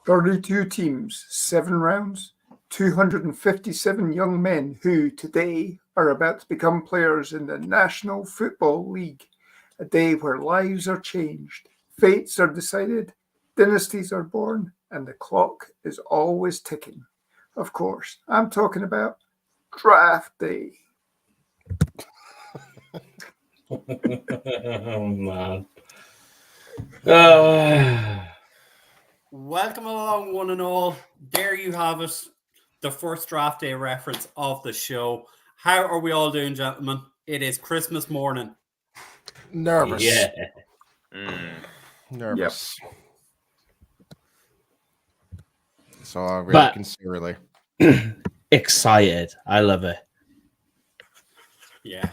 32 teams, 7 rounds, 257 young men who today are about to become players in the National Football League, a day where lives are changed, fates are decided, dynasties are born, and the clock is always ticking. Of course, I'm talking about Draft Day. Oh, man. Welcome along, one and all. There you have it. The first Draft Day reference of the show. How are we all doing, gentlemen? It is Christmas morning. Nervous. Yeah. Nervous. Yep. So really sincerely. Excited. I love it. Yeah.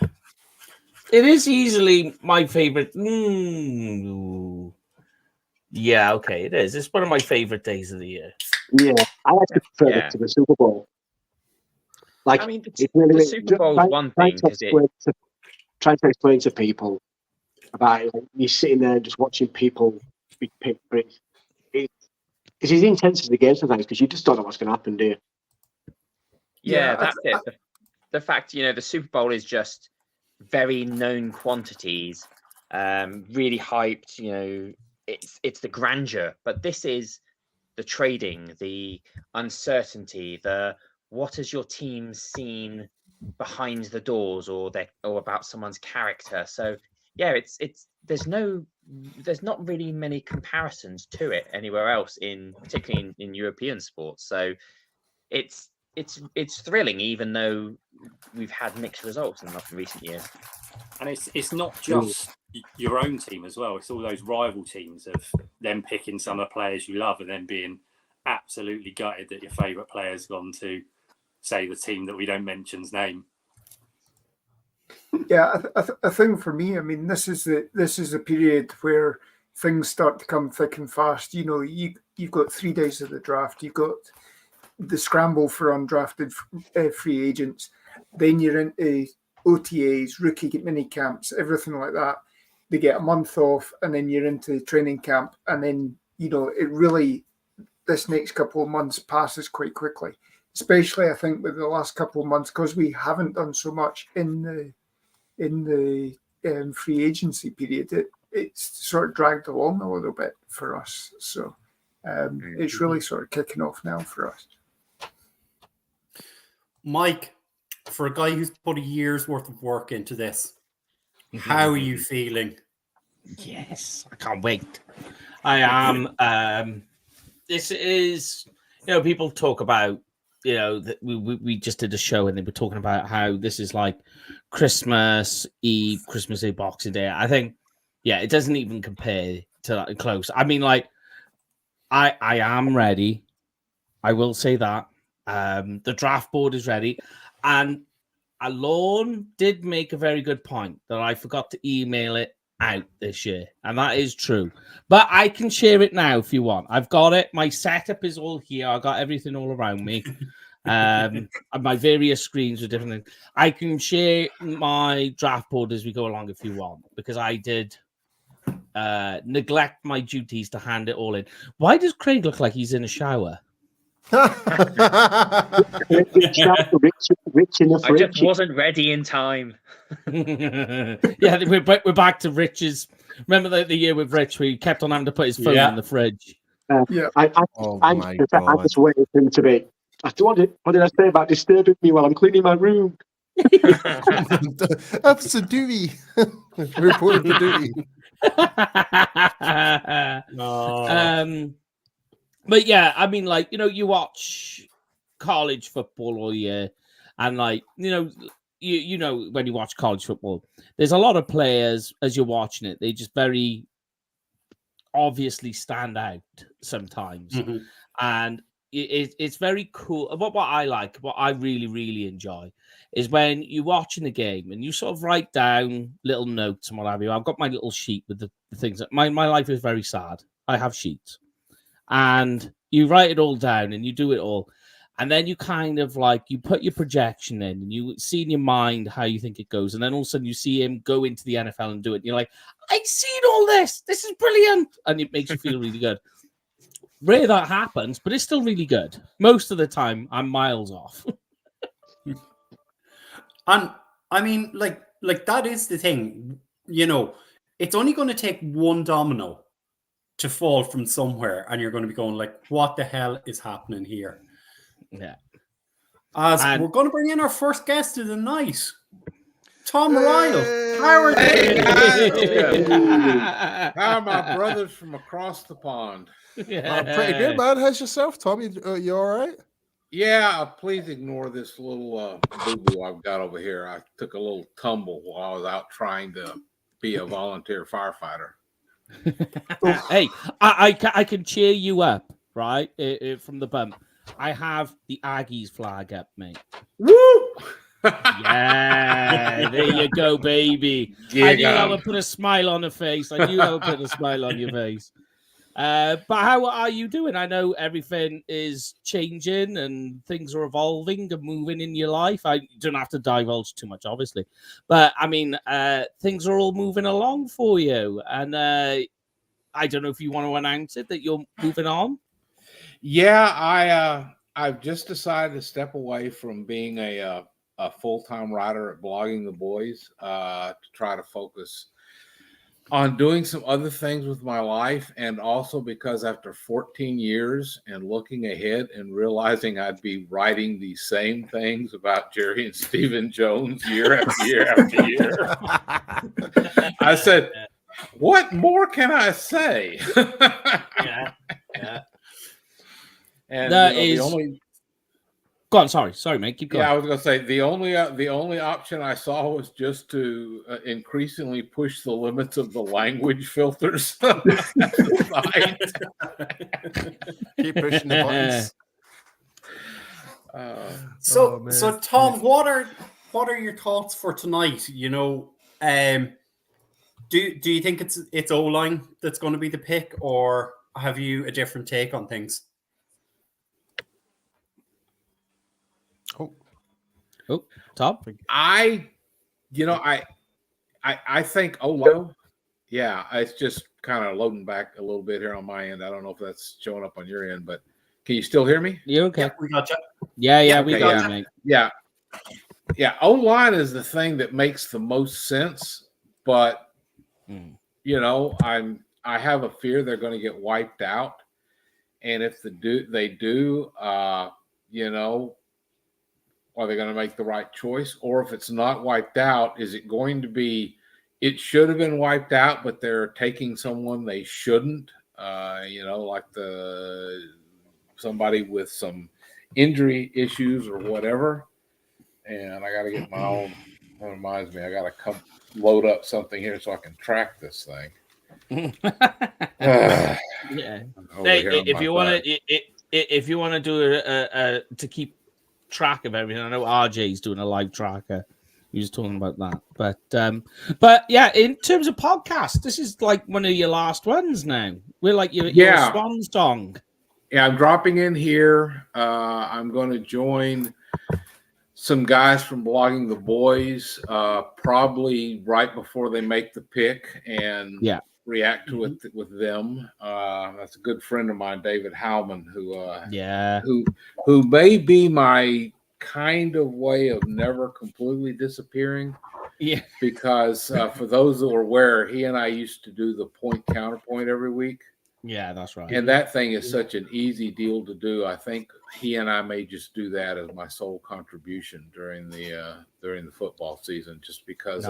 It is easily my favorite. Yeah, okay, it is. It's one of my favorite days of the year. Yeah, I like to prefer it to the Super Bowl. Like, I mean, the Super Bowl is one thing because trying to explain to people about it, like, you're sitting there just watching people be picked, but it's as intense as the game sometimes because you just don't know what's going to happen, do you? Yeah, that's it. The fact, the Super Bowl is just very known quantities, really hyped, it's the grandeur, but this is the trading, the uncertainty, the what has your team seen behind the doors or about someone's character. So yeah, there's not really many comparisons to it anywhere else particularly in European sports. So it's thrilling, even though we've had mixed results in recent years. And it's not just your own team as well. It's all those rival teams of them picking some of the players you love and then being absolutely gutted that your favourite player's gone to, say, the team that we don't mention's name. Yeah, I think for me, I mean, this is a period where things start to come thick and fast. You've got 3 days of the draft. You've got the scramble for undrafted free agents. Then you're into OTAs, rookie mini camps, everything like that. They get a month off, and then you're into training camp, and then it really, this next couple of months passes quite quickly. Especially, I think, with the last couple of months, because we haven't done so much in the free agency period. It's sort of dragged along a little bit for us. So it's really sort of kicking off now for us. Mike, for a guy who's put a year's worth of work into this, how are you feeling? Yes, I can't wait. I am. This is, people talk about, that we just did a show and they were talking about how this is like Christmas Eve, Boxing Day. I think, it doesn't even compare to that close. I mean, like, I am ready. I will say that. The draft board is ready. And Alon did make a very good point that I forgot to email it out this year. And that is true. But I can share it now if you want. I've got it. My setup is all here. I got everything all around me. My various screens with different things. I can share my draft board as we go along if you want, because I did neglect my duties to hand it all in. Why does Craig look like he's in a shower? Rich in the fridge. I just wasn't ready in time. Yeah, we're back to Rich's. Remember the year with Rich where he kept on having to put his phone in the fridge? I'm just waiting for him to be. What did I say about disturbing me while I'm cleaning my room? That's a duty. Reported the duty. But yeah, I mean, like, you watch college football all year, and like, when you watch college football, there's a lot of players as you're watching it, they just very obviously stand out sometimes. Mm-hmm. And it's very cool. What I like, what I really, really enjoy is when you're watching the game and you sort of write down little notes and what have you. I've got my little sheet with the things that my life is very sad. I have sheets. And you write it all down and you do it all. And then you kind of like, you put your projection in and you see in your mind how you think it goes. And then all of a sudden you see him go into the NFL and do it. And you're like, I've seen all this. This is brilliant. And it makes you feel really good. rare that happens, but it's still really good. Most of the time, I'm miles off. And I mean, like that is the thing, you know, it's only going to take one domino to fall from somewhere, and you're going to be going like, what the hell is happening here? Yeah. As we're going to bring in our first guest of the night, Tom Ryle. How are you? How are my brothers from across the pond? Pretty good, man. How's yourself, Tom? You all right? Yeah, please ignore this little boo-boo I've got over here. I took a little tumble while I was out trying to be a volunteer firefighter. Hey, I can cheer you up, right? From the bump. I have the Aggies flag up, mate. Woo! Yeah, there you go, baby. I knew I would put a smile on her face. I knew I would put a smile on your face. But how are you doing? I know everything is changing and things are evolving and moving in your life. I don't have to divulge too much, obviously. But, I mean, things are all moving along for you. And I don't know if you want to announce it, that you're moving on. Yeah, I've just decided to step away from being a full-time writer at Blogging the Boys to try to focus on doing some other things with my life, and also because after 14 years and looking ahead and realizing I'd be writing the same things about Jerry and Stephen Jones year after year after year, I said, what more can I say? Yeah. And the only... Go on, sorry, mate. Keep going. Yeah, I was going to say the only option I saw was just to increasingly push the limits of the language filters. Keep pushing the buttons. So Tom, what are your thoughts for tonight? You know, do you think it's O-line that's going to be the pick, or have you a different take on things? Oh, Tom? I think O-line. Yeah, it's just kind of loading back a little bit here on my end. I don't know if that's showing up on your end, but can you still hear me? You okay? Yeah, we got you. Yeah, we got you, mate. Yeah. O-line is the thing that makes the most sense, but you know, I have a fear they're going to get wiped out, and if they do, you know, are they going to make the right choice? Or if it's not wiped out, is it going to be, it should have been wiped out, but they're taking someone they shouldn't, you know, like somebody with some injury issues or whatever. And I got to get my own, that reminds me, I got to come load up something here so I can track this thing. Yeah. Hey, if you want to do to keep track of everything, I know RJ's doing a live tracker. He was talking about that, but yeah, in terms of podcasts, this is like one of your last ones now. We're like your swan song. Yeah, I'm dropping in here. I'm going to join some guys from Blogging the Boys, probably right before they make the pick, and react to it with them. That's a good friend of mine, David Howman, who may be my kind of way of never completely disappearing. Yeah, because for those that are aware, he and I used to do the point counterpoint every week. Yeah, that's right. And that thing is such an easy deal to do. I think he and I may just do that as my sole contribution during the football season, just because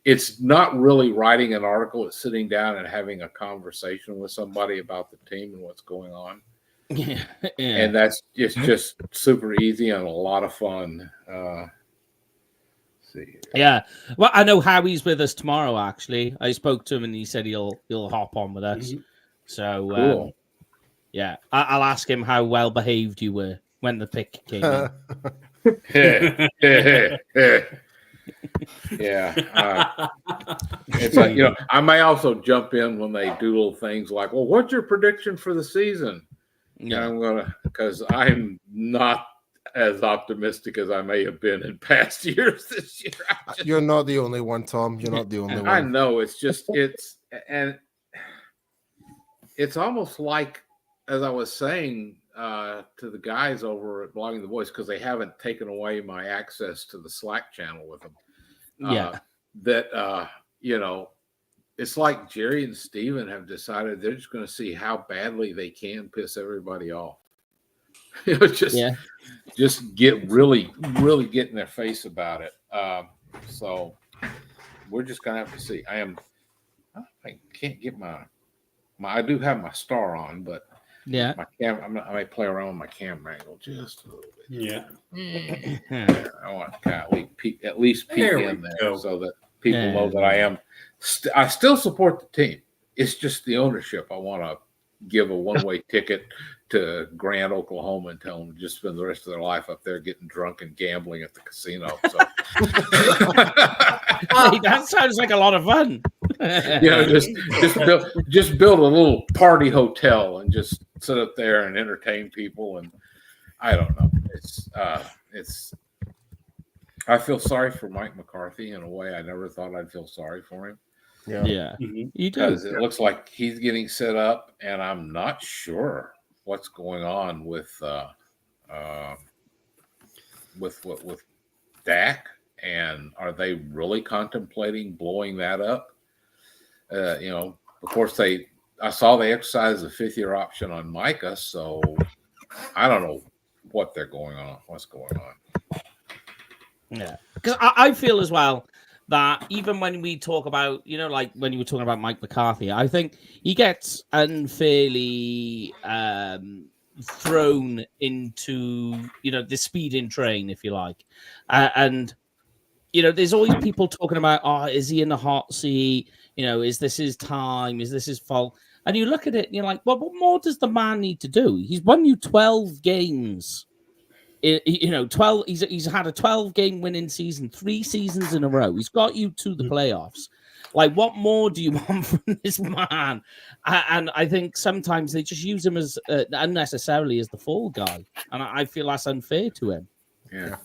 it's not really writing an article. It's sitting down and having a conversation with somebody about the team and what's going on. Yeah. And it's just super easy and a lot of fun. See. Yeah. Well, I know Howie's with us tomorrow, actually. I spoke to him and he said he'll hop on with us. So, cool. Yeah, I'll ask him how well behaved you were when the pick came in. Yeah. It's like, you know, I may also jump in when they do little things like, well, what's your prediction for the season? Yeah. And because I'm not as optimistic as I may have been in past years this year. You're not the only one, Tom. You're not the only one. I know. It's just, it's almost like as I was saying to the guys over at Blogging the Boys, because they haven't taken away my access to the Slack channel with them. That you know, it's like Jerry and Steven have decided they're just going to see how badly they can piss everybody off. You know, just get really get in their face about it. So we're just going to have to see. I can't get my I do have my star on, but my camera. I may play around with my camera angle just a little bit. Yeah. I want to at least peek in there so that people know that I am. I still support the team. It's just the ownership. I want to give a one-way ticket to Grant, Oklahoma, and tell them to just spend the rest of their life up there getting drunk and gambling at the casino. So. Hey, that sounds like a lot of fun. You know, just build a little party hotel and just sit up there and entertain people. And I don't know. It's. I feel sorry for Mike McCarthy in a way I never thought I'd feel sorry for him. Yeah. You do. Because it looks like he's getting set up, and I'm not sure what's going on with Dak, and are they really contemplating blowing that up? You know, of course I saw they exercise the 5th-year option on Micah, so I don't know what's going on. Yeah, because I feel as well that even when we talk about, you know, like when you were talking about Mike McCarthy, I think he gets unfairly thrown into, you know, the speeding train, if you like. And, you know, there's always people talking about, oh, is he in the hot seat? You know, is this his time? Is this his fault? And you look at it and you're like, well, what more does the man need to do? He's won you 12 games. You know, 12. He's had a 12-game winning season, 3 seasons in a row. He's got you to the playoffs. Like, what more do you want from this man? And I think sometimes they just use him as unnecessarily as the fall guy, and I feel that's unfair to him. Yeah.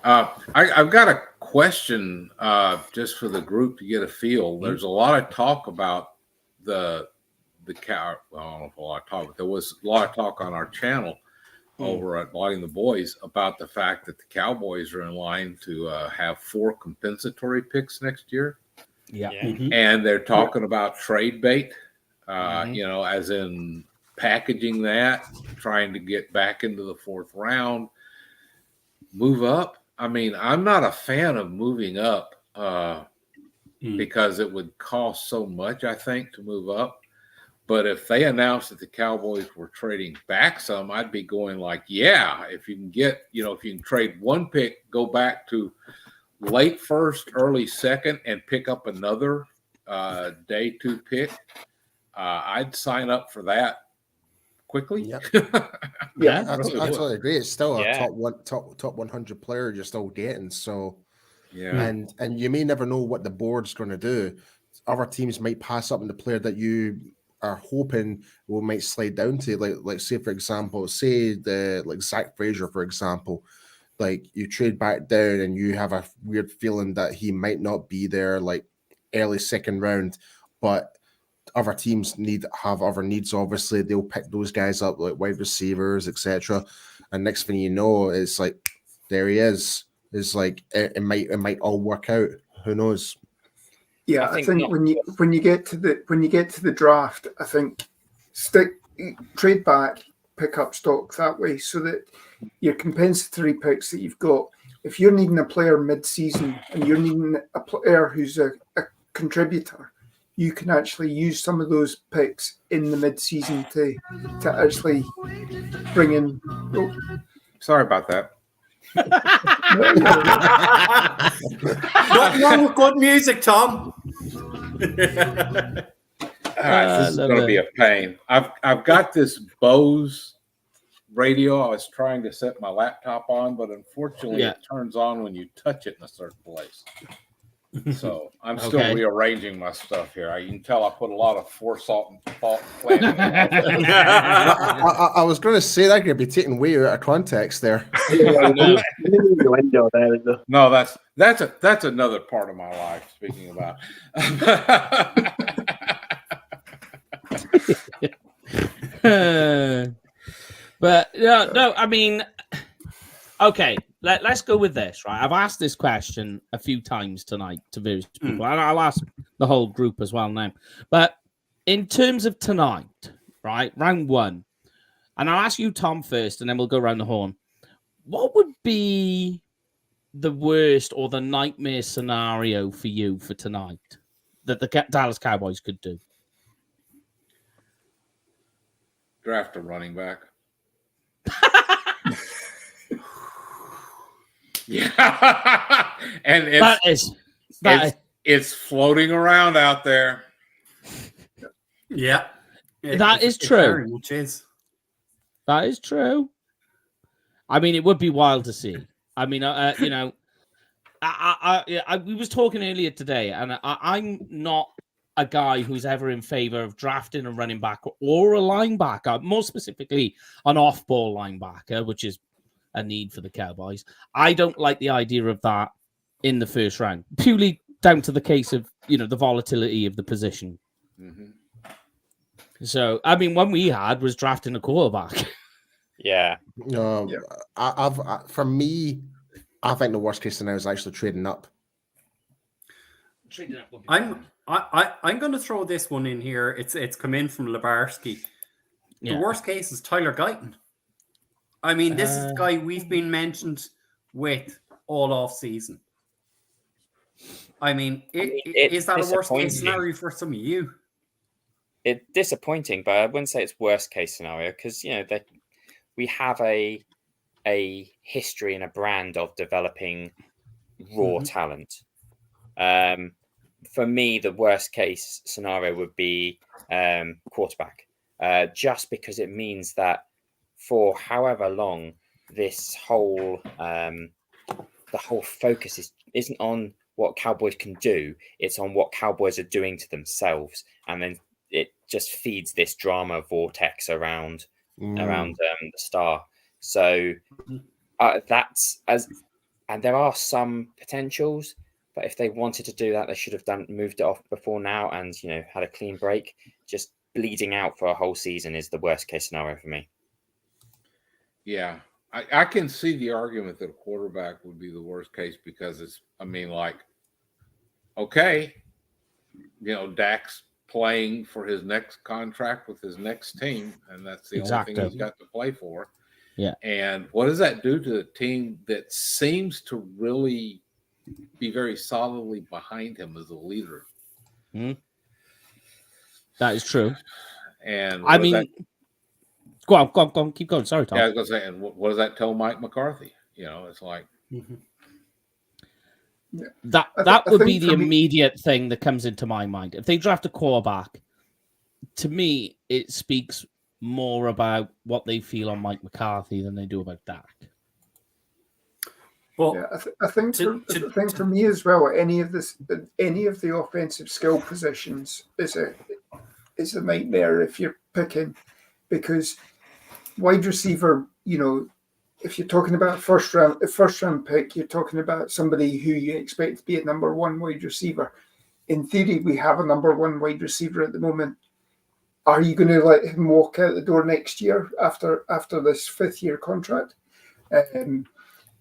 I've got a question just for the group to get a feel. There's a lot of talk about the cow. Well, I don't know if a lot of talk, but there was a lot of talk on our channel over at Blogging the Boys about the fact that the Cowboys are in line to have 4 compensatory picks next year. Yeah. And they're talking about trade bait, you know, as in packaging that, trying to get back into the 4th round, move up. I mean, I'm not a fan of moving up because it would cost so much, I think, to move up. But if they announced that the Cowboys were trading back some, I'd be going like, yeah, if you can get, you know, if you can trade 1 pick, go back to late 1st, early 2nd, and pick up another day 2 pick, I'd sign up for that quickly. Yep. Yeah, I totally agree. It's still a top 100 player you're still getting. So, and you may never know what the board's going to do. Other teams might pass up on the player that you are hoping might slide down to, like say for example, like Zach Frazier, for example, like you trade back down and you have a weird feeling that he might not be there like early 2nd round, but other teams have other needs. Obviously, they'll pick those guys up like wide receivers, etc. And next thing you know, it's like there he is. It's like it might all work out. Who knows? Yeah, I think when you get to the draft, I think trade back, pick up stock that way, so that your compensatory picks that you've got, if you're needing a player mid-season and you're needing a player who's a contributor, you can actually use some of those picks in the mid-season to actually bring in. Oh. Sorry about that. Nothing wrong with good music, Tom. All right, this is going to be a pain. I've got this Bose radio I was trying to set my laptop on, but unfortunately it turns on when you touch it in a certain place. So I'm still rearranging my stuff here. You can tell I put a lot of forethought and planning. I was going to say that could be taken way out of context there. No, that's another part of my life. Speaking about. But no, I mean, okay, let's go with this, right? I've asked this question a few times tonight to various people, and I'll ask the whole group as well now. But in terms of tonight, right, round one, and I'll ask you, Tom, first, and then we'll go around the horn. What would be the worst or the nightmare scenario for you for tonight that the Dallas Cowboys could do? Draft a running back. Yeah. And it's floating around out there. Yeah. That is true. Very much is. That is true. I mean, it would be wild to see. I mean, you know, we was talking earlier today, and I'm not a guy who's ever in favor of drafting a running back or a linebacker, more specifically an off-ball linebacker, which is a need for the Cowboys. I don't like the idea of that in the first round, purely down to the case of, you know, the volatility of the position. Mm-hmm. So, I mean, one we had was drafting a quarterback. Yeah. For me, I think the worst case scenario is actually trading up. I'm going to throw this one in here. It's come in from Lebarski. The worst case is Tyler Guyton. I mean, this is the guy we've been mentioned with all off season. I mean, is that a worst case scenario for some of you? It's disappointing, but I wouldn't say it's worst case scenario because, you know, we have a history and a brand of developing raw talent. For me, the worst case scenario would be quarterback, just because it means that for however long this whole the whole focus isn't on what Cowboys can do, it's on what Cowboys are doing to themselves, and then it just feeds this drama vortex around the star. So that's and there are some potentials, but if they wanted to do that, they should have moved it off before now, and, you know, had a clean break. Just bleeding out for a whole season is the worst case scenario for me. Yeah, I can see the argument that a quarterback would be the worst case because it's, I mean, like, okay, you know, Dak's playing for his next contract with his next team, and that's the only thing he's got to play for. Yeah. And what does that do to a team that seems to really be very solidly behind him as a leader? Mm-hmm. That is true. And I mean, go on, keep going. Sorry, Tom. Yeah, I was going to say, and what does that tell Mike McCarthy? You know, it's like that would be the immediate thing that comes into my mind. If they draft a quarterback, to me, it speaks more about what they feel on Mike McCarthy than they do about Dak. Well, yeah, I think for me as well, any of the offensive skill positions is a nightmare if you're picking, because wide receiver, you know, if you're talking about a first round pick, you're talking about somebody who you expect to be a number one wide receiver. In theory, we have a number one wide receiver at the moment. Are you going to let him walk out the door next year after this 5th year contract? You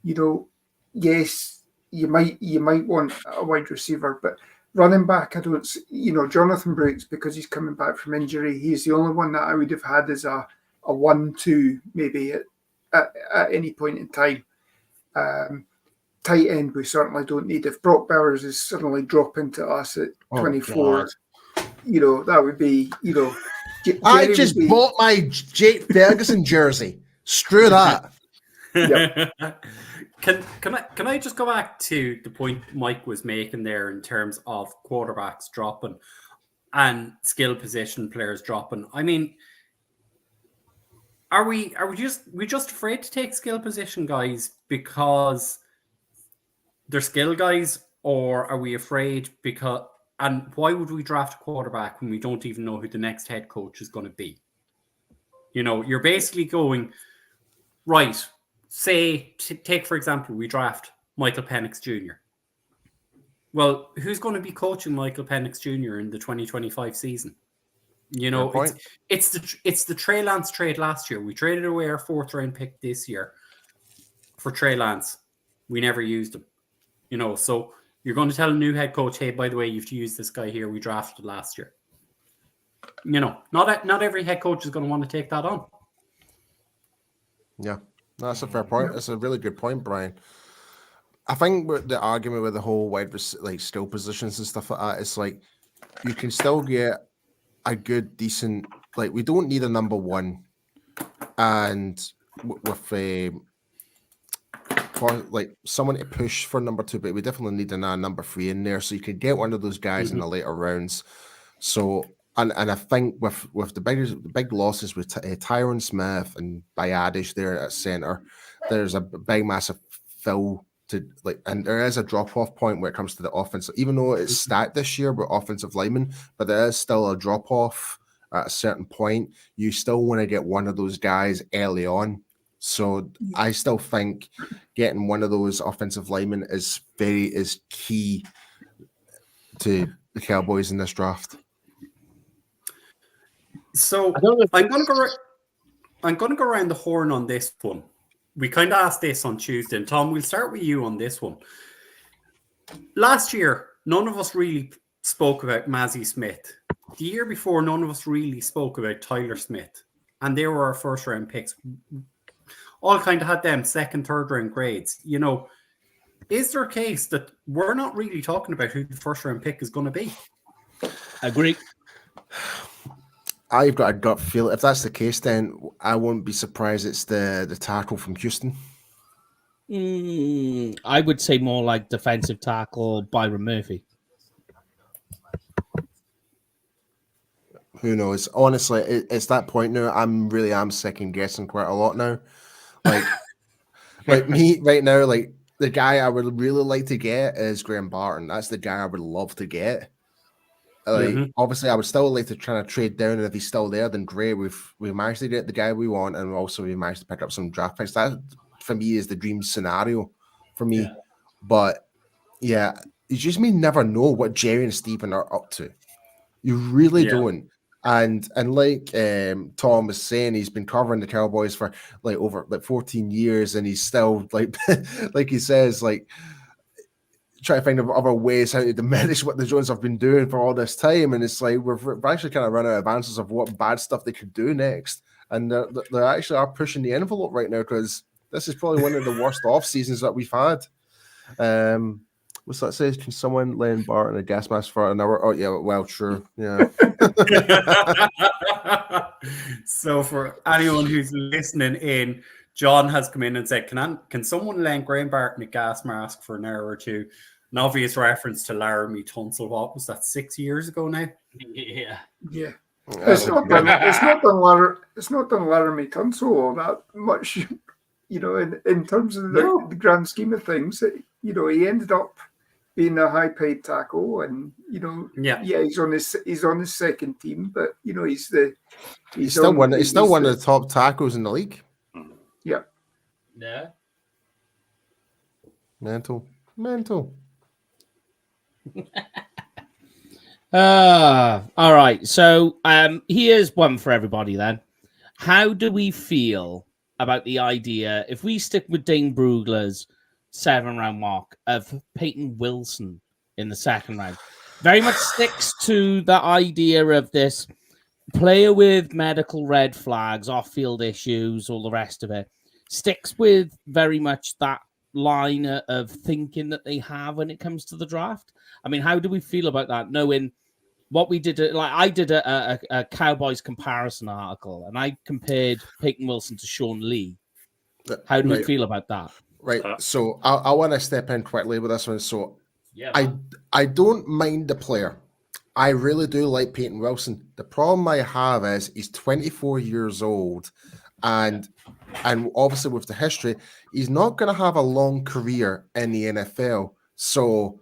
know, yes, you might want a wide receiver, but running back, I don't. You know, Jonathan Brooks, because he's coming back from injury, he's the only one that I would have had as a 1-2 maybe at any point in time. Tight end, we certainly don't need. If Brock Bowers is suddenly dropping to us at 24, you know, that would be, you know. I just bought my Jake Ferguson jersey. Screw that. Yep. Can I just go back to the point Mike was making there in terms of quarterbacks dropping and skill position players dropping? I mean, are we just afraid to take skill position guys because they're skill guys, or are we afraid because? And why would we draft a quarterback when we don't even know who the next head coach is going to be? You know, you're basically going, right, say, take for example, we draft Michael Penix Jr. Well, who's going to be coaching Michael Penix Jr. in the 2025 season? You know, it's the Trey Lance trade last year. We traded away our 4th round pick this year for Trey Lance. We never used him. You know, so you're going to tell a new head coach, hey, by the way, you have to use this guy here. We drafted last year. You know, not every head coach is going to want to take that on. Yeah, that's a fair point. That's a really good point, Brian. I think with the argument with the whole skill positions and stuff like that, it's like you can still get a good, decent. Like we don't need a number one, and with for like someone to push for number 2, but we definitely need a number 3 in there, so you could get one of those guys in the later rounds. So. And I think with the big losses with Tyron Smith and Bayadish there at center, there's a big massive fill to and there is a drop off point when it comes to the offense. Even though it's stacked this year with offensive linemen, but there is still a drop off at a certain point. You still want to get one of those guys early on. So I still think getting one of those offensive linemen is key to the Cowboys in this draft. So I'm going to go around the horn on this one. We kind of asked this on Tuesday, and Tom, we'll start with you on this one. Last year, none of us really spoke about Mazzie Smith. The year before, none of us really spoke about Tyler Smith, and they were our 1st round picks. All kind of had them 2nd, 3rd round grades. You know, is there a case that we're not really talking about who the 1st round pick is going to be? Agree. I've got a gut feel. If that's the case, then I won't be surprised it's the tackle from Houston. I would say more like defensive tackle Byron Murphy. Who knows? Honestly, it's that point now. I'm second guessing quite a lot now. Like me right now, like the guy I would really like to get is Graham Barton. That's the guy I would love to get. Obviously, I would still like to try to trade down, and if he's still there, then great. We've managed to get the guy we want, and also we managed to pick up some draft picks. That for me is the dream scenario for me. Yeah. But yeah, you just may never know what Jerry and Stephen are up to. You really don't. And like Tom was saying, he's been covering the Cowboys for over 14 years, and he's still like he says try to find other ways how to diminish what the Jones have been doing for all this time. And it's like we're actually kind of running out of answers of what bad stuff they could do next. And they actually are pushing the envelope right now, because this is probably one of the worst off seasons that we've had. What's that says? Can someone lend Barton a gas mask for an hour? Oh yeah, well, sure, yeah. So for anyone who's listening in, John has come in and said, can someone lend Graham Barton a gas mask for an hour or two? An obvious reference to Laramie Tunsil. What was that, 6 years ago now? Yeah. It's not done Laramie Tunsil all that much, you know, in terms of the grand scheme of things. You know, he ended up being a high-paid tackle, and you know, he's on his second team, but you know, he's still one of the top tackles in the league. Yeah. Mental. All right. So here's one for everybody then. How do we feel about the idea, if we stick with Dane Brugler's 7th-round mark, of Peyton Wilson in the 2nd round? Very much sticks to the idea of this player with medical red flags, off-field issues, all the rest of it. Sticks with very much that line of thinking that they have when it comes to the draft. I mean, how do we feel about that, knowing what we did? I did a Cowboys comparison article, and I compared Peyton Wilson to Sean Lee. How do we feel about that? Right. So I want to step in quickly with this one. So I don't mind the player. I really do like Peyton Wilson. The problem I have is he's 24 years old, and obviously with the history, he's not going to have a long career in the NFL. So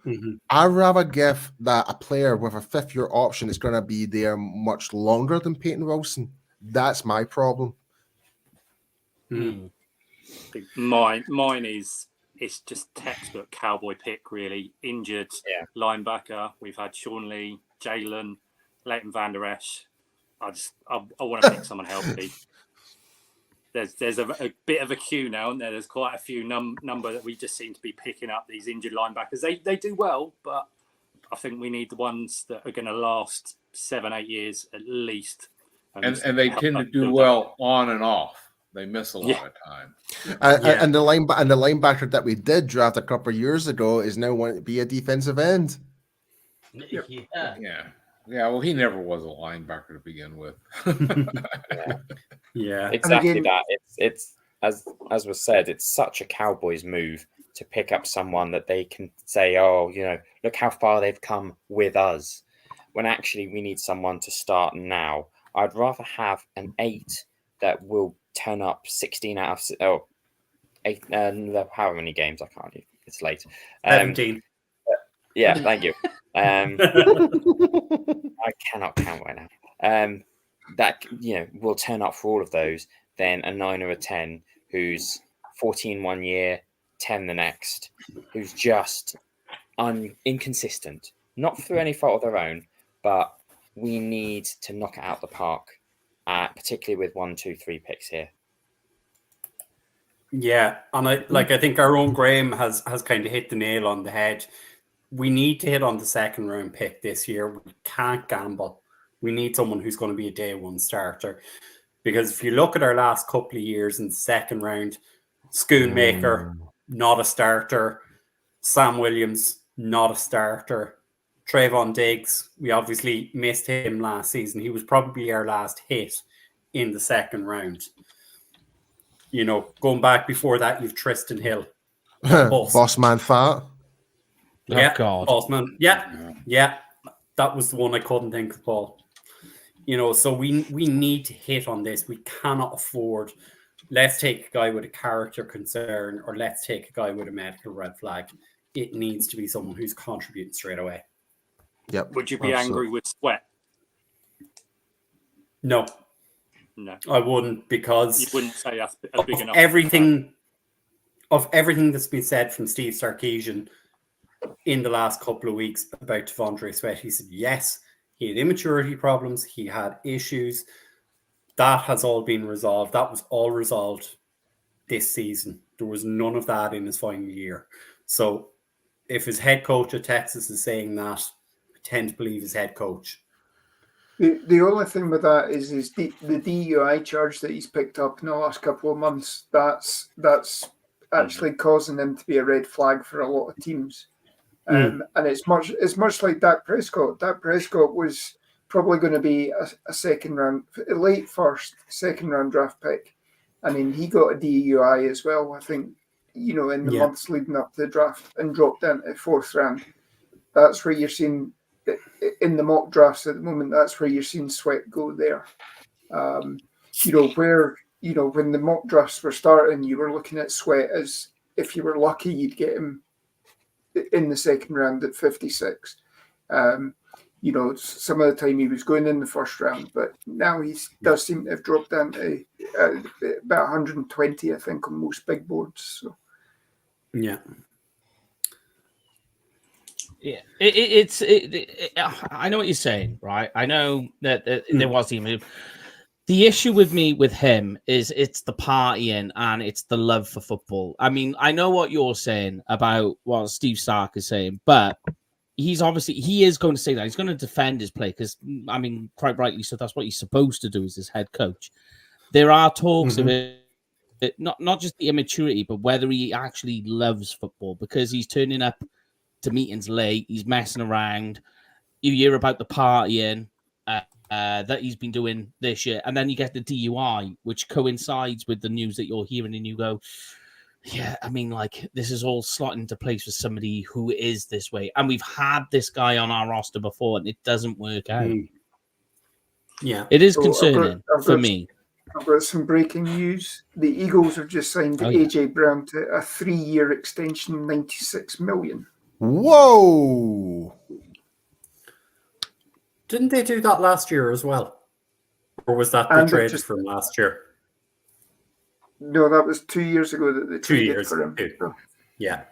I'd rather give that a player with a 5th-year option is going to be there much longer than Peyton Wilson. That's my problem. Mine is, it's just textbook Cowboy pick, really. Injured linebacker. We've had Sean Lee, Jalen, Leighton Van Der Esch. I want to pick someone healthy. There's a bit of a queue now, and there's quite a few number that we just seem to be picking up. These injured linebackers, they do well, but I think we need the ones that are going to last 7-8 years at least. And they tend to do well on and off. They miss a lot of time. And the linebacker that we did draft a couple of years ago is now wanting to be a defensive end. Yeah. Well, he never was a linebacker to begin with. Exactly again, that. It's as was said, it's such a Cowboys move to pick up someone that they can say, oh, look how far they've come with us. When actually we need someone to start now. I'd rather have an 8 that will turn up 16 out of 8. How many games? I can't. It's late. 17. Yeah, thank you. I cannot count right now. That will turn up for all of those. Then a 9 or a 10 who's 14 one year, 10 the next, who's just inconsistent, not through any fault of their own, but we need to knock it out the park, particularly with 1, 2, 3 picks here. Yeah, and I think our own Graham has kind of hit the nail on the head. We need to hit on the second round pick this year. We can't gamble. We need someone who's going to be a day one starter. Because if you look at our last couple of years in the second round, Schoonmaker, not a starter. Sam Williams, not a starter. Trayvon Diggs, we obviously missed him last season. He was probably our last hit in the second round. Going back before that, you've Tristan Hill. Boss man fat. Yeah, God. Bossman. Yeah. That was the one I couldn't think of, Paul. So we need to hit on this. We cannot afford, let's take a guy with a character concern or let's take a guy with a medical red flag. It needs to be someone who's contributing straight away. Yep. Would you be angry with Sweat? No, I wouldn't, because you wouldn't say that's a big enough. Everything that's been said from Steve Sarkisian in the last couple of weeks about Devondre Sweat, he said yes, he had immaturity problems, he had issues. That has all been resolved. That was all resolved this season. There was none of that in his final year. So if his head coach at Texas is saying that, I tend to believe his head coach. The only thing with that is the DUI charge that he's picked up in the last couple of months. That's actually causing him to be a red flag for a lot of teams. And it's much like Dak Prescott. Dak Prescott was probably going to be a second round draft pick. I mean, he got a DUI as well, I think, in the months leading up to the draft, and dropped into 4th round. That's where you're seeing, in the mock drafts at the moment, that's where you're seeing Sweat go there. When the mock drafts were starting, you were looking at Sweat as, if you were lucky, you'd get him in the second round at 56. Some of the time he was going in the first round, but now he does seem to have dropped down to about 120, I think, on most big boards. So. Yeah. Yeah, I know what you're saying, right? I know that there was the move. The issue with him is it's the partying and it's the love for football. I mean, I know what you're saying about what Steve Sark is saying, but he is going to say that. He's going to defend his play because, I mean, quite rightly so, that's what he's supposed to do as his head coach. There are talks of it, not just the immaturity, but whether he actually loves football, because he's turning up to meetings late, he's messing around. You hear about the partying that he's been doing this year, and then you get the DUI, which coincides with the news that you're hearing, and you go, yeah, I mean, like, this is all slotting into place for somebody who is this way. And we've had this guy on our roster before, and it doesn't work out. Yeah. It is concerning for me. I've got some breaking news. The Eagles have just signed AJ Brown to a 3-year extension, $96 million. Whoa! Didn't they do that last year as well? Or was that the trade from last year? No, that was 2 years ago that they traded for him. Yeah.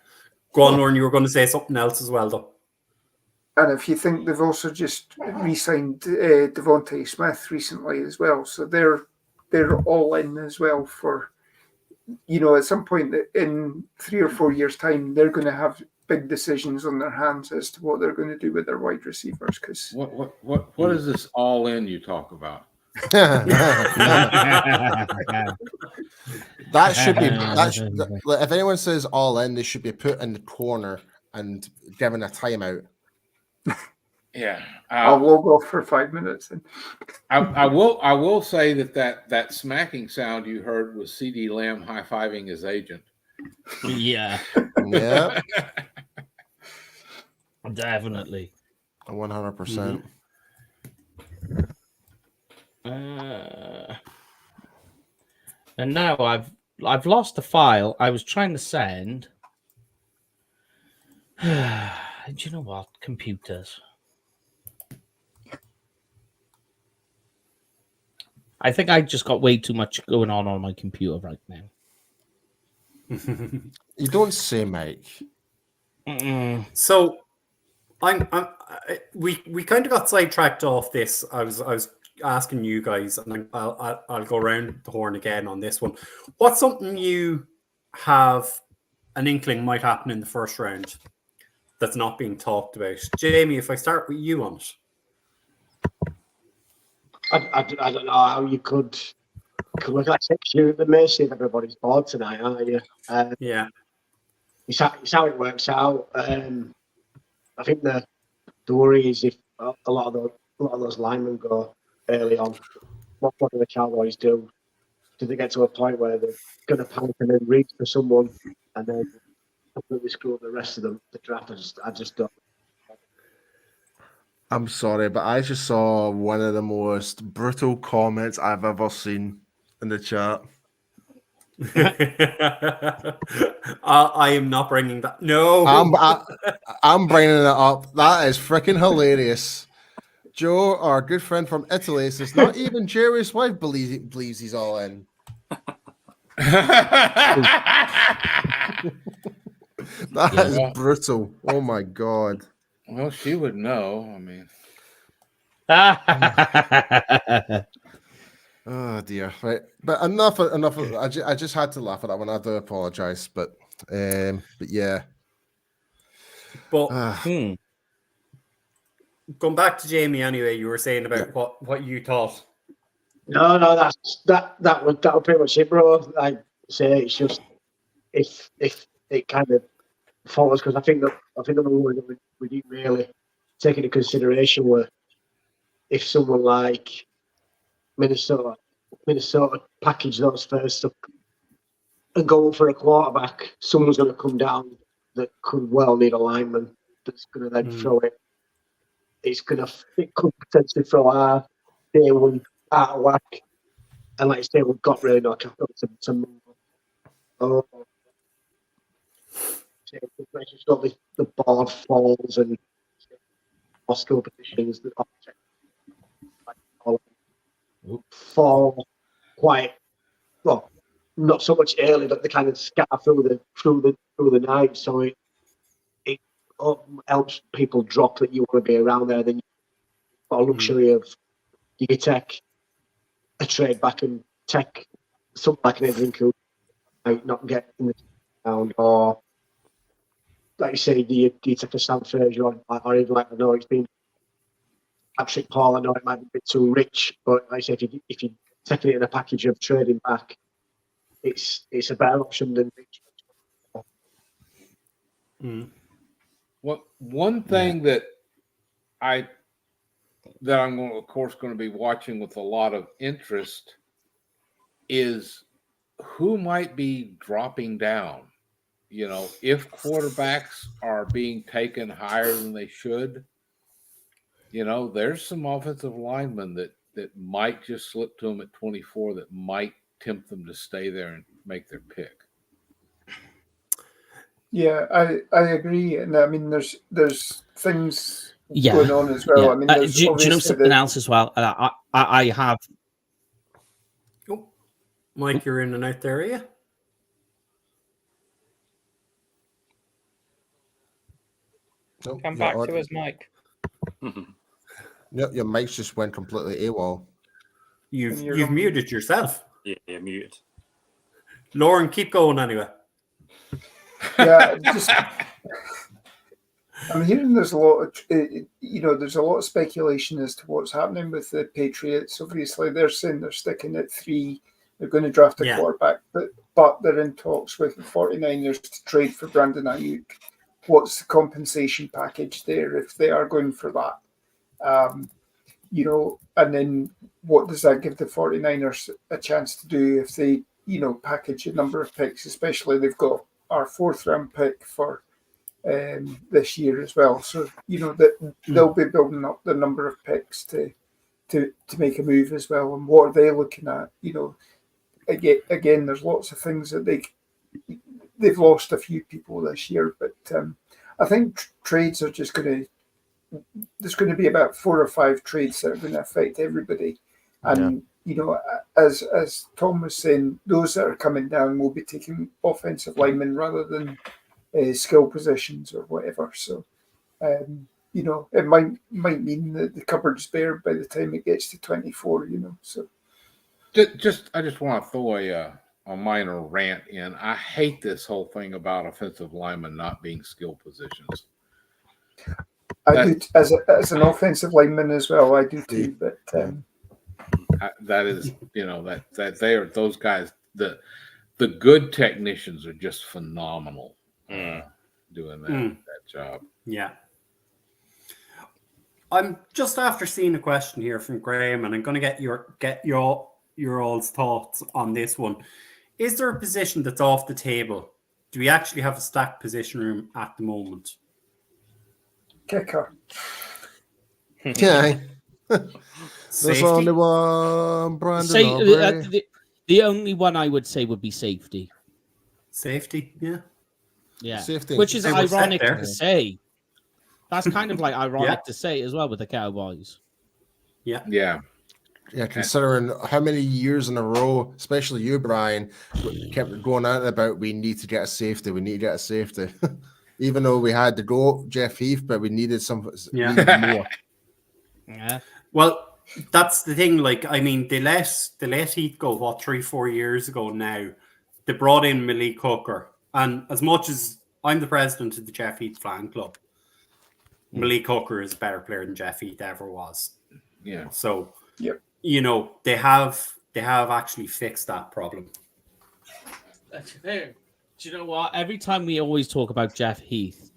Go on, Lauren, you were going to say something else as well, though. And if you think they've also just re-signed Devontae Smith recently as well, so they're all in as well for, at some point in 3 or 4 years' time, they're going to have big decisions on their hands as to what they're going to do with their wide receivers. Because what is this all in you talk about? That should be if anyone says all in, they should be put in the corner and given a timeout. Yeah, I'll log off for 5 minutes. I will say that smacking sound you heard was CD Lamb high-fiving his agent. Yeah. Yeah. Definitely. 100%. And now I've lost the file I was trying to send. Do you know what? Computers. I think I just got way too much going on my computer right now. You don't say, Mike. So, we kind of got sidetracked off this. I was asking you guys, and I'll go around the horn again on this one. What's something you have an inkling might happen in the first round that's not being talked about? Jamie, if I start with you on it. I don't know how you could look like you're at the mercy of everybody's board tonight, aren't you? Yeah. It's how it works out. I think the worry is if a lot of those linemen go early on, what do the Cowboys do? Do they get to a point where they're going to panic and then reach for someone and then completely screw up the rest of the draft? I just don't. I'm sorry, but I just saw one of the most brutal comments I've ever seen in the chat. I am not bringing that. No, I'm bringing it up. That is freaking hilarious. Joe, our good friend from Italy, says not even Jerry's wife believes he's all in. That is brutal. Oh my god. Well, she would know. I mean, oh dear. Right, but enough. I just had to laugh at that one. I do apologize, but yeah. But going back to Jamie anyway, you were saying about what you thought. No, that was pretty much it, bro. I say it's just if it kind of follows, because I think the one that we didn't really take into consideration were if someone like Minnesota package those first up and go for a quarterback, someone's going to come down that could well need a lineman that's going to then throw it. It could potentially throw our day one out of whack, and like I say, we've got really no capital to move. The board falls and Oscar positions that fall quite well, not so much early, but they kind of scatter through the night. So it helps people drop that you want to be around there. Then you've got a luxury of you can take a trade back and take something like an Edwin Cooper might not get in the round, or like you say, do you take a Sam Frazier or even like I know it's been Patrick Paul. I know it might be a bit too rich, but like I say, if you take it in a package of trading back, it's a better option than rich. One thing that I'm of course going to be watching with a lot of interest is who might be dropping down. You know, if quarterbacks are being taken higher than they should, you know, there's some offensive linemen that might just slip to them at 24 that might tempt them to stay there and make their pick. Yeah, I agree, and I mean, there's things going on as well. Yeah. I mean, do you know something else as well? I have. Oh, Mike, you're in and out there, are you? Come back to us, Mike. Your mics just went completely AWOL. You've muted yourself. Yeah, muted. Lauren, keep going anyway. Yeah, I'm hearing there's a lot of, there's a lot of speculation as to what's happening with the Patriots. Obviously, they're saying they're sticking at 3. They're going to draft a quarterback, but they're in talks with the 49ers to trade for Brandon Ayuk. What's the compensation package there if they are going for that? And then what does that give the 49ers a chance to do if they, package a number of picks, especially they've got our 4th round pick for this year as well. So, that they'll be building up the number of picks to make a move as well. And what are they looking at? Again, there's lots of things that they've lost a few people this year, but I think trades are just there's going to be about 4 or 5 trades that are going to affect everybody. And, as Tom was saying, those that are coming down will be taking offensive linemen rather than skill positions or whatever. So, it might mean that the cupboard's bare by the time it gets to 24, so. I just want to throw a minor rant in. I hate this whole thing about offensive linemen not being skill positions. I do as an offensive lineman as well. I do too, but that is, that they are those guys. The good technicians are just phenomenal doing that job. Yeah. I'm just after seeing a question here from Graham, and I'm going to get your all's thoughts on this one. Is there a position that's off the table? Do we actually have a stacked position room at the moment? Kicker. Okay. There's only one, Brandon. The only one I would say would be safety. Safety, yeah. Yeah. Safety. Which is ironic to say. That's kind of like ironic to say as well with the Cowboys. Yeah. Yeah. Yeah, considering how many years in a row, especially you, Brian, kept going on about we need to get a safety. Even though we had to go Jeff Heath, but we needed needed more. Yeah. Well, that's the thing. Like, I mean, they let Heath go, 3-4 years ago now. They brought in Malik Hooker. And as much as I'm the president of the Jeff Heath fan club, Malik Hooker is a better player than Jeff Heath ever was. Yeah. So, yep. They have actually fixed that problem. That's fair. Do you know what? Every time we always talk about Jeff Heath,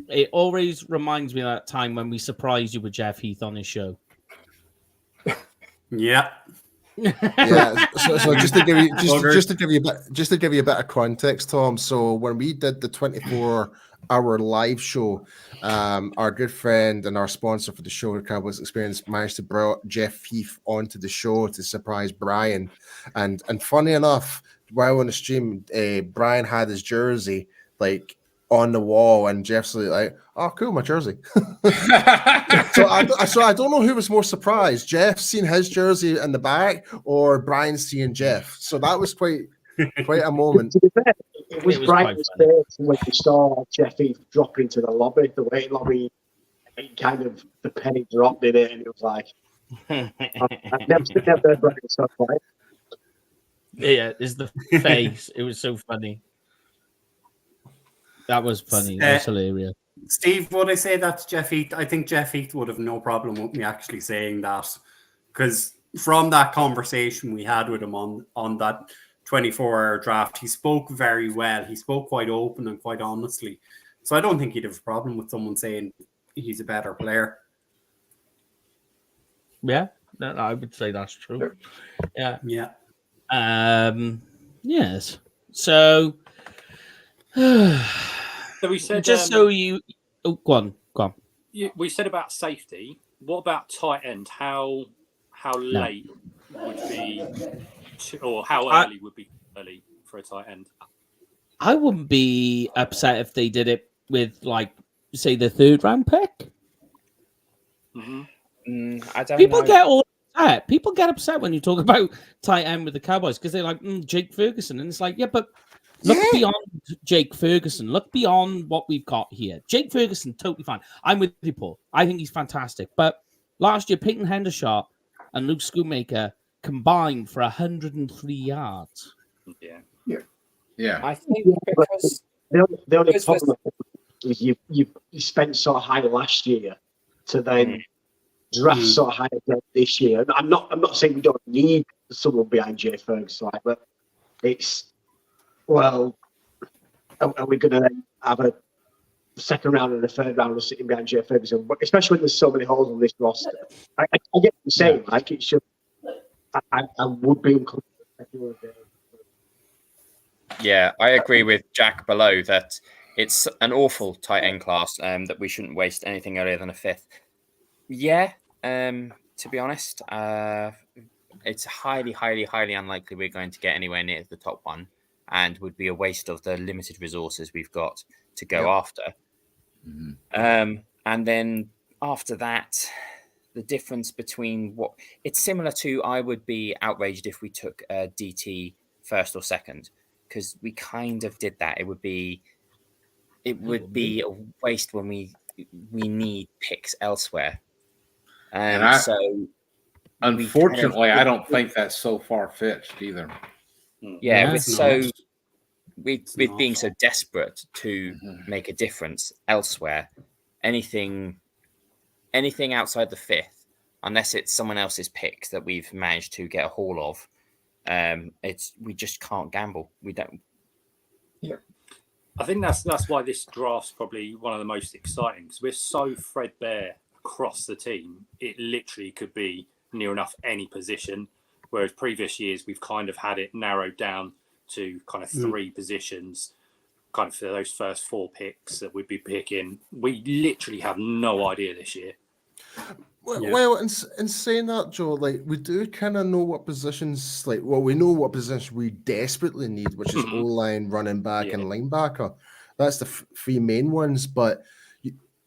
it always reminds me of that time when we surprised you with Jeff Heath on his show. Yeah. Yeah. So just to give you a bit of context, Tom. So when we did the 24-hour live show, our good friend and our sponsor for the show, Cowboys Experience, managed to bring Jeff Heath onto the show to surprise Brian. And funny enough, while on the stream, Brian had his jersey like on the wall, and Jeff's like, "Oh, cool, my jersey." so I don't know who was more surprised, Jeff seeing his jersey in the back or Brian seeing Jeff. So that was quite a moment. To be fair, it was Brian's face when he saw Jeff Heath drop into the lobby, the waiting lobby. Kind of the penny dropped in it, and it was like, I've never heard Brian so quiet. Yeah, it's the face. It was so funny. That was funny. That was hilarious. Steve, would I say that's Jeff Heath? I think Jeff Heath would have no problem with me actually saying that, because from that conversation we had with him on that 24-hour draft, he spoke very well. He spoke quite open and quite honestly. So I don't think he'd have a problem with someone saying he's a better player. Yeah, no, I would say that's true. Yeah. Yeah. Yes. So we said just so you go on. We said about safety. What about tight end? How late would be, or how early would be early for a tight end? I wouldn't be upset if they did it with, like, say, the 3rd round pick. I don't People know. get all upset. People get upset when you talk about tight end with the Cowboys because they're like, Jake Ferguson. And it's like, yeah, but Look beyond Jake Ferguson. Look beyond what we've got here. Jake Ferguson, totally fine. I'm with you, Paul. I think he's fantastic. But last year, Peyton Hendershot and Luke Schoonmaker combined for 103 yards. Yeah. I think because the only problem is you spent so high last year to then draft so high again this year. I'm not saying we don't need someone behind Jay Ferguson, but it's are we going to then have a second round and a third round of sitting behind Jay Ferguson? But especially when there's so many holes on this roster, I get what you're saying. Like it should, I would be uncomfortable. Yeah, I agree with Jack below that it's an awful tight end class that we shouldn't waste anything earlier than a fifth. Yeah, to be honest, it's highly, highly, highly unlikely we're going to get anywhere near the top one, and would be a waste of the limited resources we've got to go after. And then after that, the difference between what it's similar to, I would be outraged if we took DT first or second, because we kind of did that. It would be a waste when we need picks elsewhere. So unfortunately, I don't think that's so far-fetched either. Yeah, with being so desperate to make a difference elsewhere, anything outside the fifth, unless it's someone else's pick that we've managed to get a haul of, we just can't gamble. We don't. Yeah, I think that's why this draft's probably one of the most exciting, because we're so threadbare across the team. It literally could be near enough any position, whereas previous years we've kind of had it narrowed down to kind of three positions, kind of for those first four picks that we'd be picking. We literally have no idea this year. Well, in saying that, Joe, like we do kind of know what positions, we know what positions we desperately need, which is O-line, running back, and linebacker. That's the three main ones. But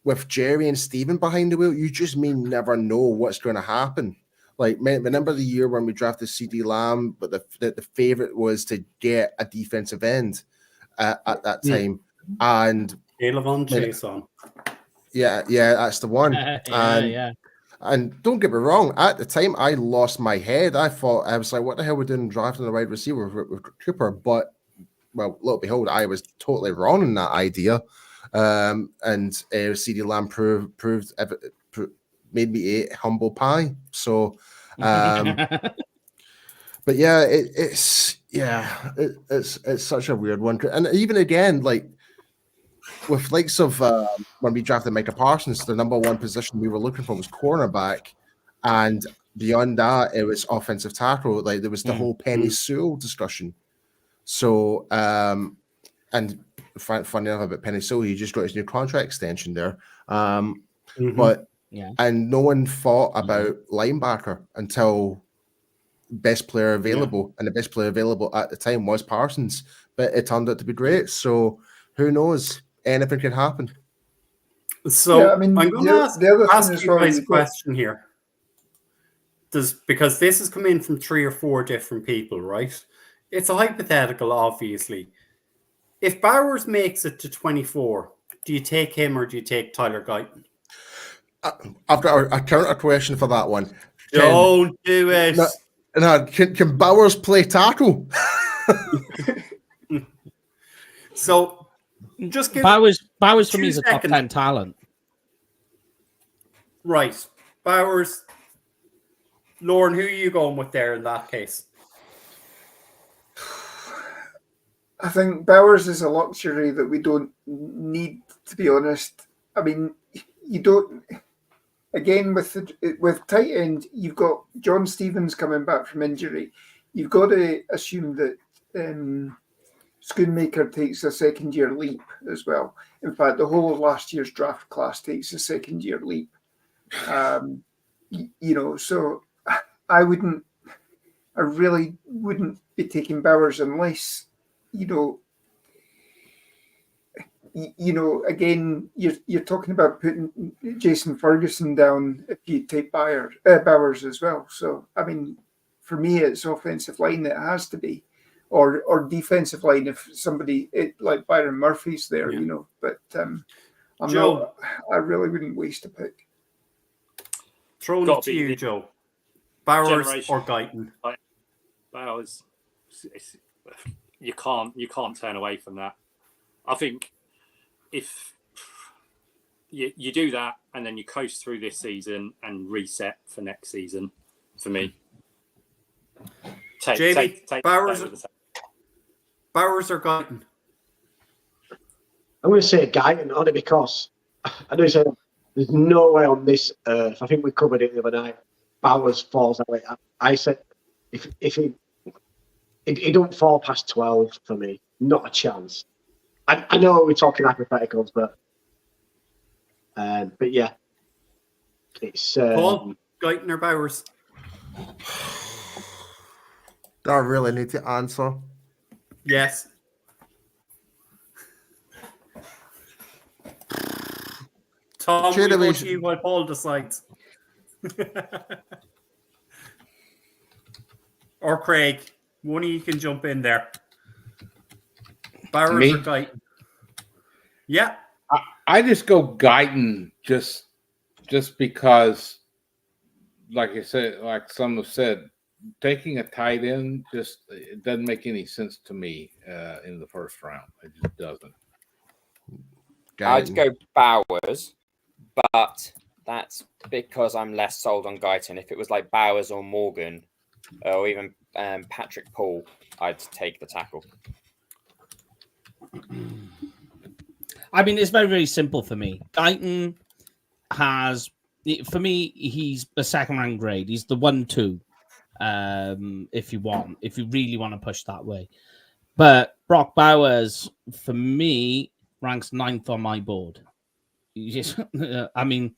with Jerry and Steven behind the wheel, you just may never know what's going to happen. Like, remember the year when we drafted CD Lamb, but the favorite was to get a defensive end at that time, and Lavon Jason. Yeah, that's the one. And don't get me wrong, at the time I lost my head. I was like, what the hell are we doing drafting the wide receiver with Cooper? But well, lo and behold, I was totally wrong in that idea. And CD Lamb made me eat humble pie. So, but yeah, it's such a weird one. And even again, like with likes of when we drafted Micah Parsons, the number one position we were looking for was cornerback, and beyond that, it was offensive tackle. Like there was the whole Penny Sewell discussion. So, and funny enough about Penny Sewell, he just got his new contract extension there. But and no one thought about linebacker until best player available, and the best player available at the time was Parsons. But it turned out to be great. So who knows? Anything can happen. So I'm going to ask you guys a question here. Because this has come in from 3 or 4 different people, right? It's a hypothetical, obviously. If Bowers makes it to 24, do you take him or do you take Tyler Guyton? I've got a counter question for that one. Don't do it. No, can Bowers play tackle? So just give Bowers for me is a top 10 talent. Right. Bowers. Lauren, who are you going with there in that case? I think Bowers is a luxury that we don't need, to be honest. I mean, you don't. Again, with tight end, you've got John Stevens coming back from injury. You've got to assume that Schoonmaker takes a second-year leap as well. In fact, the whole of last year's draft class takes a second-year leap. So I really wouldn't be taking Bowers unless, again, you're talking about putting Jason Ferguson down if you take Bowers as well. So, I mean, for me, it's offensive line. It has to be or defensive line if somebody like Byron Murphy's there, you know. But I really wouldn't waste a pick. Throwing it to you, Joe. Bowers or Guyton? Bowers. You can't turn away from that. I think if you do that and then you coast through this season and reset for next season, for me. Jamie, Bowers or Guyton? I'm going to say Guyton only because I know there's no way on this earth. I think we covered it the other night. Bowers falls that way. I said if he don't fall past 12 for me, not a chance. I know we're talking hypotheticals, but yeah, it's Paul, Guyton or Bowers. Do I really need to answer? Yes. Tom, we go to you while Paul decides. Or Craig, one of you can jump in there. Bowers or Guyton? Yeah. I just go Guyton just because, like I said, like some have said, taking a tight end it doesn't make any sense to me in the first round. It just doesn't. I'd go Bowers, but that's because I'm less sold on Guyton. If it was like Bowers or Morgan, or even Patrick Paul, I'd take the tackle. I mean, it's very, very simple for me. Guyton has, for me, he's a second-round grade. He's the 1-2, if you really want to push that way. But Brock Bowers, for me, ranks 9th on my board. I mean,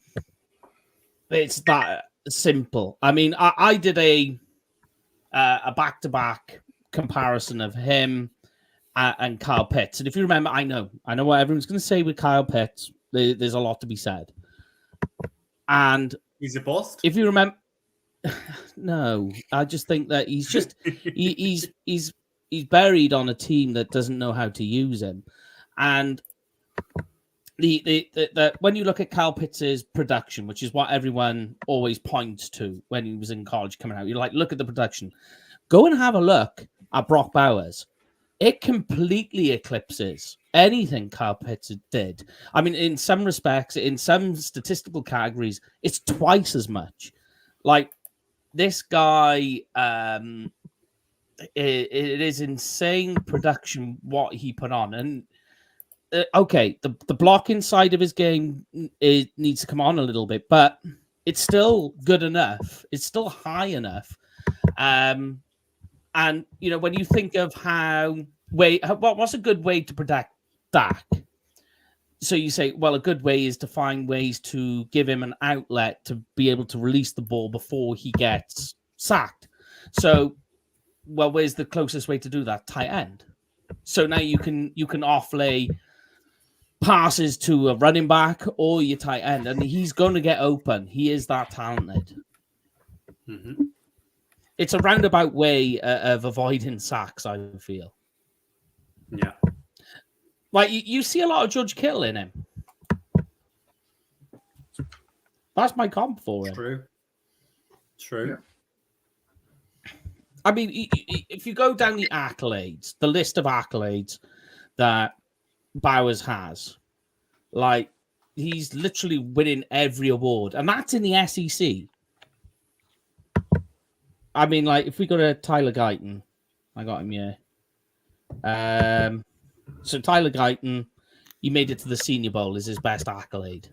it's that simple. I mean, I did a back-to-back comparison of him and Kyle Pitts. And if you remember, I know what everyone's going to say with Kyle Pitts. There's a lot to be said. And he's a bust. If you remember, no, I just think that he's just he's buried on a team that doesn't know how to use him. And the when you look at Kyle Pitts' production, which is what everyone always points to when he was in college coming out, you're like, look at the production. Go and have a look at Brock Bowers. It completely eclipses anything Kyle Pitts did. I mean, in some respects, in some statistical categories, it's twice as much. Like, this guy, it is insane production, what he put on. And, okay, the blocking side of his game needs to come on a little bit, but it's still good enough. It's still high enough. And, you know, when you think of what's a good way to protect Dak? So you say, well, a good way is to find ways to give him an outlet to be able to release the ball before he gets sacked. So, well, where's the closest way to do that? Tight end. So now you can offlay passes to a running back or your tight end, and he's going to get open. He is that talented. Mm-hmm. It's a roundabout way of avoiding sacks, I feel. Yeah. Like, you see a lot of Judge Kittle in him. That's my comp for him. True. Yeah. I mean, if you go down the accolades, the list of accolades that Bowers has, like, he's literally winning every award. And that's in the SEC. I mean, like, if we go to Tyler Guyton, I got him here. So Tyler Guyton, he made it to the Senior Bowl, is his best accolade.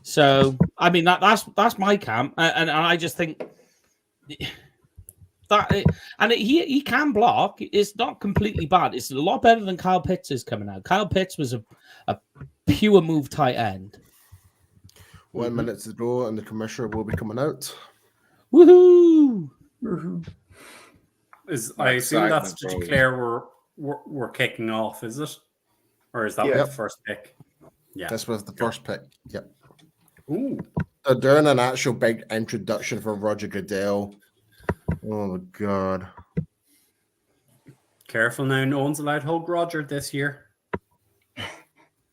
So, I mean, that's my camp, and I just think that, he can block. It's not completely bad. It's a lot better than Kyle Pitts is coming out. Kyle Pitts was a pure move tight end. 1 minute to go, and the commissioner will be coming out. Woohoo! I assume that's to declare we're kicking off, is it? Or is that the first pick? Yeah, this was the first pick. Yep. Ooh. They're doing an actual big introduction for Roger Goodell. Oh, God. Careful now, no one's allowed to hug Roger this year.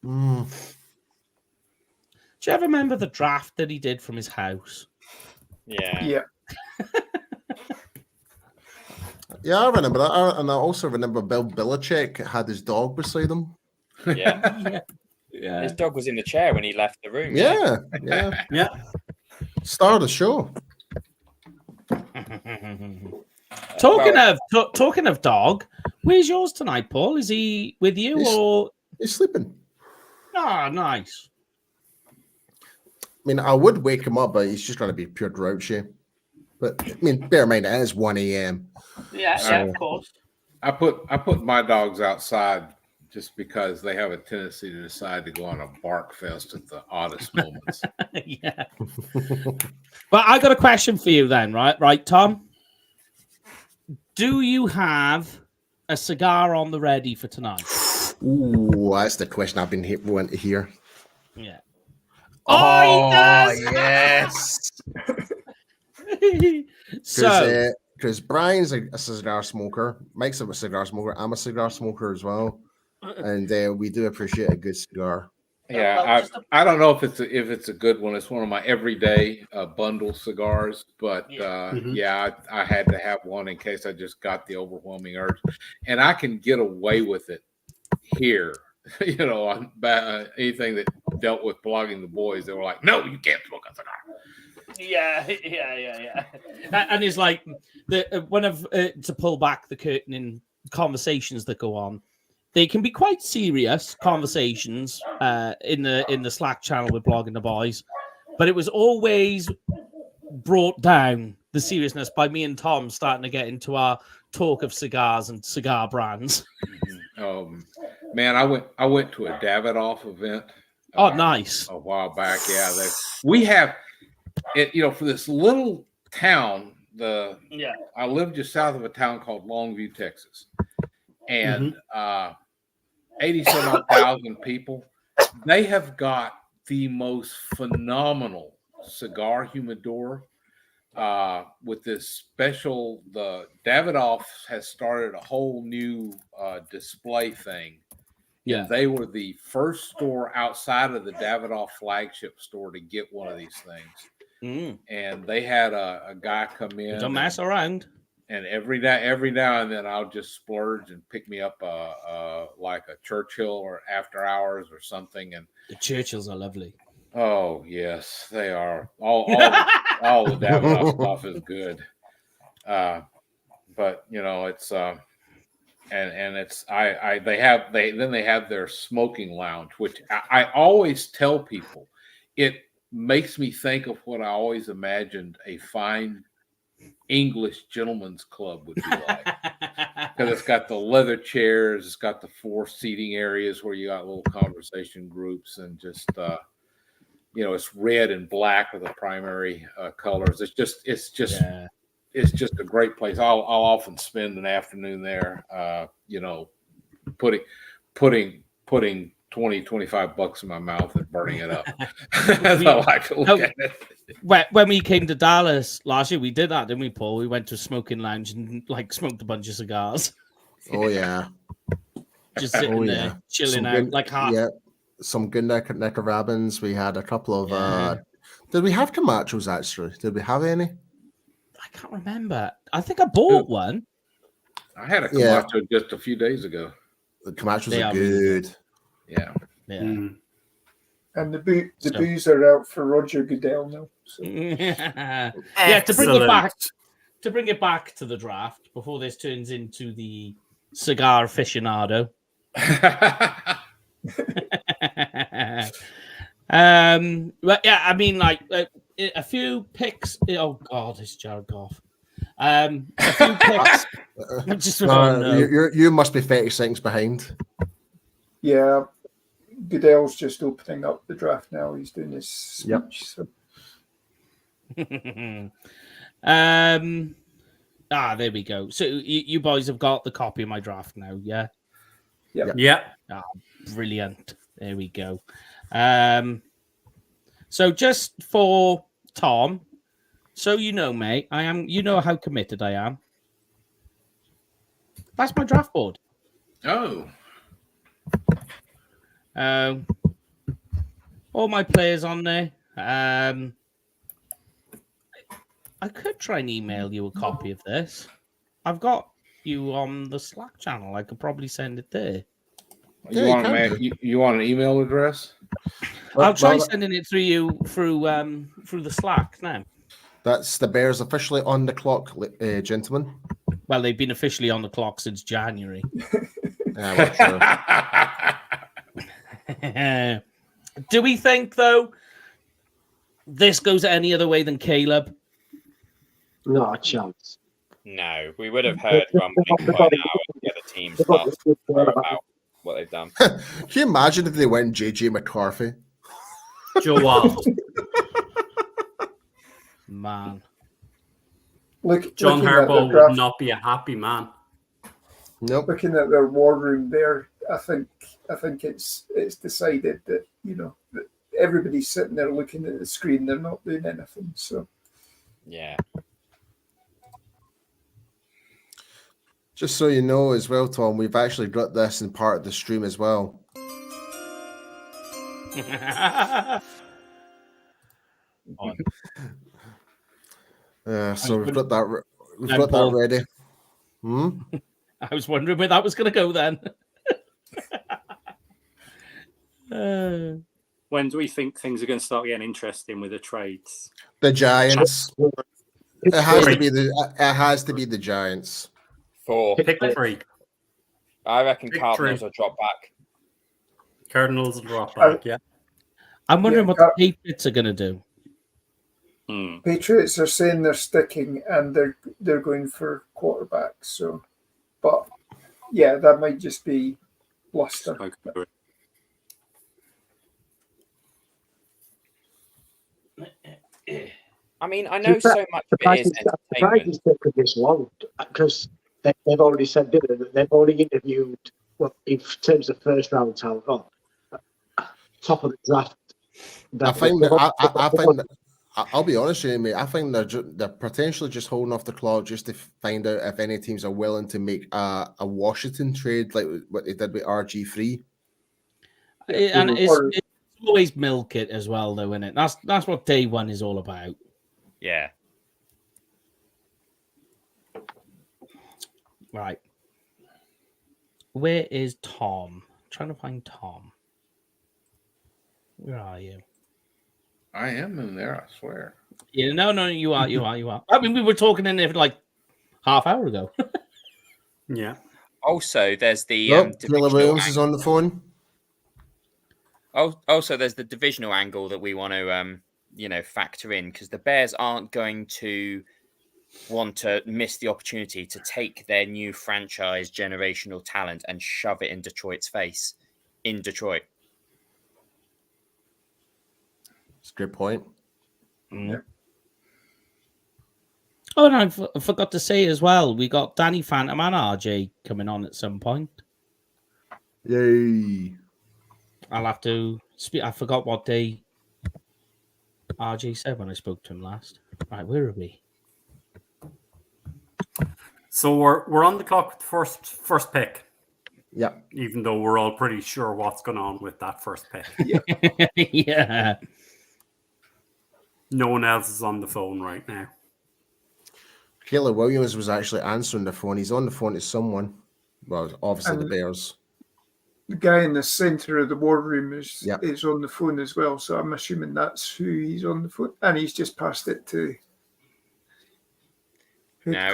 Mm. Do you ever remember the draft that he did from his house? Yeah. Yeah. Yeah, I remember that. And I also remember Bill Belichick had his dog beside him. Yeah. Yeah. His dog was in the chair when he left the room. Yeah. Yeah. Star of the show. Talking of dog, where's yours tonight, Paul? Is he with you or he's sleeping? Ah, nice. I mean, I would wake him up, but he's just going to be pure grouchy. But I mean, bear in mind it is 1 a.m. Yeah, So- of course. I put my dogs outside just because they have a tendency to decide to go on a bark fest at the oddest moments. Yeah. But I got a question for you then, right, Tom? Do you have a cigar on the ready for tonight? Ooh, that's the question I've been wanting to hear. Yeah. Oh, he does! yes. So, Because Brian's a cigar smoker, Mike's a cigar smoker, I'm a cigar smoker as well, and we do appreciate a good cigar. Yeah, I don't know if it's a good one. It's one of my everyday bundle cigars, but I had to have one in case I just got the overwhelming urge, and I can get away with it here. You know, on anything that dealt with blogging the boys, they were like, "No, you can't smoke a cigar." Yeah. And it's like to pull back the curtain in conversations that go on. They can be quite serious conversations in the Slack channel with Blogging the Boys, but it was always brought down the seriousness by me and Tom starting to get into our talk of cigars and cigar brands. Man, I went to a Davidoff event. Oh, nice! A while back, yeah. We have it, for this little town. I live just south of a town called Longview, Texas, and 87,000 people. They have got the most phenomenal cigar humidor with this special. The Davidoff has started a whole new display thing. Yeah, and they were the first store outside of the Davidoff flagship store to get one of these things. And they had a guy come in. Don't mess around. And every now and then I'll just splurge and pick me up like a Churchill or After Hours or something. And the Churchills are lovely. Oh yes, they are. All the Davidoff stuff is good. But it's and it's they have their smoking lounge, which I always tell people it makes me think of what I always imagined a fine English gentleman's club would be like, because it's got the leather chairs, it's got the 4 seating areas where you got little conversation groups, and just it's red and black are the primary colors. It's just a great place. I'll often spend an afternoon there, putting $20-25 in my mouth and burning it up. I like to look at it. When we came to Dallas last year, we did that, didn't we, Paul? We went to a smoking lounge and smoked a bunch of cigars. Oh yeah, just sitting there chilling out like hot. Yeah, some good neck of rabbins. We had a couple of. Did we have Camachos actually? Did we have any? I can't remember. I think I bought one. I had a Camacho just a few days ago. The Camachos are good. Yeah. And the booze are out for Roger Goodell now. So. Yeah, to bring it back to the draft before this turns into the cigar aficionado. But yeah, I mean, a few picks. Oh God, it's Jared Goff. A few picks. You must be 30 seconds behind. Yeah, Goodell's just opening up the draft now. He's doing his speech. So. There we go. So you boys have got the copy of my draft now, yeah? Yeah. Brilliant. There we go. So just for Tom, so you know, mate, you know how committed I am. That's my draft board. Oh. All my players on there. I could try and email you a copy of this. I've got you on the Slack channel. I could probably send it there. You want an email address? I'll try sending it through the Slack now. That's the Bears officially on the clock, gentlemen. Well, they've been officially on the clock since January. Do we think, though, this goes any other way than Caleb? Not a chance. No, we would have heard rumbling by now and the other teams start to throw about what they've done. Can you imagine if they went JJ McCarthy? Joel. Man. John Harbaugh would not be a happy man. Nope. Looking at their war room there, I think it's decided that, you know, that everybody's sitting there looking at the screen. They're not doing anything. So yeah. Just so you know as well, Tom, we've actually got this in part of the stream as well. So we've got that. We've got that ready. I was wondering where that was going to go then. When do we think things are going to start getting interesting with the trades? The Giants. It has to be the Giants. 4. Pick 3. I reckon Pick Cardinals 3. will drop back. Cardinals will drop back, yeah. I'm wondering what the Patriots are going to do. Patriots are saying they're sticking and they're going for quarterbacks. So, but yeah, that might just be bluster. I mean, I know so much of it is entertainment. It's taken this long because they've already said that they've already interviewed, well, in terms of first round talent, top of the draft. I'll be honest with you, mate. I think they're potentially just holding off the clock just to find out if any teams are willing to make a Washington trade like what they did with RG3. And it's always milk it as well, though, isn't it? That's what day one is all about. Yeah. Right. Where is Tom? I'm trying to find Tom. Where are you? I am in there, I swear. Yeah, no, you are. I mean, we were talking in there for like half hour ago. Yeah. Also, there's the Taylor Williams is on the phone. Also, there's the divisional angle that we want to, factor in because the Bears aren't going to want to miss the opportunity to take their new franchise generational talent and shove it in Detroit's face in Detroit. That's a good point. Yeah. Oh, and I forgot to say as well, we got Danny Phantom and RJ coming on at some point. Yay. I'll have to speak. I forgot what day RJ said when I spoke to him last. Right, where are we? So we're on the clock with the first pick. Yeah. Even though we're all pretty sure what's going on with that first pick. Yeah. Yeah. No one else is on the phone right now. Taylor Williams was actually answering the phone. He's on the phone to someone. Well, obviously the Bears. The guy in the center of the war room is on the phone as well. So I'm assuming that's who he's on the phone. And he's just passed it to. No,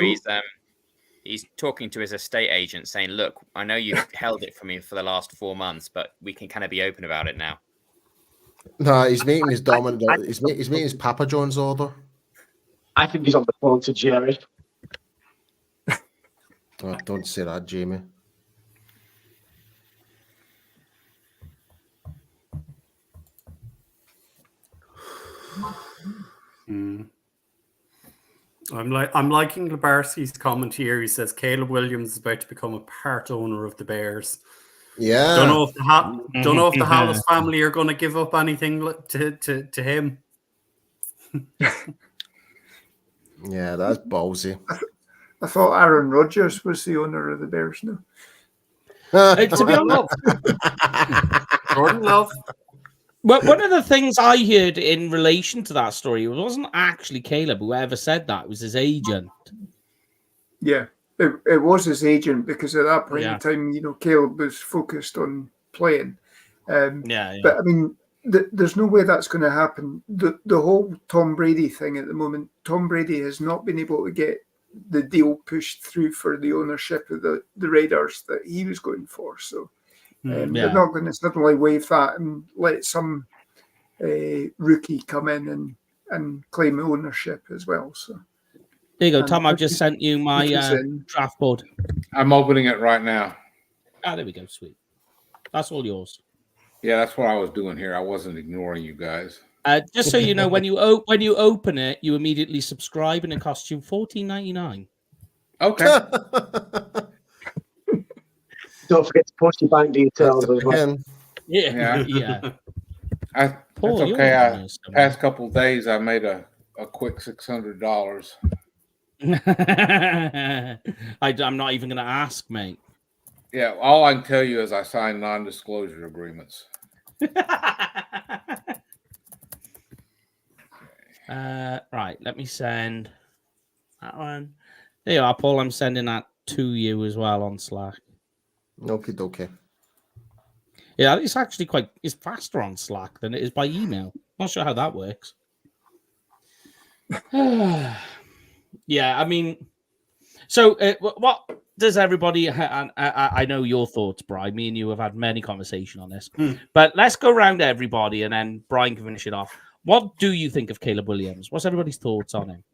he's talking to his estate agent saying, look, I know you've held it for me for the last 4 months, but we can kind of be open about it now. No, he's making his dominant. He's making his Papa John's order. I think he's on the phone to Jerry. Oh, don't say that, Jamie. I'm liking Labarski's comment here. He says Caleb Williams is about to become a part owner of the Bears. Yeah. Don't know if the Hallis family are going to give up anything to him. Yeah, that's ballsy. I thought Aaron Rodgers was the owner of the Bears now. To be honest, Jordan Love. well, one of the things I heard in relation to that story, it wasn't actually Caleb who ever said that. It was his agent. Yeah, it was his agent, because at that point Yeah. in time, you know, Caleb was focused on playing. Yeah. But I mean, there's no way that's going to happen. The whole Tom Brady thing at the moment, Tom Brady has not been able to get the deal pushed through for the ownership of the Raiders that he was going for. So they're not going to suddenly waive that and let some rookie come in and claim ownership as well. So there you go, Tom. I've just sent you my draft board. I'm opening it right now. Ah, there we go. Sweet. That's all yours. Yeah, that's what I was doing here. I wasn't ignoring you guys. Just so you know, when you open it, you immediately subscribe, and it costs you $14.99. Okay. Don't forget to post your bank details as well. Yeah. That's okay. Past couple of days, I made a quick $600. I'm not even going to ask, mate. Yeah, all I can tell you is I signed non-disclosure agreements. Right, let me send that one. There you are, Paul. I'm sending that to you as well on Slack. Okay. Yeah, it's actually it's faster on Slack than it is by email. Not sure how that works. Yeah, I mean, so what does everybody? I know your thoughts, Brian. Me and you have had many conversations on this, but let's go around everybody, and then Brian can finish it off. What do you think of Caleb Williams? What's everybody's thoughts on him?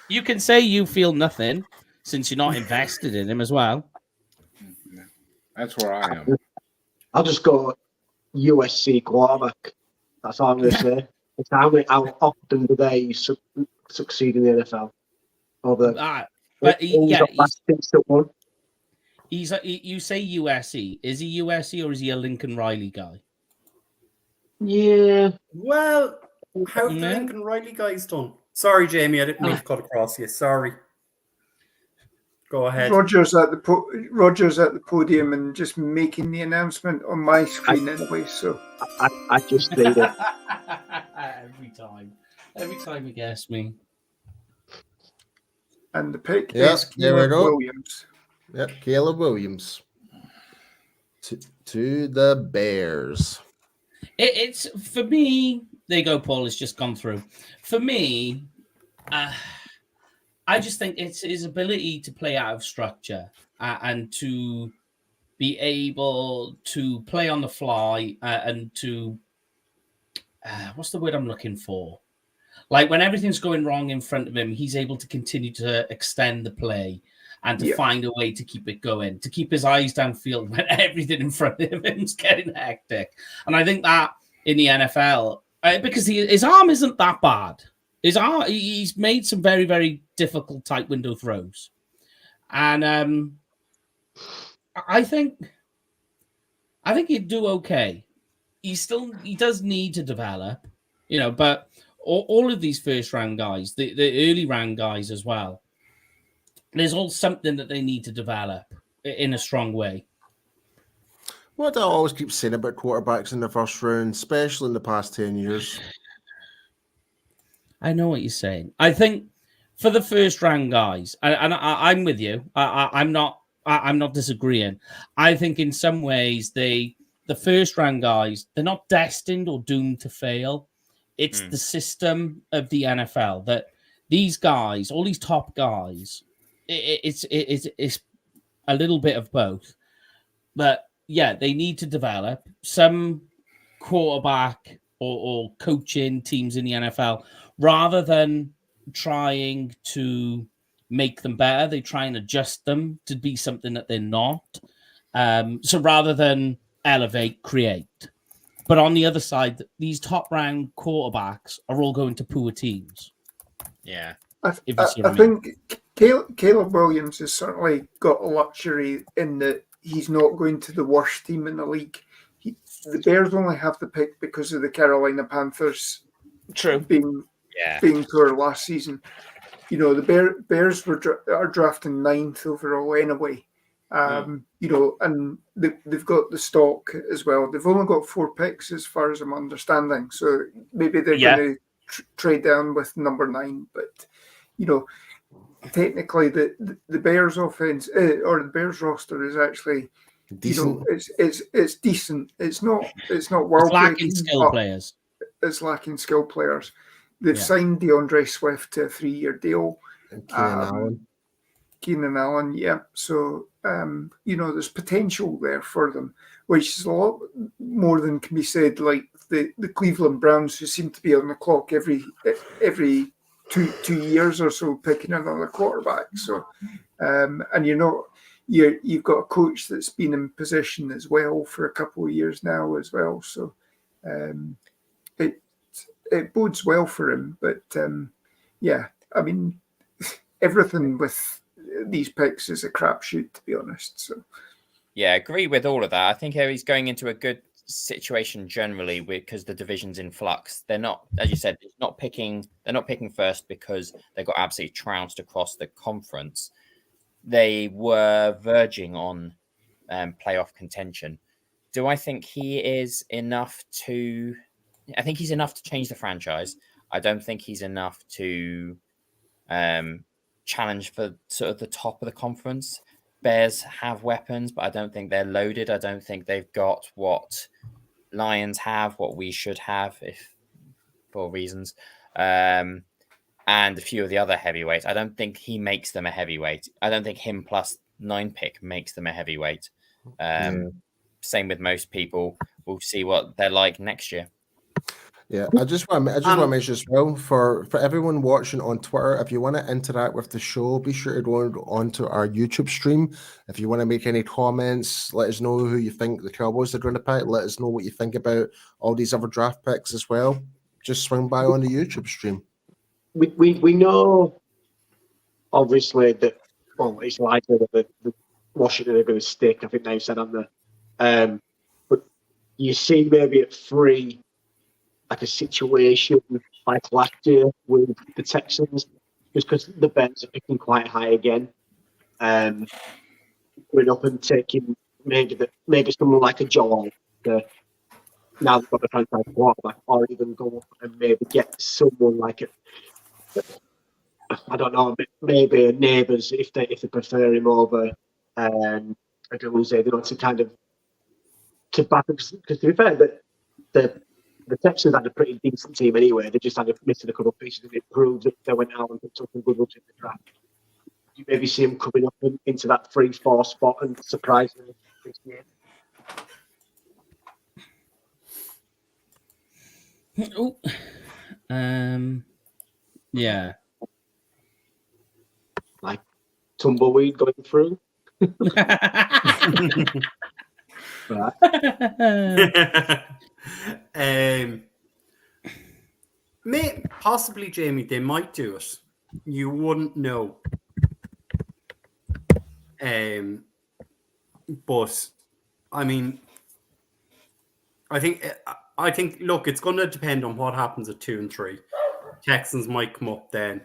You can say you feel nothing since you're not invested in him as well. That's where I am. I'll just go USC quarterback. That's all I'm going to say. It's how often do they succeed in the NFL? You say USC. Is he USC or is he a Lincoln Riley guy? Yeah. Well, how have the Lincoln Riley guys done? Sorry, Jamie, I didn't mean to cut across you. Sorry. Go ahead. Roger's at the podium and just making the announcement on my screen anyway. So I just did it every time he guessed me. And the pick is Caleb Williams. Yep, Caleb Williams to the Bears. It's for me. There you go, Paul. It's just gone through. For me, I just think it's his ability to play out of structure and to be able to play on the fly and to what's the word I'm looking for? Like when everything's going wrong in front of him, he's able to continue to extend the play and to find a way to keep it going, to keep his eyes downfield when everything in front of him is getting hectic. And I think that in the NFL, because his arm isn't that bad. His arm, he's made some very, very difficult tight window throws. And I think he'd do okay. He does need to develop, but all of these first round guys, the early round guys as well, there's all something that they need to develop in a strong way. What I always keep saying about quarterbacks in the first round, especially in the past 10 years. I know what you're saying. I think for the first round guys, and I'm with you. I'm not disagreeing. I think in some ways the first round guys, they're not destined or doomed to fail. It's the system of the NFL that these guys, all these top guys, it's a little bit of both. But yeah, they need to develop. Some quarterback or coaching teams in the NFL, rather than trying to make them better, they try and adjust them to be something that they're not. So rather than elevate, create. But on the other side, these top round quarterbacks are all going to poor teams. Yeah. I think Caleb Williams has certainly got a luxury in that he's not going to the worst team in the league. The Bears only have the pick because of the Carolina Panthers being poor last season. You know, the Bears are drafting 9th overall anyway. You know, and they've got the stock as well. They've only got 4 picks as far as I'm understanding. So maybe they're going to trade down with number 9. But, you know, technically the Bears offense or the Bears roster is actually decent. You know, it's decent. It's not world lacking skill players. It's lacking skill players. They've signed DeAndre Swift to a 3-year deal. Keenan Allen, yeah. So you know, there's potential there for them, which is a lot more than can be said like the Cleveland Browns, who seem to be on the clock every two years or so picking another quarterback. So and you've got a coach that's been in position as well for a couple of years now as well. So it bodes well for him. But yeah, I mean, everything with these picks is a crapshoot, to be honest. So yeah, I agree with all of that. I think he's going into a good situation generally because the division's in flux. They're not, as you said, they're not picking first because they got absolutely trounced across the conference. They were verging on playoff contention. Do I think he is enough to? I think he's enough to change the franchise. I don't think he's enough to challenge for sort of the top of the conference. Bears have weapons, but I don't think they're loaded. I don't think they've got what Lions have, what we should have, if for reasons. And a few of the other heavyweights. I don't think he makes them a heavyweight. I don't think him plus 9 pick makes them a heavyweight. Same with most people. We'll see what they're like next year. Yeah, I just want to mention as well for everyone watching on Twitter, if you want to interact with the show, be sure to go onto our YouTube stream. If you want to make any comments, let us know who you think the Cowboys are going to pick. Let us know what you think about all these other draft picks as well. Just swing by on the YouTube stream. We know, obviously, that it's likely that the Washington are going to stick. I think they've said on the, but you see maybe at 3. Like a situation like last year with the Texans, just because the Bears are picking quite high again, going up and taking maybe someone like a Joel. Now they've got the franchise quarterback, or even go up and maybe get someone like I don't know, maybe a Neighbours if they prefer him over I don't know, they want to kind of to back up, because to be fair, the Texans had a pretty decent team anyway. They just had to miss a couple of pieces, and it proved that they went out and took some good looks in the draft. You maybe see them coming up into that 3-4 spot and surprising this year. Oh, yeah, like tumbleweed going through. Possibly, Jamie, they might do it. You wouldn't know. But I mean, I think. Look, it's going to depend on what happens at 2 and 3. Texans might come up then.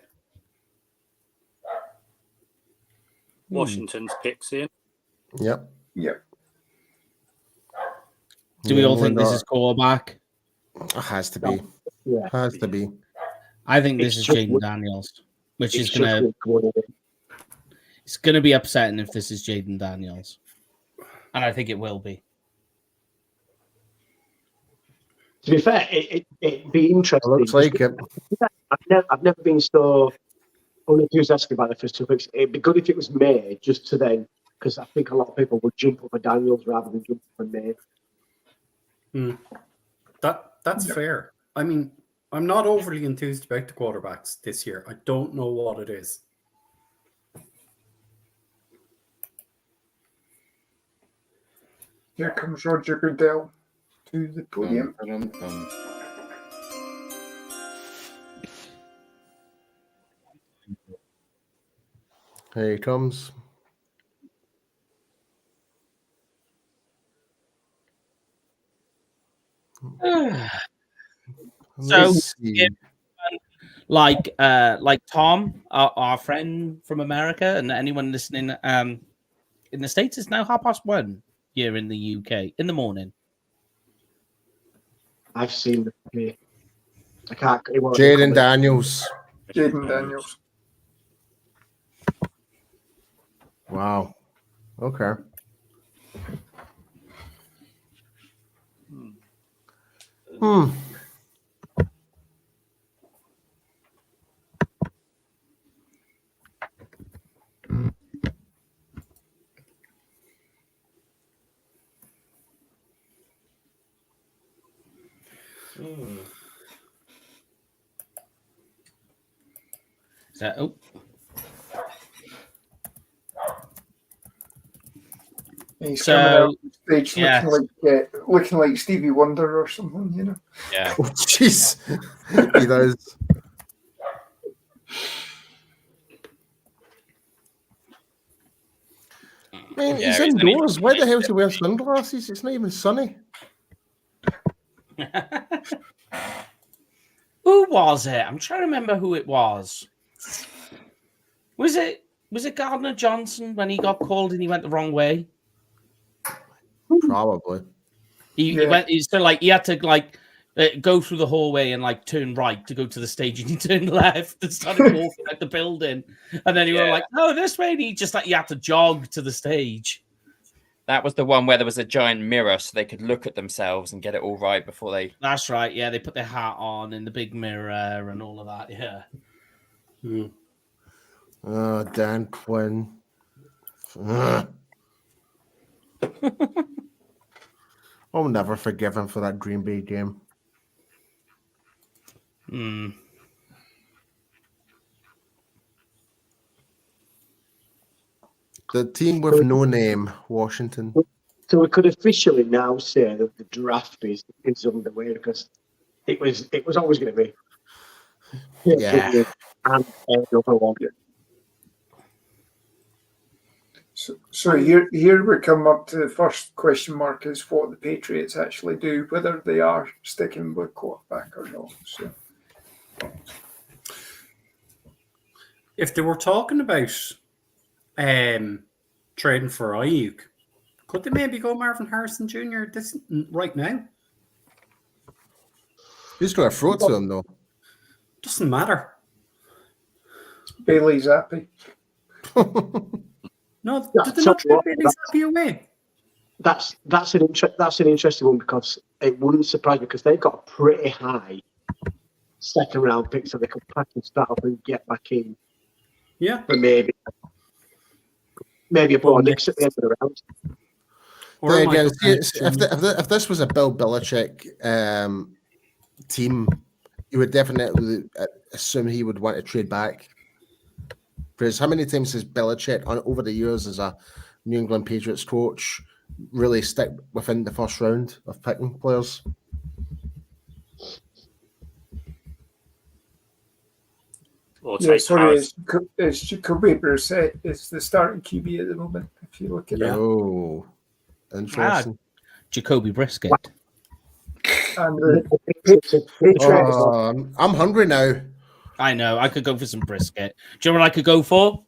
Washington's picks in. Yep. Do we all think this is quarterback? It has to be. Yeah. Has to be. I think this is Jaden Daniels, which is it's gonna be upsetting if this is Jaden Daniels, and I think it will be. To be fair, it'd be interesting. Looks like it. I've never been so enthusiastic about the first 2 picks. It'd be good if it was May, just to then, because I think a lot of people would jump up for Daniels rather than jump for May. That's fair. I mean, I'm not overly enthused about the quarterbacks this year. I don't know what it is. Here comes Roger Goodell to the podium. Here he comes. So, like Tom, our friend from America, and anyone listening in the States, it's now 1:30 here in the UK in the morning. I've seen the play. I can't. Jaden Daniels. Jaden Daniels. Wow. Okay. Hmm. So, He's coming out on stage looking like Stevie Wonder or something, you know. Yeah. Oh, jeez. He does. Man, he's indoors. Why the hell is he wearing sunglasses? It's not even sunny. who was it? I'm trying to remember who it was. Was it Gardner Johnson when he got called and he went the wrong way? Probably. He went. So like he had to go through the hallway and like turn right to go to the stage, and he turned left and started walking out the building. And then he were like, "No, this way." And he had to jog to the stage. That was the one where there was a giant mirror, so they could look at themselves and get it all right before they. That's right. Yeah, they put their hat on in the big mirror and all of that. Yeah. Oh, Dan Quinn. I'll never forgive him for that Green Bay game. The team with no name, Washington. So we could officially now say that the draft is underway because it was always going to be. Yeah. And another one. So here we come up to the first question mark is what the Patriots actually do, whether they are sticking with quarterback or not. So. If they were talking about trading for Ayuk, could they maybe go Marvin Harrison Jr. right now? Who's going to throw to him, though? Doesn't matter. Bailey Zappi. No, did they not trade Bailey Zappi away? That's an interesting one because it wouldn't surprise me because they've got a pretty high second round pick, so they could package that up and get back in. Yeah, but maybe a ball next at the end of the round. Or again, if this was a Bill Belichick team, you would definitely assume he would want to trade back. Because how many times has Belichick over the years as a New England Patriots coach really stick within the first round of picking players? It's Jacoby Brissett. It's the starting QB at the moment. If you look at it. Oh, interesting. Jacoby Brisket. And the Patriots. I'm hungry now. I know. I could go for some brisket. Do you know what I could go for?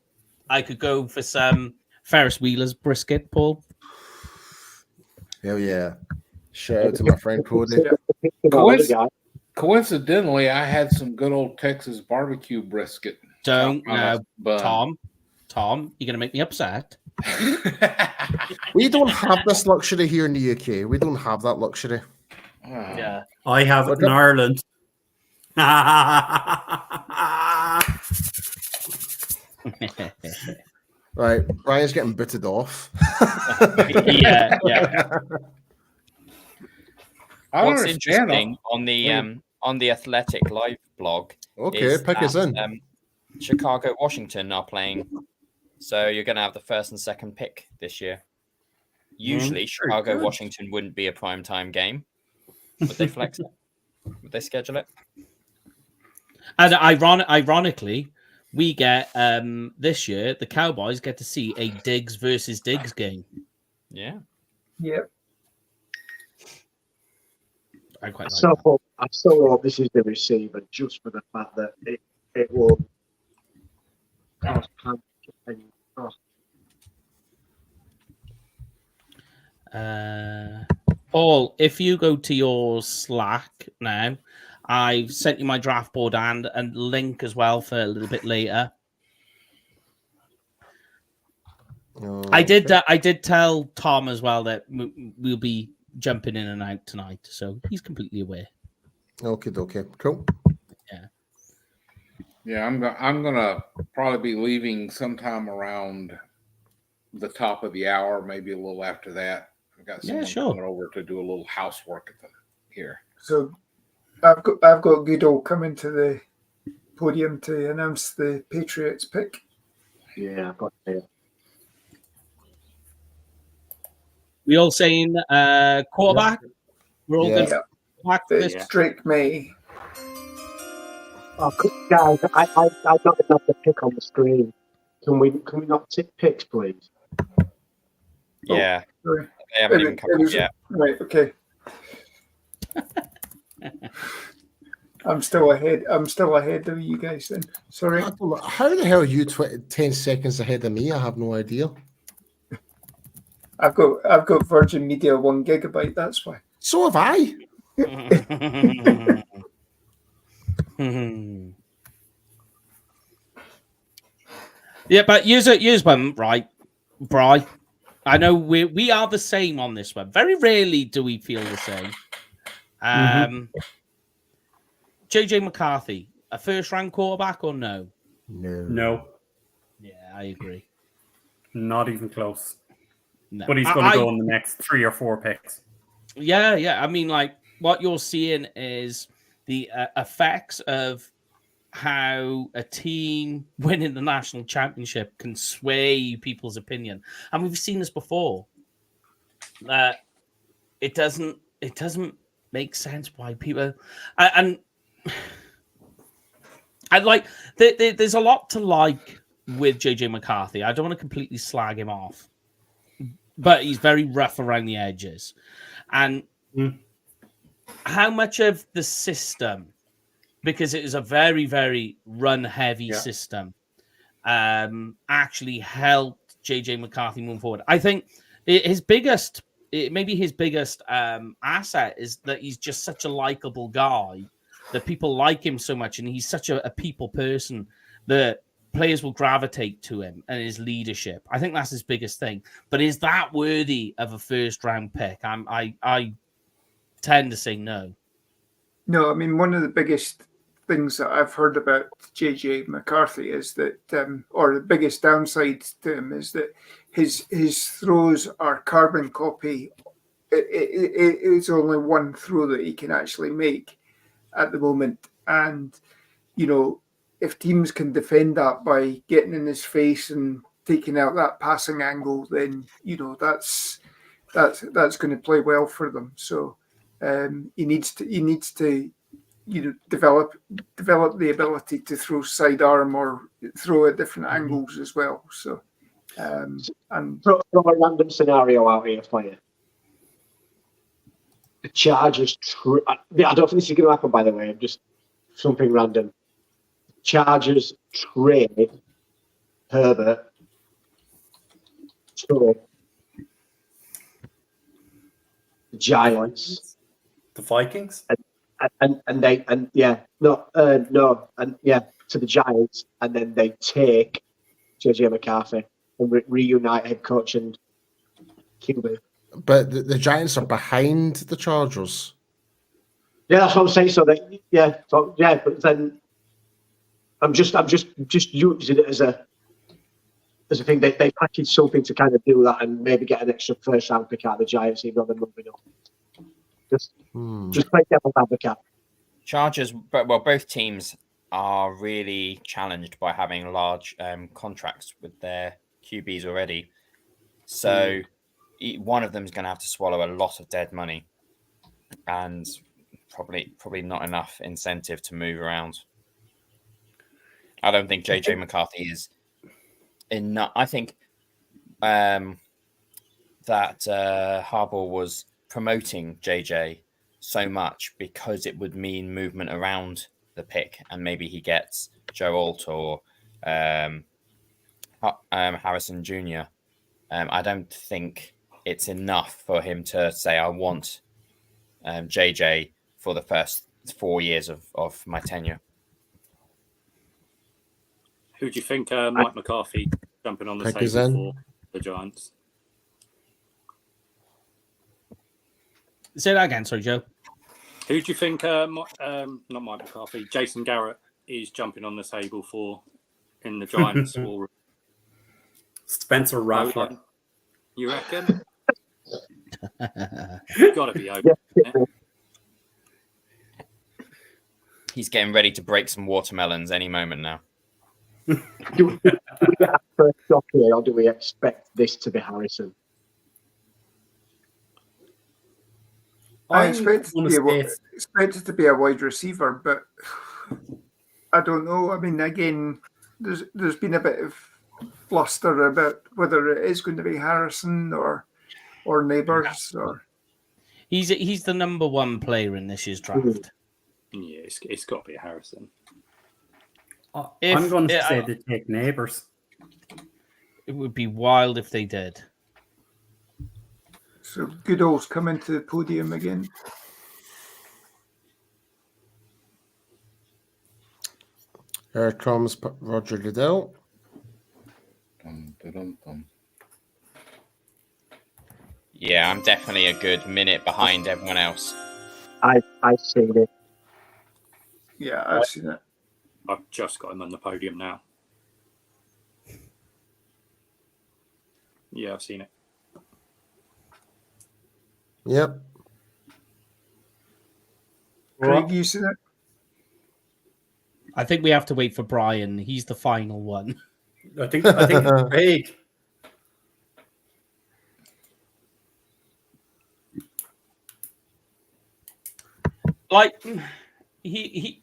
I could go for some Ferris Wheeler's brisket, Paul. Hell yeah. Shout out to my friend Cody. Coincidentally, I had some good old Texas barbecue brisket. Tom, you're going to make me upset. We don't have this luxury here in the UK. We don't have that luxury. Yeah. I have it in Ireland. Right, Brian's getting booted off. yeah. What's interesting on the Athletic Live blog? Pick us in. Chicago, Washington are playing, so you're going to have the first and second pick this year. Usually, Chicago, Washington wouldn't be a primetime game. Would they flex it? Would they schedule it? And ironically, we get this year the Cowboys get to see a Diggs versus Diggs game. Yeah. Yep. I quite like So that. I so hope this is the receiver, just for the fact that it will cause panic. Paul, if you go to your Slack now, I've sent you my draft board and link as well for a little bit later. I did tell Tom as well that we'll be jumping in and out tonight, so he's completely aware. Okay, cool. Yeah, I'm gonna probably be leaving sometime around the top of the hour, maybe a little after that. I've got someone coming over to do a little housework here. So I've got Guido coming to the podium to announce the Patriots pick. Yeah, I've got it. We all saying quarterback? Yep. We're all good. It's Drake May. Oh, guys, I don't have the pick on the screen. Can we not take picks, please? Yeah. Sorry. They haven't even come up yet. Right, okay. I'm still ahead of you guys then. Sorry. How the hell are you 10 seconds ahead of me? I have no idea. I've got Virgin Media 1 gigabyte, that's why. So have I. Yeah, but use one, right, Bri? I know we are the same on this one. Very rarely do we feel the same. JJ McCarthy, a first-round quarterback or no? No. Yeah, I agree. Not even close. No. But he's going to go in the next 3 or 4 picks. Yeah. I mean, like, what you're seeing is the effects of how a team winning the national championship can sway people's opinion. And we've seen this before. It doesn't make sense why people... And I like... There's a lot to like with JJ McCarthy. I don't want to completely slag him off. But he's very rough around the edges. And how much of the system, because it is a very, very run-heavy system, actually helped JJ McCarthy move forward? I think his biggest asset is that he's just such a likable guy that people like him so much, and he's such a people person that players will gravitate to him and his leadership. I think that's his biggest thing. But is that worthy of a first-round pick? I tend to say no. No, I mean, one of the biggest things that I've heard about JJ McCarthy is that, or the biggest downside to him is that his throws are carbon copy. It's only one throw that he can actually make at the moment. And, you know, if teams can defend that by getting in his face and taking out that passing angle, then, you know, that's going to play well for them. So he needs to you know, develop the ability to throw sidearm or throw at different angles as well. So and throw a random scenario out here for you. The Chargers. I don't think this is going to happen, by the way. I'm just something random. Chargers trade Herbert to the Giants, the Vikings, to the Giants, and then they take JJ McCarthy and reunite head coach and QB. But the Giants are behind the Chargers. Yeah, that's what I'm saying. But then I'm just using it as a thing. They packaged something to kind of do that and maybe get an extra first round pick out of the Giants, even though they're moving up. Just play devil's advocate. Chargers, well, both teams are really challenged by having large contracts with their QBs already. So one of them is going to have to swallow a lot of dead money, and probably not enough incentive to move around. I don't think JJ McCarthy is enough. I think that Harbaugh was promoting JJ so much because it would mean movement around the pick, and maybe he gets Joe Alt or Harrison Jr. I don't think it's enough for him to say, I want JJ for the first 4 years of my tenure. Who do you think Mike McCarthy jumping on the table for the Giants? Say that again, sorry, Joe. Who do you think, not Mike McCarthy, Jason Garrett is jumping on the table for in the Giants? Or Spencer Rattler. You reckon? Got to be open. He's getting ready to break some watermelons any moment now. Do we get first shot here, or do we expect this to be Harrison? I expect it to be a wide receiver, but I don't know. I mean, again, there's been a bit of bluster about whether it is going to be Harrison or Neighbors. Or he's the number one player in this year's draft. Yeah, it's got to be Harrison. I'm going to say they take Neighbors. It would be wild if they did. So Goodall's coming to the podium again. Here comes Roger Goodell. Yeah, I'm definitely a good minute behind everyone else. I've seen it. Yeah, I've seen it. I've just got him on the podium now. Yeah, I've seen it. Yep. Craig, you seen it? I think we have to wait for Brian. He's the final one. I think it's Craig. Like he's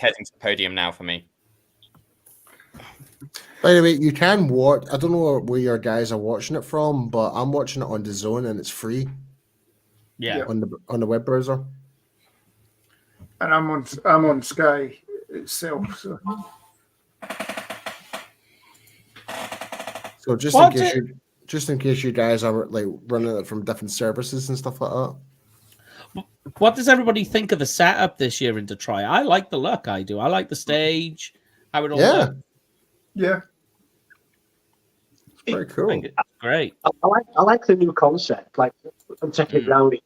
heading to the podium now for me. By the way, you can watch. I don't know where your guys are watching it from, but I'm watching it on the Zone and it's free. Yeah, on the web browser. And I'm on Sky itself. So just in case you guys are like running it from different services and stuff like that. What does everybody think of the setup this year in Detroit? I like the look. I do. I like the stage. How it all looks. Yeah. It's very cool. It's great. I like the new concept. Like, I'm taking it round.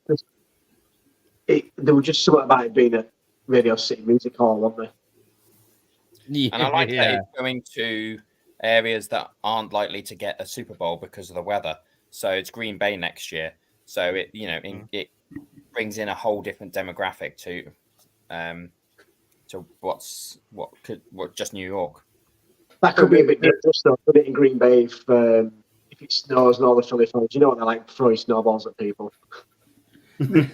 There was just something about it being a Radio City Music Hall, wasn't there? Yeah, and I like that it's going to areas that aren't likely to get a Super Bowl because of the weather. So it's Green Bay next year. So it it brings in a whole different demographic to what just New York. That could be a bit dangerous though, put it in Green Bay if it snows and all the Philly fans. You know what they're like, throwing snowballs at people. The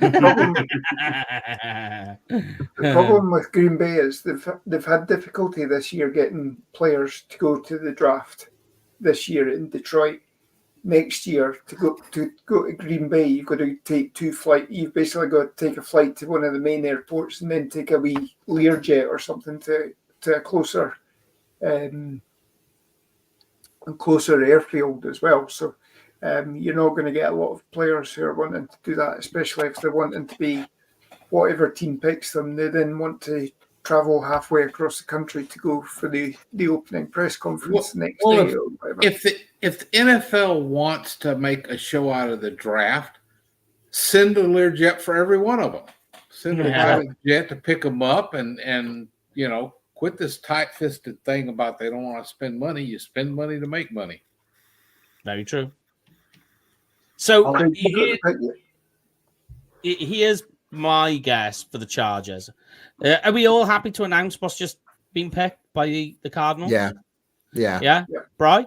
problem with Green Bay is they've had difficulty this year getting players to go to the draft this year in Detroit. Next year to go to Green Bay, you've got to take two flights. You've basically got to take a flight to one of the main airports and then take a wee Learjet or something to a closer airfield as well. So you're not going to get a lot of players who are wanting to do that, especially if they're wanting to be whatever team picks them. They then want to travel halfway across the country to go for the opening press conference the next day or whatever. If the NFL wants to make a show out of the draft, send a Learjet for every one of them. Send a private jet to pick them up and quit this tight-fisted thing about they don't want to spend money. You spend money to make money. Very true. So here's my guess for the Chargers. Are we all happy to announce what's just been picked by the Cardinals? Yeah. Bri?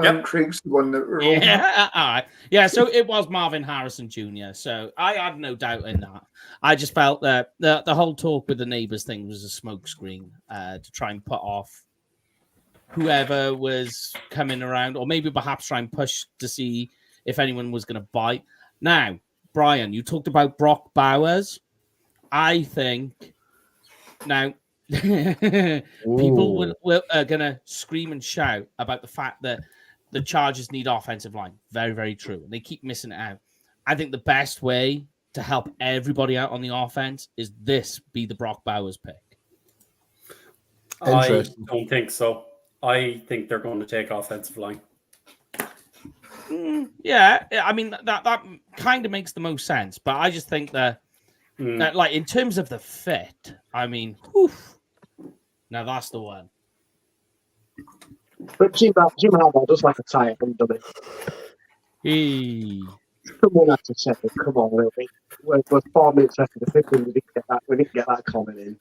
think Craig's the one that we're all. Yeah, all right. Yeah, so it was Marvin Harrison Jr. So I had no doubt in that. I just felt that the whole talk with the neighbors thing was a smokescreen to try and put off whoever was coming around, or maybe perhaps try and push to see if anyone was going to bite. Now, Brian, you talked about Brock Bowers. I think now people are going to scream and shout about the fact that the Chargers need offensive line. Very, very true. And they keep missing it out. I think the best way to help everybody out on the offense is this be the Brock Bowers pick. I don't think so. I think they're going to take offensive line. Yeah, I mean, that kind of makes the most sense. But I just think that, like, in terms of the fit, I mean, now that's the one. But Jim Harbaugh does like a tight end, doesn't he? Someone had to say, come on, really. We're 4 minutes after the fifth, and we didn't get that comment in.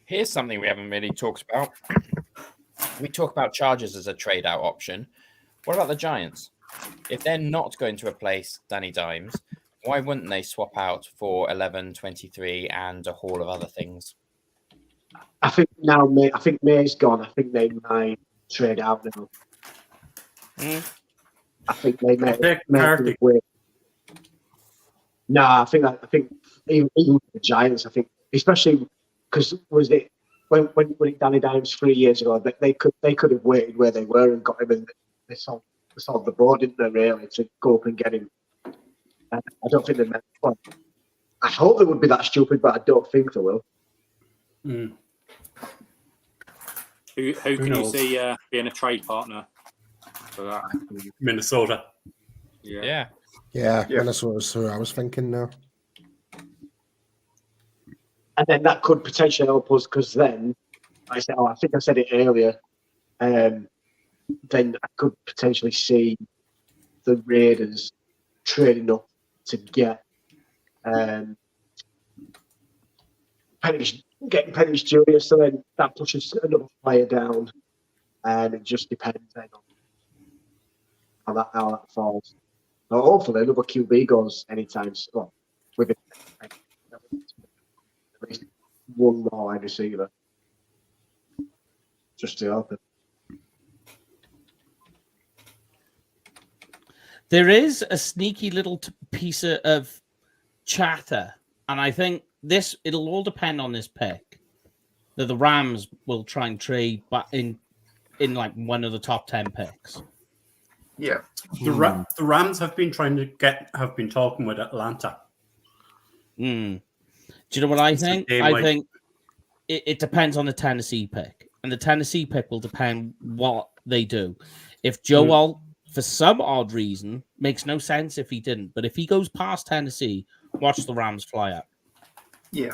Here's something we haven't really talked about. We talk about Chargers as a trade-out option. What about the Giants? If they're not going to replace Danny Dimes, why wouldn't they swap out for 11, 23, and a haul of other things? I think May's gone. I think they might trade out now. I think they may win. No, I think even the Giants. I think especially because was it when Danny Dimes 3 years ago, they could have waited where they were and got him, and they sold the board, didn't they? Really, to go up and get him. I don't think they meant. Well, I hope they would be that stupid, but I don't think they will. Who can you see being a trade partner for that? Minnesota. Yeah. Minnesota's who I was thinking now. And then that could potentially help us because then, I think I said it earlier, then I could potentially see the Raiders trading up to get getting Penny's Jr. So then that pushes another player down, and it just depends then on how that falls. So hopefully another QB goes anytime soon with at least one more wide receiver. Just to help it. There is a sneaky little piece of chatter, and I think it'll all depend on this pick. That the Rams will try and trade, but in like one of the top 10 picks. Yeah, the Rams have been talking with Atlanta. Do you know what I think? I think it depends on the Tennessee pick, and the Tennessee pick will depend what they do. If Joel, for some odd reason, makes no sense if he didn't, but if he goes past Tennessee, watch the Rams fly up. Yeah,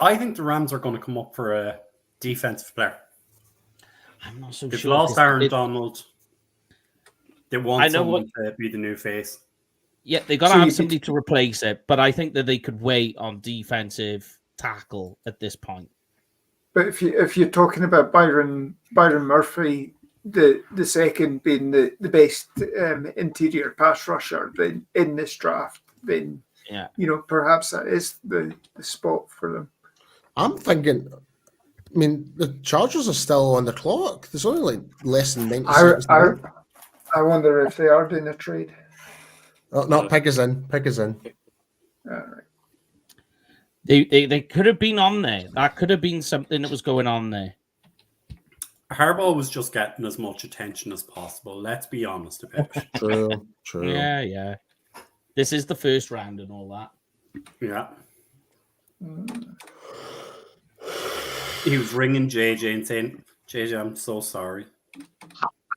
I think the Rams are going to come up for a defensive player. I'm not so They've sure. They've lost Aaron Donald. They want someone to be the new face. Yeah, they got to have somebody to replace it, but I think that they could wait on defensive tackle at this point. But if you're talking about Byron Murphy, the second being the best interior pass rusher in this draft, then perhaps that is the spot for them. I'm thinking. I mean, the Chargers are still on the clock. There's only like less than 90 seconds. I wonder if they are doing a trade. Oh, no, pick is in. All right. They could have been on there. That could have been something that was going on there. Harbaugh was just getting as much attention as possible. Let's be honest about it. True. Yeah. This is the first round and all that. Yeah. He was ringing JJ and saying, "JJ, I'm so sorry.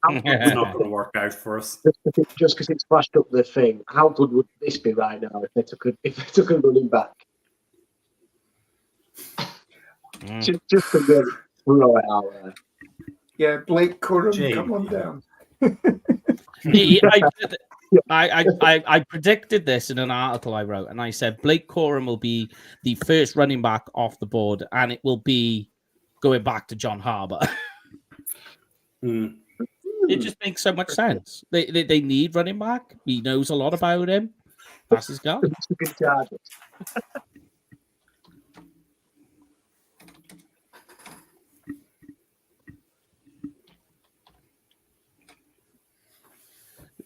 It's not going to work out for us." Just because it's flashed up the thing, how good would this be right now if they took a running back? Just to really throw it out there. Yeah, Blake Corum, come on down. I predicted this in an article I wrote, and I said Blake Corum will be the first running back off the board, and it will be going back to John Harbaugh. It just makes so much sense. They need running back. He knows a lot about him. That's his guy. Good Chargers.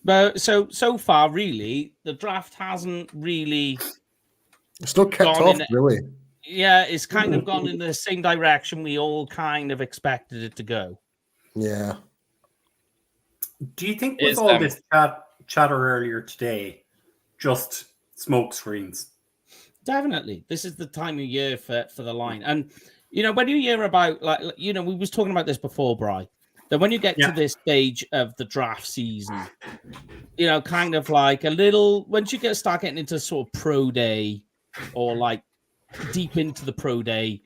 But so far, really, the draft hasn't really. It's still kept off, really. Yeah, it's kind of gone in the same direction we all kind of expected it to go. Yeah. Do you think with all this chatter earlier today, just smoke screens? Definitely. This is the time of year for the line. And, when you hear about, we was talking about this before, Bri, that when you get to this stage of the draft season, kind of like a little, once you start getting into sort of pro day or like deep into the pro day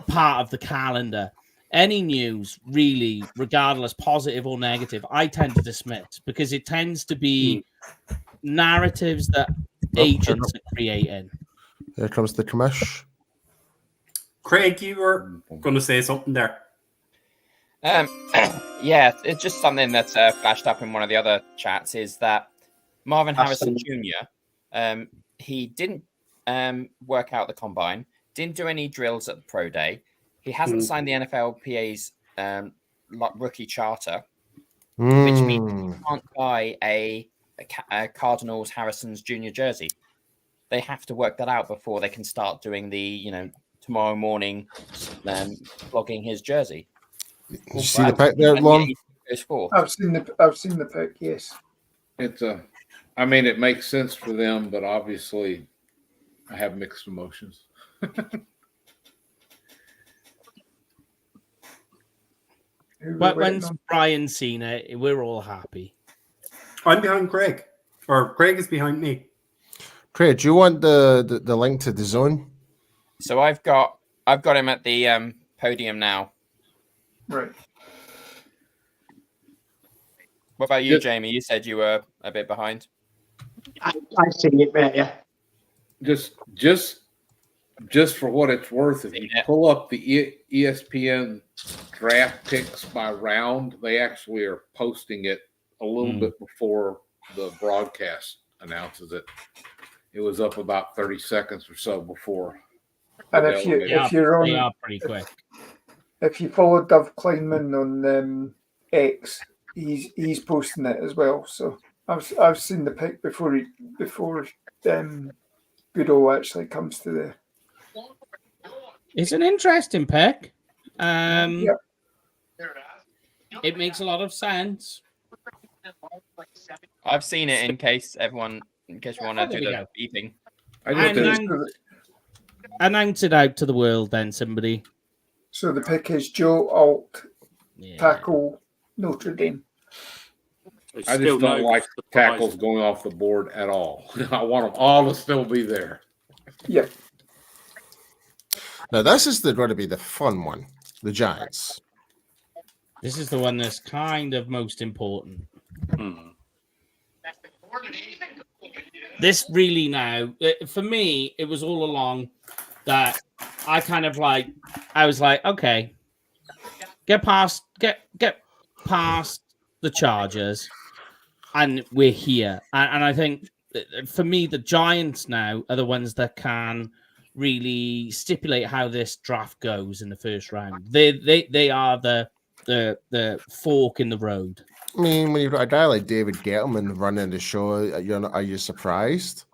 part of the calendar, any news really, regardless, positive or negative, I tend to dismiss because it tends to be narratives that agents are creating. Here comes the commish. Craig, you were going to say something there. Yeah, it's just something that's flashed up in one of the other chats is that Marvin Harrison Jr., he didn't work out the combine, didn't do any drills at the pro day. He hasn't signed the NFLPA's rookie charter, which means he can't buy a Cardinals Harrison's Jr. jersey. They have to work that out before they can start doing the, tomorrow morning flogging his jersey. Did you see the pick there, Lon? I've seen the pick, yes. It makes sense for them, but obviously I have mixed emotions. When Brian's seen it, we're all happy. I'm behind Craig, or Craig is behind me. Craig, do you want the link to the zone? So I've got him at the podium now. Right. What about you, Jamie? You said you were a bit behind. I've seen it, mate. Yeah. Just for what it's worth, if you pull up the ESPN draft picks by round, they actually are posting it a little bit before the broadcast announces it. It was up about 30 seconds or so before. And if you're on, they are pretty quick. If you follow Dov Kleinman on X, he's posting it as well. So I've seen the pick before Goodall actually comes to the. It's an interesting pick. It makes a lot of sense. I've seen it in case you want to do the beeping. Announce it out to the world then, somebody. So the pick is Joe Alt, tackle, Notre Dame. I just don't like tackles going off the board at all. I want them all to still be there. Yeah. Now, this is going to be the fun one, the Giants. This is the one that's kind of most important. This really now, for me, it was all along that I was like, okay, get past the Chargers, and we're here. And I think for me, the Giants now are the ones that can really stipulate how this draft goes in the first round. They are the fork in the road. I mean, when you've got a guy like David Gettleman running the show, are you surprised?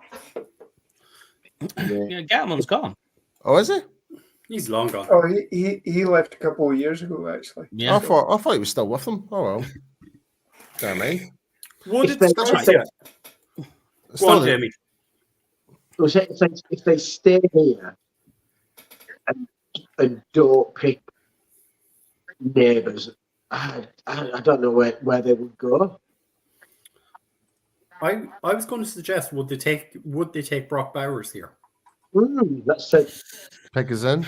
Yeah, Gettleman's gone. Oh, is he? He's long gone. Oh, he left a couple of years ago, actually. Yeah. I thought he was still with them. Oh well. Damn me. What did Jamie? If they stay here and don't pick neighbours, I don't know where they would go. I was going to suggest would they take Brock Bowers here? That's it. Pick us in.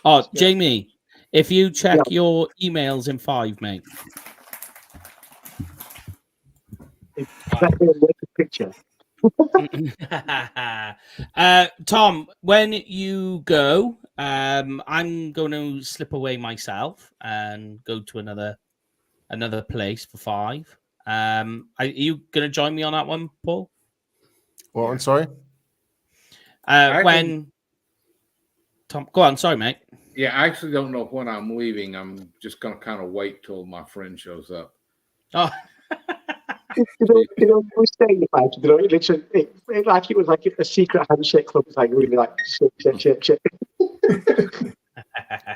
Oh, Jamie, if you check your emails in 5, mate. Picture. Tom, when you go, I'm going to slip away myself and go to another place for 5. Are you going to join me on that one, Paul? Well, I'm sorry. When Tom, go on. Sorry, mate. Yeah, I actually don't know when I'm leaving. I'm just going to kind of wait till my friend shows up. Oh. We stayed the fight. Literally, it was like a secret handshake club. It's like really like shit.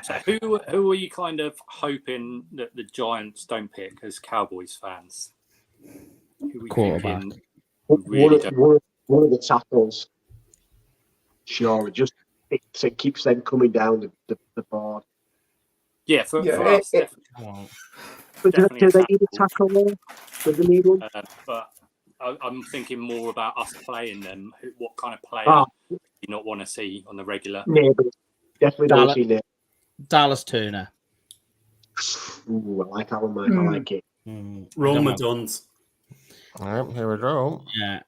So who are you kind of hoping that the Giants don't pick as Cowboys fans? Who we Quarterback. thinking? One of the tackles. Sure, it keeps them coming down the board. Yeah, for us, definitely. But do they need a tackle there? Do they need one? But I'm thinking more about us playing them. What kind of player do you not want to see on the regular? Neighbours. Definitely don't see Neighbours. Dallas Turner. Ooh, I like that one, mate. I like it. Roma Duns. All right, here we go. Yeah.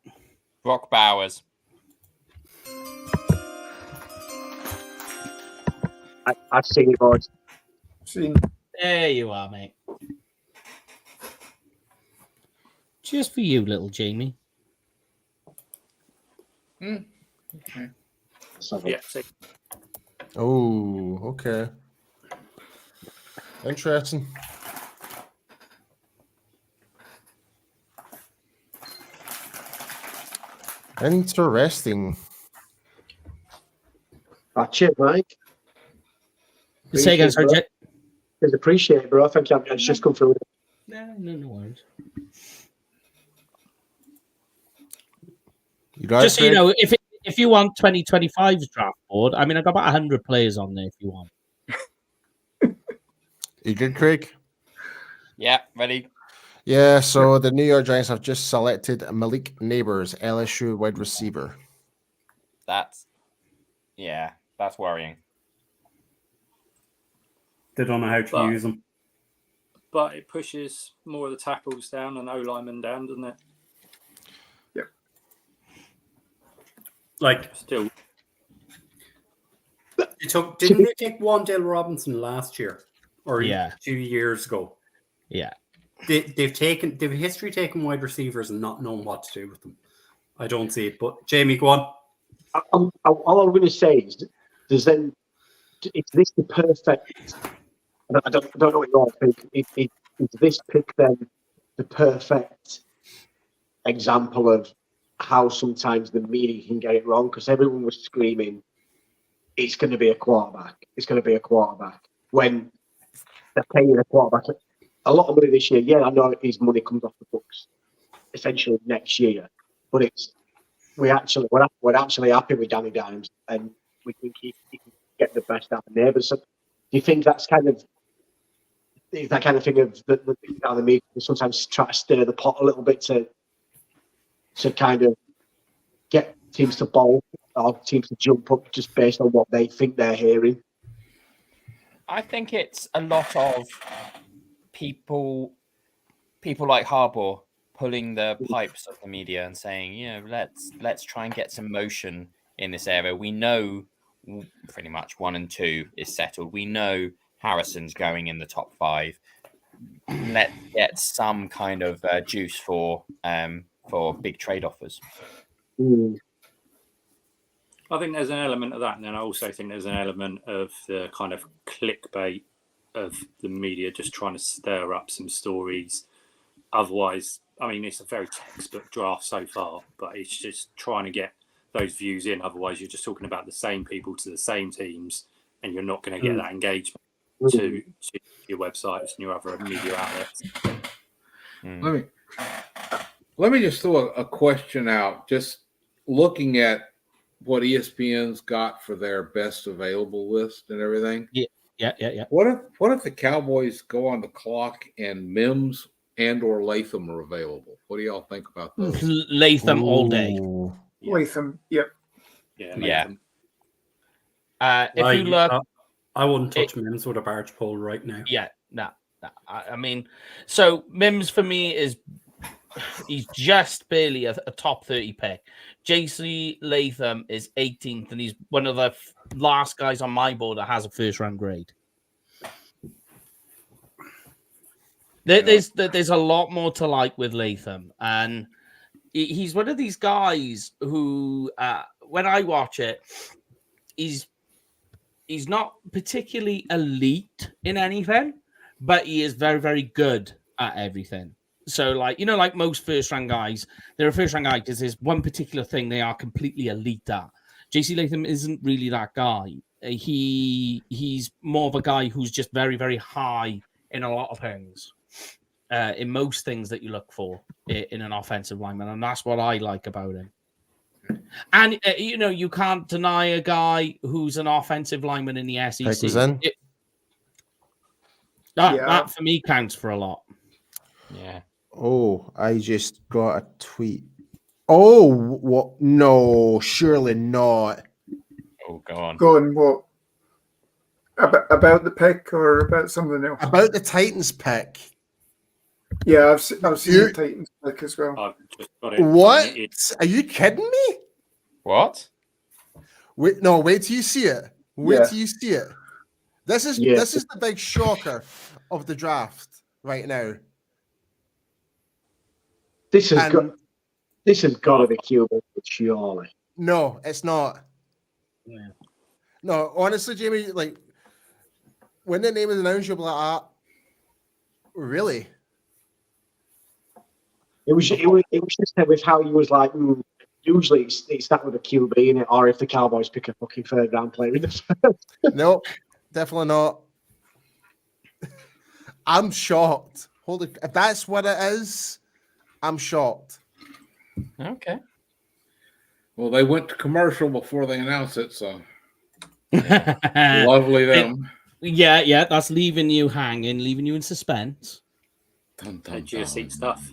Brock Bowers. I've seen it, boys. There you are, mate. Just for you, little Jamie. Okay. Yeah. Oh, okay. Interesting. Interesting. Cheers, Mike. Say again, sorry, Jet. Appreciate it, bro. Thank you. It's just come through. No worries. Just so you know, if you want 2025's draft board, I mean, I got about 100 players on there if you want. You good, Craig? Yeah, ready. Yeah, so the New York Giants have just selected Malik Neighbors, LSU wide receiver. That's worrying. They don't know how to use them. But it pushes more of the tackles down and O-linemen down, doesn't it? Yep. Like, still. Didn't they take Wan'Dale Robinson last year? Or 2 years ago? Yeah. They've history taking wide receivers and not knowing what to do with them. I don't see it. But Jamie, go on. All I'm going to say is, is this the perfect? I don't know what you all think. Is this pick then the perfect example of how sometimes the media can get it wrong? Because everyone was screaming, "It's going to be a quarterback. It's going to be a quarterback." When they're paying a quarterback a lot of money this year. Yeah, I know his money comes off the books essentially next year, but we're actually happy with Danny Dimes, and we think he can get the best out of Neighbours. So do you think that's kind of that kind of thing of the media sometimes try to stir the pot a little bit to kind of get teams to bowl or teams to jump up just based on what they think they're hearing? I think it's a lot of people like Harbaugh pulling the pipes of the media and saying, let's try and get some motion in this area. We know pretty much 1 and 2 is settled. We know Harrison's going in the top 5. Let's get some kind of juice for big trade offers. I think there's an element of that, and then I also think there's an element of the kind of clickbait of the media just trying to stir up some stories. Otherwise, I mean, it's a very textbook draft so far, but it's just trying to get those views in. Otherwise, you're just talking about the same people to the same teams, and you're not going to get that engagement to your websites and your other media outlets. Let me just throw a question out. Just looking at what ESPN's got for their best available list and everything. Yeah. What if the Cowboys go on the clock and Mims and or Latham are available? What do y'all think about those? Latham all day. Latham, yep. Yeah. If you look, I wouldn't touch Mims with a barge pole right now. Yeah, no. I mean, so Mims for me is He's just barely a top 30 pick. JC Latham is 18th, and he's one of the last guys on my board that has a first round grade. There's a lot more to like with Latham, and he's one of these guys who, when I watch it, he's not particularly elite in anything, but he is very, very good at everything. So, like, you know, like most first-round guys, they're a first-round guy because there's one particular thing they are completely elite at. JC Latham isn't really that guy. He's more of a guy who's just very, very high in a lot of things, in most things that you look for in an offensive lineman, and that's what I like about him. And, you know, you can't deny a guy who's an offensive lineman in the SEC. That, for me, counts for a lot. Yeah. Oh, I just got a tweet. Oh, what? No, surely not. Oh, go on. Go on, what? About the pick or about something else? About the Titans pick. Yeah, I've seen the Titans pick as well. I've just got it. What? Are you kidding me? What? Wait till you see it. Wait till you see it. This is the big shocker of the draft right now. This has got to be Cuban, surely. No, it's not. Yeah. No, honestly, Jamie, like when the name is announced, you'll be like, really? It was just with how he was like. Usually it's that with a QB in it, or if the Cowboys pick a fucking third round player in the first. No, definitely not. I'm shocked. Holy, if that's what it is, I'm shocked. Okay. Well, they went to commercial before they announced it, so lovely them. Yeah, that's leaving you hanging, leaving you in suspense. Edge of your seat stuff.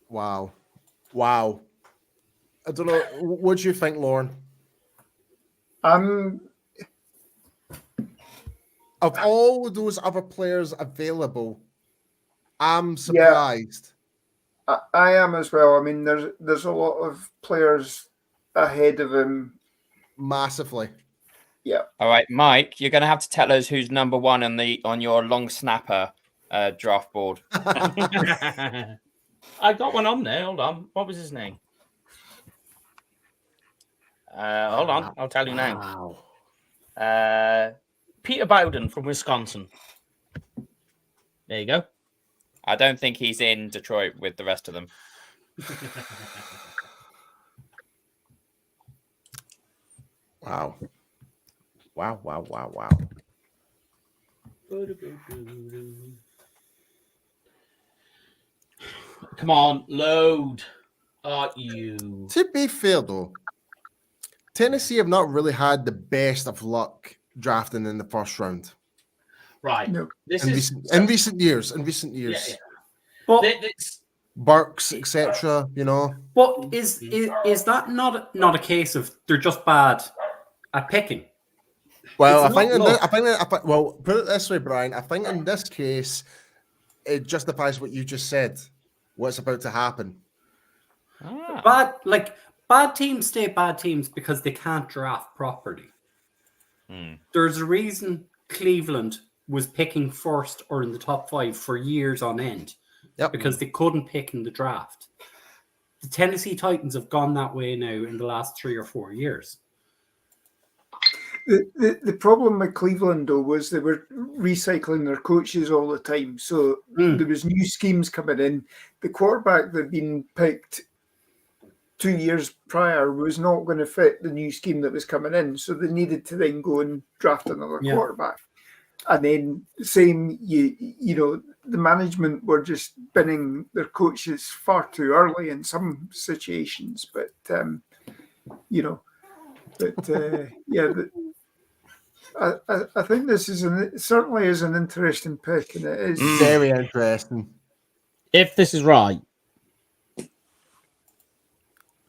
Wow. I don't know. What do you think, Lauren? Of all those other players available, I'm surprised. Yeah, I am as well. I mean, there's a lot of players ahead of him. Massively. Yeah. All right, Mike, you're going to have to tell us who's number one on your long snapper draft board. I got one on there. Hold on. What was his name? Hold on. I'll tell you now. Peter Bowden from Wisconsin. There you go. I don't think he's in Detroit with the rest of them. Wow. Come on, load. Are you? To be fair, though, Tennessee have not really had the best of luck drafting in the first round. Right. No. In recent years. Yeah. But Burks, etc. You know. But is that not a case of they're just bad at picking? Well, I think well, put it this way, Brian. I think in this case, it justifies what you just said. What's about to happen? Bad teams stay bad teams because they can't draft properly. There's a reason Cleveland was picking first or in the top 5 for years on end. Yep. Because they couldn't pick in the draft. The Tennessee Titans have gone that way now in the last 3 or 4 years. The problem with Cleveland, though, was they were recycling their coaches all the time. So there was new schemes coming in. The quarterback that had been picked 2 years prior was not going to fit the new scheme that was coming in. So they needed to then go and draft another quarterback. And then you know, the management were just binning their coaches far too early in some situations. But, I think this certainly is an interesting pick, and it is very interesting. If this is right,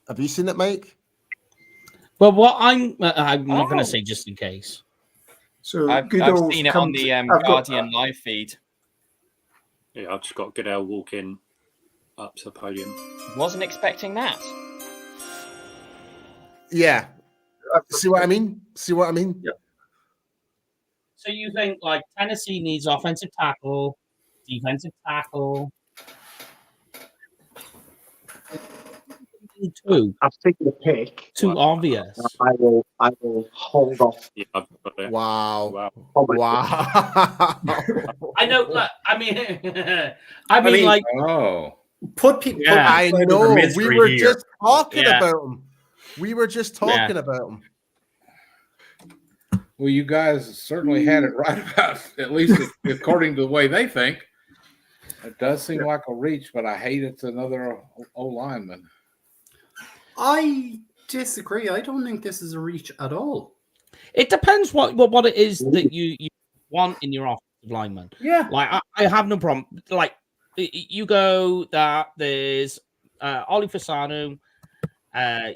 have you seen it, Mike? Well, what I'm not going to say just in case. So I've seen it on the Guardian live feed. Yeah, I've just got Goodell walking up to the podium. Wasn't expecting that. Yeah. See what I mean? Yeah. So you think like Tennessee needs offensive tackle, defensive tackle? Two. I've taken a pick. Too obvious. I will hold off. Yeah, I've got it. Wow. I know. I mean, like, put people. Yeah, I know. We were just talking Yeah. about him. We were just talking about him. Well, you guys certainly had it right about, at least according to the way they think. It does seem like a reach, but I hate it's another O lineman. I disagree. I don't think this is a reach at all. it depends what it is that you want in your offensive lineman. Yeah. Like I have no problem. Like you go that there's Oli Fasanu,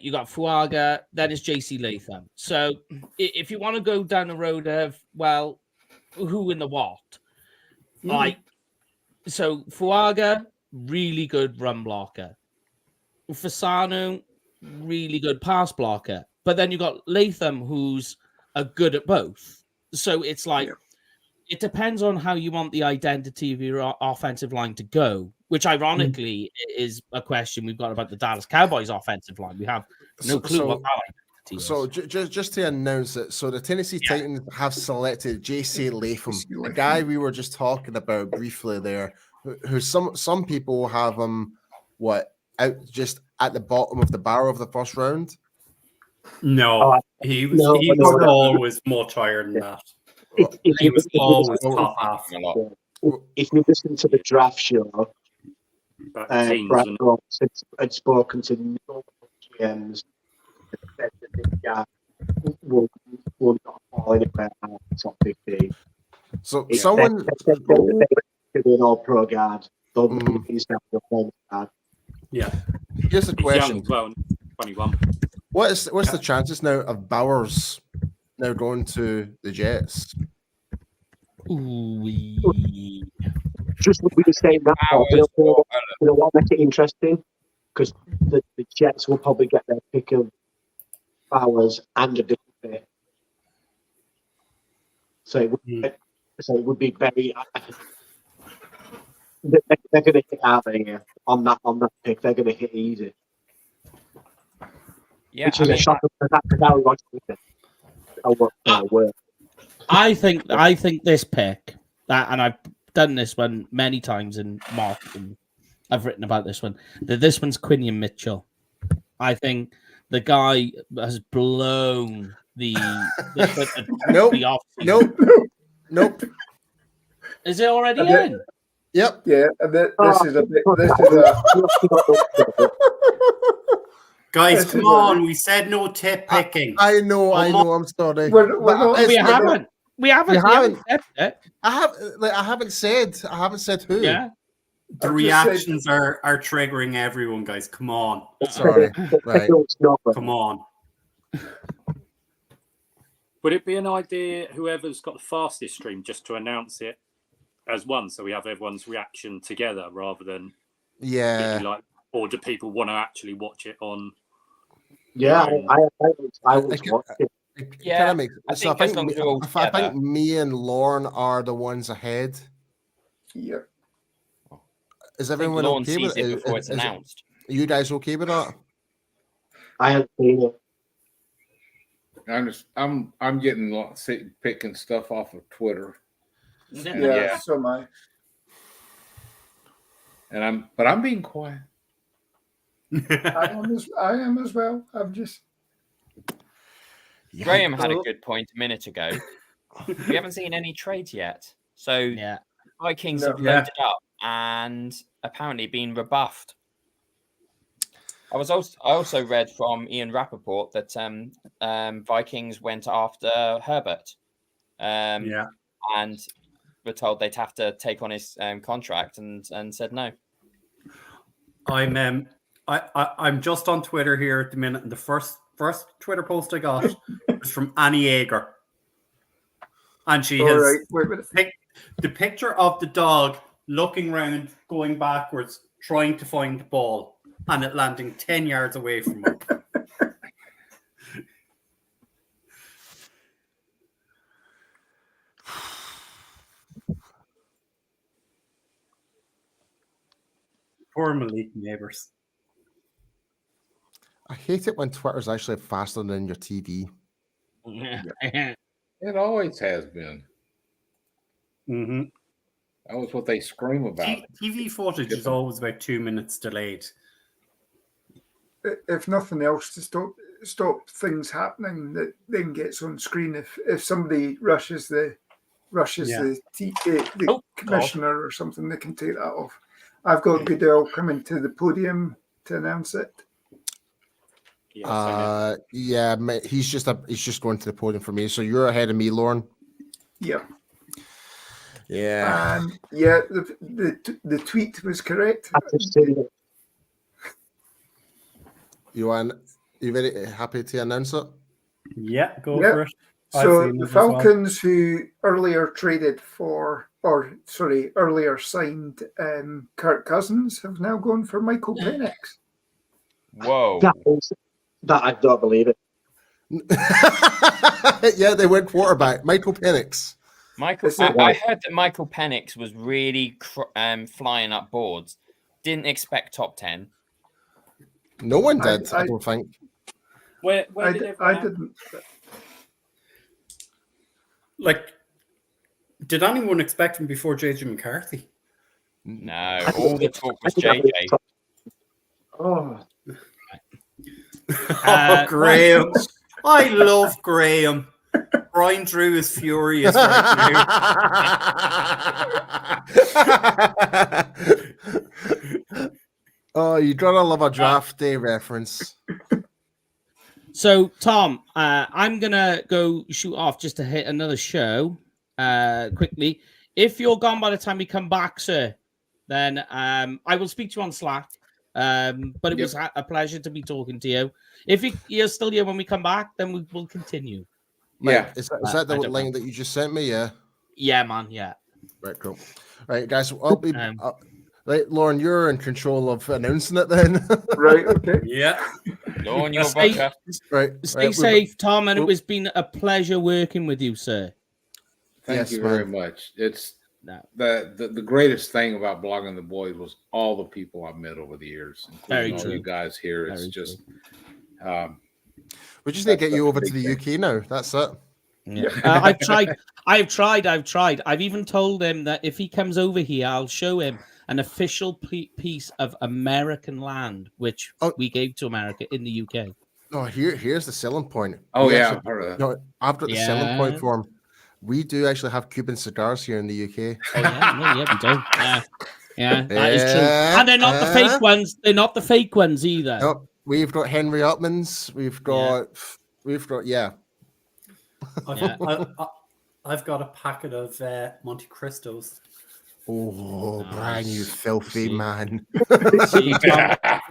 you got Fuaga, then it's JC Latham. So if you want to go down the road of, well, who in the what? Like, so Fuaga, really good run blocker. Fasanu, really good pass blocker. But then you got Latham, who's good at both. So it's like, it depends on how you want the identity of your offensive line to go, which ironically is a question we've got about the Dallas Cowboys offensive line. We have no clue what that identity is. So just to announce it, so the Tennessee Titans have selected J.C. Latham, the guy we were just talking about briefly there, who some people have out just at the bottom of the barrel of the first round. No, he was always much higher than that. He was always top half. If you listen to the draft show, Brad Brooks had spoken to no GMs that this guy will not fall anywhere out of the top 15. So someone to be an all-pro guard. Yeah. Here's a question. He's young as well, 21. What's the chances now of Bowers now going to the Jets? Just what we were saying that what makes it interesting, because the Jets will probably get their pick of Bowers and a different pick. So it would be very. They're going to hit out of here on that pick. They're going to hit easy. Yeah, which is a shock because that's how work. I think this pick and I've done this one many times in mock and I've written about this one. That this one's Quinion Mitchell. I think the guy has blown the Nope. Is it already in? Yep. Yeah. This is a bit. Guys, come on. We said no tip picking. I know. I'm sorry. We haven't said it. I haven't said who. Yeah. The reactions are triggering everyone, guys. Come on. Sorry. Right. Come on. Would it be an idea, whoever's got the fastest stream, just to announce it as one, so we have everyone's reaction together rather than or do people want to actually watch it on? Yeah, I would watch it. Yeah, I think me and Lorne are the ones ahead. Yeah. Is everyone okay with it before it's announced? Are you guys okay with that? I haven't seen it. I'm getting picking stuff off of Twitter. Yeah, so am I. And I'm being quiet. I am as well. I'm just. Graham had a good point a minute ago. We haven't seen any trades yet, so Vikings have loaded up and apparently been rebuffed. I also read from Ian Rappaport that Vikings went after Herbert. And were told they'd have to take on his contract and said no. I'm just on Twitter here at the minute, and the first Twitter post I got was from Annie Yeager, and she has the picture of the dog looking round, going backwards, trying to find the ball, and it landing 10 yards away from him. Poor Malik Neighbours. I hate it when Twitter's actually faster than your TV. It always has been. Mm-hmm. That was what they scream about. TV footage is always about 2 minutes delayed. If nothing else, to stop things happening that then gets on screen. If somebody rushes the commissioner or something, they can take that off. I've got Goodell coming to the podium to announce it. Yeah, he's just going to the podium for me. So you're ahead of me, Lauren. Yeah. Yeah. And yeah, the tweet was correct. You very happy to announce it? Yeah, go for it. So the Falcons, who earlier signed Kirk Cousins, have now gone for Michael Penix. Whoa. That I don't believe it. Yeah, they went quarterback. Michael Penix. I heard that Michael Penix was really flying up boards. Didn't expect top 10. No one did, I don't think. Where I didn't. Like, did anyone expect him before JJ McCarthy? No, all the talk was JJ. Oh, Graham. I love Graham. Brian Drew is furious right now. Oh, you gotta love a draft day reference. So, Tom, I'm gonna go shoot off just to hit another show quickly. If you're gone by the time we come back, sir, then I will speak to you on Slack. But it was a pleasure to be talking to you. If you're still here when we come back, then we will continue. Yeah. Is that the link that you just sent me? Yeah. Yeah, man. Yeah. Right, cool. Right, guys. I'll be... right, Lauren, you're in control of announcing it then. Right, okay. Yeah. Lauren, you're Stay safe, Tom, and it has been a pleasure working with you, sir. Thank you very much. It's the greatest thing about Blogging the Boys was all the people I've met over the years, including all you guys here. It's just we just need to get you over to the UK now. That's it. Yeah. I've tried. I've even told him that if he comes over here, I'll show him an official piece of American land, which we gave to America in the UK. Oh, here's the selling point. Oh, I've heard of that. No, I've got the selling point for him. We do actually have Cuban cigars here in the UK. Oh, yeah, we do. Yeah, that is true. And they're not the fake ones. They're not the fake ones either. No, we've got Henry Upman's. We've got. I've got a packet of Monte Cristos. Oh, Brian, you filthy man.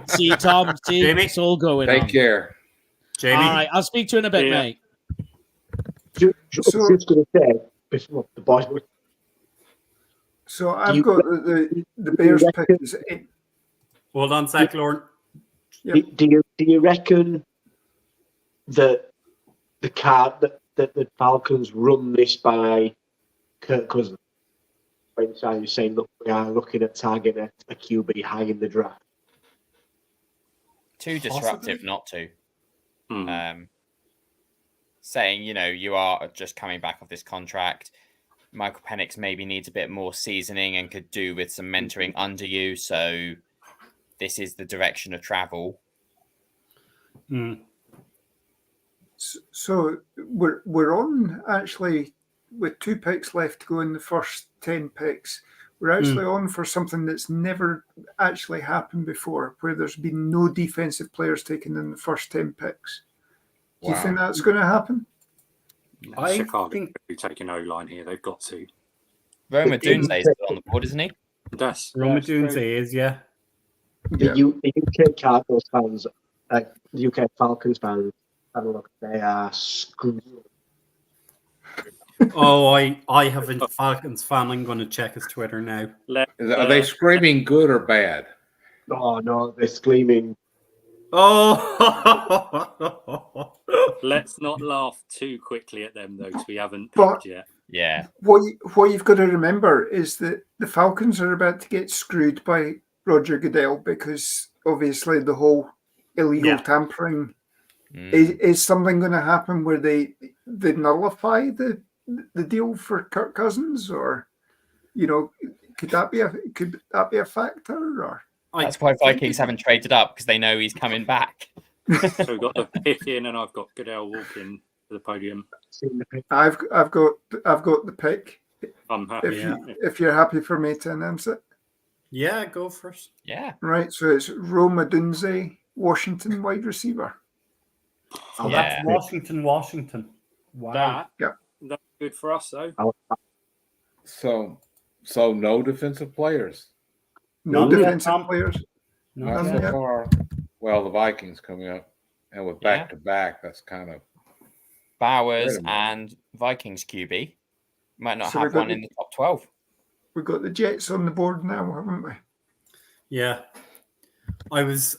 See, Tom. Jamie? It's all going Take on. care. Jamie? All right, I'll speak to you in a bit, mate. Just going to say before the boys. So I've got the Bears pick is in. Hold on a sec, Lauren. Yep. Do you reckon that the Falcons run this by Kirk Cousins? When you're saying, look, we are looking at targeting a QB high in the draft. Too disruptive not to. Saying, you are just coming back off this contract. Michael Penix maybe needs a bit more seasoning and could do with some mentoring under you. So this is the direction of travel. So we're on actually with 2 picks left to go in the first 10 picks. We're actually on for something that's never actually happened before, where there's been no defensive players taken in the first 10 picks. Do you think that's going to happen? I think they're taking O-line here. They've got to. Roma Dunze is on the board, isn't he? Yes. Roma Dunze is, yeah. The UK Cowboys fans, the UK Falcons fans, have a look. They are screwed. Oh, I have a Falcons fan. I'm going to check his Twitter now. Are they screaming good or bad? Oh no, they're screaming. Oh, Let's not laugh too quickly at them though, because we haven't But- picked yet. Yeah. What you've got to remember is that the Falcons are about to get screwed by Roger Goodell, because obviously the whole illegal tampering is something going to happen where they nullify the deal for Kirk Cousins, or could that be a factor? Or That's why Vikings haven't traded up, because they know he's coming back. So we've got the pick in, and I've got Goodell walking to the podium. I've got the pick. I'm happy. If you're happy for me to announce it. yeah, go for it. Yeah. Right, so it's Rome Odunze, Washington wide receiver. Oh, Yeah. that's Washington. Wow. That's good for us though. So no defensive players. No None yet, defensive Tom. players. Not None so yet. far. Well, the Vikings coming up, and with back to back, that's kind of Bowers Wait a minute. and Vikings QB might not So have we've got one in the top 12. We've got the Jets on the board now, haven't we? Yeah. I've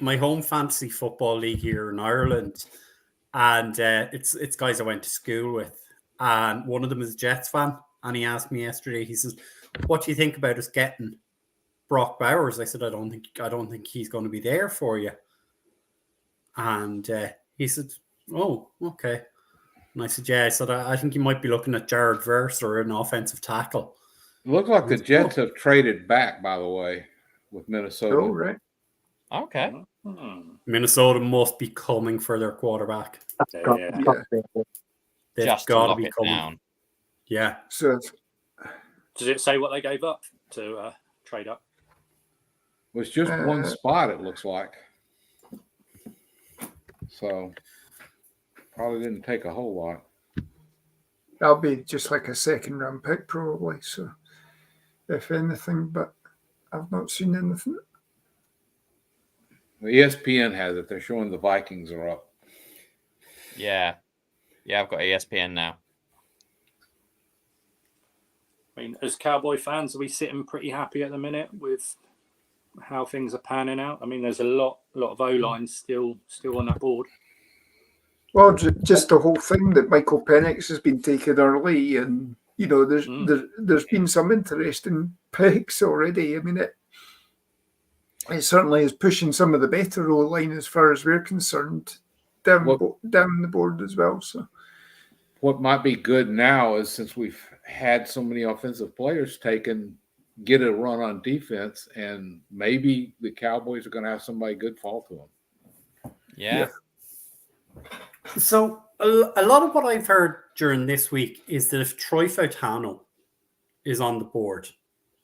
my home fantasy football league here in Ireland, and it's guys I went to school with, and one of them is a Jets fan, and he asked me yesterday. He says, "What do you think about us getting Brock Bowers?" I said, "I don't think he's going to be there for you." And he said, "Oh, okay." And I said, "Yeah." I said, "I think you might be looking at Jared Verse or an offensive tackle." It looks like the Jets have traded back, by the way, with Minnesota. Oh, right. Okay. Minnesota must be coming for their quarterback. Yeah. They've Just to got to lock be it coming. down. Yeah. So Does it say what they gave up to trade up? It was just one spot, it looks like. So probably didn't take a whole lot. that'll be just like a second round pick, probably. So, if anything, but I've not seen anything. The ESPN has it. They're showing the Vikings are up. Yeah. Yeah, I've got ESPN now. I mean, as Cowboy fans, are we sitting pretty happy at the minute with how things are panning out? I mean, there's a lot of O-lines still on that board. Well, just the whole thing that Michael Penix has been taken early, and there's been some interesting picks already. I mean, it certainly is pushing some of the better O-line as far as we're concerned down the board as well. So, what might be good now is, since we've had so many offensive players taken, get a run on defense, and maybe the Cowboys are going to have somebody good fall to them. Yeah. So a lot of what I've heard during this week is that if Troy Fautano is on the board,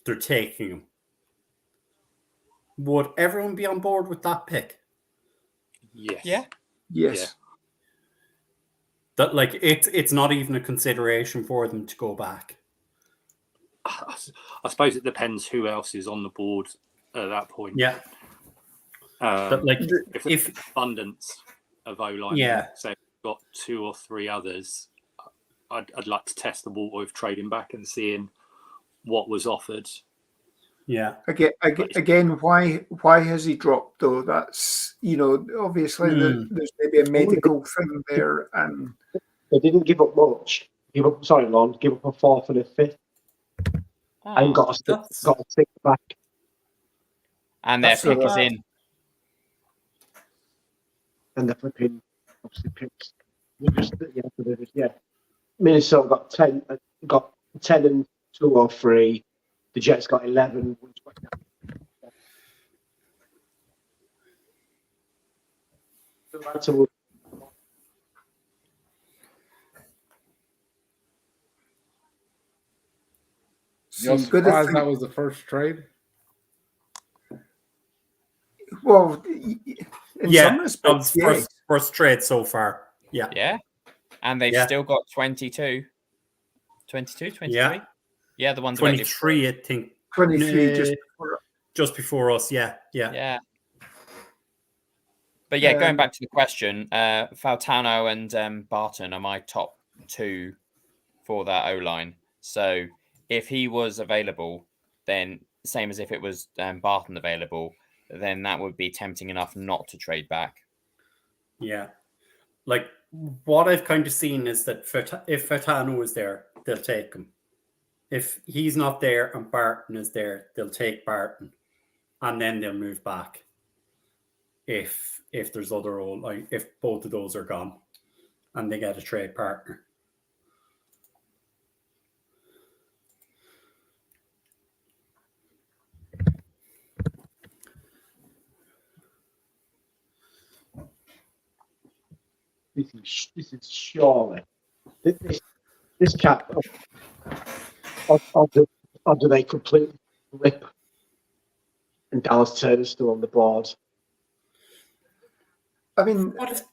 they're taking him. Would everyone be on board with that pick? Yes. Yeah. yes. Yeah. That it's not even a consideration for them to go back. I suppose it depends who else is on the board at that point. Yeah. But if abundance of O-line, say we've got 2 or 3 others, I'd like to test the water with trading back and seeing what was offered. Yeah. Again, why has he dropped though? That's obviously there's maybe a medical thing there, and they didn't give up much. Give up a 4th and a 5th, and got a 6th back. And their pick is in. And the flipping obviously picks. Minnesota got 10 and 2 or 3. The Jets got 11. You're surprised that was the first trade? Well, in some respects, that was first trade so far. Yeah. Yeah. And they've still got 22. 23? Yeah, the ones 23, I think. 23 just before us. Yeah. But yeah, going back to the question, Fautano and Barton are my top two for that O-line. So if he was available, then same as if it was Barton available, then that would be tempting enough not to trade back. Yeah. Like, what I've kind of seen is that if Furtado is there, they'll take him. If he's not there and Barton is there, they'll take Barton, and then they'll move back. If there's other like if both of those are gone, and they get a trade partner. This is surely this cap. Or do they completely flip and Dallas Turner's still on the board? I mean, what if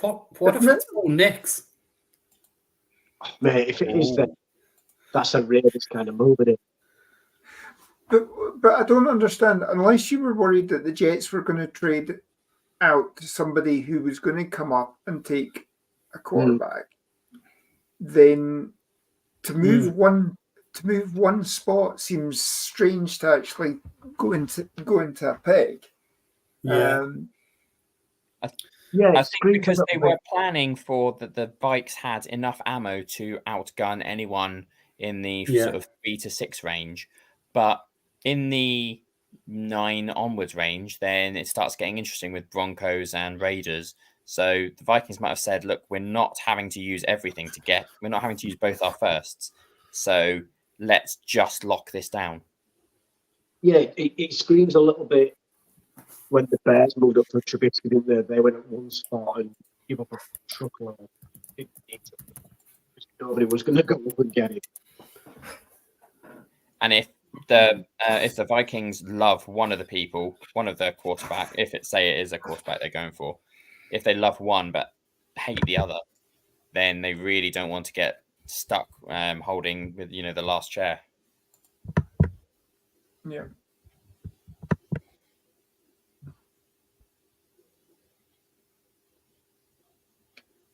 it's all Knicks? Oh, mate, if it is, then that's a Raiders kind of move, isn't it? But I don't understand. Unless you were worried that the Jets were going to trade out to somebody who was going to come up and take a quarterback, then to move one spot seems strange to actually go into a pick. Yeah. I think because they were planning for that the Vikes had enough ammo to outgun anyone in the sort of 3 to 6 range, but in the 9 onwards range, then it starts getting interesting with Broncos and Raiders. So the Vikings might have said, look, we're not having to use everything we're not having to use both our firsts. So let's just lock this down. Yeah, it screams a little bit when the Bears moved up for Trubisky, didn't they? They went at one spot and gave up a truckload. Nobody was going to go up and get it. And if the Vikings love one of the quarterback, if it is a quarterback they're going for, if they love one but hate the other, then they really don't want to get stuck holding with the last chair. Yeah.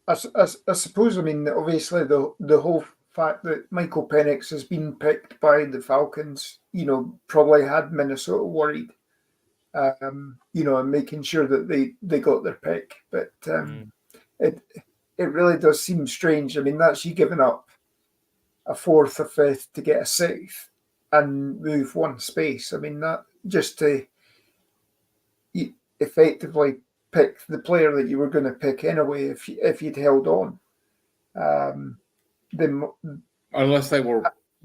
I suppose, I mean, obviously the whole fact that Michael Penix has been picked by the Falcons, probably had Minnesota worried, and making sure that they got their pick. But it really does seem strange. I mean, that's you giving up a 4th or 5th to get a 6th and move one space. I mean, that just to effectively pick the player that you were going to pick anyway if you'd held on. Unless they were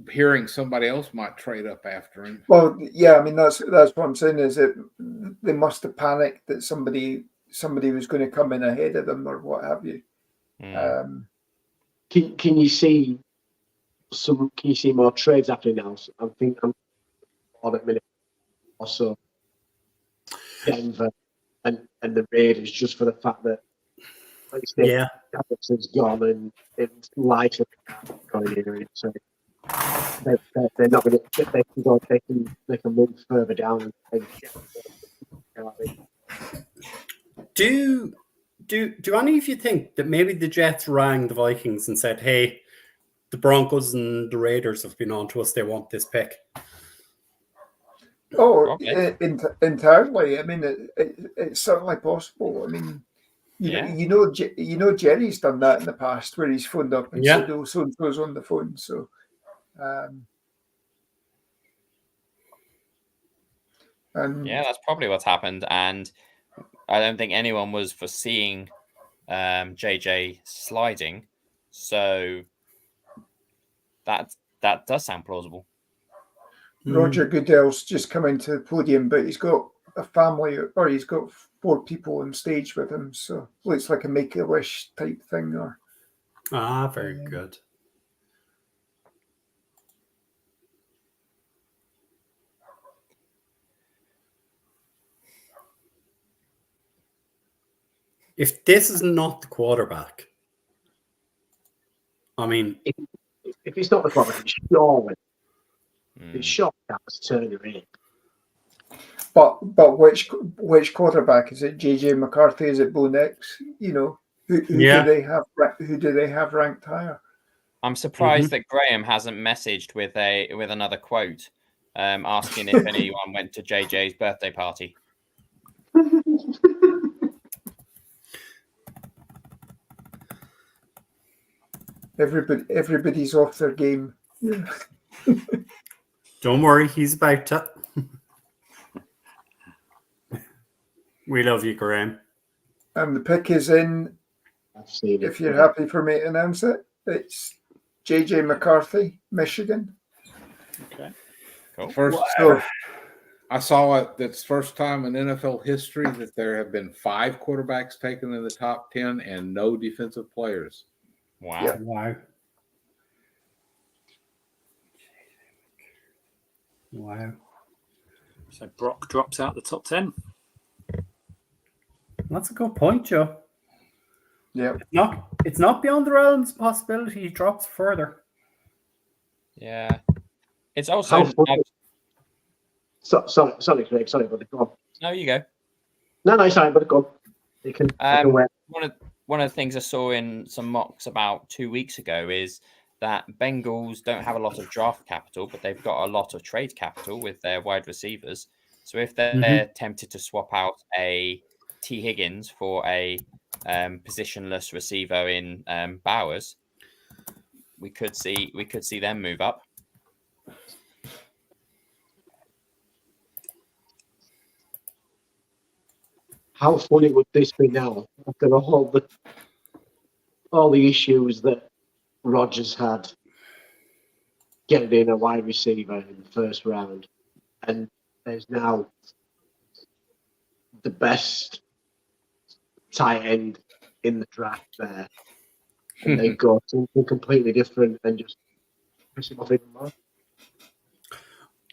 hearing somebody else might trade up after him. Well, yeah, I mean that's what I'm saying is that they must have panicked that somebody was going to come in ahead of them or what have you. Can you see more trades happening now? I'm on a minute or so. Denver and the Raiders, just for the fact that Robinson's gone and it's lighter going in, so they're not going to. They can go. They can move further down. Do any of you think that maybe the Jets rang the Vikings and said, "Hey, the Broncos and the Raiders have been on to us. They want this pick." Oh, entirely. I mean, it's certainly possible. I mean, you know, Jerry's done that in the past where he's phoned up and said, "Oh, so and so's on the phone." So, that's probably what's happened. And I don't think anyone was foreseeing JJ sliding. So that does sound plausible. Roger Goodell's just come into the podium, but he's got a family, or he's got 4 people on stage with him, so looks like a Make-A-Wish type thing. Or very good. If this is not the quarterback, I mean, if it's not the quarterback, it's sure. It's shot that was turning in. But which quarterback is it? JJ McCarthy? Is it Bo Nix? You know. Who do they have? Who do they have ranked higher? I'm surprised that Graham hasn't messaged with another quote, asking if anyone went to JJ's birthday party. Everybody's off their game. Yeah. Don't worry, he's about to. We love you, Graham. And the pick is in. If you're happy for me to announce it, it's JJ McCarthy, Michigan. Okay, cool. I saw it. That's first time in NFL history that there have been 5 quarterbacks taken in the top 10 and no defensive players. Wow! Yeah. Wow! So Brock drops out the top 10. That's a good point, Joe. Yeah. It's not beyond the realms of possibility he drops further. Yeah. It's also. Sorry, Craig. Sorry, but go on. No, you go. No, sorry, but go on. You can One of the things I saw in some mocks about 2 weeks ago is that Bengals don't have a lot of draft capital, but they've got a lot of trade capital with their wide receivers. So if they're tempted to swap out a T. Higgins for a positionless receiver in Bowers, we could see them move up. How funny would this be now after all the issues that Rodgers had getting in a wide receiver in the first round, and there's now the best tight end in the draft there, and they got something completely different and just piss him off even more.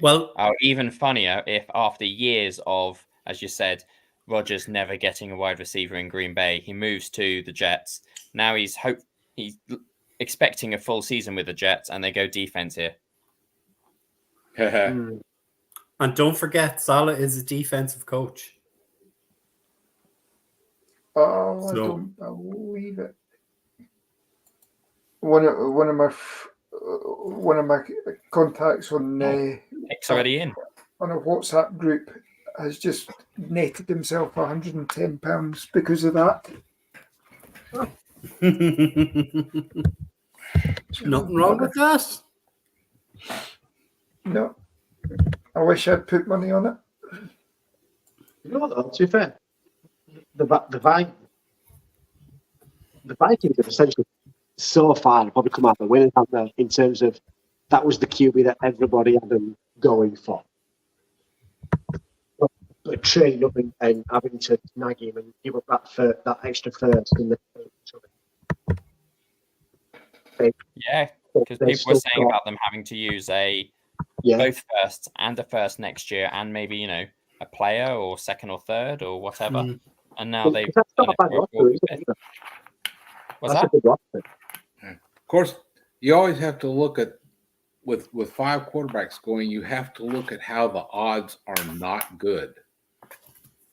Well, even funnier if after years of, as you said, Rodgers never getting a wide receiver in Green Bay, he moves to the Jets. Now he's expecting a full season with the Jets, and they go defense here. And don't forget, Saleh is a defensive coach. Oh, I don't believe it. One of my contacts on it's already in on a WhatsApp group has just netted himself £110 because of that. Nothing wrong with that. No, I wish I'd put money on it. You know what, to be fair, the Vikings have essentially so far probably come out the winners, haven't they, in terms of that was the QB that everybody had them going for. But trading up and having to snag him and give up that extra first in the because people were saying about them having to use both firsts and a first next year, and maybe a player or second or third or whatever. And now they've done it for a fourth. What's that? Of course, you always have to look at with 5 quarterbacks going. You have to look at how the odds are not good,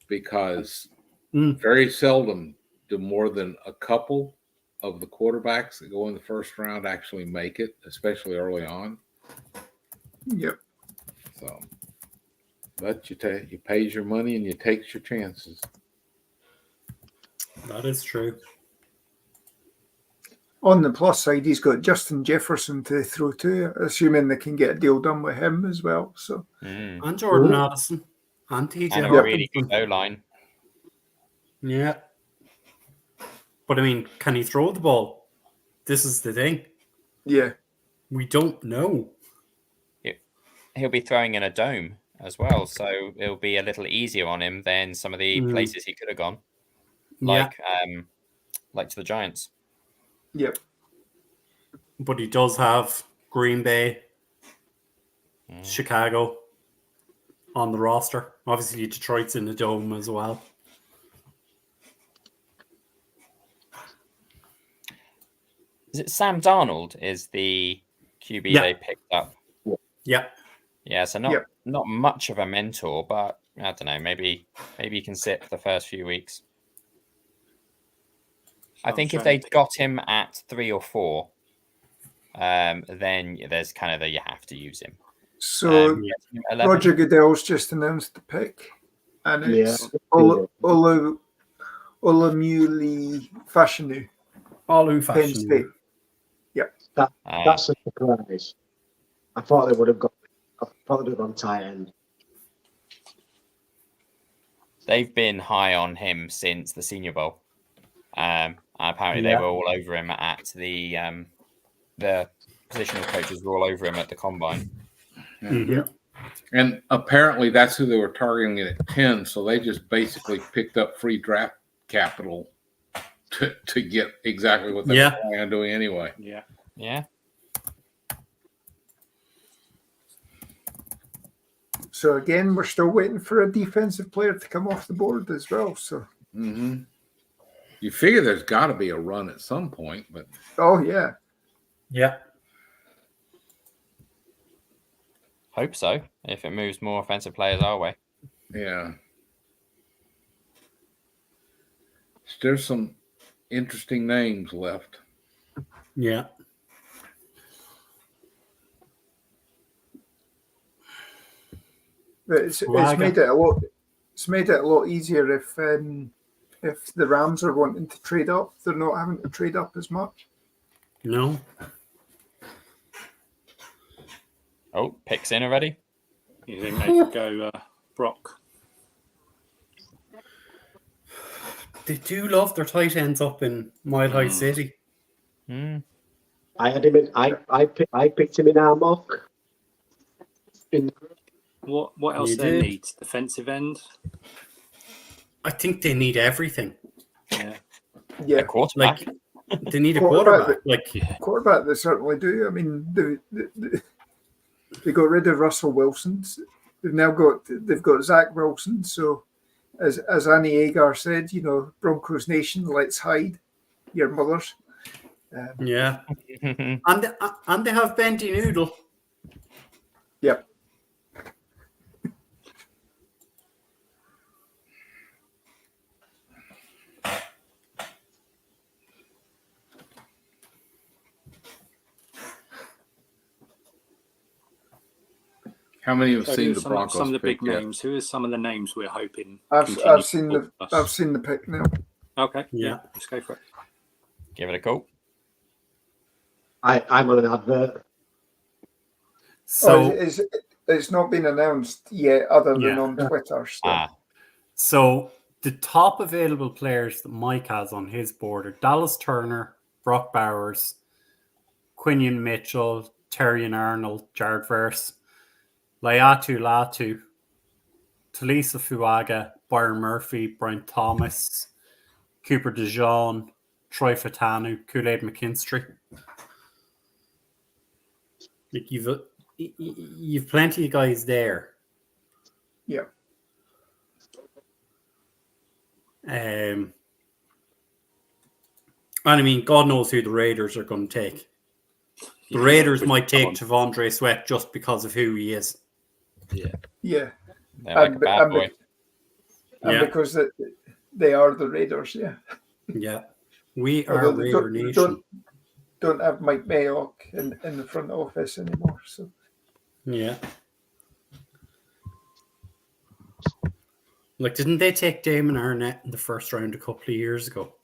because very seldom do more than a couple of the quarterbacks that go in the first round actually make it, especially early on. Yep. So, but you pays your money and you takes your chances. That is true. On the plus side, he's got Justin Jefferson to throw to, assuming they can get a deal done with him as well. So, and Jordan Addison, and TJ and a really good O-line. Yeah. But I mean, can he throw the ball? This is the thing. Yeah. We don't know. He'll be throwing in a dome as well, so it'll be a little easier on him than some of the places he could have gone. Like to the Giants. Yep. But he does have Green Bay, Chicago on the roster. Obviously, Detroit's in the dome as well. Is it Sam Darnold is the QB they picked up? Yeah. Yeah, so not much of a mentor, but I don't know, maybe he can sit for the first few weeks. I think if they'd got him at 3 or 4, then there's kind of you have to use him. So Roger Goodell's just announced the pick, and it's Olamuli Fashanu. Olu Fashanu. Yep. That's a surprise. I thought they would have gone tight end. They've been high on him since the Senior Bowl. Apparently, they were all over him at the positional coaches were all over him at the combine. Yeah. And apparently, that's who they were targeting at 10. So they just basically picked up free draft capital to get exactly what they were planning on doing anyway. Yeah. So again, we're still waiting for a defensive player to come off the board as well. So you figure there's got to be a run at some point, but yeah. Hope so. If it moves more offensive players our way. Yeah. There's some interesting names left. Yeah. But it's made it a lot. It's made it a lot easier if the Rams are wanting to trade up. They're not having to trade up as much. No. Oh, picks in already. You think they could go Brock? They do love their tight ends up in Mile High City. I had him in. I picked him in our mock. What else they need? Defensive end. I think they need everything. Yeah. A quarterback. They need a quarterback. Quarterback, they certainly do. I mean, they got rid of Russell Wilson. They've got Zach Wilson. So, as Annie Agar said, Broncos Nation, let's hide your mothers. And they have Bendy Noodle. Yep. How many have seen the Broncos? Some of the big yet? names. Who are some of the names we're hoping? I've seen the pick now. Okay. Yeah. Let's go for it. Give it a go. I'm on an advert. So it's not been announced yet, other than on Twitter. So the top available players that Mike has on his board are Dallas Turner, Brock Bowers, Quinion Mitchell, Terrian Arnold, Jared Verse, Laiatu Latu, Talisa Fuaga, Byron Murphy, Brian Thomas, Cooper DeJean, Troy Fatanu, Kool-Aid McKinstry. You've plenty of guys there. Yeah. And I mean, God knows who the Raiders are going to take. The Raiders might take Tavondre Sweat just because of who he is. Yeah. They're like a bad boy. Because they are the Raiders, Yeah. We are Raider Nation. Don't have Mike Mayock in the front office anymore. So yeah. Didn't they take Damon Arnett in the first round a couple of years ago?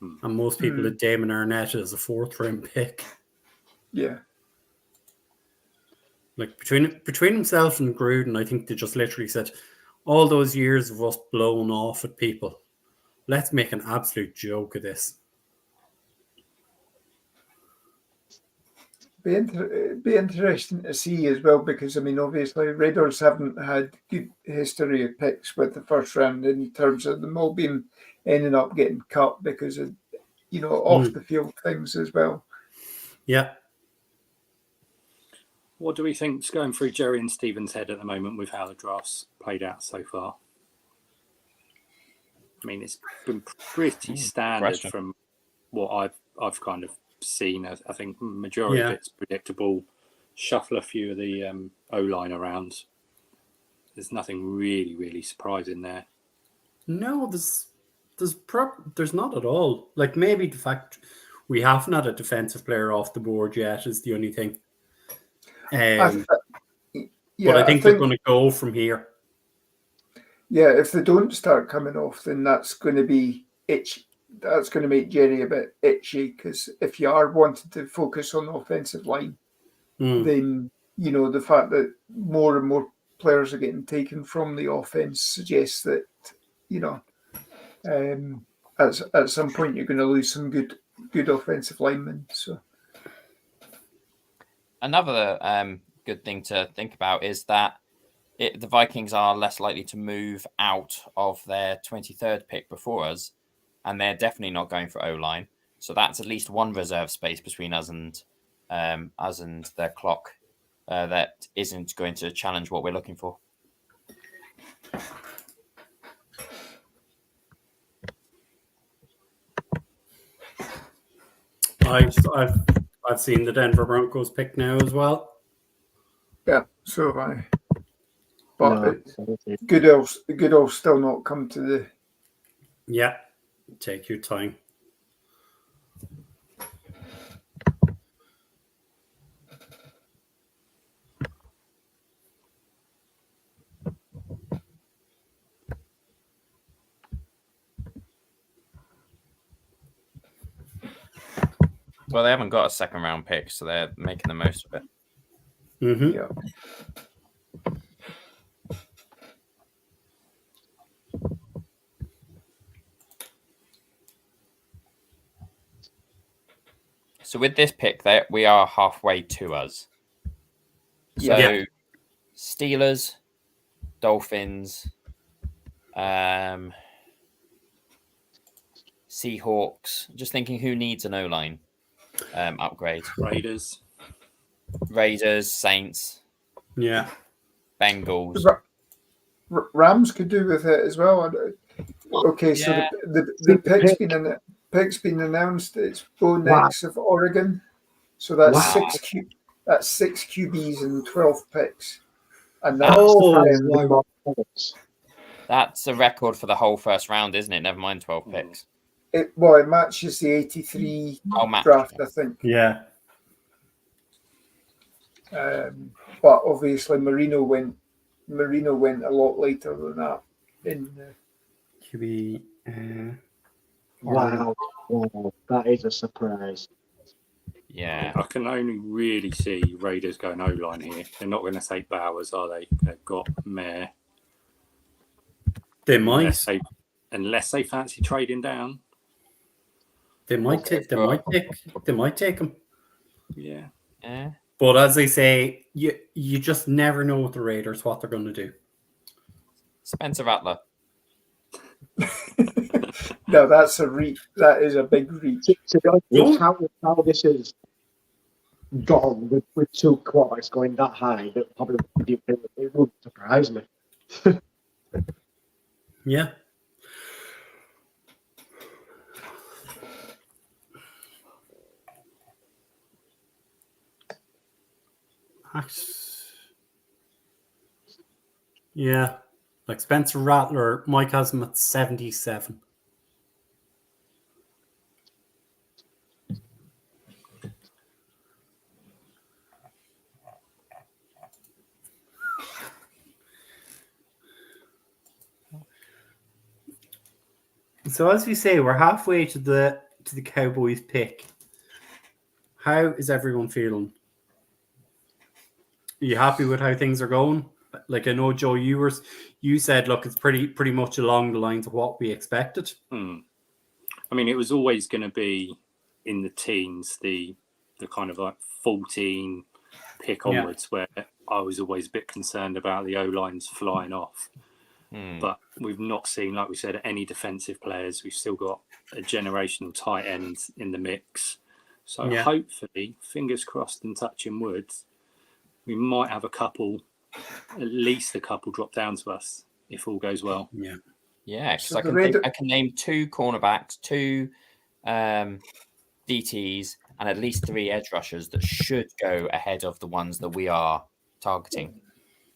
And most people had Damon Arnett as a 4th round pick. Yeah. Between himself and Gruden, I think they just literally said, all those years of us blowing off at people, let's make an absolute joke of this. Be interesting to see as well, because I mean, obviously Raiders haven't had good history of picks with the first round in terms of them all ending up getting cut because of off the field things as well. Yeah. What do we think's going through Jerry and Stephen's head at the moment with how the draft's played out so far? I mean, it's been pretty standard from what I've kind of seen. I think majority of it's predictable. Shuffle a few of the O-line around. There's nothing really, really surprising there. No, There's not at all. Like maybe the fact we haven't had a defensive player off the board yet is the only thing. But I think they're going to go from here. Yeah, if they don't start coming off, then that's going to be itchy. That's going to make Jerry a bit itchy, because if you are wanting to focus on the offensive line, then the fact that more and more players are getting taken from the offense suggests that at some point you're going to lose some good offensive linemen. So another good thing to think about is that the Vikings are less likely to move out of their 23rd pick before us, and they're definitely not going for O-line. So that's at least one reserve space between us and their clock that isn't going to challenge what we're looking for. I've seen the Denver Broncos pick now as well. Yeah, so have I. But Goodell's still not come to the. Yeah, take your time. Well, they haven't got a second round pick, so they're making the most of it. Mm-hmm. Yeah. So with this pick, we are halfway to us. So Steelers, Dolphins, Seahawks. Just thinking, who needs an O-line upgrade? Raiders, Saints. Yeah. Bengals. Rams could do with it as well. Okay, so the pick's been announced. It's Bo Nix of Oregon. So that's six QBs and 12 picks. And that's a record for the whole first round, isn't it? Never mind 12 picks. It matches the 83 draft, I think. Yeah. But obviously Marino went a lot later than that in QB. Wow, that is a surprise. Yeah, I can only really see Raiders going O-line here. They're not going to take Bowers, are they? They've got Mayer. They might, unless they fancy trading down. They might take him. Yeah. But as they say, you just never know with the Raiders what they're going to do. Spencer Rattler. No, that is a big reach. How this is gone with two quarterbacks going that high, that probably it would surprise me. Yeah. Yeah. Like Spencer Rattler, Mike has him at 77. So as we say, we're halfway to the Cowboys pick. How is everyone feeling? Are you happy with how things are going? Like, I know, Joe, you said, look, it's pretty much along the lines of what we expected. I mean, it was always going to be in the teens, the kind of like 14 pick onwards, where I was always a bit concerned about the O-lines flying off. But we've not seen, like we said, any defensive players. We've still got a generational tight end in the mix. So hopefully, fingers crossed and touching wood, we might have at least a couple drop down to us if all goes well. Yeah, because I can name 2 cornerbacks, 2 DTs, and at least 3 edge rushers that should go ahead of the ones that we are targeting.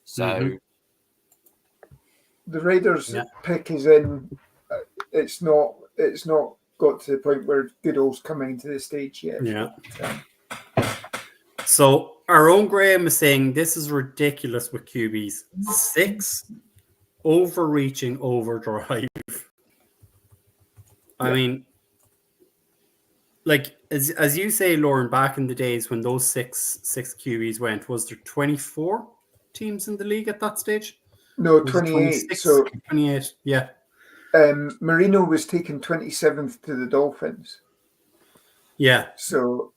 So the Raiders pick is in it's not got to the point where Goodall's coming to the stage yet. Yeah. So our own Graham is saying this is ridiculous with QBs. 6 overreaching overdrive. I mean, like as you say, Lauren, back in the days when those six QBs went, was there 24 teams in the league at that stage? No, 28. So 28, yeah. Marino was taken 27th to the Dolphins. Yeah. So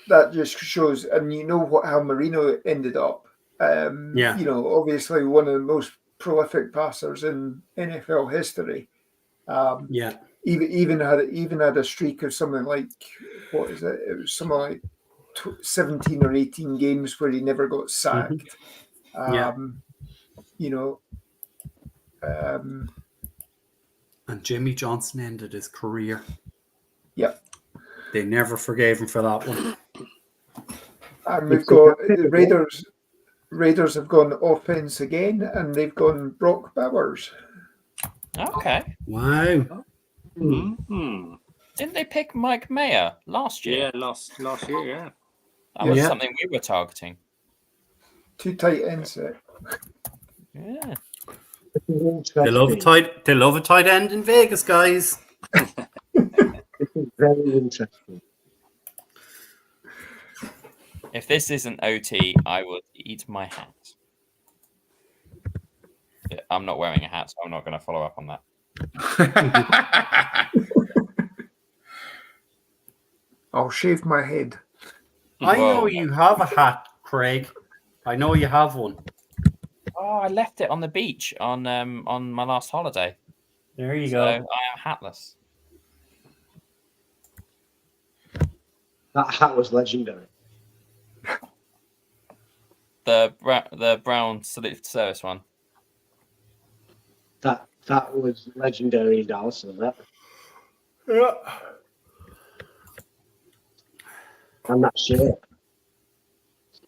that just shows, and you know how Marino ended up. Yeah. You know, obviously one of the most prolific passers in NFL history. Yeah. Even had a streak of something like, what is it? It was something like 17 or 18 games where he never got sacked. Yeah. You know. And Jimmy Johnson ended his career. Yeah. They never forgave him for that one. And we've got the Raiders. Raiders have gone offense again, and they've gone Brock Bowers. Okay. Wow. Mm-hmm. Didn't they pick Mike Mayer last year? Yeah, last year, yeah. That was something we were targeting. 2 tight ends there. Yeah. They love a tight end in Vegas, guys. This is very interesting. If this isn't OT, I would eat my hat. Yeah, I'm not wearing a hat, so I'm not going to follow up on that. I'll shave my head. I know you have a hat, Craig. I know you have one. Oh, I left it on the beach on my last holiday. There you So go. I am hatless. That hat was legendary. The brown salute service one. That was legendary in Dallas, wasn't it? Yeah. And that shirt.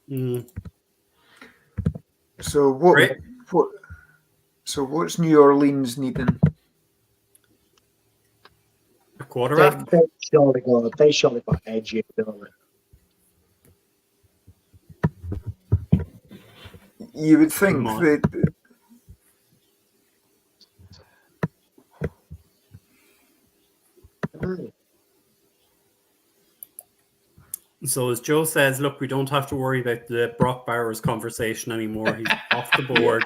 Mm. So what's New Orleans needing? A quarterback? They surely got edgy, don't they? You would think that. So as Joe says, look, we don't have to worry about the Brock Bowers conversation anymore. He's off the board.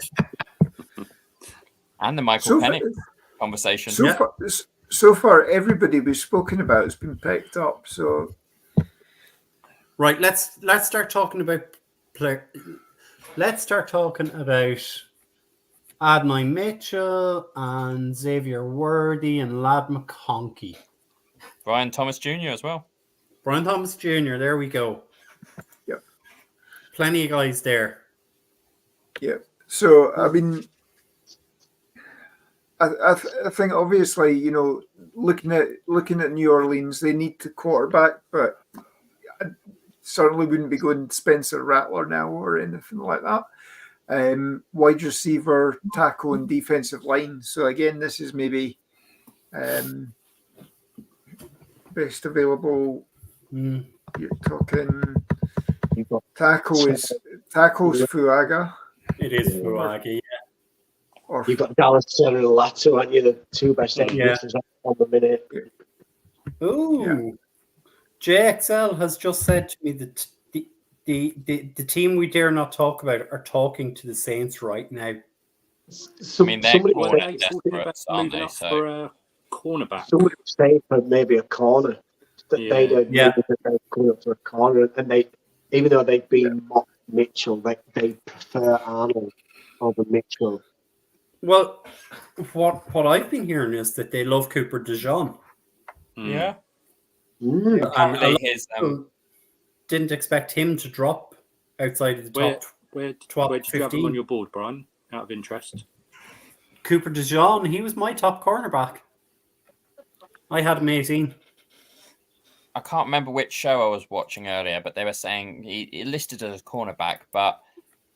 And the Michael Penix conversation. So far, everybody we've spoken about has been picked up. So, right, let's start talking about Let's start talking about Adonai Mitchell and Xavier Worthy and Lad McConkey. Brian Thomas Jr. as well. Brian Thomas Jr., there we go. Yep. Plenty of guys there. Yeah. So, I mean, I think obviously, you know, looking at New Orleans, they need to quarterback, but I certainly wouldn't be going Spencer Rattler now or anything like that. Wide receiver, tackle, and defensive line. So again, this is maybe best available. You're talking tackle's Fuaga. It is Fuaga, yeah. Or You've got Dallas Center and Lato, aren't you? The two best edge rushers on the minute. Ooh. JXL has just said to me that the team we dare not talk about are talking to the Saints right now. I mean, they're corner desperate, aren't they? For a cornerback. Somebody was saying for maybe a corner. They don't need to go up for a corner, and they, even though they've been mocked Mitchell, they prefer Arnold over Mitchell. Well, what I've been hearing is that they love Cooper DeJean. Yeah. And Apparently a lot his of people didn't expect him to drop outside of the top Where 12, did you have 15. him on your board, Brian? Out of interest. Cooper DeJean, he was my top cornerback. I had him 18. I can't remember which show I was watching earlier, but they were saying he listed as a cornerback, but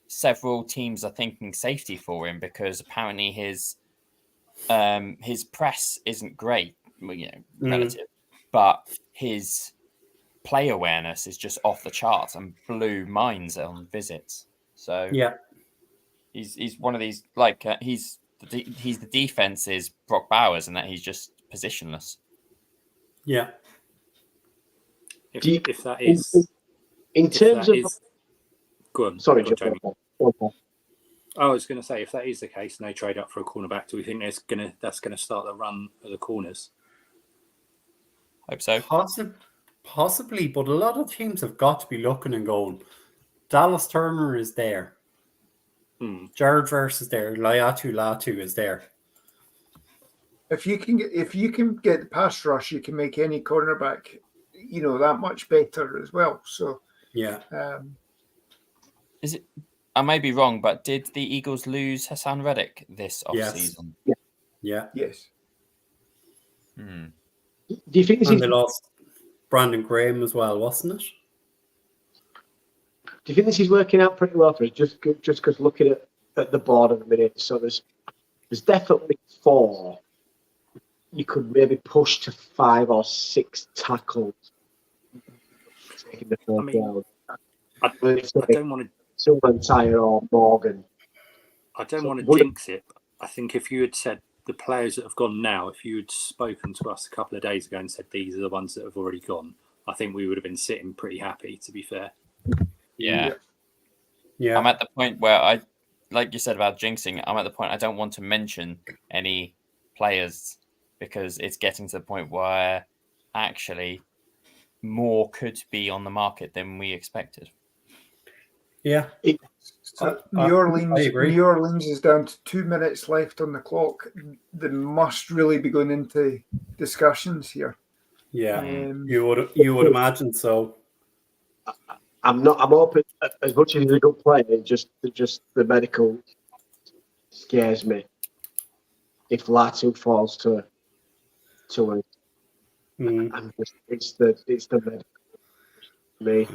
several teams are thinking safety for him because apparently his his press isn't great, relative, but his play awareness is just off the charts and blew minds on visits. So yeah, he's one of these he's the defense's Brock Bowers, and that he's just positionless. Yeah. If that is in terms of go on. Sorry, go on, Jamie. Okay. I was going to say, if that is the case and they trade up for a cornerback, do we think that's going to start the run of the corners? Hope so. Possibly, but a lot of teams have got to be looking and going. Dallas Turner is there. Jared Verse is there. Latu is there. If you can get the pass rush, you can make any cornerback, that much better as well. So yeah. Is it? I may be wrong, but did the Eagles lose Hassan Reddick this offseason? Yes. Yeah. Yes. Do you think they lost Brandon Graham as well, wasn't it? Do you think this is working out pretty well for us? Just because looking at the board at the minute, so there's definitely 4. You could maybe push to 5 or 6 tackles. Taking the first round. I don't want to. Silvertire or Morgan. I don't want to jinx it. I think if you had said the players that have gone now, if you had spoken to us a couple of days ago and said these are the ones that have already gone, I think we would have been sitting pretty happy, to be fair. Yeah. Yeah. I'm at the point where like you said about jinxing, I'm at the point I don't want to mention any players because it's getting to the point where actually more could be on the market than we expected. Yeah. New Orleans is down to 2 minutes left on the clock. They must really be going into discussions here. Yeah, you would imagine so. I'm open as much as he's a good player. Just the medical scares me. If Latu falls to it, it's the medical me.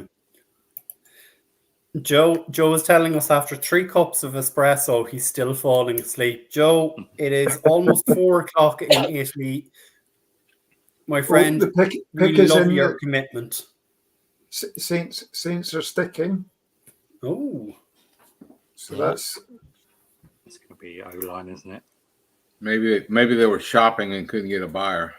Joe is telling us after 3 cups of espresso, he's still falling asleep. Joe, it is almost 4:00 in Italy. My friend, the pick really love your commitment. Saints are sticking. Oh. So that's it's going to be O-line, isn't it? Maybe they were shopping and couldn't get a buyer.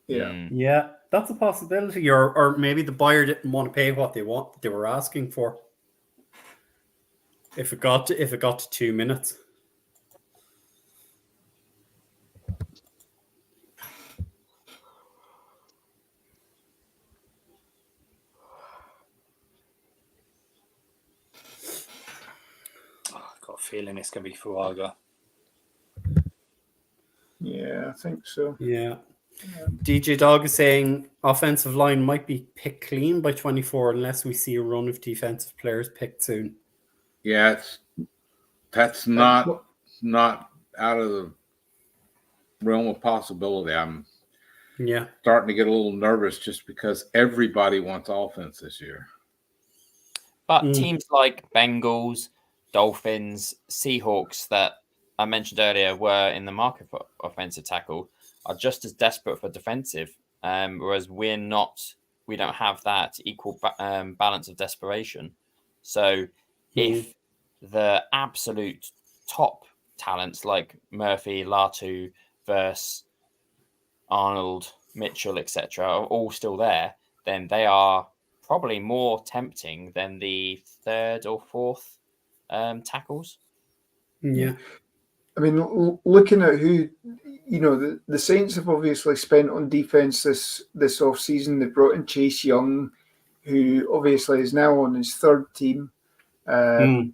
Yeah, that's a possibility. Or maybe the buyer didn't want to pay what they were asking for. If it got to 2 minutes. I've got a feeling it's going to be Fuaga. Yeah, I think so. Yeah. DJ Dog is saying offensive line might be picked clean by 24 unless we see a run of defensive players picked soon. Yeah, that's not out of the realm of possibility. I'm starting to get a little nervous just because everybody wants offense this year. But teams like Bengals, Dolphins, Seahawks that I mentioned earlier were in the market for offensive tackle are just as desperate for defensive, whereas we don't have that equal balance of desperation. So if the absolute top talents like Murphy, Latu, Verse, Arnold, Mitchell, etc. are all still there, then they are probably more tempting than the 3rd or 4th tackles. Yeah. I mean, looking at who, the Saints have obviously spent on defense this off season. They brought in Chase Young, who obviously is now on his 3rd team. They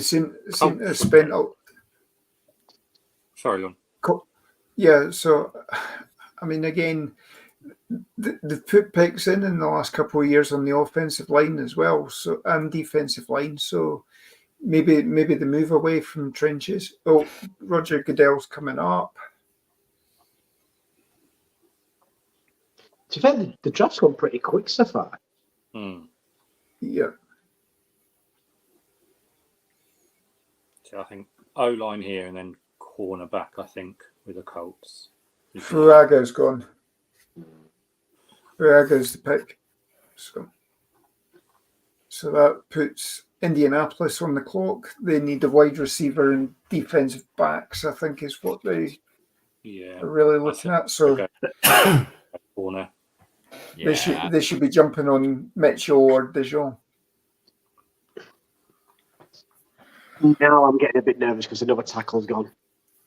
seem to have spent. Sorry, Lon. Yeah, so I mean, again, they've put picks in the last couple of years on the offensive line as well, so and defensive line. So maybe the move away from trenches. Oh, Roger Goodell's coming up. To be fair, the draft's gone pretty quick so far. Yeah. So I think O-line here and then cornerback, I think, with the Colts. Fuaga's gone. Fuaga's the pick. So that puts Indianapolis on the clock. They need a wide receiver and defensive backs, I think, is what they are really looking at. So corner. They should be jumping on Mitchell or Dijon. Now I'm getting a bit nervous because another tackle's gone.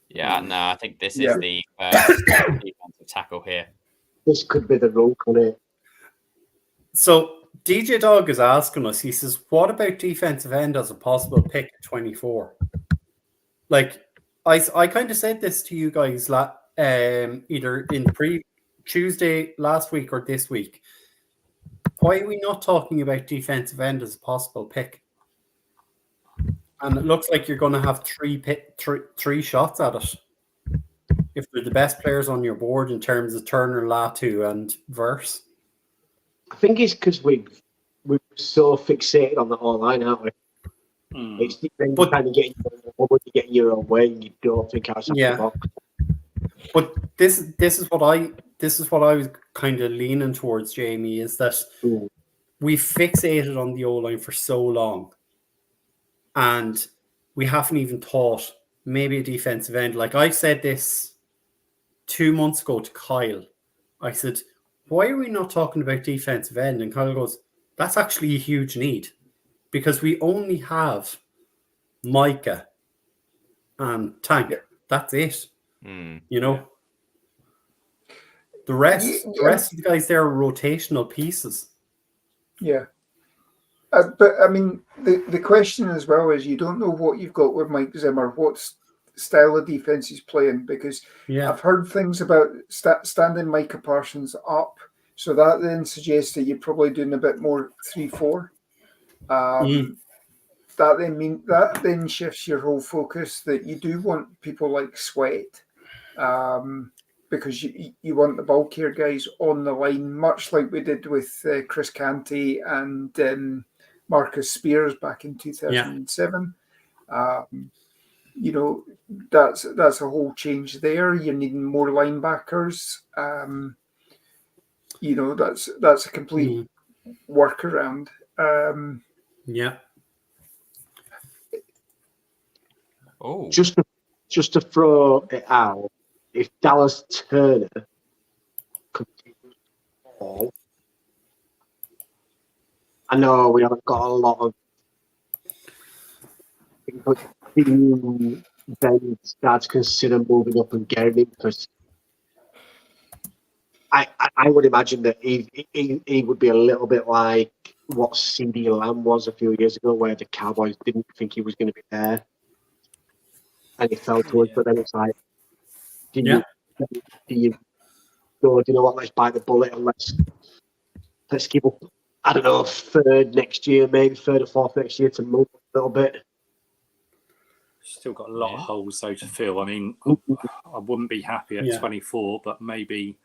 Yeah, no, I think this is the defensive tackle here. This could be the rule, couldn't it? So DJ Dog is asking us, he says, what about defensive end as a possible pick at 24? Like, I kind of said this to you guys either in Tuesday last week or this week. Why are we not talking about defensive end as a possible pick? And it looks like you're going to have three shots at it. If they're the best players on your board in terms of Turner, Latu, and Verse. I think it's because we're so fixated on the O-line, aren't we? It's kind of getting your own way, and you don't think outside the box. But this is what I was kind of leaning towards, Jamie, is that we fixated on the O-line for so long, and we haven't even thought maybe a defensive end. Like I said this 2 months ago to Kyle. I said, why are we not talking about defensive end? And Kyle goes, that's actually a huge need because we only have Micah and Tank. That's it. You know, the rest of the guys there are rotational pieces. Yeah. But I mean, the question as well is you don't know what you've got with Mike Zimmer, what style of defense he's playing, because I've heard things about standing Micah Parsons up. So that then suggests that you're probably doing a bit more 3-4. That then shifts your whole focus that you do want people like Sweat, because you want the bulkier guys on the line, much like we did with Chris Canty and Marcus Spears back in 2007. You know, that's a whole change there. You're needing more linebackers. You know, that's a complete workaround. Just to throw it out, if Dallas Turner continues to fall, I know we haven't got a lot of people then start to consider moving up and getting him, because I would imagine that he would be a little bit like what CD Lamb was a few years ago, where the Cowboys didn't think he was going to be there, and he fell to us. But then it's like, do you go, you know what? Let's bite the bullet and let's keep up. I don't know, third next year, maybe third or fourth next year to move a little bit. Still got a lot of holes though to fill. I mean, I wouldn't be happy at 24, but maybe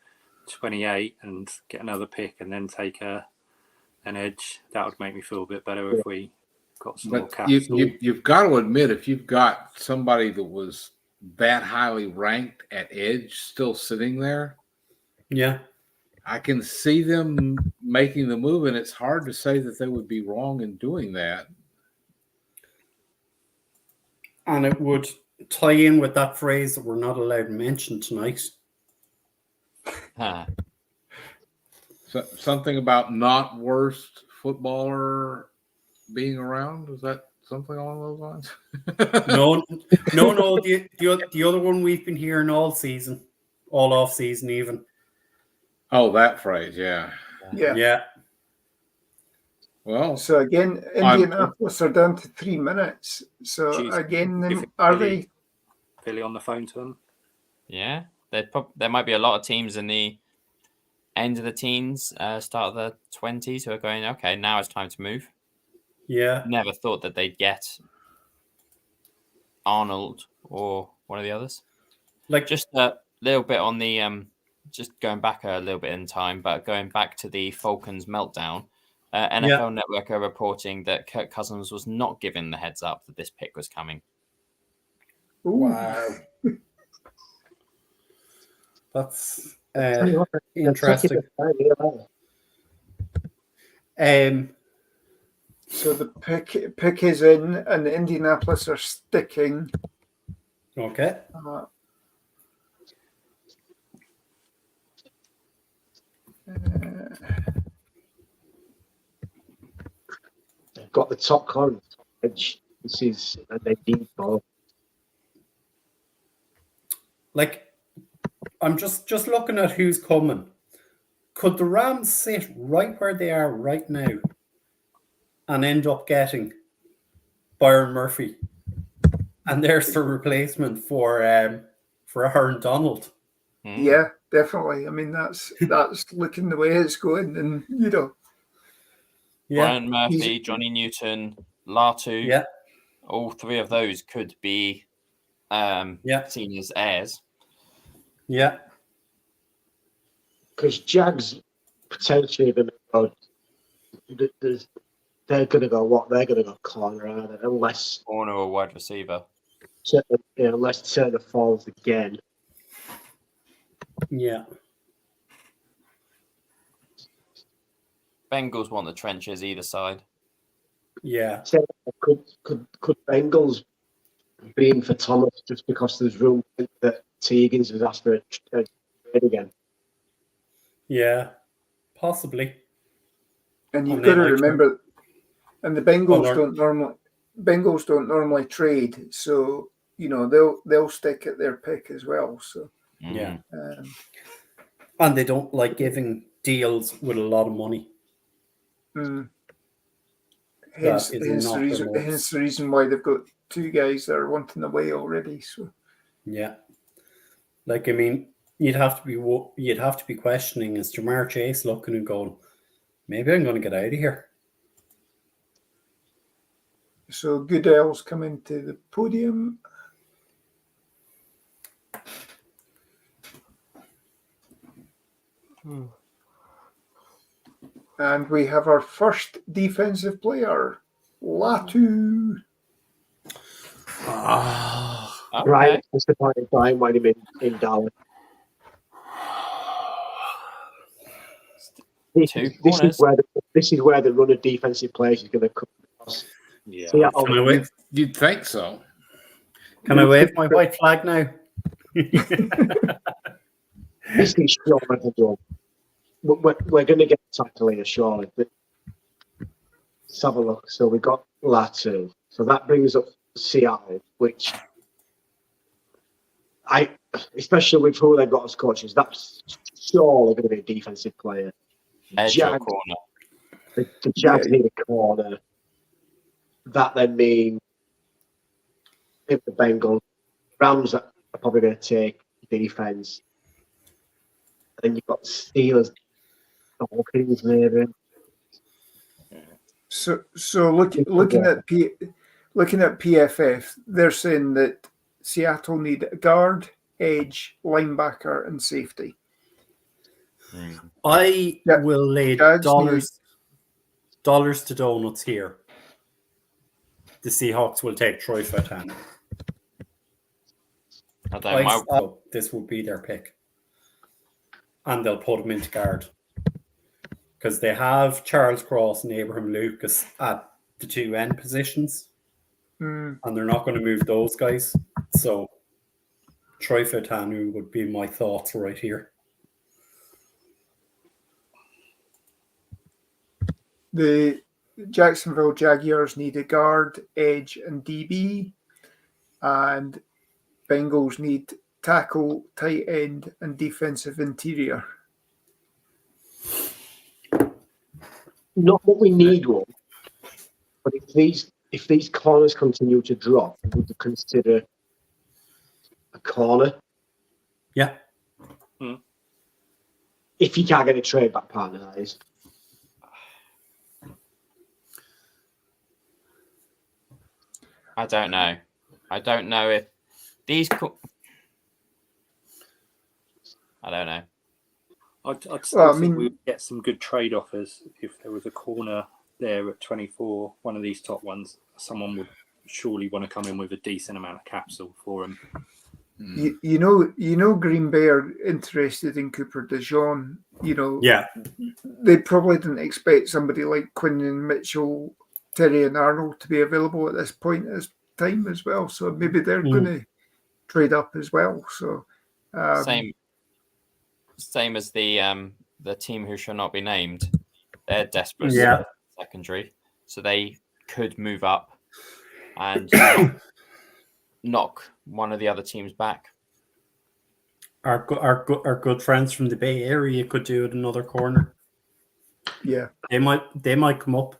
28 and get another pick and then take an edge. That would make me feel a bit better if we got some more capital. You've got to admit, if you've got somebody that was that highly ranked at edge still sitting there, I can see them making the move, and it's hard to say that they would be wrong in doing that. And it would tie in with that phrase that we're not allowed to mention tonight. So, something about not worst footballer being around? Is that something along those lines? No. The other one we've been hearing all season, all off season even. Oh, that phrase, yeah. Well, so again, Indianapolis are down to 3 minutes. So again, are they Billy on the phone to them? Yeah, there might be a lot of teams in the end of the teens, start of the 20s who are going, okay, now it's time to move. Yeah. Never thought that they'd get Arnold or one of the others. Like just a little bit on the just going back a little bit in time, but going back to the Falcons meltdown. NFL Network are reporting that Kirk Cousins was not given the heads up that this pick was coming. Wow. That's interesting. So the pick is in, and the Indianapolis are sticking. Okay. They've got the top corner, edge. This is a deep ball. Like, I'm just looking at who's coming. Could the Rams sit right where they are right now and end up getting Byron Murphy, and there's the replacement for Aaron Donald? Yeah, definitely. I mean, that's looking the way it's going, and Brian Murphy, Johnny Newton, Latu, all three of those could be seen as heirs. Yeah, because Jags potentially going to go. They're going to go what? They're going to go corner, aren't they? Unless corner or wide receiver. Unless Turner falls again. Yeah. Bengals want the trenches either side. Yeah. Could Bengals be in for Thomas just because there's room that T. Higgins has asked for a trade again? Yeah, possibly. And you've got to remember, and the Bengals don't normally trade, so they'll stick at their pick as well. So yeah, and they don't like giving deals with a lot of money. Hence the reason why they've got two guys that are wanting away already. So yeah, like I mean, you'd have to be questioning, is Jamar Chase looking and going, maybe I'm going to get out of here. So Goodell's coming to the podium. And we have our first defensive player, Latu. Right, disappointed Brian when he in Dallas. This is where the run of defensive players is going to come across. Yeah, you'd think so. Can I wave my white flag now? This is sure to do. We're going to get a tackle here, surely. Let's have a look. So we got Latu. So that brings up Seattle, which especially with who they've got as coaches, that's surely going to be a defensive player. Edge or corner. The Jags need a corner. That then means if the Bengals, Rams are probably going to take defense. Then you've got Steelers, Dolphins, maybe. So looking at PFF, they're saying that Seattle need a guard, edge, linebacker, and safety. I will lay dollars to donuts here. The Seahawks will take Troy Fautanu. This will be their pick. And they'll put him into guard. Because they have Charles Cross and Abraham Lucas at the two end positions. And they're not going to move those guys. So Troy Fautanu would be my thoughts right here. The Jacksonville Jaguars need a guard, edge, and DB. And Bengals need tackle, tight end, and defensive interior. Not that we need one, but if these corners continue to drop, would you consider a corner? Yeah. If you can't get a trade back partner, that is. I don't know. I don't know if these. I don't know. I'd still think we would get some good trade offers if there was a corner there at 24. One of these top ones, someone would surely want to come in with a decent amount of capital for him. You know, Green Bay are interested in Cooper DeJean. You know, they probably didn't expect somebody like Quinn Mitchell, Terry, and Arnold to be available at this point in time as well. So maybe they're going to trade up as well. So same as the team who shall not be named. They're desperate for secondary, so they could move up and knock one of the other teams back. Our good friends from the Bay Area could do it another corner. Yeah, they might come up.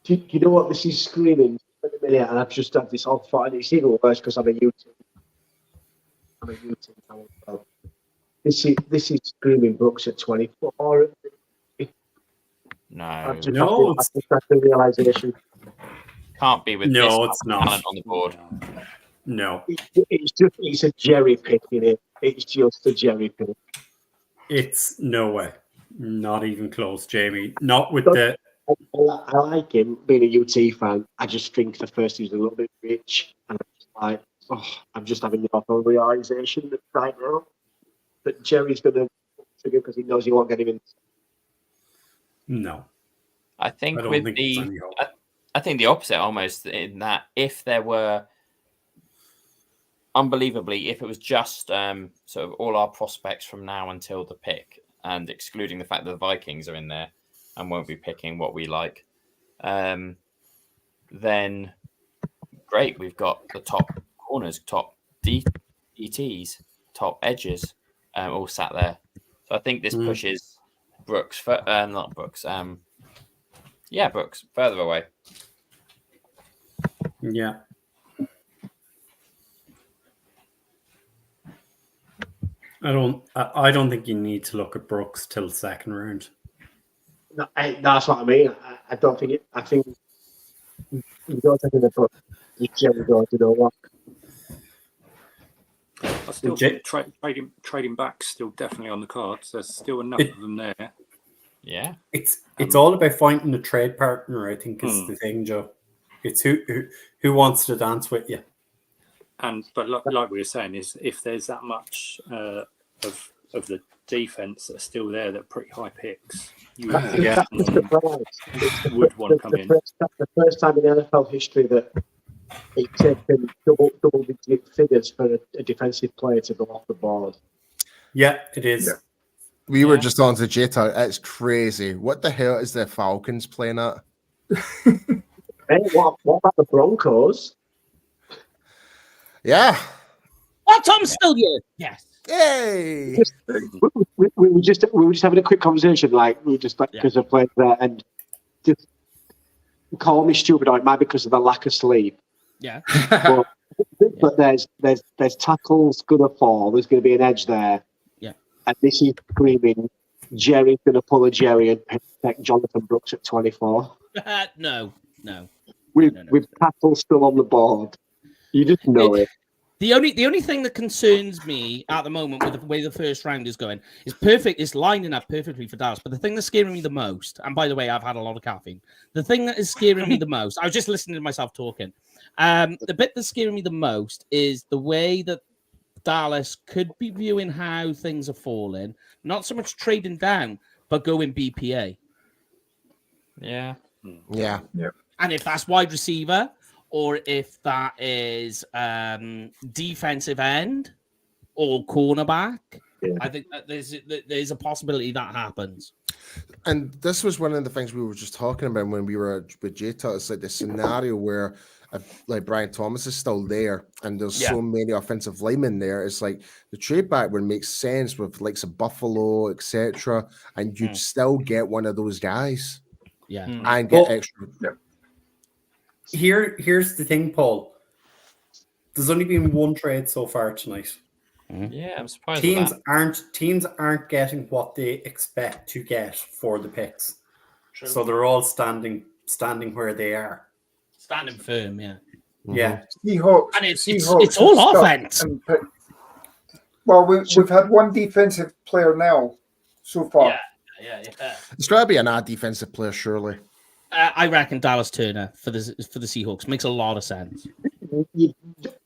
Do you know what this is screaming at the minute? And I've just had this off and it's even worse because I'm a YouTube fan as well. This is screaming Brooks at 24. No, I've just had the realization. Can't be with it's not talent on the board. No, it's a jerry pick in it. It's just a jerry pick. It's no way, not even close, Jamie. Not with the. I like him being a UT fan. I just think the first he's a little bit rich, and I'm just like, I'm just having the awful realization that right now that Jerry's going to trigger because he knows he won't get him in. No, I think I think the opposite almost in that if there were. Unbelievably, if it was just sort of all our prospects from now until the pick, and excluding the fact that the Vikings are in there and won't be picking what we like, then great. We've got the top corners, top DTs, top edges, all sat there. So I think this pushes Brooks, not Brooks. Brooks further away. Yeah. I don't think you need to look at Brooks till second round. No, that's what I mean. I don't think it. I think you don't think the Brooks. You generally don't know what. I still think trading back still definitely on the cards. There's still enough of them there. Yeah, it's all about finding a trade partner. I think is the thing, Joe. It's who wants to dance with you. But like we were saying, is if there's that much of the defense that are still there that are pretty high picks, you would want to come in. That's the first time in NFL history that it's taken double-digit figures for a defensive player to go off the board. Yeah, it is. Yeah. We were just on to Jetta. It's crazy. What the hell is the Falcons playing at? Hey, what about the Broncos? Yeah. Oh, Tom's still here. Yes. Yay! We were just having a quick conversation, because I played there, and just call me stupid, or it might be because of the lack of sleep. Yeah. But there's tackles gonna fall. There's gonna be an edge there. Yeah. And this is screaming. Jerry's gonna pull a Jerry and pick Jonathan Brooks at 24. No. With tackles still on the board. You just know it. The only thing that concerns me at the moment with the way the first round is going is perfect. It's lining up perfectly for Dallas. But the thing that's scaring me the most, and by the way, I've had a lot of caffeine. The thing that is scaring me the most, I was just listening to myself talking. The bit that's scaring me the most is the way that Dallas could be viewing how things are falling. Not so much trading down, but going BPA. Yeah. And if that's wide receiver, or if that is defensive end or cornerback, I think that there's a possibility that happens. And this was one of the things we were just talking about when we were with Jetta. It's like the scenario where like Brian Thomas is still there and there's so many offensive linemen there. It's like the trade back would make sense with likes of Buffalo, etc. And you'd still get one of those guys. Yeah. And get extra. Here's the thing, Paul. There's only been one trade so far tonight. Yeah, I'm surprised. Teams aren't getting what they expect to get for the picks. True. So they're all standing where they are. Standing firm, yeah. Yeah. Seahawks. And it's all offense. Well, we've had one defensive player now so far. Yeah. It's got to be an odd defensive player, surely. I reckon Dallas Turner for the Seahawks makes a lot of sense.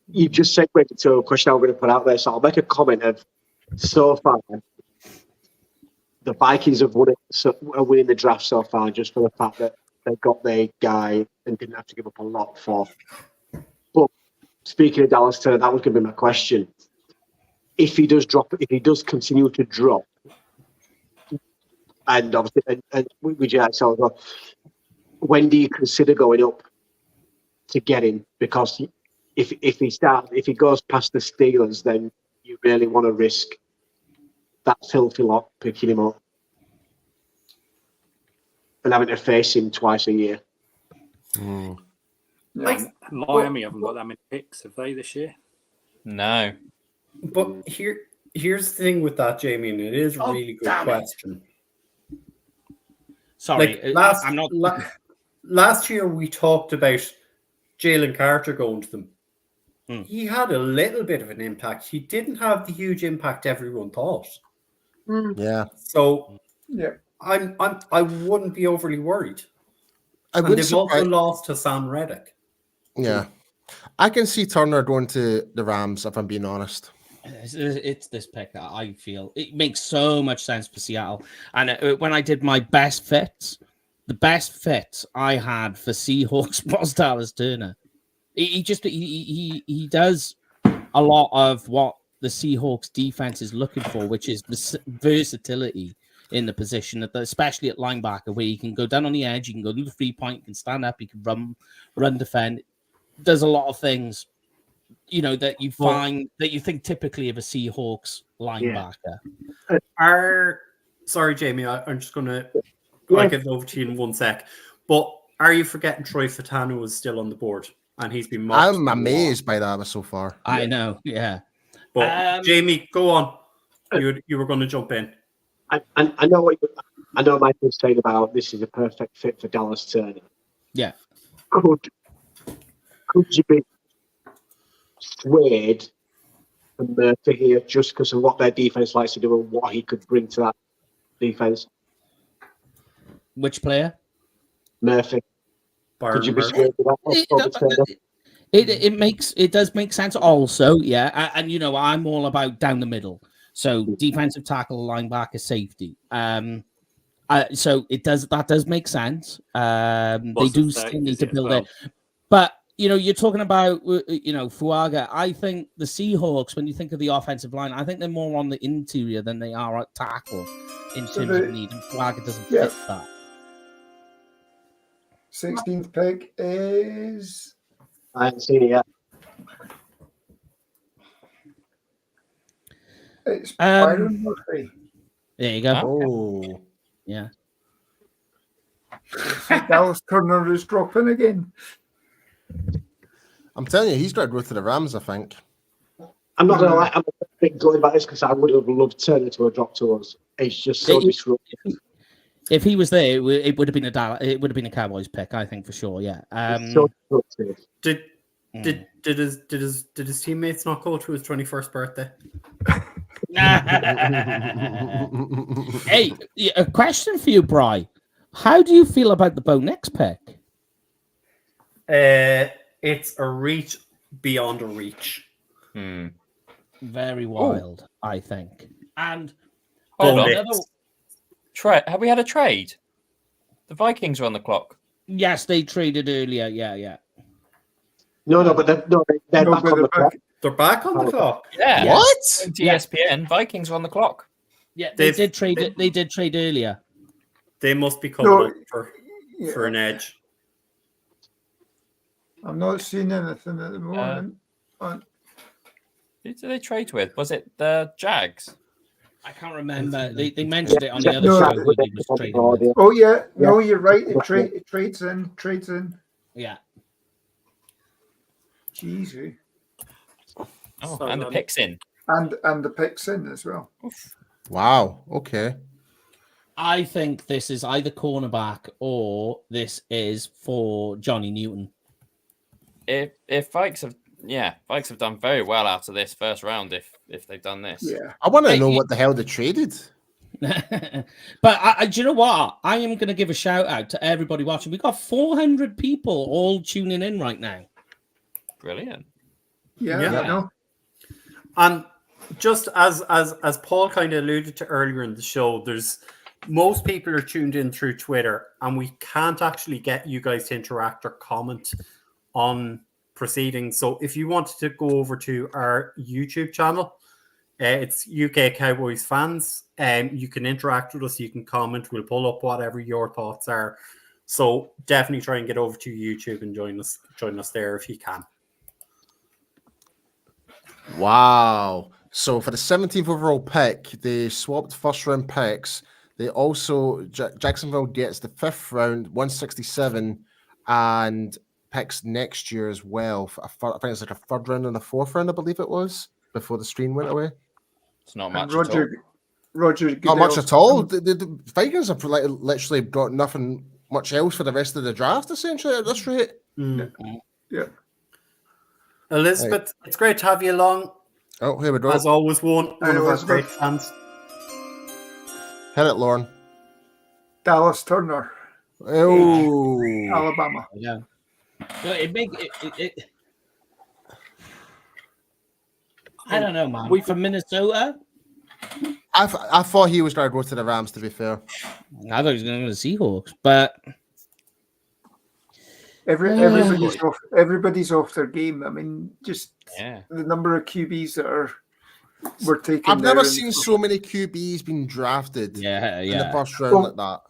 You just segued to a question I'm going to put out there, so I'll make a comment of so far. The Vikings are winning the draft so far just for the fact that they got their guy and didn't have to give up a lot for. But speaking of Dallas Turner, that was going to be my question. If he does continue to drop, and obviously, and with JXL, when do you consider going up to get him? Because if he goes past the Steelers, then you really want to risk that filthy lot picking him up and having to face him twice a year. Miami haven't got that many picks, have they, this year? No. But here's the thing with that, Jamie, and it is a really good question. Sorry, like I'm not. Last year we talked about Jalen Carter going to them. He had a little bit of an impact. He didn't have the huge impact everyone thought. Yeah. So yeah, I wouldn't be overly worried. And they've also lost to Sam Reddick. Yeah. I can see Turner going to the Rams, if I'm being honest. It's this pick that I feel it makes so much sense for Seattle. And when I did my best fits, the best fit I had for Seahawks was Dallas Turner. He does a lot of what the Seahawks defense is looking for, which is versatility in the position, especially at linebacker, where you can go down on the edge, you can go do the 3-point, you can stand up, you can run defend. Does a lot of things, that you find that you think typically of a Seahawks linebacker. Sorry, Jamie, I'm just going to get it over to you in 1 sec. But are you forgetting Troy Fatano is still on the board? And he's been mocked. I'm amazed by that so far. I know, yeah. But Jamie, go on. You were going to jump in. I know I know Michael's saying about this is a perfect fit for Dallas Turner. Yeah. Could you be swayed from Murphy here just because of what their defense likes to do and what he could bring to that defense? Which player? Murphy. Could you be swayed with that? It does make sense also, yeah. And I'm all about down the middle. So defensive tackle, linebacker, safety. So that does make sense. They do still need to build it. But you're talking about Fuaga. I think the Seahawks, when you think of the offensive line, I think they're more on the interior than they are at tackle in terms of need. And Fuaga doesn't fit that. 16th pick is. I haven't seen it yet. It's Byron Murphy. There you go. Oh, yeah. Dallas Turner is dropping again. I'm telling you, he's got to go to the Rams, I think. I'm not going to lie. I'm a bit going about this because I would have loved Turner to have dropped to us. It's just so disruptive. If he was there, it would have been a Cowboys pick, I think, for sure. Yeah. So disruptive. Did his teammates not go to his 21st birthday? Hey, a question for you, Bri. How do you feel about the Bo Nix pick? It's a reach beyond a reach. Very wild, I think. And hold on. Have we had a trade? The Vikings are on the clock. Yes, they traded earlier. Yeah. No, but they're back on the clock. They're back on the clock. Yeah. What? ESPN, Vikings are on the clock. Yeah, they did trade it. They did trade earlier. They must be coming up for an edge. I'm not seeing anything at the moment. Who did they trade with? Was it the Jags? I can't remember. They mentioned it on the other show. Who they was trading with. Oh yeah, no, you're right. It trades in. Yeah. Jeez. Oh, and the pick's in. And the pick's in as well. Wow. Okay. I think this is either cornerback or this is for Johnny Newton. If Vikes have done very well out of this first round if they've done this. Yeah. I want to know what the hell they traded. But do you know what? I am going to give a shout out to everybody watching. We've got 400 people all tuning in right now. Brilliant. Yeah. No. And just as Paul kind of alluded to earlier in the show, there's most people are tuned in through Twitter, and we can't actually get you guys to interact or comment on proceedings. So if you wanted to go over to our YouTube channel, it's UK Cowboys Fans, and you can interact with us. You can comment. We'll pull up whatever your thoughts are. So definitely try and get over to YouTube and join us there if you can. Wow. So for the 17th overall pick, they swapped first round picks. They also, Jacksonville gets the 5th round, 167, and picks next year as well. I think it's like a 3rd round and a 4th round, I believe it was, before the stream went away. It's not much Roger, at all. Roger Not much at all. The Vikings have literally got nothing much else for the rest of the draft, essentially, at this rate. Yeah. Elizabeth, it's great to have you along. Oh, here we go. As always, one of our great fans. Hit it, Lauren. Dallas Turner. Oh, Alabama. Yeah. I don't know, man. From Minnesota? I thought he was going to go to the Rams, to be fair. I thought he was going to go to the Seahawks, but everybody's off their game. I mean, just the number of QBs that were taken. I've never seen so many QBs being drafted in the first round like that.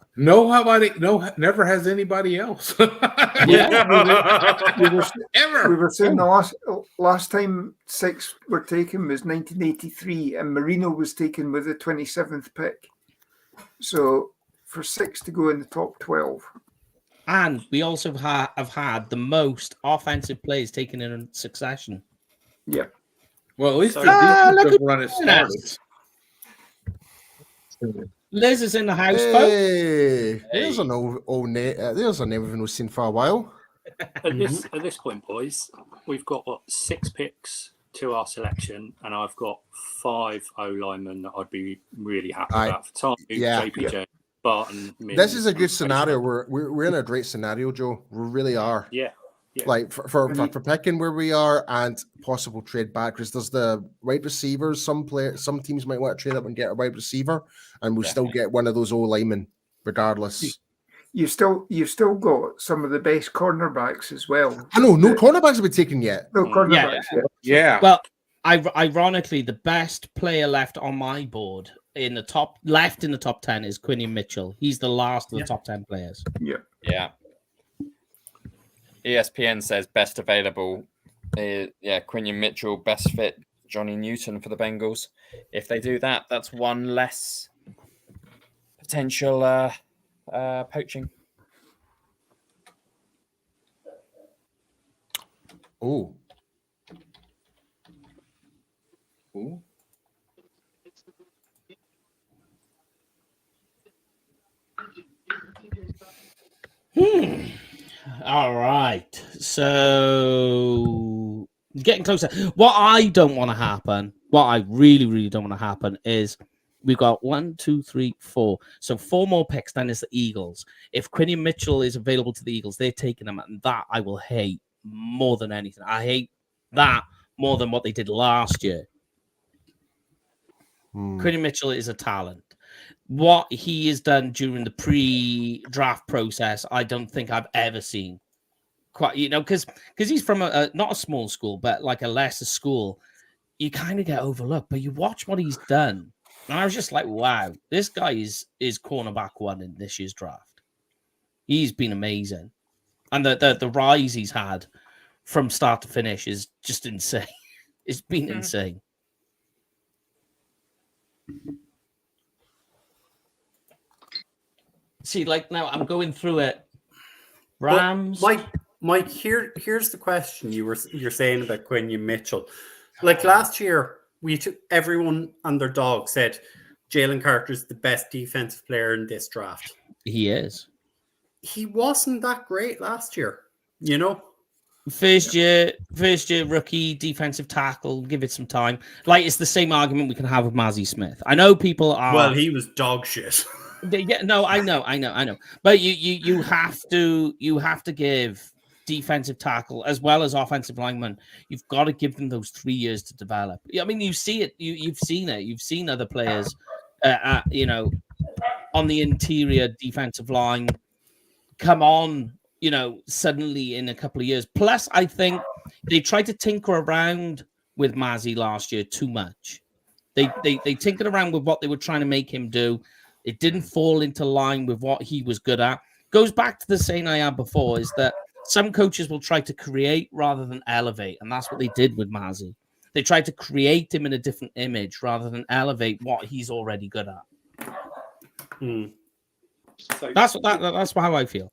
Never has anybody else. We were saying the last time 6 were taken was 1983, and Marino was taken with the 27th pick. So for 6 to go in the top 12. And we also have had the most offensive plays taken in succession. Yeah. Well, at least the defensive run has started. Liz is in the house, folks. There's an old name. There's a name we've not seen for a while. At this point, boys, we've got 6 picks to our selection, and I've got 5 O linemen that I'd be really happy about for Tom, JPJ, Barton. Mims, this is a good scenario. We're in a great scenario, Joe. We really are. Yeah. Like for picking where we are and possible trade back, because there's the wide receivers. Some teams might want to trade up and get a wide receiver, and we'll still get one of those old linemen regardless. You've still got some of the best cornerbacks as well. I know no cornerbacks have been taken yet. No cornerbacks yet. Yeah. Well, ironically, the best player left on my board in the top 10 is Quinion Mitchell. He's the last of the top 10 players. Yeah. ESPN says best available. Quinion Mitchell, best fit, Johnny Newton for the Bengals. If they do that, that's one less potential poaching. Oh. All right. So getting closer. What I don't want to happen, what I really, really don't want to happen is we've got 1, 2, 3, 4. So 4 more picks, then it's the Eagles. If Quinion Mitchell is available to the Eagles, they're taking him, and that I will hate more than anything. I hate that more than what they did last year. Quinion Mitchell is a talent. What he has done during the pre-draft process, I don't think I've ever seen. Quite, because he's from not a small school, but like a lesser school. You kind of get overlooked, but you watch what he's done, and I was just like, wow, this guy is cornerback 1 in this year's draft. He's been amazing, and the rise he's had from start to finish is just insane. It's been insane. See, like now I'm going through it. Rams. Mike, here's the question you're saying about Quinion Mitchell. Like last year, everyone and their dog said Jalen Carter's the best defensive player in this draft. He is. He wasn't that great last year, First year rookie defensive tackle. Give it some time. Like it's the same argument we can have with Mazzy Smith. I know people are. Well, he was dog shit. Yeah, no, I know. But you have to give defensive tackle as well as offensive lineman. You've got to give them those 3 years to develop. I mean, you see it. You've seen it. You've seen other players, on the interior defensive line come on, suddenly in a couple of years. Plus, I think they tried to tinker around with Mazzy last year too much. They tinkered around with what they were trying to make him do. It didn't fall into line with what he was good at. Goes back to the saying I had before, is that some coaches will try to create rather than elevate, and that's what they did with Mazzy. They tried to create him in a different image rather than elevate what he's already good at. So That's how I feel.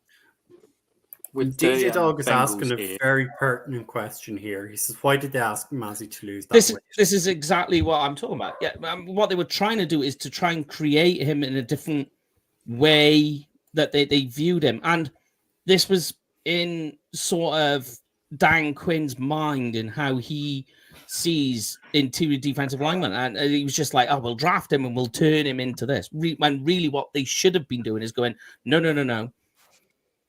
with DJ the, Dog is asking a Bengals here, very pertinent question here. He says, "Why did they ask Mazzy to lose that This weight?" is exactly what I'm talking about. Yeah, what they were trying to do is to try and create him in a different way that they viewed him, and this was in sort of Dan Quinn's mind and how he sees interior defensive linemen, and he was just like, "Oh, we'll draft him and we'll turn him into this." When really, what they should have been doing is going, "No.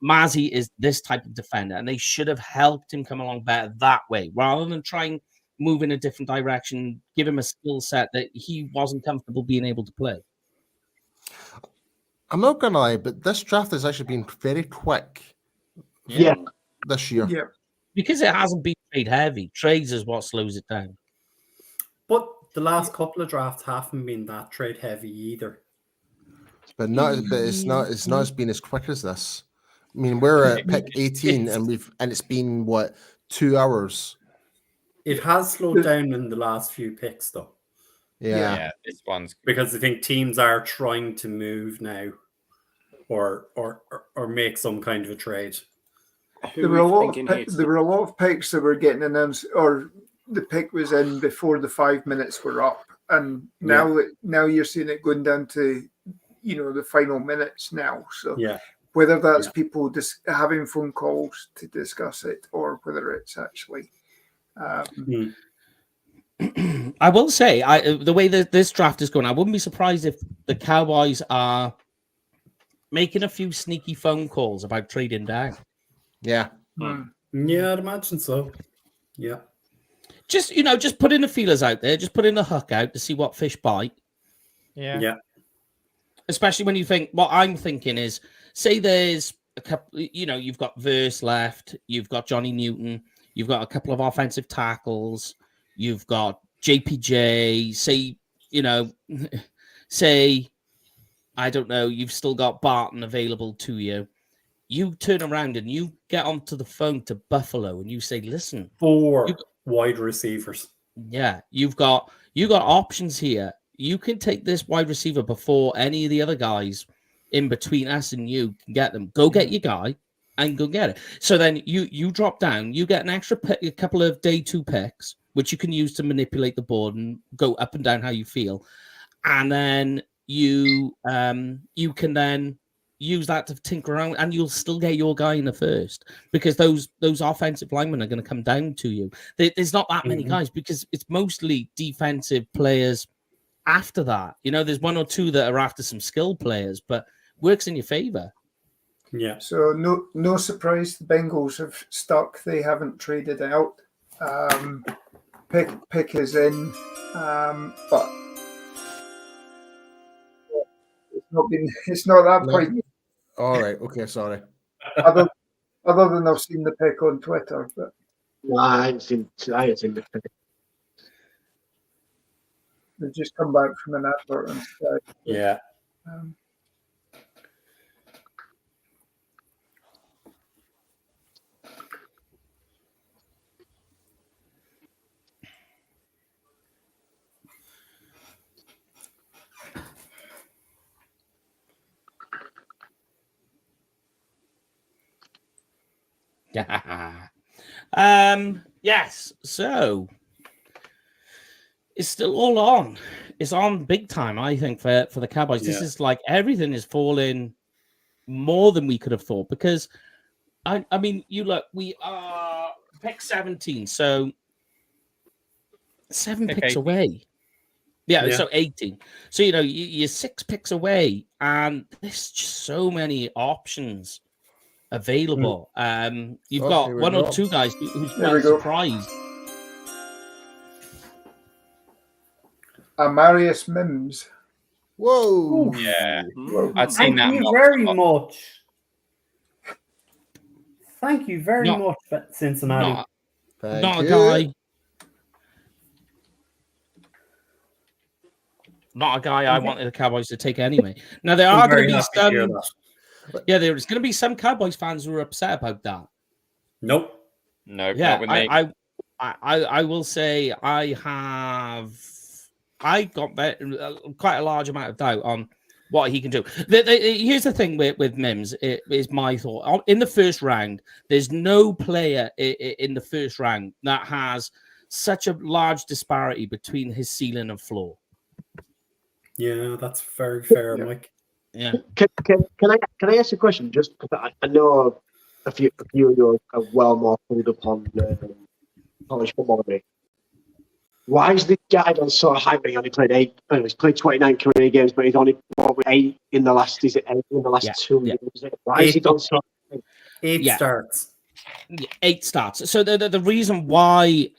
Mazzy is this type of defender, and they should have helped him come along better that way, rather than try and move in a different direction, give him a skill set that he wasn't comfortable being able to play." I'm not gonna lie, but this draft has actually been very quick. Yeah. This year. Yeah. Because it hasn't been trade heavy. Trades is what slows it down. But the last couple of drafts haven't been that trade heavy either. But it's not as been as quick as this. I mean, we're at pick 18 and it's been what, 2 hours. It has slowed down in the last few picks though. Yeah. This one's Because I think teams are trying to move now or make some kind of a trade. There were a lot of picks that were getting announced, or the pick was in before the 5 minutes were up, and now you're seeing it going down to the final minutes now. So whether that's people just having phone calls to discuss it, or whether it's actually. I will say, the way that this draft is going, I wouldn't be surprised if the Cowboys are making a few sneaky phone calls about trading down. Yeah. Yeah, I'd imagine so. Yeah. Just putting the feelers out there, just putting the hook out to see what fish bite. Yeah. Especially when you think, what I'm thinking is, say there's a couple, you've got Verse left, you've got Johnny Newton, you've got a couple of offensive tackles, you've got JPJ, say, I don't know, you've still got Barton available to you. You turn around and you get onto the phone to Buffalo and you say, "Listen, 4 wide receivers. Yeah, you've got options here. You can take this wide receiver before any of the other guys in between us and you can get them. Go get your guy and go get it." So then you drop down, you get an extra pick, a couple of day 2 picks, which you can use to manipulate the board and go up and down how you feel. And then you can then use that to tinker around, and you'll still get your guy in the first, because those offensive linemen are going to come down to you. There's not that many guys, because it's mostly defensive players after that. There's 1 or 2 that are after some skill players, but works in your favor. Yeah. So no surprise the Bengals have stuck. They haven't traded out. Pick is in, but it's not that point. All right. Okay. Sorry. Other than I've seen the pick on Twitter, but No, I ain't seen the pick. they've just come back from an advert and Sky. Yeah. Yes. So it's still all on. It's on big time, I think, for the Cowboys. This is like everything is falling more than we could have thought, because I mean, you look, we are pick 17. So 7 Pick picks 18. away. Yeah, Yeah. so 18. So, you're 6 picks away, and there's just so many options available. You've Oh, got here we one or go. two guys who's There we quite go. surprised. Amarius Mims. Whoa. Yeah. Whoa. I'd seen Thank that. you mock very a lot. much. Thank you very Not- much, Cincinnati. Not, Thank not you. a guy. Not a guy I wanted the Cowboys to take anyway. Now, there I'm are going very to be happy to hear some. that. Yeah, there's going to be some Cowboys fans who are upset about that. Nope. No, Yeah, not with me. I will say I got quite a large amount of doubt on what he can do. Here's the thing with Mims. It is my thought. In the first round, there's no player in the first round that has such a large disparity between his ceiling and floor. Yeah, that's very fair, Yeah. Mike. Yeah. Can I ask a question? Just because I know a few of you are well more pulled up on college football than me. Why is this guy done so high? But he only played 8. He's played 29 career games, but he's only 8 in the last. Is it 8 in the last 2 years? Why is he done so? 8 starts. 8 starts. So the reason why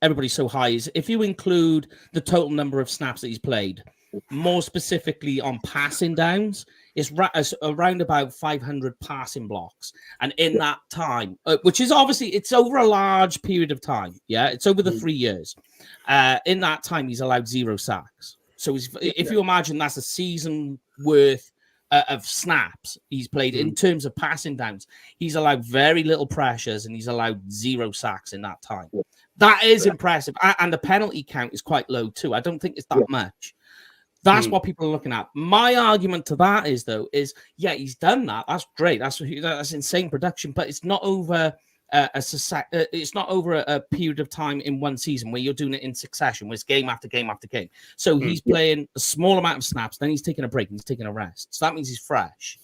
everybody's so high is if you include the total number of snaps that he's played, more specifically on passing downs, it's around about 500 passing blocks. And in that time, which is obviously, it's over a large period of time. Yeah, it's over the 3 years. In that time, he's allowed 0 sacks. So if you imagine that's a season worth of snaps he's played in terms of passing downs, he's allowed very little pressures and he's allowed 0 sacks in that time. That is impressive. And the penalty count is quite low too. I don't think it's that much. That's what people are looking at. My argument to that is, though, he's done that. That's great. That's insane production, but it's not over it's not over a period of time in one season where you're doing it in succession, where it's game after game after game. So he's playing a small amount of snaps, then he's taking a break and he's taking a rest. So that means he's fresh.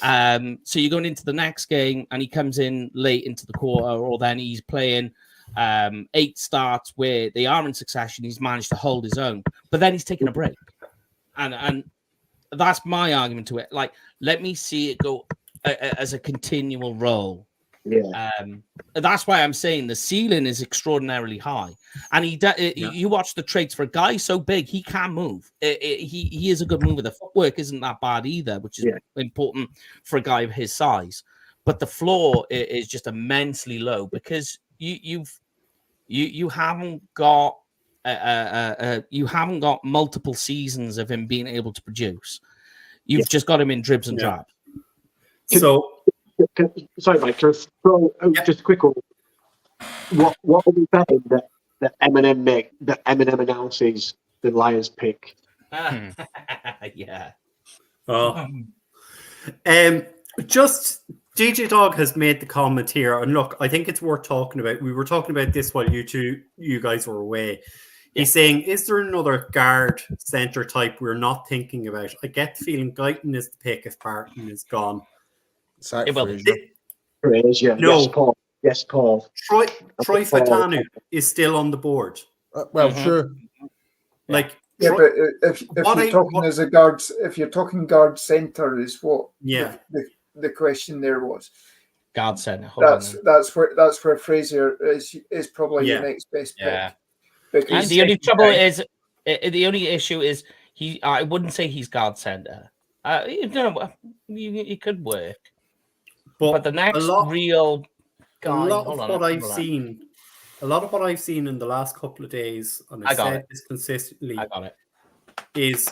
So you're going into the next game and he comes in late into the quarter, or then he's playing 8 starts where they are in succession. He's managed to hold his own, but then he's taking a break. And that's my argument to it. Like, let me see it go as a continual role. Yeah. That's why I'm saying the ceiling is extraordinarily high. And you watch the traits for a guy so big, he can move. He is a good mover. The footwork isn't that bad either, which is important for a guy of his size. But the floor is just immensely low because you haven't got multiple seasons of him being able to produce. You've just got him in dribs and drabs. So, sorry, Mike. Just a quick one. What are we betting that Eminem announces the Lions pick? Yeah. Oh. Just DJ Dog has made the comment here, and look, I think it's worth talking about. We were talking about this while you guys were away. He's saying, is there another guard center type we're not thinking about? I get the feeling Guyton is the pick if Barton is gone. It will be. No. Yes, Paul. Troy Fautanu is still on the board. Sure. Like, yeah, but if you're talking as a guard, if you're talking guard center, is what the question there was. Guard center. That's where Fraser is probably the next best pick. Yeah. And the only trouble is, the only issue is I wouldn't say he's guard center. He could work, but the next real guy. A lot of what I've seen in the last couple of days, and I've said this consistently, is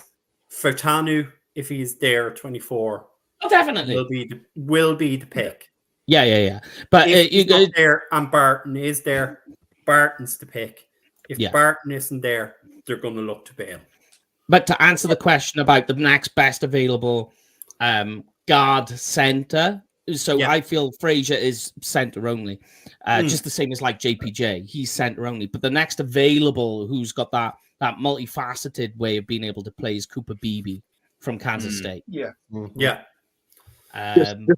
Fautanu, if he's there 24, definitely will be the pick. Yeah. But if he's not there and Barton is there, Barton's the pick. If Barton isn't there, they're going to look to Bale. But to answer the question about the next best available guard center, so I feel Fraser is center only, just the same as like JPJ. He's center only. But the next available who's got that multifaceted way of being able to play is Cooper Beebe from Kansas State. Yeah. Yeah. In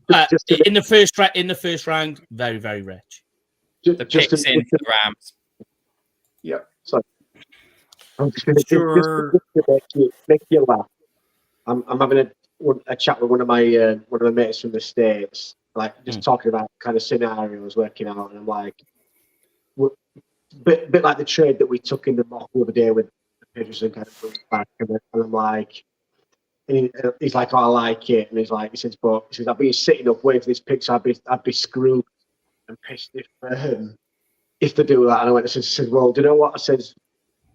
the first round, very, very rich. The picks in for the Rams. Yeah. Sorry. I'm just going to make you laugh. I'm having a chat with one of my mates from the States, like just talking about kind of scenarios working out, and I'm like, bit like the trade that we took in the mock the other day with the Patriots and kind of going back, and I'm like, and he's like, oh, I like it, and he says, I'd be sitting up waiting for this pick, so I'd be screwed and pissed if they do that. And I went and said, well, do you know what? I says,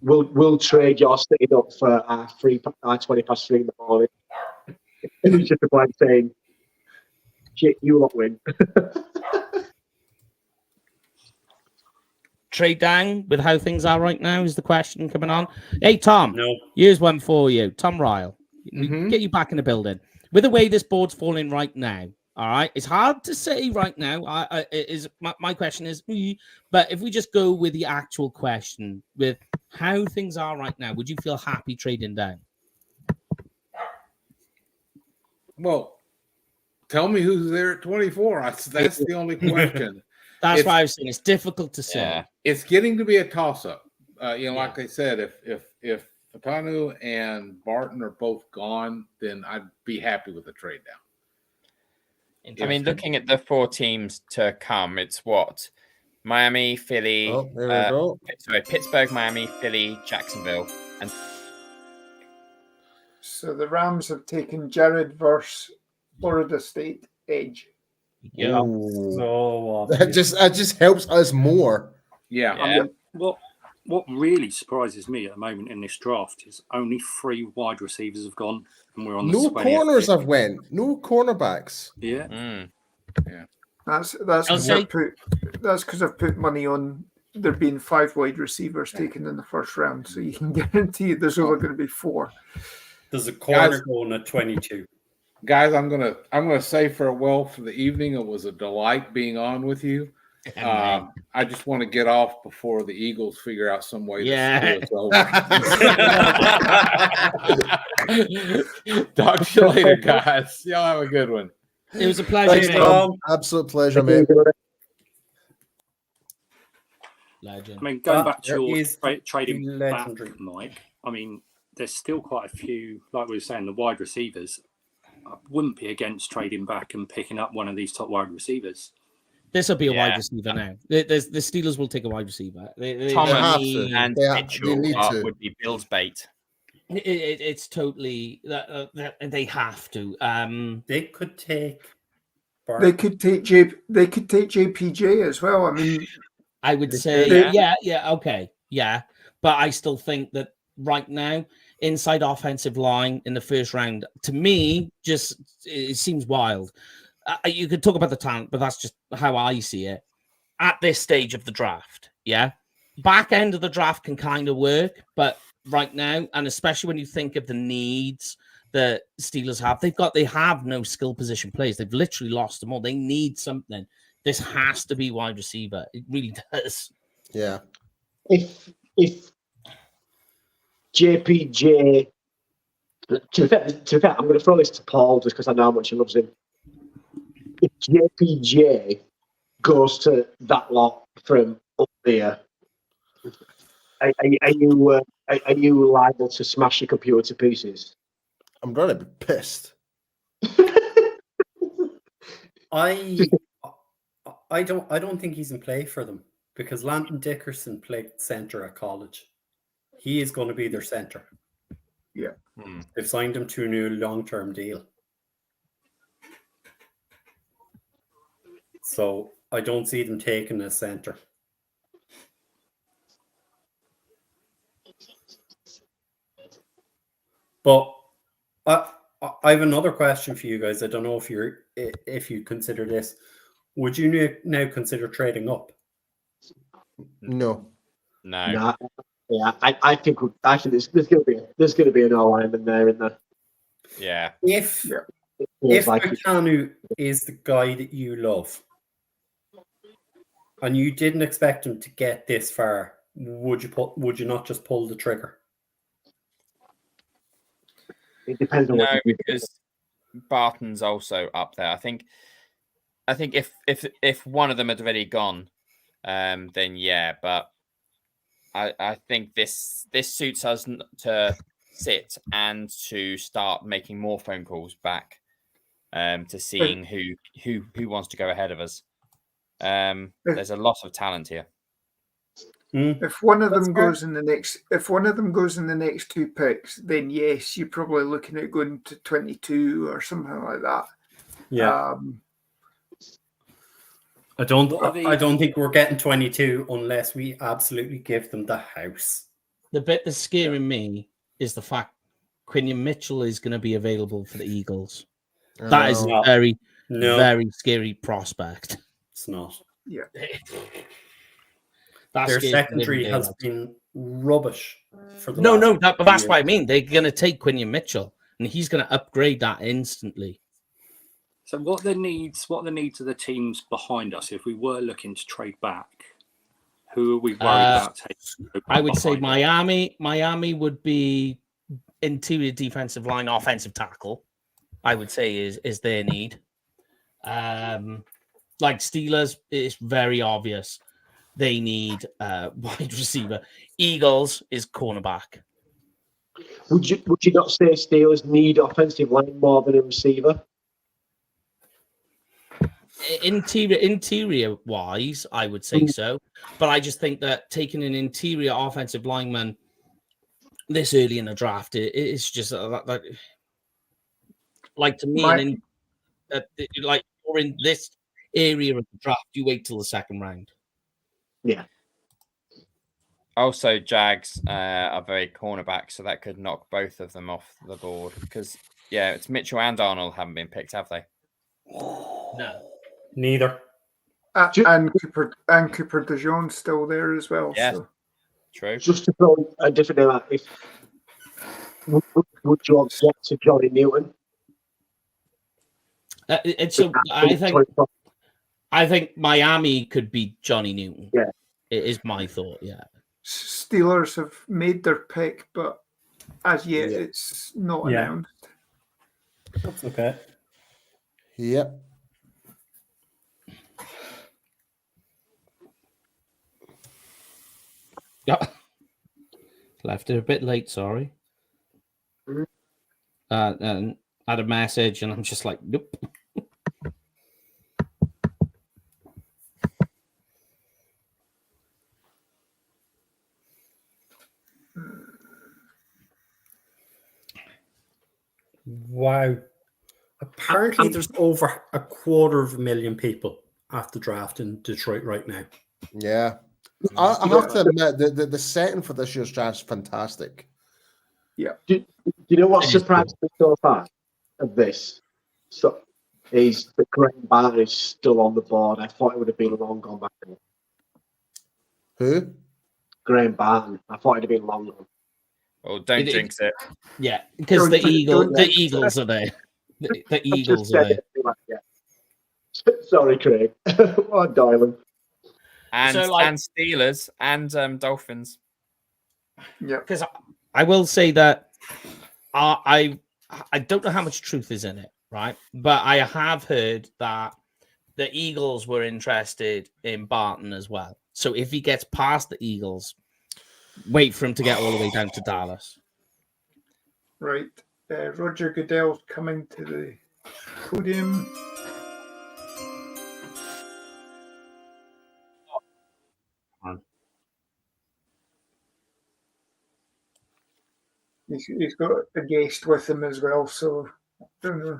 we'll trade your sitting up for our 20 past 3 in the morning. And he's just replied saying, shit, you lot win. Trade down with how things are right now is the question coming on. Hey, Tom, here's one for you. Tom Ryle, get you back in the building. With the way this board's falling right now, all right, it's hard to say right now. My question is, but if we just go with the actual question, with how things are right now, would you feel happy trading down? Well, tell me who's there at 24. That's the only question. That's why I was saying it's difficult to say. Yeah. It's getting to be a toss-up. Like I said, if Fatanu and Barton are both gone, then I'd be happy with a trade down. I mean, looking at the 4 teams to come, it's what? Miami, Philly, Pittsburgh, Miami, Philly, Jacksonville, and so the Rams have taken Jared versus Florida State edge. Yeah. That just helps us more. Yeah. I mean, what really surprises me at the moment in this draft is only 3 wide receivers have gone, and we're on the no corners have went. No cornerbacks. Yeah. Yeah. That's because I've put money on there being 5 wide receivers taken in the first round, so you can guarantee there's only going to be 4. There's a corner going at 22. Guys, I'm gonna say farewell for the evening. It was a delight being on with you. I just want to get off before the Eagles figure out some way to screw us over. Talk to you later, guys. Y'all have a good one. It was a pleasure. Thanks, Tom. Absolute pleasure, man. Legend. I mean, going back to your trading back, Mike, I mean, there's still quite a few, like we were saying, the wide receivers. I wouldn't be against trading back and picking up one of these top wide receivers. This will be a wide receiver now. The Steelers will take a wide receiver. Thomas and Mitchell would be Bill's bait. It's totally they have to. They could take. They could take JPJ as well. I mean, I would say okay, but I still think that right now, inside offensive line in the first round, to me, just it seems wild. You could talk about the talent, but that's just how I see it at this stage of the draft. Yeah, back end of the draft can kind of work, but right now, and especially when you think of the needs that Steelers have, they have no skill position players. They've literally lost them all. They need something. This has to be wide receiver. It really does. Yeah. If JPJ, to be fair, I'm going to throw this to Paul just because I know how much he loves him. If JPJ goes to that lot from up there, are you liable to smash your computer to pieces? I'm going to be pissed. I don't think he's in play for them because Landon Dickerson played center at college. He is going to be their center. Yeah. They've signed him to a new long-term deal. So I don't see them taking a center. But I have another question for you guys. I don't know if you consider this. Would you now consider trading up? No. Yeah, I think there's going to be an alignment there in there. Yeah. If Matanu is the guy that you love, and you didn't expect him to get this far, would you not just pull the trigger? It depends on because Barton's also up there. I think if one of them had already gone, then yeah. But I think this suits us to sit and to start making more phone calls back to seeing who wants to go ahead of us. There's a lot of talent here. If one of them goes in the next two picks, then yes, you're probably looking at going to 22 or something like that. Yeah. I don't think we're getting 22 unless we absolutely give them the house. The bit that's scaring me is the fact Quinion Mitchell is going to be available for the Eagles. That is a very scary prospect. It's not. Yeah. Their secondary has been rubbish for the but that's what I mean. They're going to take Quinion Mitchell, and he's going to upgrade that instantly. So, what are the needs of the teams behind us? If we were looking to trade back, who are we worried about taking? I would say Miami. Miami would be interior defensive line, offensive tackle. I would say is their need. Like Steelers, it's very obvious. They need wide receiver. Eagles is cornerback. Would you not say Steelers need offensive line more than a receiver? Interior wise, I would say so. But I just think that taking an interior offensive lineman this early in the draft, it's just like to me, like you're in this area of the draft, you wait till the second round. Yeah. Also, Jags are very cornerback, so that could knock both of them off the board because, yeah, it's Mitchell and Arnold haven't been picked, have they? No. Neither. And Cooper DeJean's still there as well. Yeah, so. True. Just to throw a different name out, would you object to Johnny Newton? I think Miami could be Johnny Newton. Yeah, it is my thought. Yeah, Steelers have made their pick, but as yet it's not announced. That's okay. Yep. Left it a bit late. Sorry. And had a message, and I'm just like, nope. Wow. Apparently, there's over 250,000 people at the draft in Detroit right now. Yeah. I have to admit, the setting for this year's draft is fantastic. Yeah. Do you know what surprised me so far of this? So, is that Graham Barton is still on the board. I thought it would have been long gone back. Who? Graham Barton. I thought it'd have been long gone. Oh, don't jinx it. Yeah, because the Eagles are there. The Eagles are there. Sorry, Craig. Oh, darling. And Steelers and Dolphins. Yeah, because I will say that I don't know how much truth is in it, right? But I have heard that the Eagles were interested in Barton as well. So if he gets past the Eagles, wait for him to get all the way down to Dallas. Right. Roger Goodell's coming to the podium. He's got a guest with him as well, so I don't know.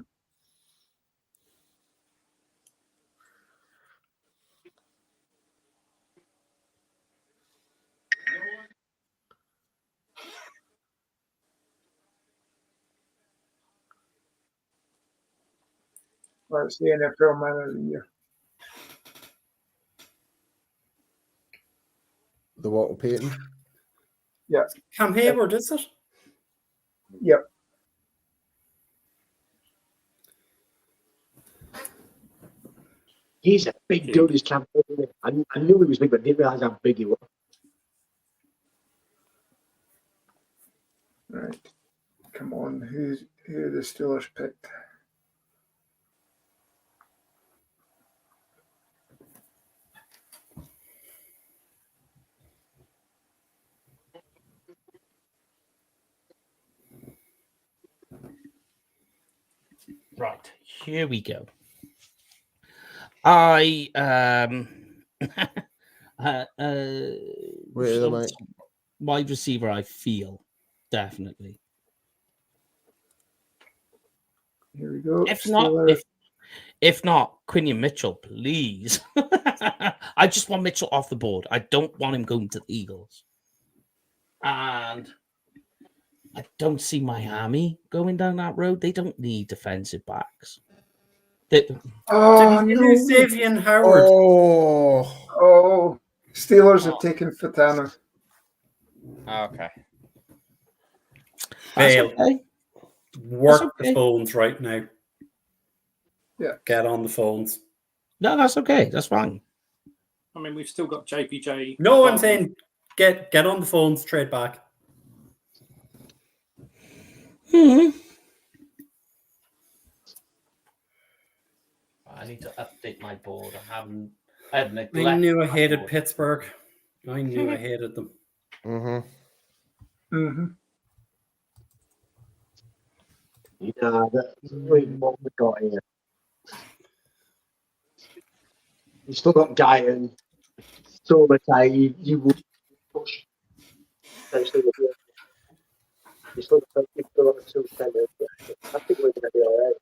That's the NFL Man of the Year. The Walter Payton? Yeah. Cam Hayward, is it? Yep. He's a big dude, he's Cam Hayward. I knew he was big, but didn't realize how big he was. Right. Come on. Who the Steelers picked? Right, here we go. I Wait, wide receiver, I feel definitely. Here we go. If not, Quinion Mitchell, please. I just want Mitchell off the board. I don't want him going to the Eagles. And I don't see Miami going down that road. They don't need defensive backs. Oh, no. Xavier Howard. Oh, Steelers have taken Fatana. Okay. Bale, okay. work the phones right now. Yeah. Get on the phones. No, that's okay. That's fine. I mean, we've still got JPJ. No, I'm saying get on the phones, trade back. I need to update my board. I knew I hated Pittsburgh. I knew I hated them. Yeah, that's what we got here. You still got Guyton. So much you would push. You still got two centers. I think we're going to be all right.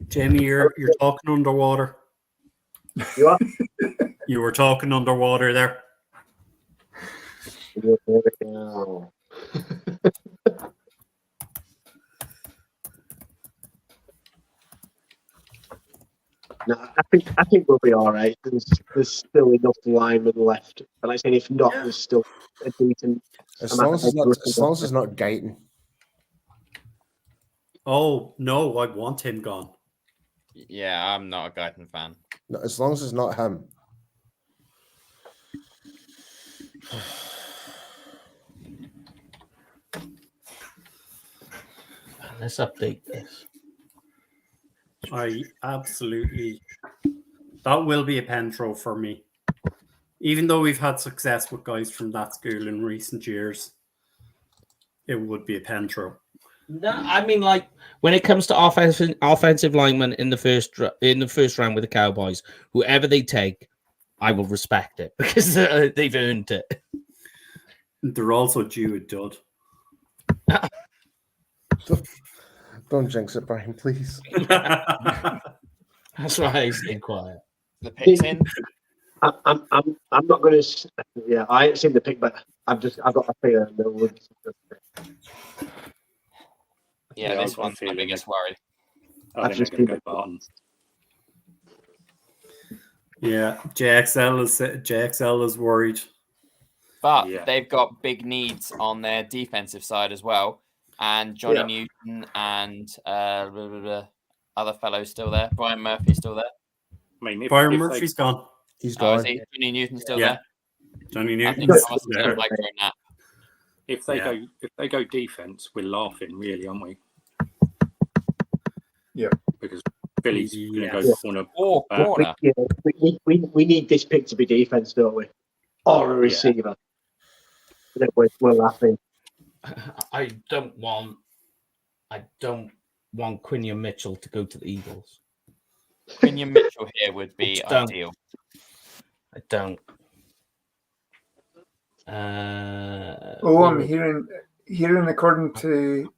Jamie, you're talking underwater. You are? You were talking underwater there. No, I think we'll be all right. There's still enough linemen left, but I think if not, there's still a decent. As long as it's not Guyton. Oh no, I want him gone. Yeah, I'm not a Guyton fan. No, as long as it's not him. Let's update this. I absolutely. That will be a Pentro for me. Even though we've had success with guys from that school in recent years, it would be a Pentro. No, I mean, like when it comes to offensive linemen in the first round with the Cowboys, whoever they take, I will respect it because they've earned it. They're also due a dud. Don't jinx it, Brian, please. That's why I stay quiet. The pick's in. I'm not going to. Yeah, I ain't seen the pick, but I've got a feeling there would. Yeah, this one's my biggest worry. I think they're going to go Barton. Yeah, JXL is worried. But they've got big needs on their defensive side as well. And Johnny Newton and other fellows still there. Brian Murphy's still there. I mean, Brian Murphy's gone. He's gone. Is he? Johnny Newton's still there. Johnny Newton. If they go defense, we're laughing, really, aren't we? Yeah, because Philly's going to go corner. Corner. We need this pick to be defense, don't we? Or a receiver. Yeah. We're laughing. I don't want Quinion Mitchell to go to the Eagles. Quinion Mitchell here would be ideal. I don't. I'm hearing according to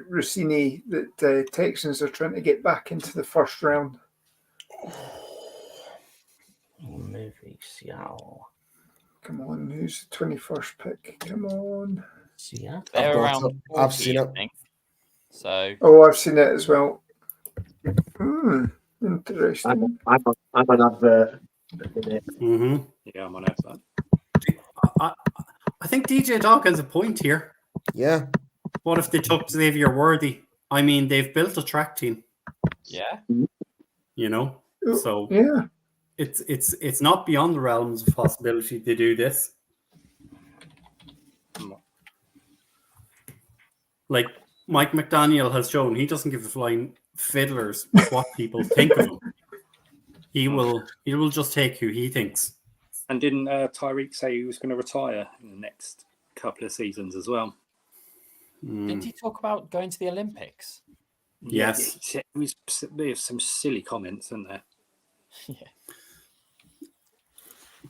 Rossini that Texans are trying to get back into the first round. Maybe Seattle. Come on, who's the 21st pick? Come on. Seattle. They're around. I've seen it. So. I've seen it as well. Interesting. I'm an advert. Mm-hmm. Yeah, I'm on advert. I think DJ Dog has a point here. Yeah. What if they took Xavier Worthy? I mean, they've built a track team. Yeah. You know, so yeah, it's not beyond the realms of possibility to do this. Like Mike McDaniel has shown, he doesn't give a flying fiddlers what people think of him. He will just take who he thinks. And didn't Tyreek say he was going to retire in the next couple of seasons as well? Didn't he talk about going to the Olympics? Yes. There's some silly comments, isn't there? Yeah.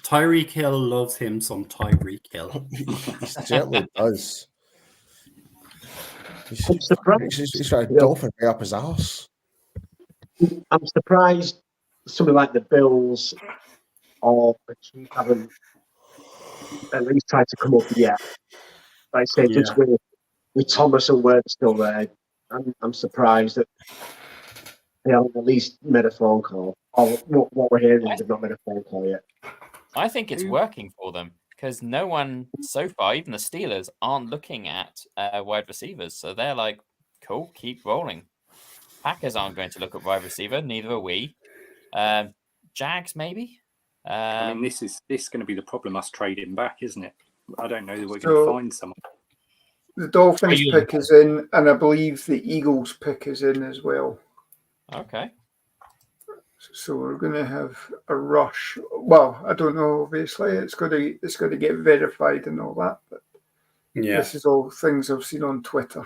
Tyreek Hill loves him some Tyreek Hill. He certainly does. I'm surprised. He's got a dolphin right up his ass. I'm surprised something like the Bills or the Chiefs haven't at least tried to come up yet. Like I say, just with Thomas and Word still there, I'm surprised that they haven't at least made a phone call. Or what we're hearing is they've not made a phone call yet. I think it's working for them because no one so far, even the Steelers, aren't looking at wide receivers. So they're like, cool, keep rolling. Packers aren't going to look at wide receiver, neither are we. Jags, maybe? I mean, this is going to be the problem, us trading back, isn't it? I don't know that we're going to find someone. The Dolphins pick is in, and I believe the Eagles pick is in as well. Okay. So we're going to have a rush. Well, I don't know. Obviously, it's got to get verified and all that. But this is all things I've seen on Twitter.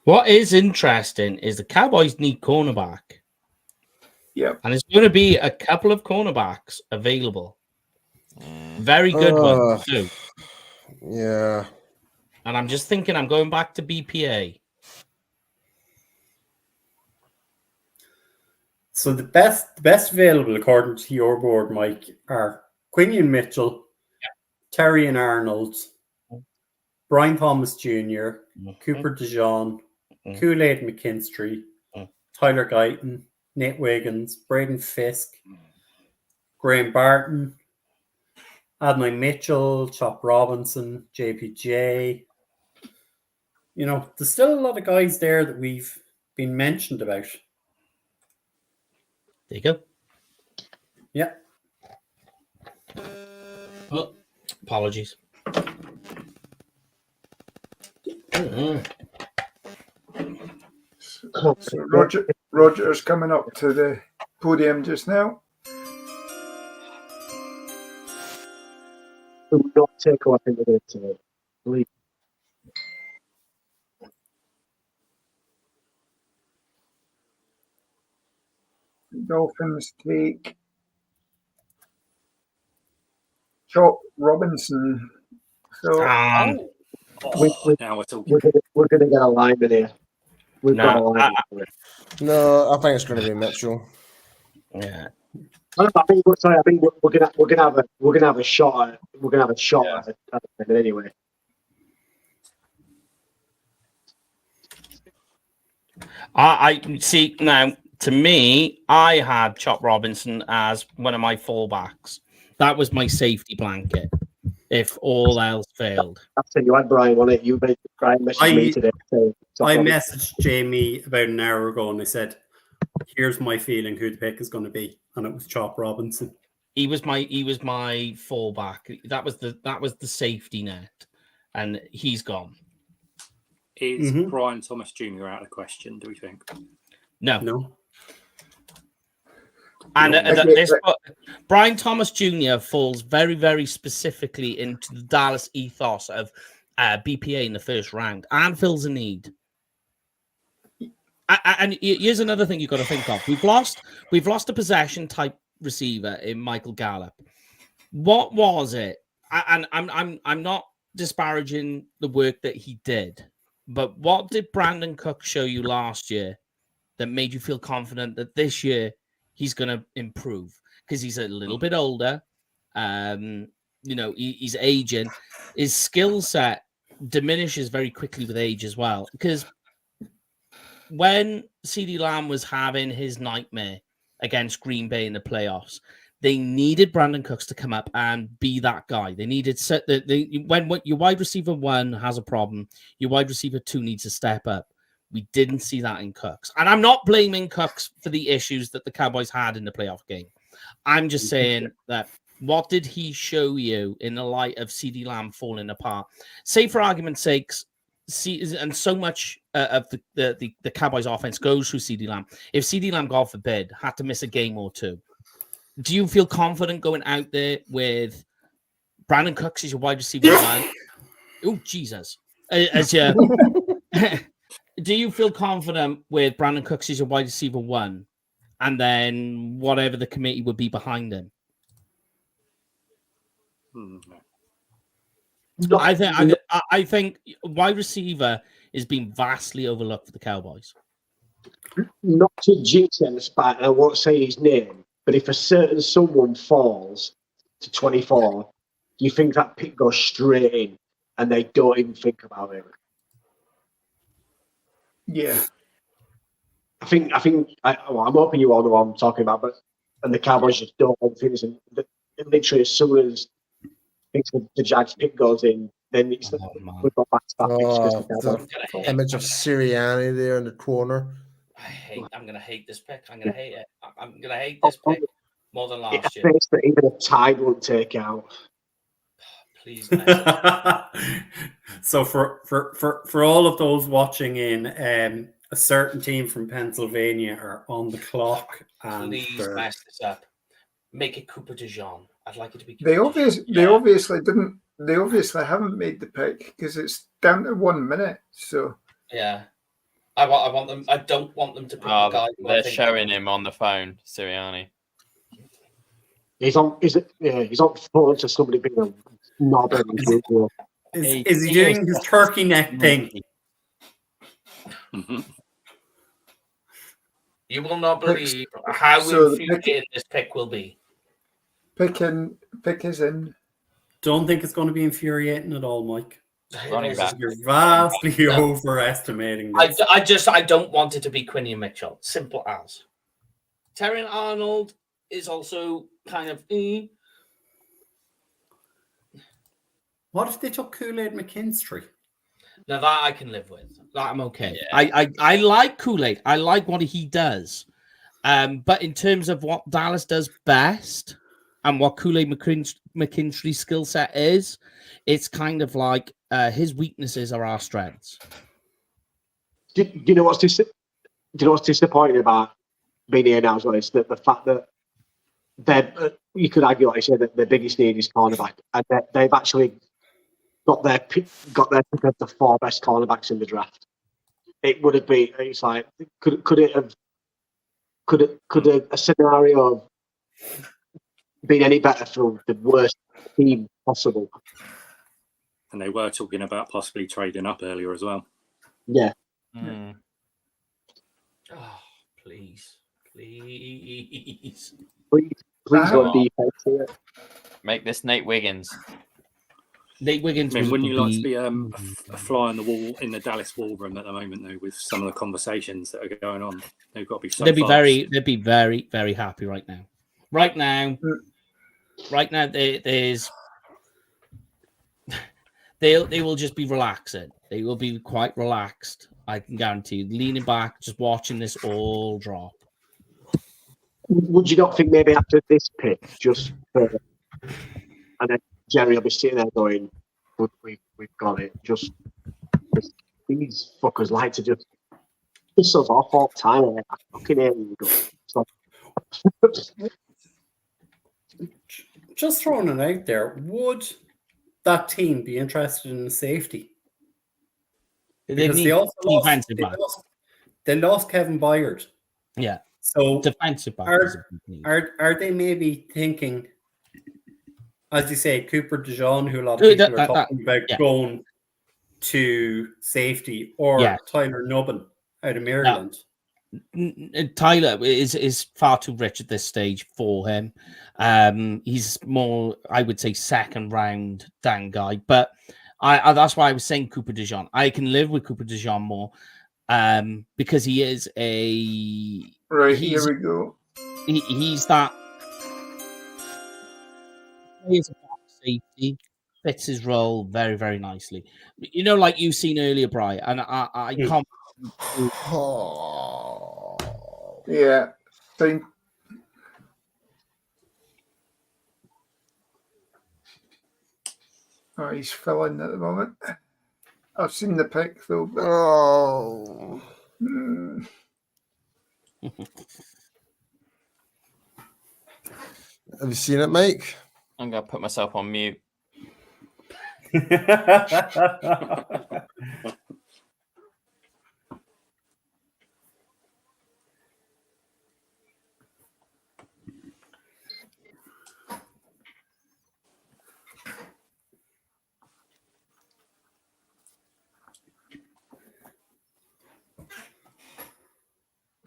What is interesting is the Cowboys need cornerback. Yeah, and there's going to be a couple of cornerbacks available. Very good ones too. Yeah. And I'm just thinking I'm going back to BPA. So the best available, according to your board, Mike, are Quinion Mitchell, Terry and Arnold, Brian Thomas Jr., Cooper DeJean, Kool-Aid McKinstry, Tyler Guyton, Nate Wiggins, Braden Fisk, Graham Barton, Adonai Mitchell, Chop Robinson, JPJ. You know, there's still a lot of guys there that we've been mentioned about. There you go. Yeah. Oh, apologies. So Roger's coming up to the podium just now. We will not take off into the league. Dolphins take Chop Robinson. So now we're going to get a lineman here. We've got a lineman here. No, I think it's going to be Mitchell. Yeah. I think we're gonna have a shot at it anyway. I see now. To me, I had Chop Robinson as one of my fallbacks. That was my safety blanket if all else failed. That's it. You had Brian on it. You Brian messaged me today. I messaged Jamie about an hour ago and I said, "Here's my feeling who the pick is going to be," and it was Chop Robinson. He was my fallback. That was the safety net, and he's gone. Is Brian Thomas Jr. out of the question? Do we think? No. And Brian Thomas Jr. falls very, very specifically into the Dallas ethos of BPA in the first round and fills a need. And here's another thing you've got to think of. We've lost a possession type receiver in Michael Gallup. What was it? And I'm not disparaging the work that he did, but what did Brandon Cook show you last year that made you feel confident that this year he's going to improve? Because he's a little bit older. He's aging. His skill set diminishes very quickly with age as well. Because when CeeDee Lamb was having his nightmare against Green Bay in the playoffs, they needed Brandon Cooks to come up and be that guy. They needed when your wide receiver 1 has a problem, your wide receiver 2 needs to step up. We didn't see that in Cooks. And I'm not blaming Cooks for the issues that the Cowboys had in the playoff game. I'm just saying that what did he show you in the light of CeeDee Lamb falling apart? Say, for argument's sake, and so much of the Cowboys offense goes through CeeDee Lamb. If CeeDee Lamb, God forbid, had to miss a game or two, do you feel confident going out there with Brandon Cooks as your wide receiver one? Oh, Jesus. As your, do you feel confident with Brandon Cooks as your wide receiver one, and then whatever the committee would be behind him? I think wide receiver is being vastly overlooked for the Cowboys. Not to jinx him, Spike, I won't say his name, but if a certain someone falls to 24, do you think that pick goes straight in and they don't even think about it? Yeah. I'm hoping you all know what I'm talking about, and the Cowboys just don't finish. And literally, as soon as the Jags pick goes in, then we've got back to that pitch. The image of Sirianni there in the corner. I'm gonna hate this pick. I'm gonna hate it. I'm gonna hate this pick more than last year. It's that even a tide won't take out. Please. So for all of those watching in, a certain team from Pennsylvania are on the clock. And please mess this up. Make it Cooper DeJean. I'd like it to be. They obviously didn't. They obviously haven't made the pick because it's down to 1 minute. So yeah, I want them. I don't want them to pick the guy. They're showing him on the phone, Sirianni. He's on. He's on phone to somebody being a knob. Is he doing his turkey neck thing? You will not believe how infuriating this pick will be. Pick is in. Don't think it's going to be infuriating at all, Mike. You're vastly No. overestimating this. I don't want it to be Quinion Mitchell. Simple as. Terrion Arnold is also kind of. What if they took Kool-Aid McKinstry? Now that I can live with. That I'm okay. Yeah. I like Kool-Aid. I like what he does. But in terms of what Dallas does best and what Kool-Aid McKinstry's skill set is, it's kind of like his weaknesses are our strengths. Do you know what's disappointing about being here now as well? Is that the fact that you could argue, like I say, that the biggest need is cornerback, and they've actually got their pick of the 4 best cornerbacks in the draft. It would have been. It's like could a scenario have been any better for the worst team possible? And they were talking about possibly trading up earlier as well. Yeah. Oh, please go defense here. Make this Nate Wiggins. Nate Wiggins. I mean, wouldn't you like to be a fly on the wall in the Dallas war room at the moment, though, with some of the conversations that are going on? They've got to be so They'd be fast. they'd be very, very happy right now. Right now, there's they will just be relaxing. They will be quite relaxed. I can guarantee you, leaning back, just watching this all drop. Would you not think maybe after this pick, and then Jerry will be sitting there going, "We've got it." Just these fuckers like to just piss us off all the time. I fucking hate you. Just throwing it out there, would that team be interested in safety? Because they also lost Kevin Byard. Yeah. So defensive back are they maybe thinking, as you say, Cooper DeJean, who a lot of people are talking about going to safety, or Tyler Nubbin out of Maryland? Tyler is far too rich at this stage for him. He's more, I would say, second round down guy. But that's why I was saying Cooper DeJean. I can live with Cooper DeJean more because he is a here we go. He's that. He's a safety, fits his role very, very nicely. You know, like you've seen earlier, Brian, and I can't. Yeah. Think. Oh, he's filling at the moment. I've seen the pick though. But... Oh. Have you seen it, Mike? I'm gonna put myself on mute.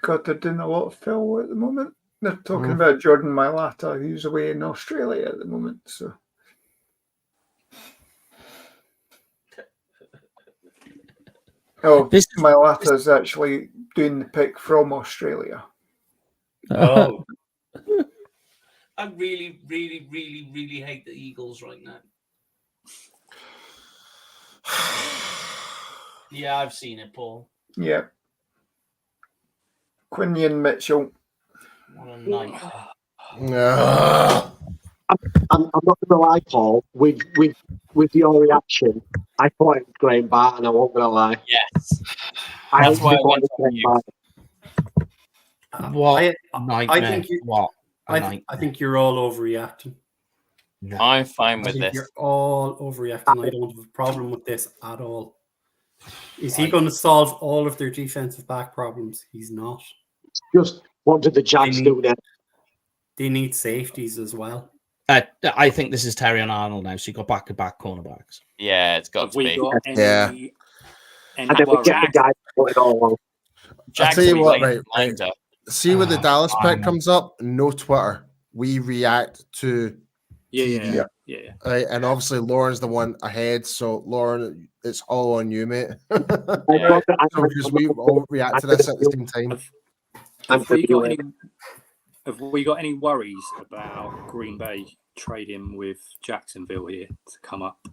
God, they're doing a lot of Phil at the moment. They're talking about Jordan Mailata, who's away in Australia at the moment. So, Mailata is actually doing the pick from Australia. Oh, I really, really, really, really hate the Eagles right now. Yeah, I've seen it, Paul. Yeah. Quinion Mitchell. What a night. I'm not going to lie, Paul. With your reaction, I thought it was Graham Barton. I won't going to lie. Yes, that's why I went on you. What I think you're all overreacting. No. I'm fine with this. You're all overreacting. I don't have a problem with this at all. Is he going to solve all of their defensive back problems? He's not. Just what did the Jags do then? They need safeties as well. I think this is Terry and Arnold now, so you got back-to-back cornerbacks. Yeah, it's got to be. And then we get the guy to put it all on. I'll tell you what, right. See when the Dallas pick comes up, no Twitter. We react to Yeah. Right, and obviously Lauren's the one ahead, so Lauren, it's all on you, mate. Because we all react to this at the same time. Have we got any worries about Green Bay trading with Jacksonville here to come up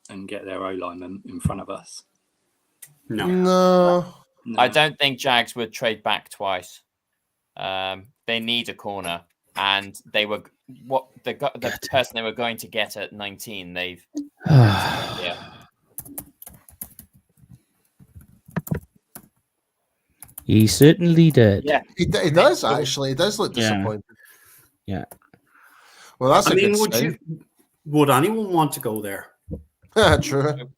and get their O-lineman in front of us? No. I don't think Jags would trade back twice. They need a corner, and they were the person they were going to get at 19. They've yeah. He certainly did. Yeah, he does actually. He does look disappointed. Yeah. Well, that's a good sign. Would anyone want to go there? True.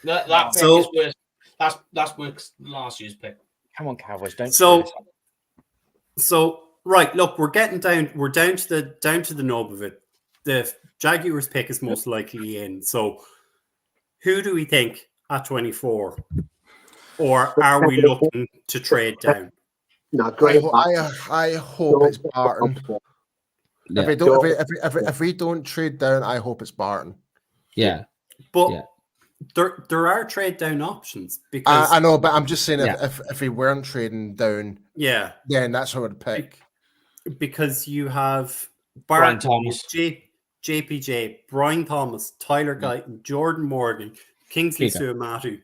That pick is worse. That's worse than last year's pick. Come on, Cowboys, don't. So right, look, we're down to the nub of it. The Jaguars pick is most likely in. So who do we think at 24? Or are we looking to trade down? No, I hope it's Barton. Yeah. If we don't trade down, I hope it's Barton. Yeah, but there are trade down options because I know, but I'm just saying if we weren't trading down, then that's who I'd pick. Because you have Brian Thomas, JPJ, Brian Thomas, Tyler Guyton, Jordan Morgan, Kingsley Suamatu.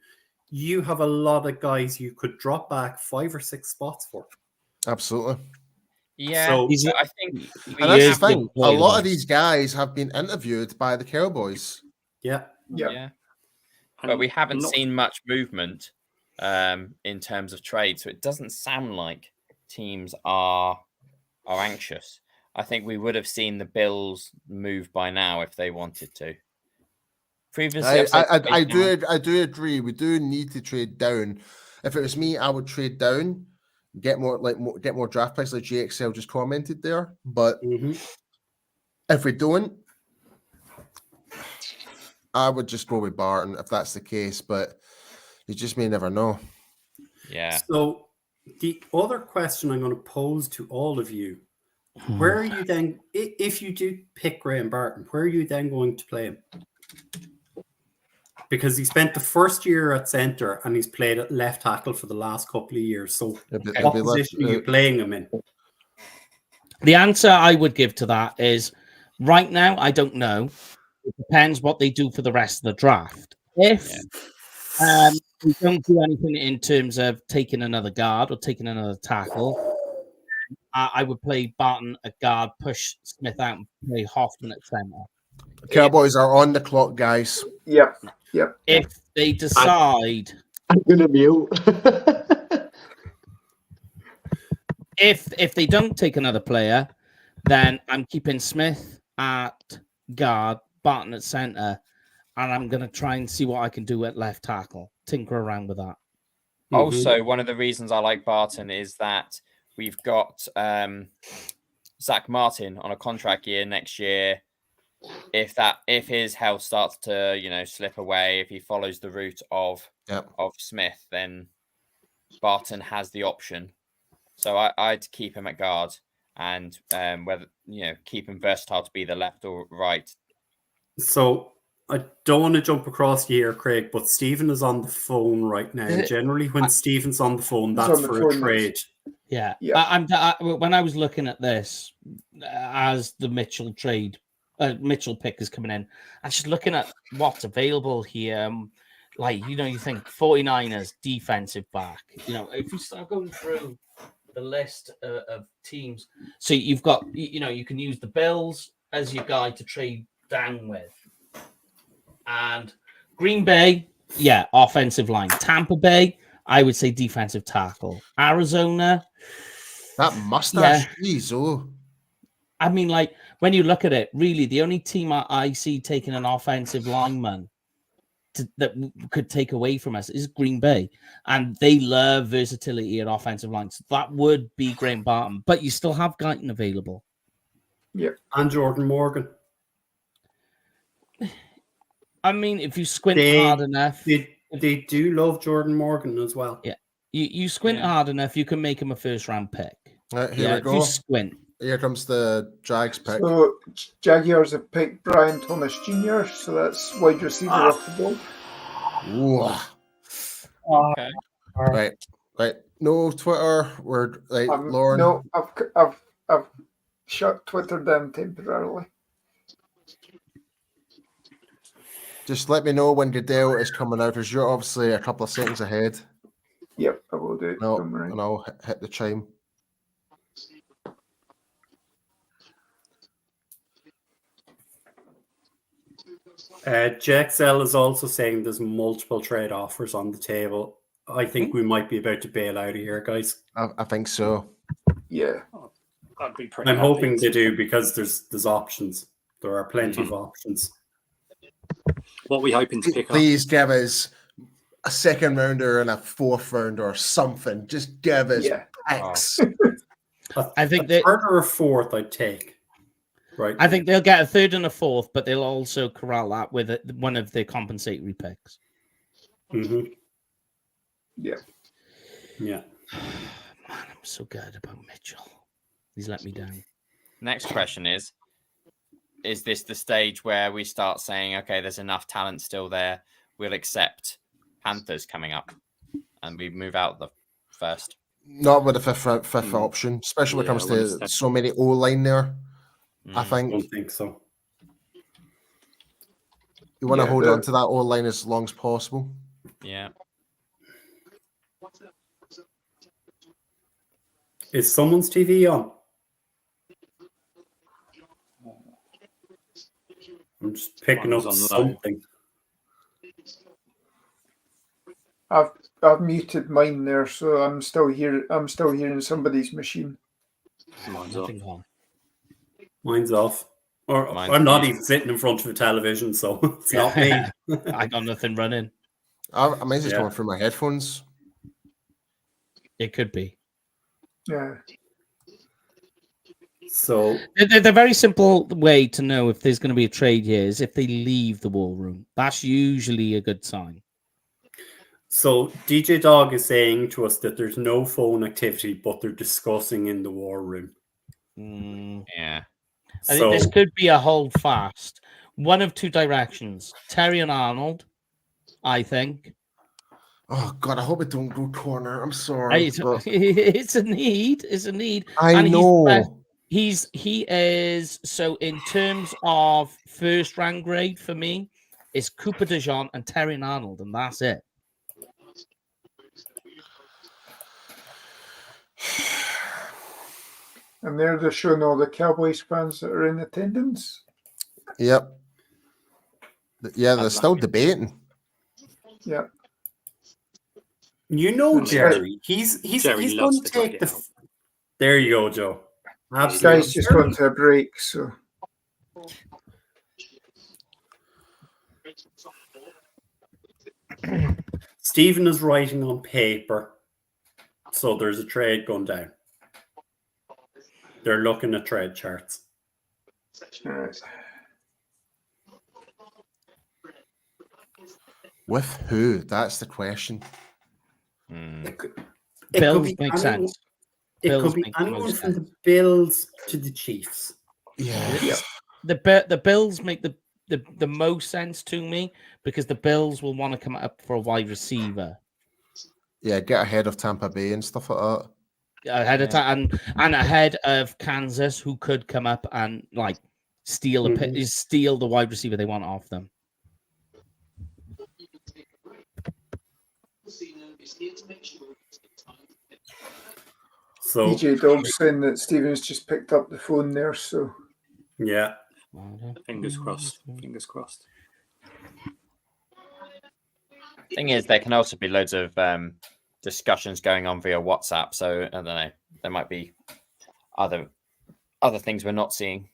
You have a lot of guys you could drop back 5 or 6 spots for. Absolutely. Yeah, so I think that's the thing. A lot of these guys have been interviewed by the Cowboys. Yeah. But we haven't seen much movement in terms of trade, so it doesn't sound like teams are anxious. I think we would have seen the Bills move by now if they wanted to. Previously, I do agree. We do need to trade down. If it was me, I would trade down, get more draft picks, like GXL just commented there. But if we don't, I would just go with Barton if that's the case. But you just may never know. Yeah. So the other question I'm going to pose to all of you: where are you then? If you do pick Graham Barton, where are you then going to play him? Because he spent the first year at center and he's played at left tackle for the last couple of years. So what position are you playing him in? The answer I would give to that is right now, I don't know. It depends what they do for the rest of the draft. If we don't do anything in terms of taking another guard or taking another tackle, I would play Barton at guard, push Smith out and play Hoffman at center. Cowboys are on the clock, guys. Yep. If they decide, I'm gonna mute. if they don't take another player, then I'm keeping Smith at guard, Barton at centre, and I'm going to try and see what I can do at left tackle. Tinker around with that. Also, one of the reasons I like Barton is that we've got Zach Martin on a contract year next year. If his health starts to slip away, if he follows the route of Smith, then Barton has the option. So I'd keep him at guard and whether keep him versatile to be the left or right. So I don't want to jump across here, Craig, but Stephen is on the phone right now. Generally, when Stephen's on the phone, that's for a trade. Yeah. When I was looking at this as the Mitchell pick is coming in, I'm just looking at what's available here. You think 49ers defensive back. If you start going through the list of teams, so you've got, you can use the Bills as your guy to trade down with. And Green Bay, offensive line. Tampa Bay, I would say defensive tackle. Arizona, that mustache, geez, I mean, when you look at it, really, the only team I see taking an offensive lineman that could take away from us is Green Bay. And they love versatility at offensive line. So that would be Graham Barton. But you still have Guyton available. Yeah. And Jordan Morgan. I mean, if you squint hard enough... They do love Jordan Morgan as well. Yeah. You squint hard enough, you can make him a first-round pick. Here we go. If you squint. Here comes the Jags pick. So Jaguars have picked Brian Thomas Jr., so that's wide receiver off the board. Okay. Right. No Twitter. We're Lauren. No, I've shut Twitter down temporarily. Just let me know when Goodell is coming out, because you're obviously a couple of seconds ahead. Yep, I will do it. And I'll hit the chime. JXL is also saying there's multiple trade offers on the table. I think we might be about to bail out of here, guys. I think so. Yeah. I'd be pretty I'm happy hoping they do, because there's options. There are plenty of options. What are we hoping to pick up? Please give us a second rounder and a fourth rounder or something. Just give us X. I think a third or a fourth I'd take. Right. I think they'll get a third and a fourth, but they'll also corral that with one of the compensatory picks. Mm-hmm. Yeah. Man, I'm so good about Mitchell. He's let me down. Next question is this the stage where we start saying, okay, there's enough talent still there, we'll accept Panthers coming up, and we move out the first? Not with the fifth option, especially when it comes to so many O-line there. I don't think so. You want to hold on to that O-line as long as possible. Yeah. Is someone's TV on? I'm just picking up something. I've muted mine there, so I'm still hearing somebody's machine. Mine's off. Or I'm not even sitting in front of a television, so it's not me. I got nothing running. Mine's just going through my headphones. It could be. Yeah. So the very simple way to know if there's going to be a trade here is if they leave the war room. That's usually a good sign. So DJ Dog is saying to us that there's no phone activity, but they're discussing in the war room. Yeah. I think this could be a hold fast. One of two directions. Terry and Arnold, I think. Oh God, I hope it don't go corner. I'm sorry. It's a need. It's a need. I know. He is, so in terms of first round grade for me, it's Cooper DeJean and Terry and Arnold, and that's it. And they're just showing all the Cowboys fans that are in attendance. Yep. Yeah, they're still debating. Yeah. You know, Jerry, he's Jerry going loves to to drag take it the. out. There you go, Joe. This Absolutely. guy's just gone to a break, so Stephen is writing on paper, so there's a trade going down. They're looking at trade charts. all right. With who? That's the question. It could Bills be make anyone- sense. It Bills could be make anyone most from sense. the Bills to the Chiefs. Yeah. The Bills make the most sense to me because the Bills will want to come up for a wide receiver Yeah, get ahead of Tampa Bay and stuff like that. ahead of time and ahead of Kansas, who could come up and like steal the wide receiver they want off them. So EJ Dobbs saying that Stephen's just picked up the phone there, so yeah, Fingers crossed. Fingers crossed. Thing is, there can also be loads of discussions going on via WhatsApp. So I don't know. There might be other things we're not seeing.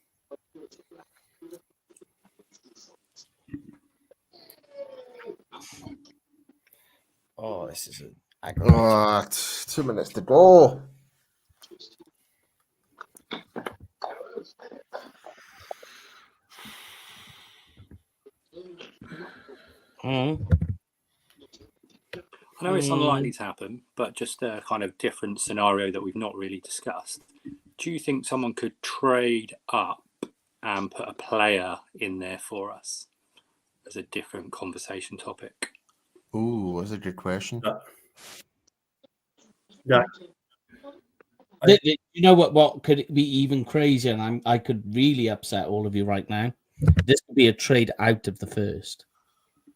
Oh, this is an aggravating. 2 minutes to go. I know it's unlikely to happen, but just a kind of different scenario that we've not really discussed. Do you think someone could trade up and put a player in there for us as a different conversation topic? Ooh, that's a good question. yeah. You know what could be even crazier, and I could really upset all of you right now. This could be a trade out of the first.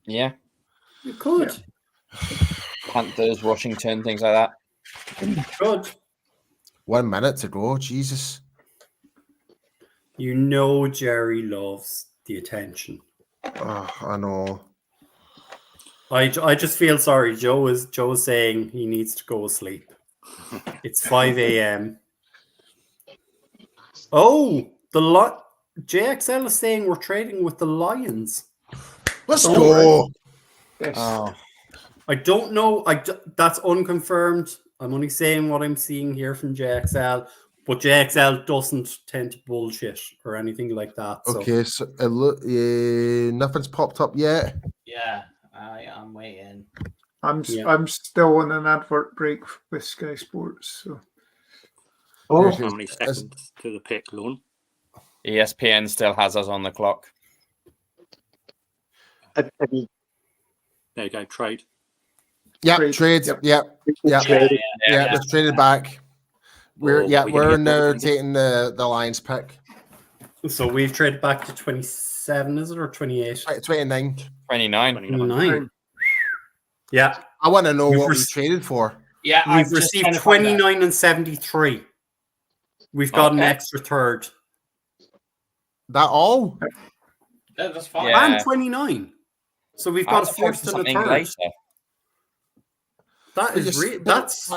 Yeah, You could. Panthers, Washington, things like that. Good. 1 minute to go. Jesus. You know Jerry loves the attention. Oh, I know. I just feel sorry. Joe is saying he needs to go sleep. It's 5 a.m. Oh, JXL is saying we're trading with the Lions. Let's go. yes. Oh, I don't know. That's unconfirmed. I'm only saying what I'm seeing here from JXL, but JXL doesn't tend to bullshit or anything like that. So. Okay, so nothing's popped up yet. Yeah, I am waiting. I'm still on an advert break with Sky Sports, so How many seconds to the pick, Lorne? ESPN still has us on the clock. Have you There you go, trade. Yeah, trade. Yeah. traded? We've traded back. We're now taking the Lions pick. So we've traded back to 27, is it, or 28? 29. 29. Yeah. I want to know what we traded for. Yeah, We've received 29 and 73. We've got an extra third. That all? Yeah, that's fine. Yeah. And 29. So we've got a first and a third. Later. That is that's.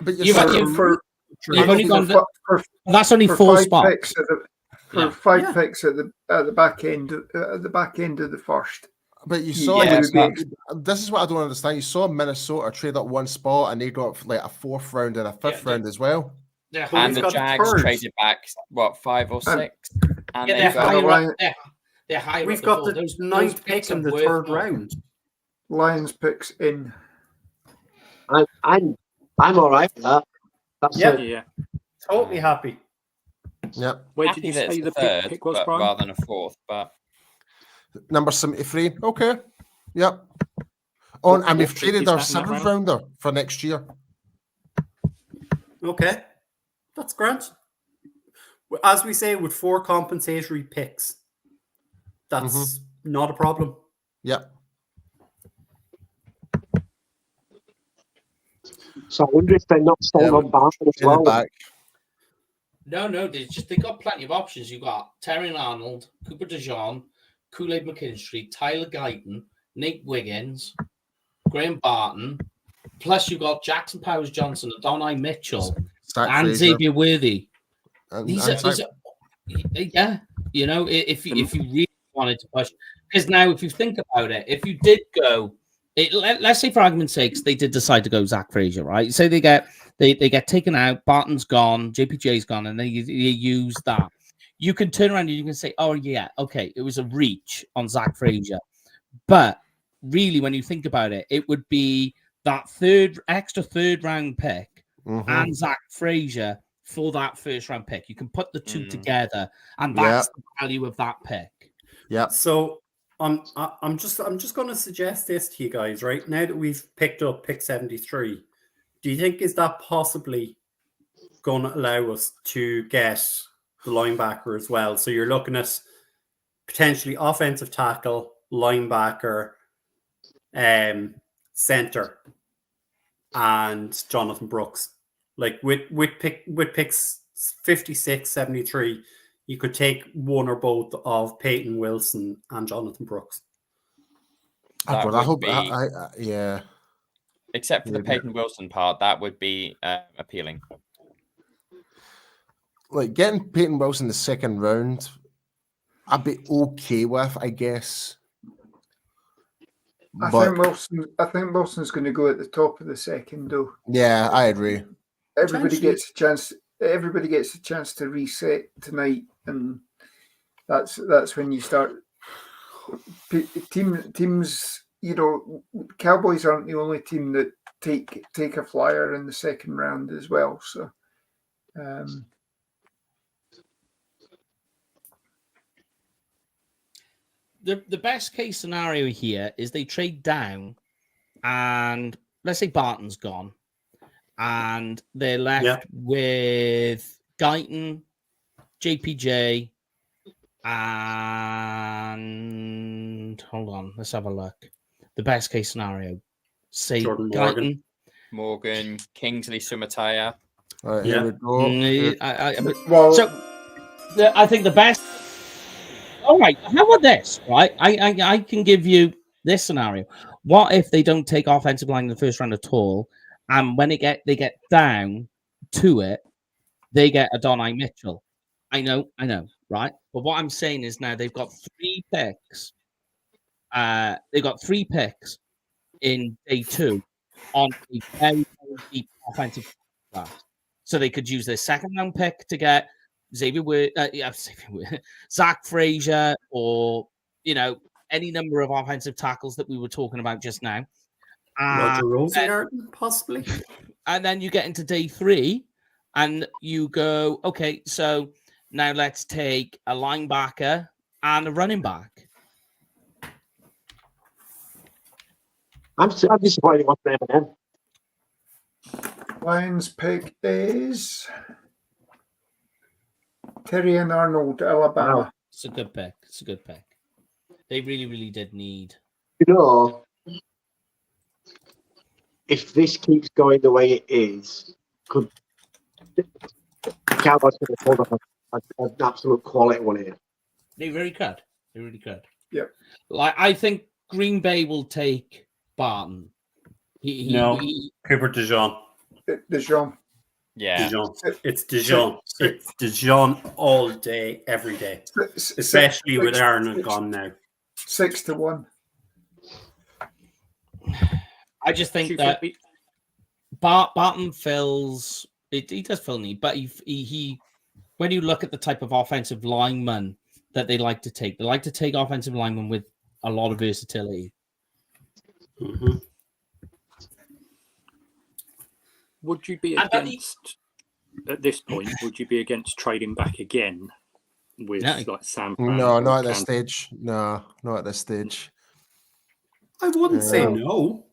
But You've only gone. That's only for 4 5 spots. picks for 5 picks at the back end of the first. But you saw this is what I don't understand. You saw Minnesota trade up 1 spot and they got like a 4th round and a 5th round as well. Yeah, and the Jags traded back 5 or 6. And they're higher. We've got the 9th pick in the 3rd round. Lions picks in. I'm all right with that. That's yeah. Totally happy. Yep. Where did you say the third, pick was, Brian? rather than a 4th, but number 73. Okay. Yep. And we've traded our 7th rounder for next year. Okay. That's grand. As we say, with 4 compensatory picks, that's not a problem. Yep. So I wonder if they're not sold on Barnes as well. No, they got plenty of options. You've got Terry Arnold, Cooper DeJean, Kool-Aid McKinstry, Tyler Guyton, Nate Wiggins, Graham Barton, plus you've got Jackson Powers Johnson, Adonai Mitchell, and Fraser. Xavier Worthy. And These are, yeah, you know, if you really wanted to push, because now if you think about it, if you did go, let's say for argument's sake, they did decide to go Zach Fraser, right? Say they get taken out, Barton's gone, JPJ's gone, and then you use that. You can turn around and you can say, oh yeah, okay, it was a reach on Zach Fraser, but really, when you think about it, it would be that extra third round pick and Zach Fraser for that first round pick. You can put the two together, and that's the value of that pick. Yeah. So I'm just going to suggest this to you guys right now that we've picked up pick 73. Do you think is that possibly going to allow us to get the linebacker as well? So you're looking at potentially offensive tackle, linebacker, center, and Jonathan Brooks. Like with picks 56, 73, you could take one or both of Peyton Wilson and Jonathan Brooks. Yeah. Except for the Peyton Wilson part, that would be appealing. Like getting Peyton Wilson the second round, I'd be okay with, I guess. I think Wilson's going to go at the top of the second, though. Yeah, I agree. Everybody gets a chance to reset tonight, and that's when you start. Teams, you know, Cowboys aren't the only team that take a flyer in the second round as well. So, the best case scenario here is they trade down, and let's say Barton's gone, and they're left with Guyton, JPJ, and hold on, let's have a look. The best case scenario, say Jordan Morgan, Kingsley Sumataya. Here we go. I think the best. All right, how about this? Right, I can give you this scenario. What if they don't take offensive line in the first round at all, and when they get down to it, they get Adonai Mitchell? I know, right? But what I'm saying is now they've got 3 picks. They've got 3 picks in day 2 on a very, very deep offensive draft. So they could use their second round pick to get Zach Fraser, or any number of offensive tackles that we were talking about just now. Roger Rosengarten, possibly. And then you get into day 3, and you go, okay, so now let's take a linebacker and a running back. I'm disappointed with them. Lions pick is Terry and Arnold, Alabama. Wow. It's a good pick. They really, really did need. You know, if this keeps going the way it is, could the Cowboys could hold up an absolute quality one here? They really could. Yeah. Like, I think Green Bay will take Barton. Cooper DeJean. DeJean. Yeah. DeJean. It's DeJean. It's DeJean all day, every day. Especially with Aaron gone now. 6-1. I just think that Barton fills. He does fill need, but he when you look at the type of offensive lineman that they like to take offensive linemen with a lot of versatility. Mm-hmm. Would you be against at this point? Would you be against trading back again with like Sam? No, not at this stage. No, not at this stage. I wouldn't say no.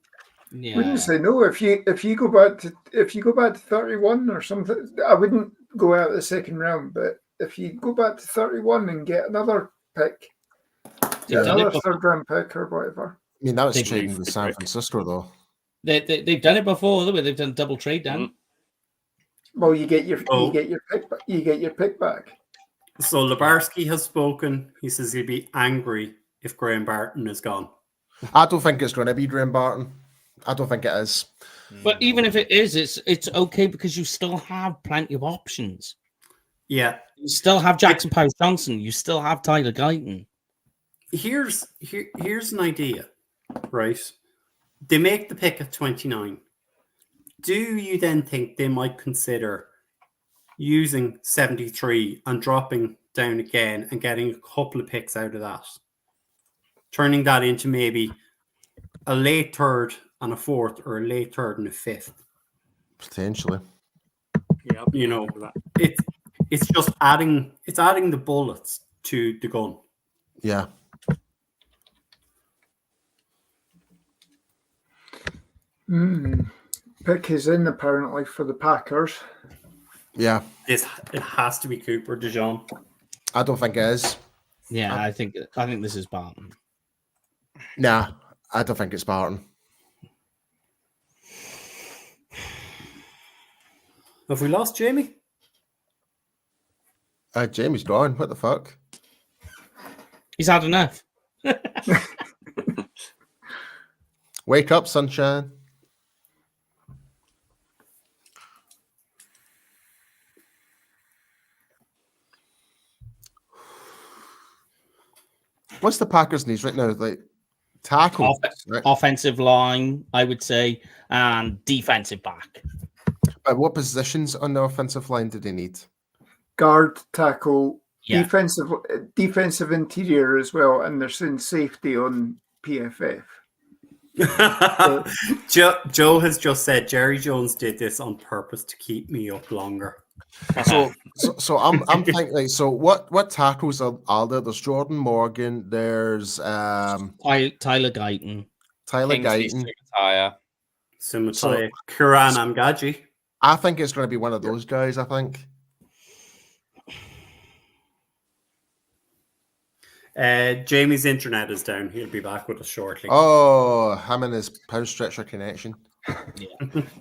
Yeah. Wouldn't say no if you go back to 31 or something. I wouldn't go out of the second round, but if you go back to 31 and get another pick, another third round pick or whatever. I mean, that was trading with San Francisco though. They've done it before, though. They've done double trade down. Well, you get your pick back. So Lebarski has spoken. He says he'd be angry if Graham Barton is gone? I don't think it's going to be Graham Barton. I don't think it is. But even if it is, it's okay because you still have plenty of options. Yeah. You still have Jackson Powers Johnson. You still have Tyler Guyton. Here's an idea, right? They make the pick at 29. Do you then think they might consider using 73 and dropping down again and getting a couple of picks out of that? Turning that into maybe a late third and a fourth, or a late third and a fifth. Potentially. Yeah, you know, it's just adding the bullets to the gun. Yeah. Pick is in apparently for the Packers. Yeah. It has to be Cooper DeJean. I don't think it is. Yeah, I think this is Barton. Nah, I don't think it's Barton. Have we lost Jamie? Jamie's gone. What the fuck? He's had enough. Wake up, sunshine. What's the Packers' needs right now? Like tackle, right? Offensive line, I would say, and defensive back. What positions on the offensive line do they need? Guard, tackle, Yeah. defensive interior as well, and they're saying safety on PFF. Joe has just said Jerry Jones did this on purpose to keep me up longer. So I'm thinking like, so what tackles are there? There's Jordan Morgan, there's Tyler Guyton. Sumatai, Kuran Amgaji. I think it's going to be one of those guys, I think. Jamie's internet is down. He'll be back with us shortly. Oh, him and his pound stretcher connection. Yeah.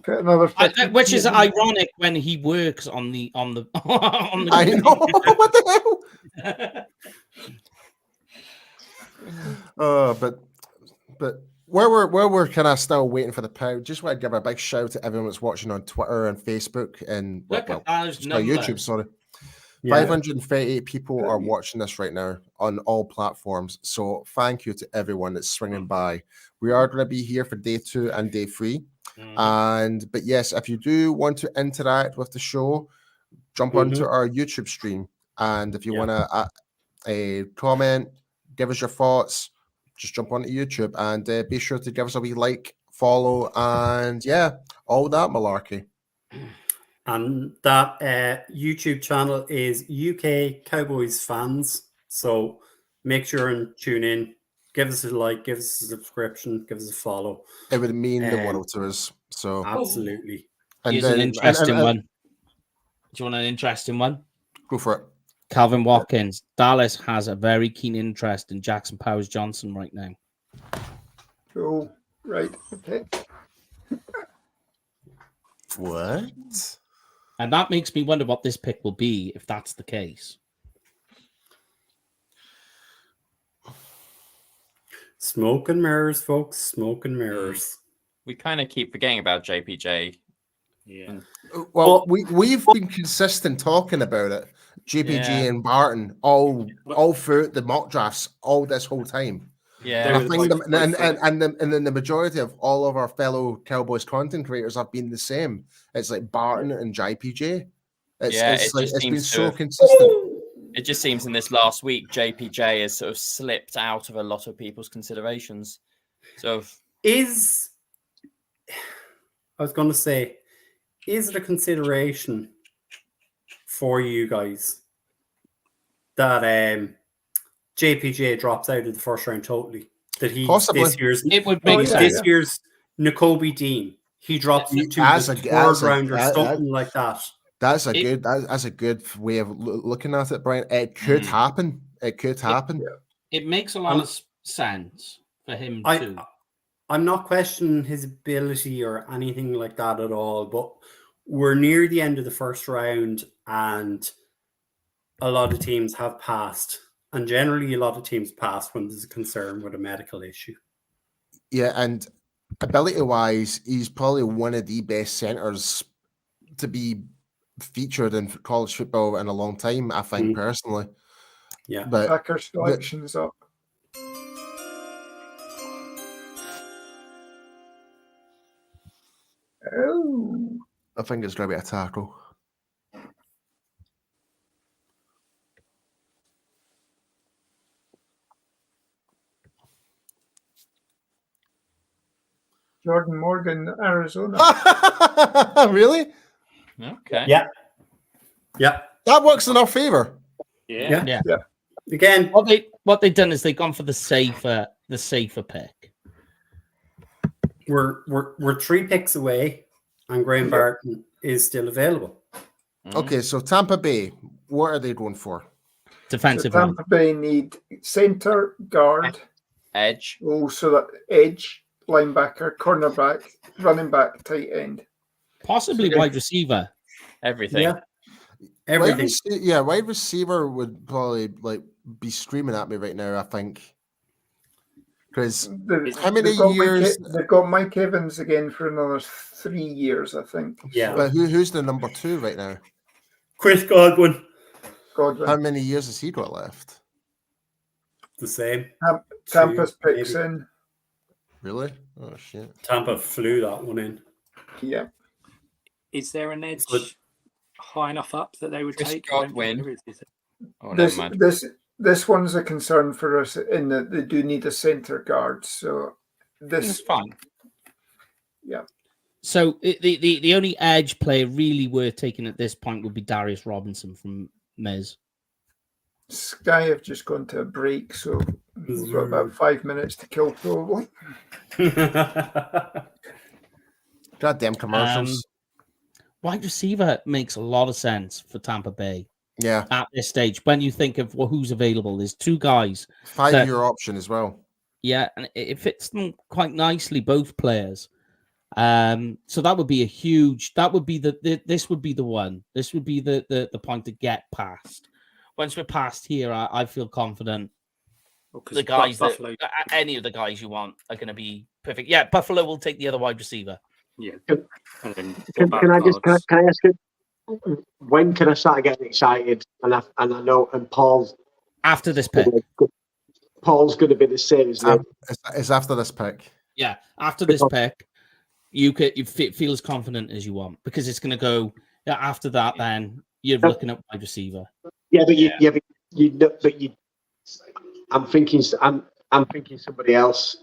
Another Which is ironic when he works on the on the. I know. What the hell? But where we're kind of still waiting for the pound. Just want to give a big shout out to everyone that's watching on Twitter and Facebook and YouTube. Sorry. Yeah. 538 people are watching this right now on all platforms. So thank you to everyone that's swinging by. We are going to be here for day 2 and day 3. But yes, if you do want to interact with the show, jump onto our YouTube stream. And if you want to comment, give us your thoughts, just jump onto YouTube and be sure to give us a wee like, follow, and all that malarkey. And that YouTube channel is UK Cowboys Fans. So make sure and tune in. Give us a like, give us a subscription, give us a follow. It would mean the world to us. So absolutely. Here's an interesting one. Do you want an interesting one? Go for it. Calvin Watkins. Dallas has a very keen interest in Jackson Powers Johnson right now. Cool. Right. Okay. What? And that makes me wonder what this pick will be if that's the case. Smoke and mirrors, folks. Smoke and mirrors. We kind of keep forgetting about JPJ. Yeah. Well, we've been consistent talking about it. JPJ and Barton all through the mock drafts all this whole time. Yeah. And then the majority of all of our fellow Cowboys content creators have been the same. It's like Barton and JPJ. It's been so consistent. It just seems in this last week, JPJ has sort of slipped out of a lot of people's considerations. So I was going to say, is it a consideration for you guys that JPJ drops out of the first round totally? That he possibly it would make this year's N'Kobe Dean, he drops it to the third round or something like that. That's a good way of looking at it, Brian. It could happen. It could happen. It makes a lot of sense for him too. I'm not questioning his ability or anything like that at all, but we're near the end of the first round and a lot of teams have passed And generally, a lot of teams pass when there's a concern with a medical issue. Yeah, and ability-wise, he's probably one of the best centers to be featured in college football in a long time, I think, personally. Yeah. But Packer selections up. Oh. I think it's going to be a tackle. Jordan Morgan, Arizona. Really? Okay. Yeah. Yeah. That works in our favor. Yeah. Yeah. Again, what they've done is they've gone for the safer pick. We're 3 picks away, and Graham Barton is still available. Okay, so Tampa Bay, what are they going for? Defensive So Tampa Bay need center, guard, edge. Also that edge, linebacker, cornerback, running back, tight end. Possibly wide receiver. Everything. Yeah. Everything. Wide receiver would probably be screaming at me right now, I think. Because how many years? They've got Mike Evans again for another 3 years, I think. Yeah. But who's the number 2 right now? Chris Godwin. How many years has he got left? The same. Tampa's picks in. Really? Oh, shit. Tampa flew that one in. Yeah. Is there an edge high enough up that they would Chris take? Godwin. Oh, this one's a concern for us in that they do need a center guard. So this is fine. Yeah. So the only edge player really worth taking at this point would be Darius Robinson from Miz. Sky have just gone to a break, so we've got about 5 minutes to kill probably. Goddamn commercials. Wide receiver makes a lot of sense for Tampa Bay. Yeah. At this stage, when you think of who's available, there's 2 guys. 5-year option as well. Yeah, and it fits them quite nicely, both players. So that would be a huge. That would be this would be the one. This would be the point to get past. Once we're past here, I feel confident. The guys any of the guys you want are going to be perfect. Yeah, Buffalo will take the other wide receiver. Yeah. Can I ask you? When can I start getting excited? And I know, and Paul's after this pick. Paul's going to be the same. It's after this pick. Yeah, after this pick, you feel as confident as you want because it's going to go. Yeah, after that, then you're looking at wide receiver. Yeah, but I'm thinking somebody else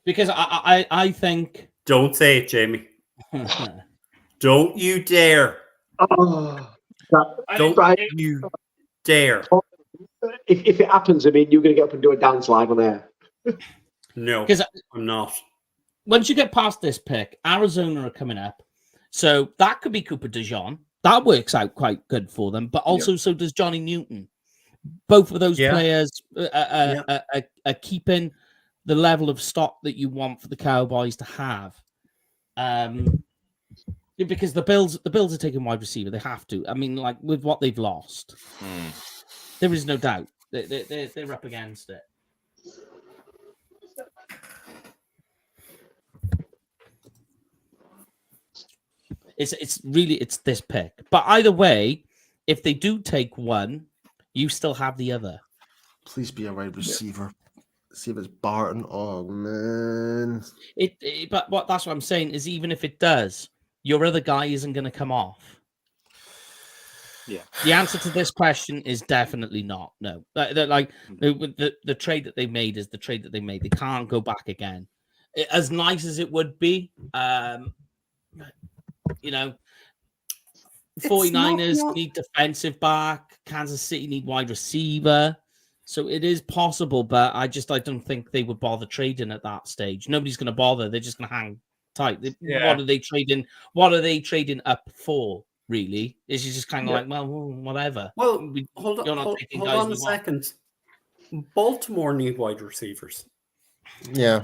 because I think. Don't say it, Jamie. Don't you dare. Oh, don't you dare. If it happens, I mean, you're going to get up and do a dance live on there. No, because I'm not. Once you get past this pick, Arizona are coming up. So that could be Cooper DeJean. That works out quite good for them. But also, so does Johnny Newton. Both of those players are keeping the level of stock that you want for the Cowboys to have. Because the Bills are taking wide receiver. They have to. I mean, like with what they've lost, there is no doubt they're up against it. It's this pick. But either way, if they do take one, you still have the other. Please be a wide receiver. See if it's Barton. Oh man. But that's what I'm saying is even if it does, your other guy isn't going to come off. Yeah. The answer to this question is definitely not. No. The trade that they made is the trade that they made. They can't go back again. As nice as it would be, 49ers need defensive back. Kansas City need wide receiver. So it is possible, but I don't think they would bother trading at that stage. Nobody's going to bother. They're just going to hang tight. What are they trading? What are they trading up for? Really, it's just kind of like, well, whatever. Well, hold on a second. Baltimore need wide receivers. Yeah,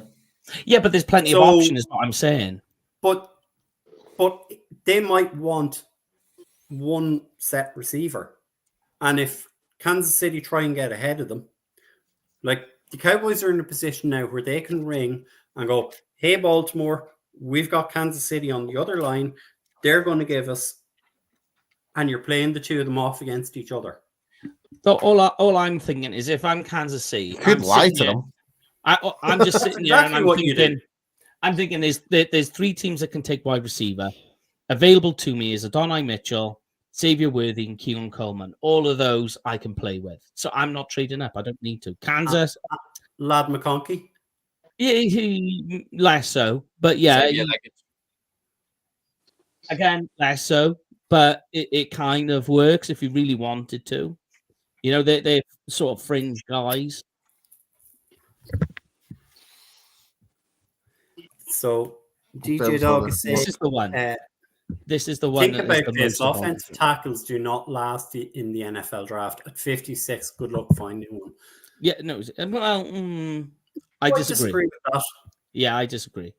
but there's plenty of options. Is what I'm saying. But they might want one set receiver, and if Kansas City try and get ahead of them. Like, the Cowboys are in a position now where they can ring and go, hey, Baltimore, we've got Kansas City on the other line. They're going to give us, and you're playing the two of them off against each other. So all I'm thinking is, if I'm Kansas City, Could lie to them. I'm just sitting there and exactly I'm thinking there's three teams that can take wide receiver. Available to me is Adonai Mitchell, Xavier Worthy, and Keelan Coleman. All of those I can play with. So I'm not trading up. I don't need to. Kansas. Lad McConkey? Yeah, less so. But yeah. Again, less so. But it kind of works if you really wanted to. You know, they're sort of fringe guys. So DJ Dog is saying, this is the one. This is the one. Think about this: offensive tackles do not last in the NFL draft. At 56, good luck finding one. Yeah, no. Well, I disagree. With that. Yeah, I disagree.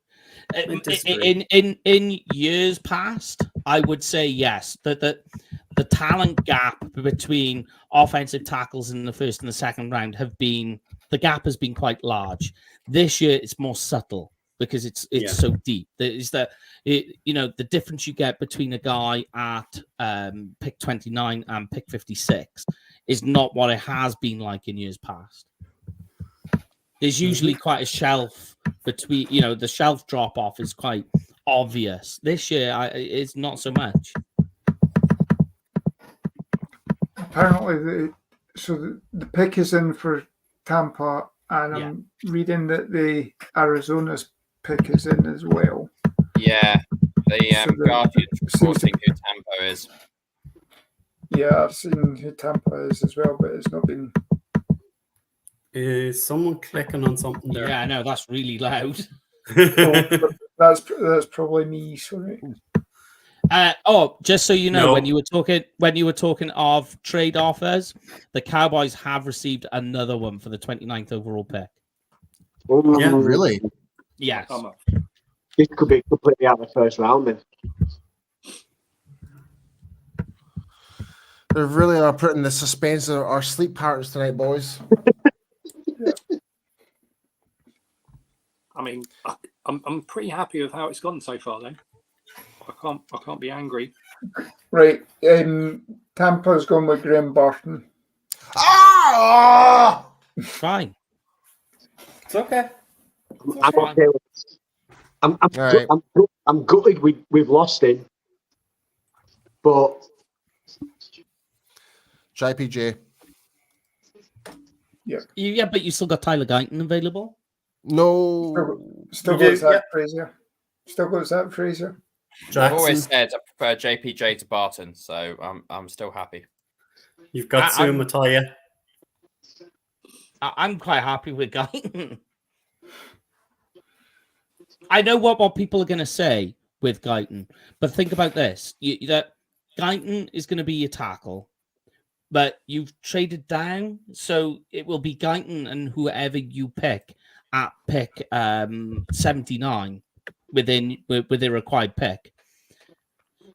In years past, I would say yes. That the talent gap between offensive tackles in the first and the second round has been quite large. This year, it's more subtle because it's so deep. The difference you get between a guy at pick 29 and pick 56 is not what it has been like in years past. There's usually quite a shelf between, the shelf drop off is quite obvious. This year, it's not so much. Apparently, the pick is in for Tampa, and I'm reading that the Arizona's pick is in as well. Yeah, the Guardian's reporting who Tampa is. Yeah, I've seen who Tampa is as well, but it's not been. Is someone clicking on something there? Yeah, I know, that's really loud. That's probably me. Sorry. Just so you know, when you were talking of trade offers, the Cowboys have received another one for the 29th overall pick. Oh, yeah, really? Yes. This could be completely out of the first round then. They really are putting the suspense of our sleep patterns tonight, boys. I mean, I'm pretty happy with how it's gone so far. Then I can't be angry. Right, Tampa's gone with Graham Barton. Fine. It's okay. I'm okay with it. I'm gutted we've lost him, but JPJ. Yeah, but you still got Tyler Guyton available. No, still got Zach Frazier. Still got Zach Frazier. Jackson. I've always said I prefer JPJ to Barton, so I'm still happy. You've got Sue Mataya. I'm quite happy with Guyton. I know what people are going to say with Guyton, but think about this: that Guyton is going to be your tackle, but you've traded down, so it will be Guyton and whoever you pick at pick 79 with the required pick.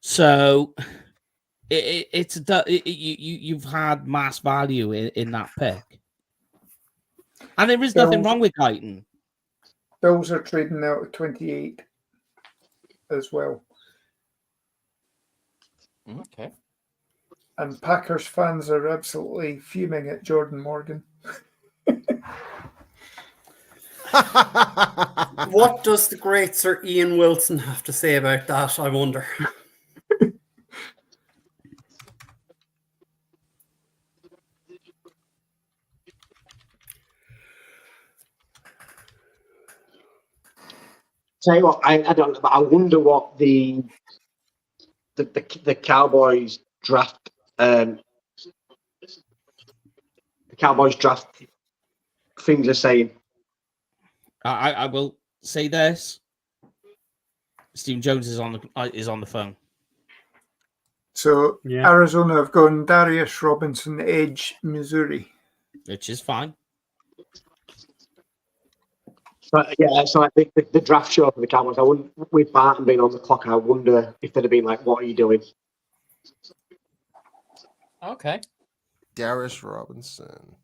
So you've had mass value in that pick, and there is nothing wrong with Guyton. Bills are trading out at 28 as well. Okay. And Packers fans are absolutely fuming at Jordan Morgan. What does the great Sir Ian Wilson have to say about that, I wonder? Tell you what, I don't know, but I wonder what the Cowboys draft things are saying. I will say this: Stephen Jones is on the phone. So Arizona have gone Darius Robinson, edge, Missouri, which is fine. So I think the draft show for the Cowboys, with Barton being on the clock, I wonder if they'd have been like, "What are you doing?" Okay. Darius Robinson.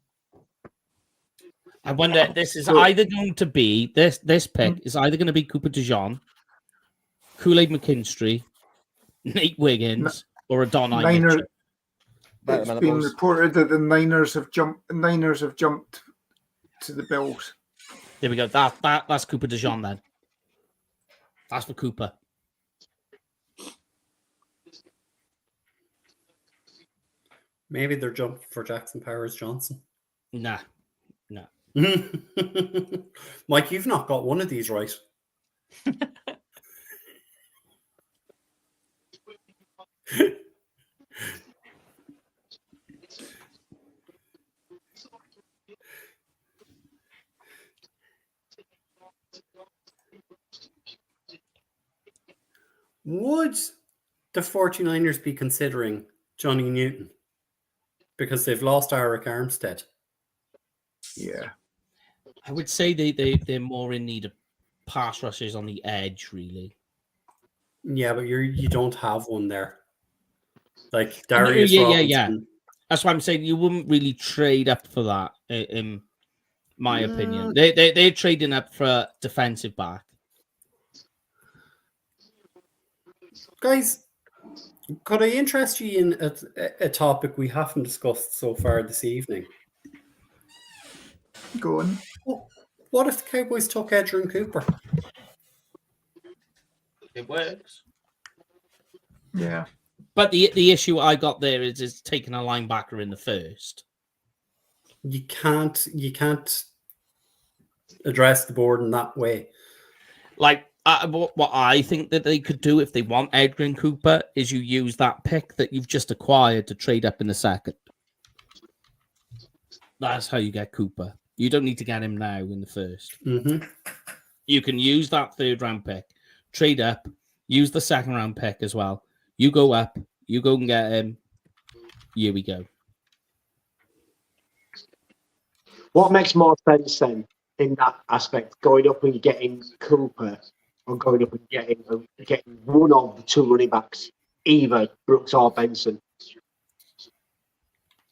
I wonder. This is either going to be this pick is either going to be Cooper DeJean, Kool-Aid McKinstry, Nate Wiggins, or a Don Mitchell. It's been reported that the Niners have jumped to the Bills. There we go. That's Cooper DeJean then. That's for Cooper. Maybe they're jumping for Jackson Powers Johnson. Nah. Mike, you've not got one of these right. Would the 49ers be considering Johnny Newton? Because they've lost Eric Armstead. Yeah. I would say they're more in need of pass rushers on the edge, really. Yeah, but you don't have one there. Like Darius Robinson. Yeah. That's why I'm saying you wouldn't really trade up for that, in my opinion. They're trading up for a defensive back. Guys, could I interest you in a topic we haven't discussed so far this evening? Go on. What if the Cowboys took Edgerrin Cooper? It works. Yeah. But the issue I got there is taking a linebacker in the first. You can't address the board in that way. Like, what I think that they could do if they want Edgerrin Cooper is you use that pick that you've just acquired to trade up in the second. That's how you get Cooper. You don't need to get him now in the first. Mm-hmm. You can use that third round pick, trade up, use the second round pick as well. You go up, you go and get him. Here we go. What makes more sense then in that aspect? Going up and getting Cooper, or going up and getting one of the two running backs, either Brooks or Benson?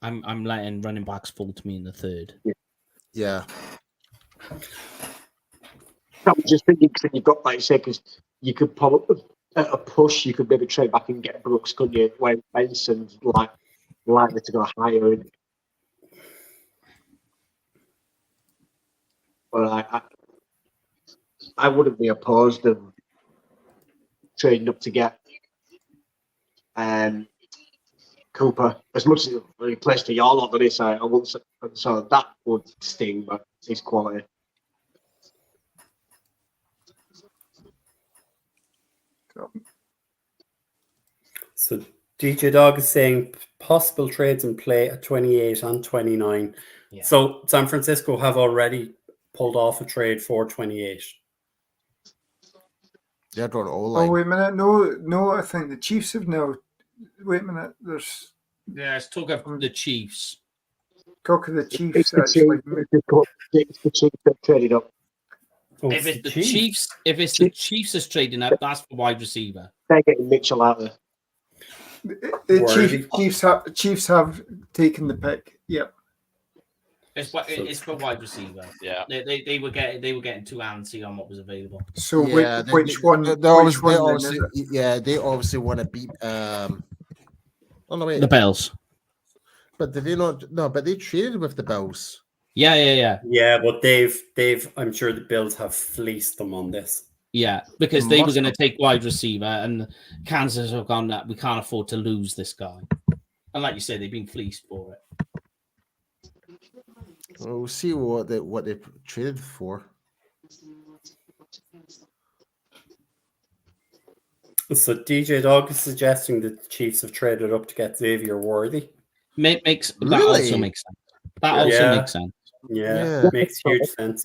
I'm letting running backs fall to me in the third. Yeah. I was just thinking because you've got, like you say, because you could probably at a push, you could maybe trade back and get Brooks, couldn't you? When Benson's likely to go higher. But I wouldn't be opposed to trading up to get Cooper, as much as he plays to your lot on his side. I wouldn't say, so that would sting, but his quality. So DJ Dog is saying possible trades in play at 28 and 29. Yeah. So San Francisco have already pulled off a trade for 28. They're going O-line. Oh, wait a minute. No, I think the Chiefs have now. Wait a minute. There's. Yeah, let's talk about the Chiefs. Talk of the Chiefs. It's the Chiefs that traded up. Oh, if it's the Chiefs that's trading up, that's for wide receiver. They're getting Mitchell out there. The Chiefs have taken the pick. Yep. It's for wide receiver. Yeah. They were getting too antsy on what was available. So which one? They obviously want to beat the Bills. But did they not? No, but they traded with the Bills. Yeah. Yeah, but they've. I'm sure the Bills have fleeced them on this. Yeah, because they were going to take wide receiver, and Kansas have gone that we can't afford to lose this guy. And like you said, they've been fleeced for it. Well, we'll see what they traded for. So DJ Dog is suggesting that the Chiefs have traded up to get Xavier Worthy. That also makes sense. That also makes sense. Yeah, makes huge sense.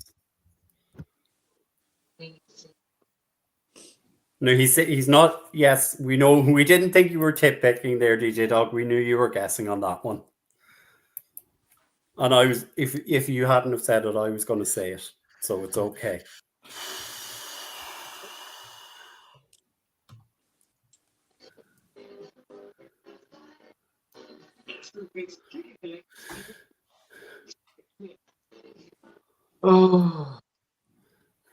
No, he's not. Yes, we know. We didn't think you were tip picking there, DJ Dog. We knew you were guessing on that one. And I was, if you hadn't have said it, I was going to say it. So it's okay. Oh,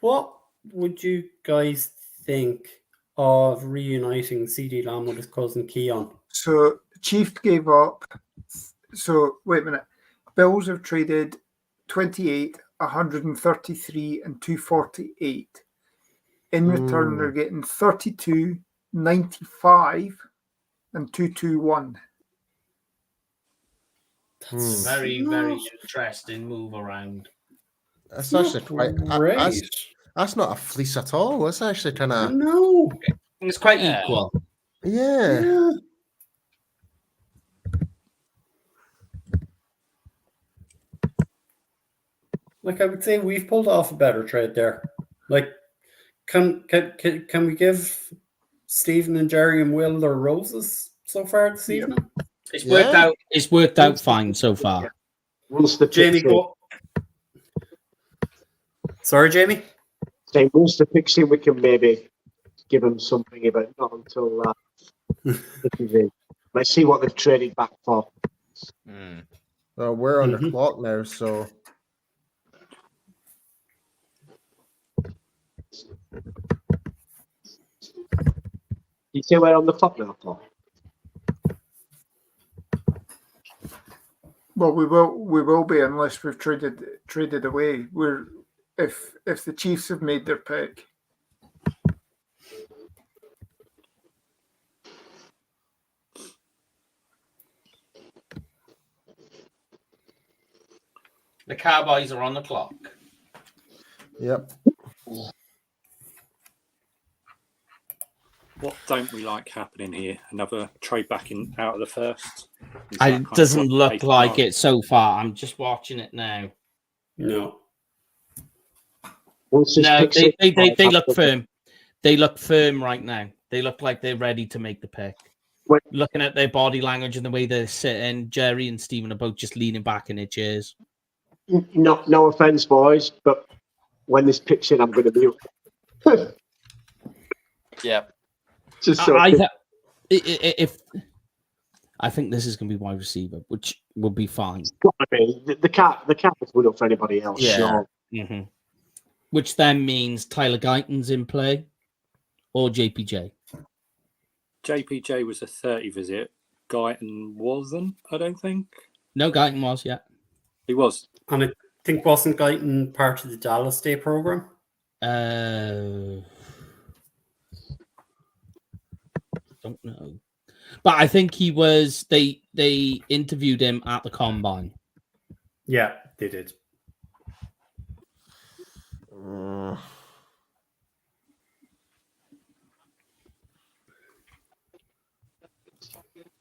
What would you guys think of reuniting CD Lamb with his cousin Keon? So Chief gave up. So wait a minute. Bills have traded 28, 133, and 248. In return, they're getting 32, 95, and 221. That's Very, very interesting move around. That's actually quite. That's not a fleece at all. That's actually kind of. No. It's quite equal. Yeah. Like I would say, we've pulled off a better trade there. Like, can we give Stephen and Jerry and Will their roses so far this evening? It's worked out. It's worked out fine so far. Once the Jamie, sorry, Jamie. Say once the pixie, we can maybe give them something, but not until let's see what they've traded back for. Well, we're on the clock now, so. You say we're on the clock now, Paul? Well, we will be unless we've traded away. If the Chiefs have made their pick. The Cowboys are on the clock. Yep. What don't we like happening here? Another trade back in out of the first? It doesn't look like it so far. I'm just watching it now. No. No, they look firm. They look firm right now. They look like they're ready to make the pick. Looking at their body language and the way they're sitting, Jerry and Stephen are both just leaning back in their chairs. No offense, boys, but when this picks in, I'm going to mute. Yeah. If I think this is going to be wide receiver, which will be fine. The cat is good up for anybody else. Yeah. So. Mm-hmm. Which then means Tyler Guyton's in play or JPJ. JPJ was a 30 visit. Guyton wasn't, I don't think. No, Guyton was, yeah. He was. And I think wasn't Guyton part of the Dallas Day program? Don't know. But I think he was, they interviewed him at the Combine. Yeah, they did.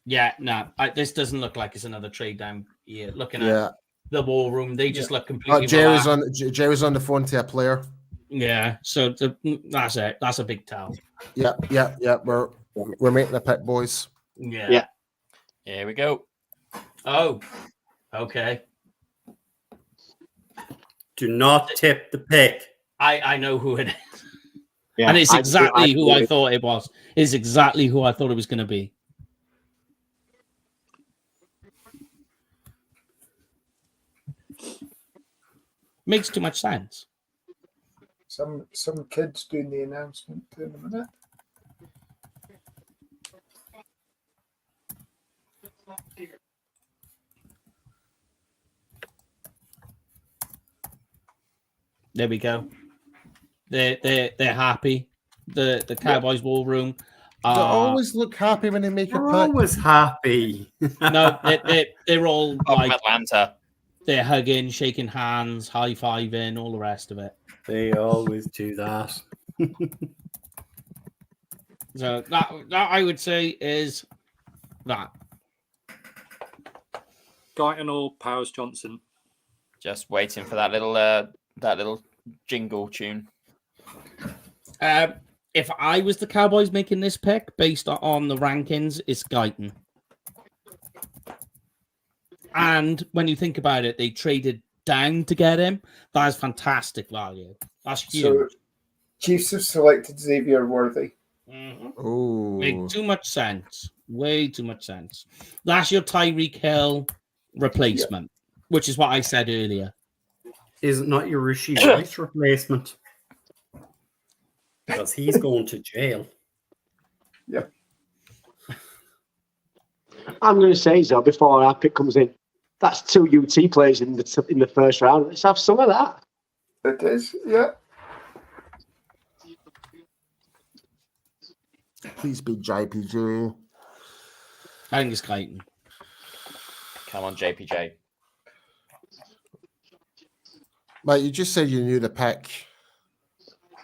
Yeah, no, this doesn't look like it's another trade down here. Looking at the war room, they just look completely. Jerry's on the phone to a player. Yeah, so that's it. That's a big tell. Yeah. We're making a pick, boys. Yeah. Here we go. Oh, okay. Do not tip the pick. I know who it is. Yeah, and it's exactly who I thought it was. It's exactly who I thought it was going to be. Makes too much sense. Some kids doing the announcement in a minute. There we go. They're happy. The Cowboys war room. They always look happy when they make a pick. Always happy. No, they're all like Atlanta. They're hugging, shaking hands, high fiving, all the rest of it. They always do that. So that I would say is that. Guyton or Powers Johnson? Just waiting for that little jingle tune. If I was the Cowboys making this pick based on the rankings, it's Guyton. And when you think about it, they traded down to get him. That is fantastic value. That's huge. So Chiefs have selected Xavier Worthy. Mm-hmm. Oh, Made too much sense. Way too much sense. That's your Tyreek Hill replacement, which is what I said earlier. Is it not your Rasheed Rice replacement? Because he's going to jail. Yeah. I'm going to say, so before our pick comes in, that's 2 UT players in the first round. Let's have some of that. It is, yeah. Please be JPG. I think it's Guyton. Come on, JPJ. Mate, you just said you knew the pick.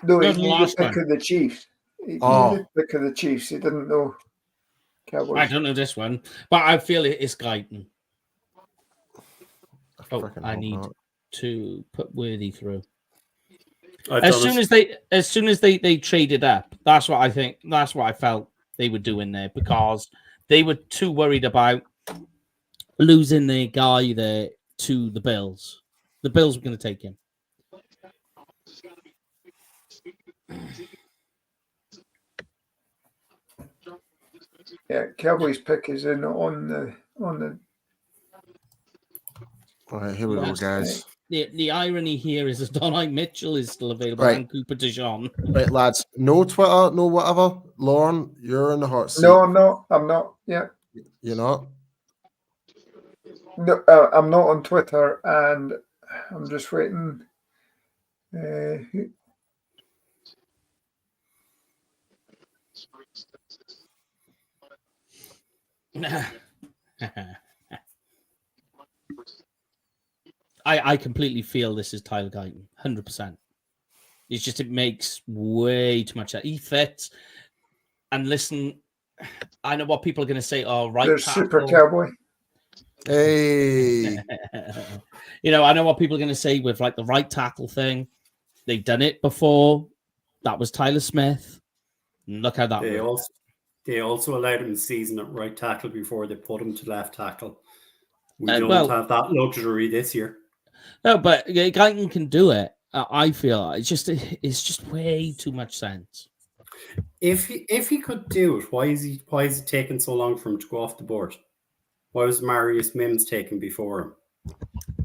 No, he Where's the knew the last pick one? of the Chiefs. He knew Oh. the pick of the Chiefs. He didn't know Cowboys. I don't know this one, but I feel it's Guyton. Oh, Freaking I hope need not. to put Worthy through. I've As done soon as they traded up, that's what I think. That's what I felt they were doing there, because they were too worried about losing their guy there to the Bills. The Bills were going to take him. Yeah, Cowboys pick is in on the All right, here we go, last guys. The irony here is that Donai Mitchell is still available Right. and Cooper DeJean. Right, lads. No Twitter, no whatever. Lauren, you're in the hot seat. No, I'm not. I'm not. Yeah. You're not? No, I'm not on Twitter, and I'm just waiting. I completely feel this is Tyler Guyton, 100%. It's just, it makes way too much sense. He fits. And listen, I know what people are going to say. Oh, right. There's tackle. Super Cowboy. Hey. You know, I know what people are going to say with like the right tackle thing. They've done it before. That was Tyler Smith. Look how that worked. They also allowed him to season at right tackle before they put him to left tackle. We don't well- have that luxury this year. No, but Guyton can do it. I feel it's just way too much sense. If he could do it, why is it taking so long for him to go off the board? Why was Marius Mims taken before him?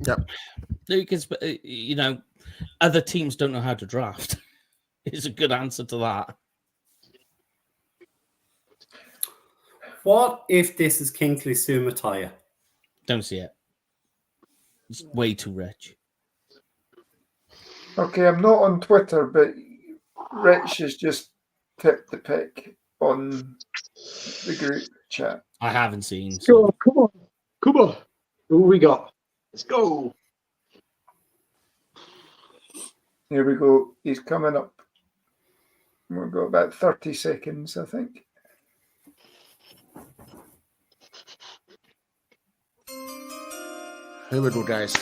Yep. Because you know, other teams don't know how to draft. Is a good answer to that. What if this is Kingsley Sumataya? Don't see it. It's way too rich. Okay, I'm not on Twitter, but Rich has just tipped the pick on the group chat. I haven't seen. Come on. Who we got? Let's go. Here we go. He's coming up. We've got about 30 seconds, I think. Here we go, guys.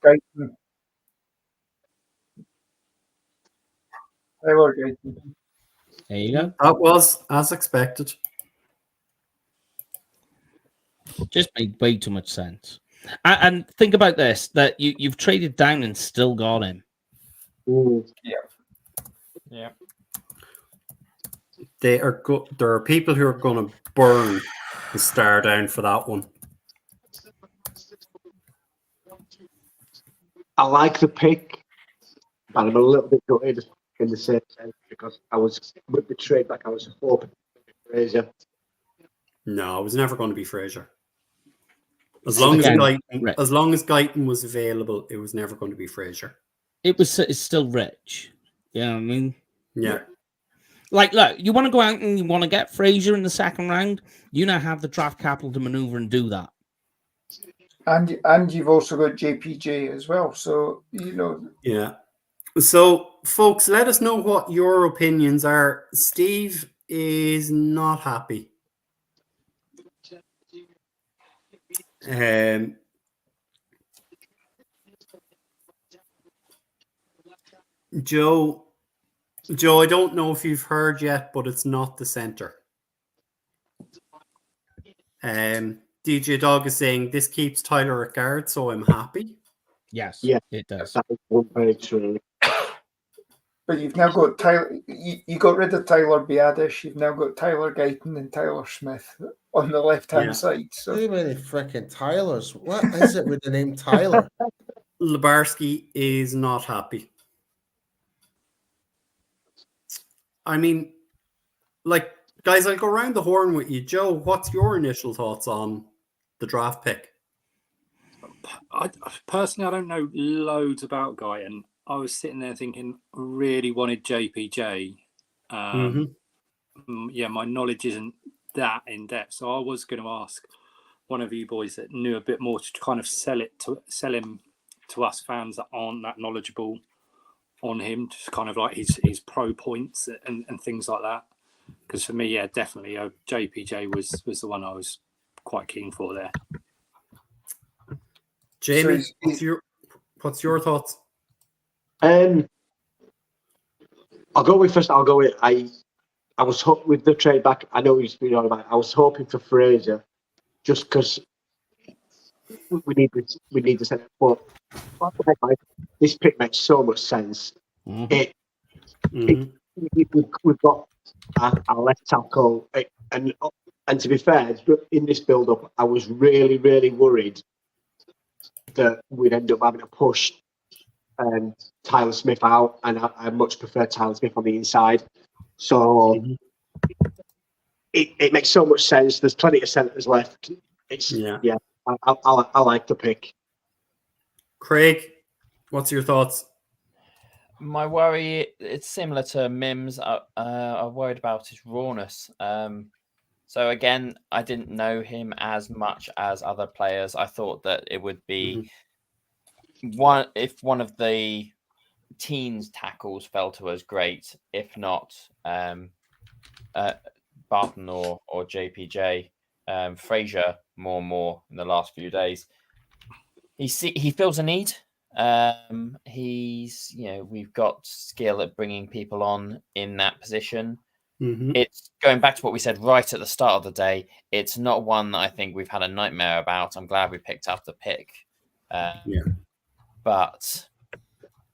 Guyton. Tyler Guyton. There you go. That was as expected. Just made way too much sense. And think about this: that you've traded down and still got him. Ooh. Yeah. There are people who are going to burn the star down for that one. I like the pick, but I'm a little bit gutted in the same sense because I was with the trade back. I was hoping Fraser. No, it was never going to be Fraser. As long as Guyton was available, it was never going to be Fraser. It's still rich. You know what I mean? Yeah. Like, look, you want to go out and you want to get Frazier in the second round, you now have the draft capital to maneuver and do that. And you've also got JPJ as well. So, you know. Yeah. So, folks, let us know what your opinions are. Steve is not happy. Joe, I don't know if you've heard yet, but it's not the center. DJ Dog is saying this keeps Tyler at guard, so I'm happy. Yes, Yeah, it does. that was one very true. But you've now got Tyler. You got rid of Tyler Biadish. You've now got Tyler Guyton and Tyler Smith on the left-hand side. So too many freaking Tylers. What is it with the name Tyler? Libarski is not happy. I mean, like, guys, I'll go around the horn with you. Joe, what's your initial thoughts on the draft pick? Personally, I don't know loads about Guyton. I was sitting there thinking, really wanted JPJ. Yeah, my knowledge isn't that in depth, so I was going to ask one of you boys that knew a bit more to kind of sell him to us fans that aren't that knowledgeable on him, just kind of like his pro points and things like that. Because for me, yeah, definitely JPJ was the one I was quite keen for there. Jamie, what's your thoughts? I'll go with I was hoping with the trade back. I know he's been on about. I was hoping for Fraser, just because we need to set it. But this pick makes so much sense. We've got our left tackle, and to be fair, in this build-up, I was really, really worried that we'd end up having to push Tyler Smith out, and I much prefer Tyler Smith on the inside. So it makes so much sense. There's plenty of centres left. I like the pick. Craig, what's your thoughts? My worry, it's similar to Mims. I'm worried about his rawness. So again, I didn't know him as much as other players. I thought that it would be one of the teens tackles fell to us, great. If not, Barton or JPJ, Fraser more and more in the last few days. He feels a need. We've got skill at bringing people on in that position. It's going back to what we said right at the start of the day. It's not one that I think we've had a nightmare about. I'm glad we picked up the pick. But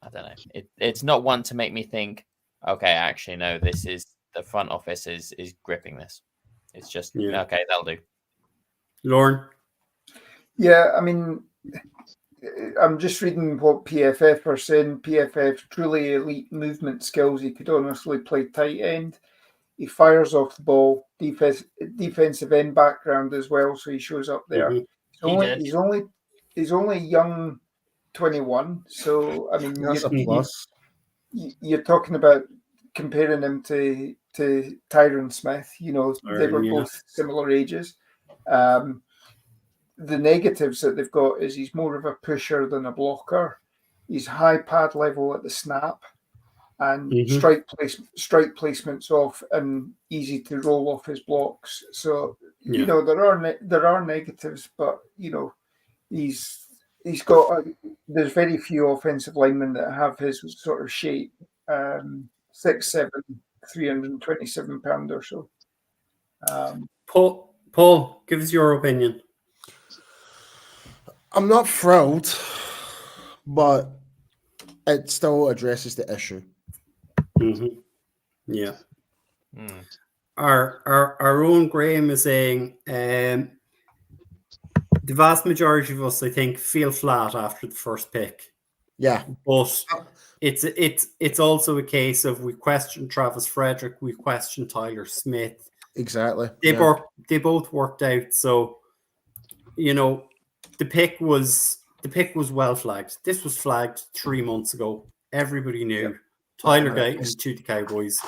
I don't know. It's not one to make me think, okay, actually, no, this is the front office is gripping this. It's just, okay, that'll do. Lauren? Yeah, I mean, I'm just reading what PFF are saying. PFF, truly elite movement skills. He could honestly play tight end. He fires off the ball. Defensive end background as well, so he shows up there. He's only young, 21. So I mean, that's a plus. You're talking about comparing him to Tyron Smith. You know, they were both similar ages. The negatives that they've got is he's more of a pusher than a blocker. He's high pad level at the snap, and strike placements off and easy to roll off his blocks. So you know there are negatives, but you know he's got there's very few offensive linemen that have his sort of shape. 6'7", 327 pound or so. Paul, give us your opinion. I'm not thrilled, but it still addresses the issue. Yeah. Our own Graham is saying the vast majority of us, I think, feel flat after the first pick. Yeah, but it's also a case of we question Travis Frederick, we question Tyler Smith. Exactly. They both worked out. So, you know, the pick was well flagged. This was flagged 3 months ago. Everybody knew Tyler Guyton to the Cowboys.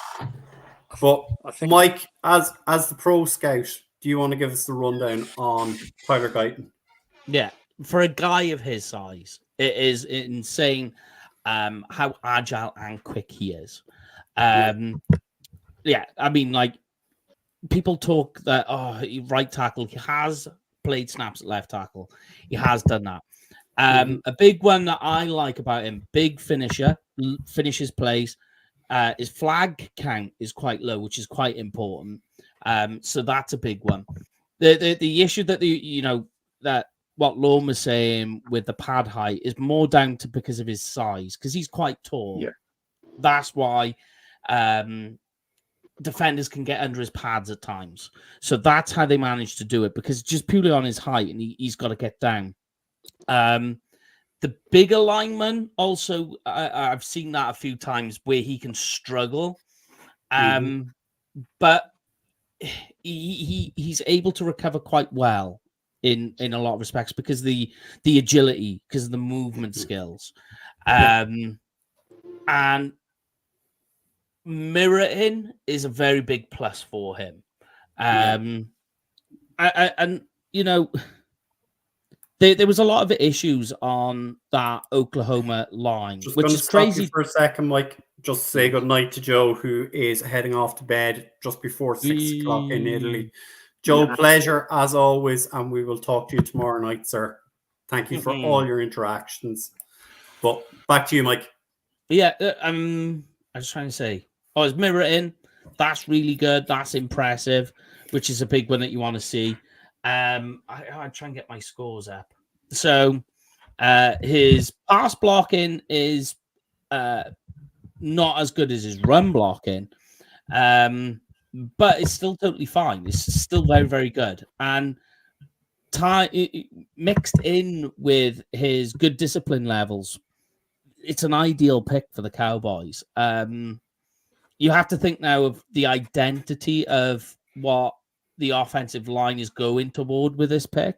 But I think, Mike, as the pro scout, do you want to give us the rundown on Tyler Guyton? Yeah, for a guy of his size, it is insane how agile and quick he is. I mean, like, people talk that, right tackle, he has played snaps at left tackle. He has done that. A big one that I like about him, big finisher, finishes plays. His flag count is quite low, which is quite important. So that's a big one. The issue that what Lorne was saying with the pad height is more down to because of his size, because he's quite tall. that's why defenders can get under his pads at times. So that's how they manage to do it, because just purely on his height, and he's got to get down. The bigger lineman also, I've seen that a few times where he can struggle, but he's able to recover quite well in a lot of respects because the agility, because of the movement skills, and mirroring is a very big plus for him. And you know, there was a lot of issues on that Oklahoma line, Just which gonna is stop crazy. you for a second, Mike. Just say good night to Joe, who is heading off to bed just before 6 o'clock in Italy. Joe, pleasure as always, and we will talk to you tomorrow night, sir. Thank you for all your interactions. But back to you, Mike. Yeah, I was trying to say, it's mirroring. That's really good. That's impressive, which is a big one that you want to see. I try and get my scores up. So his pass blocking is not as good as his run blocking, but it's still totally fine. It's still very, very good. And mixed in with his good discipline levels, it's an ideal pick for the Cowboys. You have to think now of the identity of what the offensive line is going toward with this pick.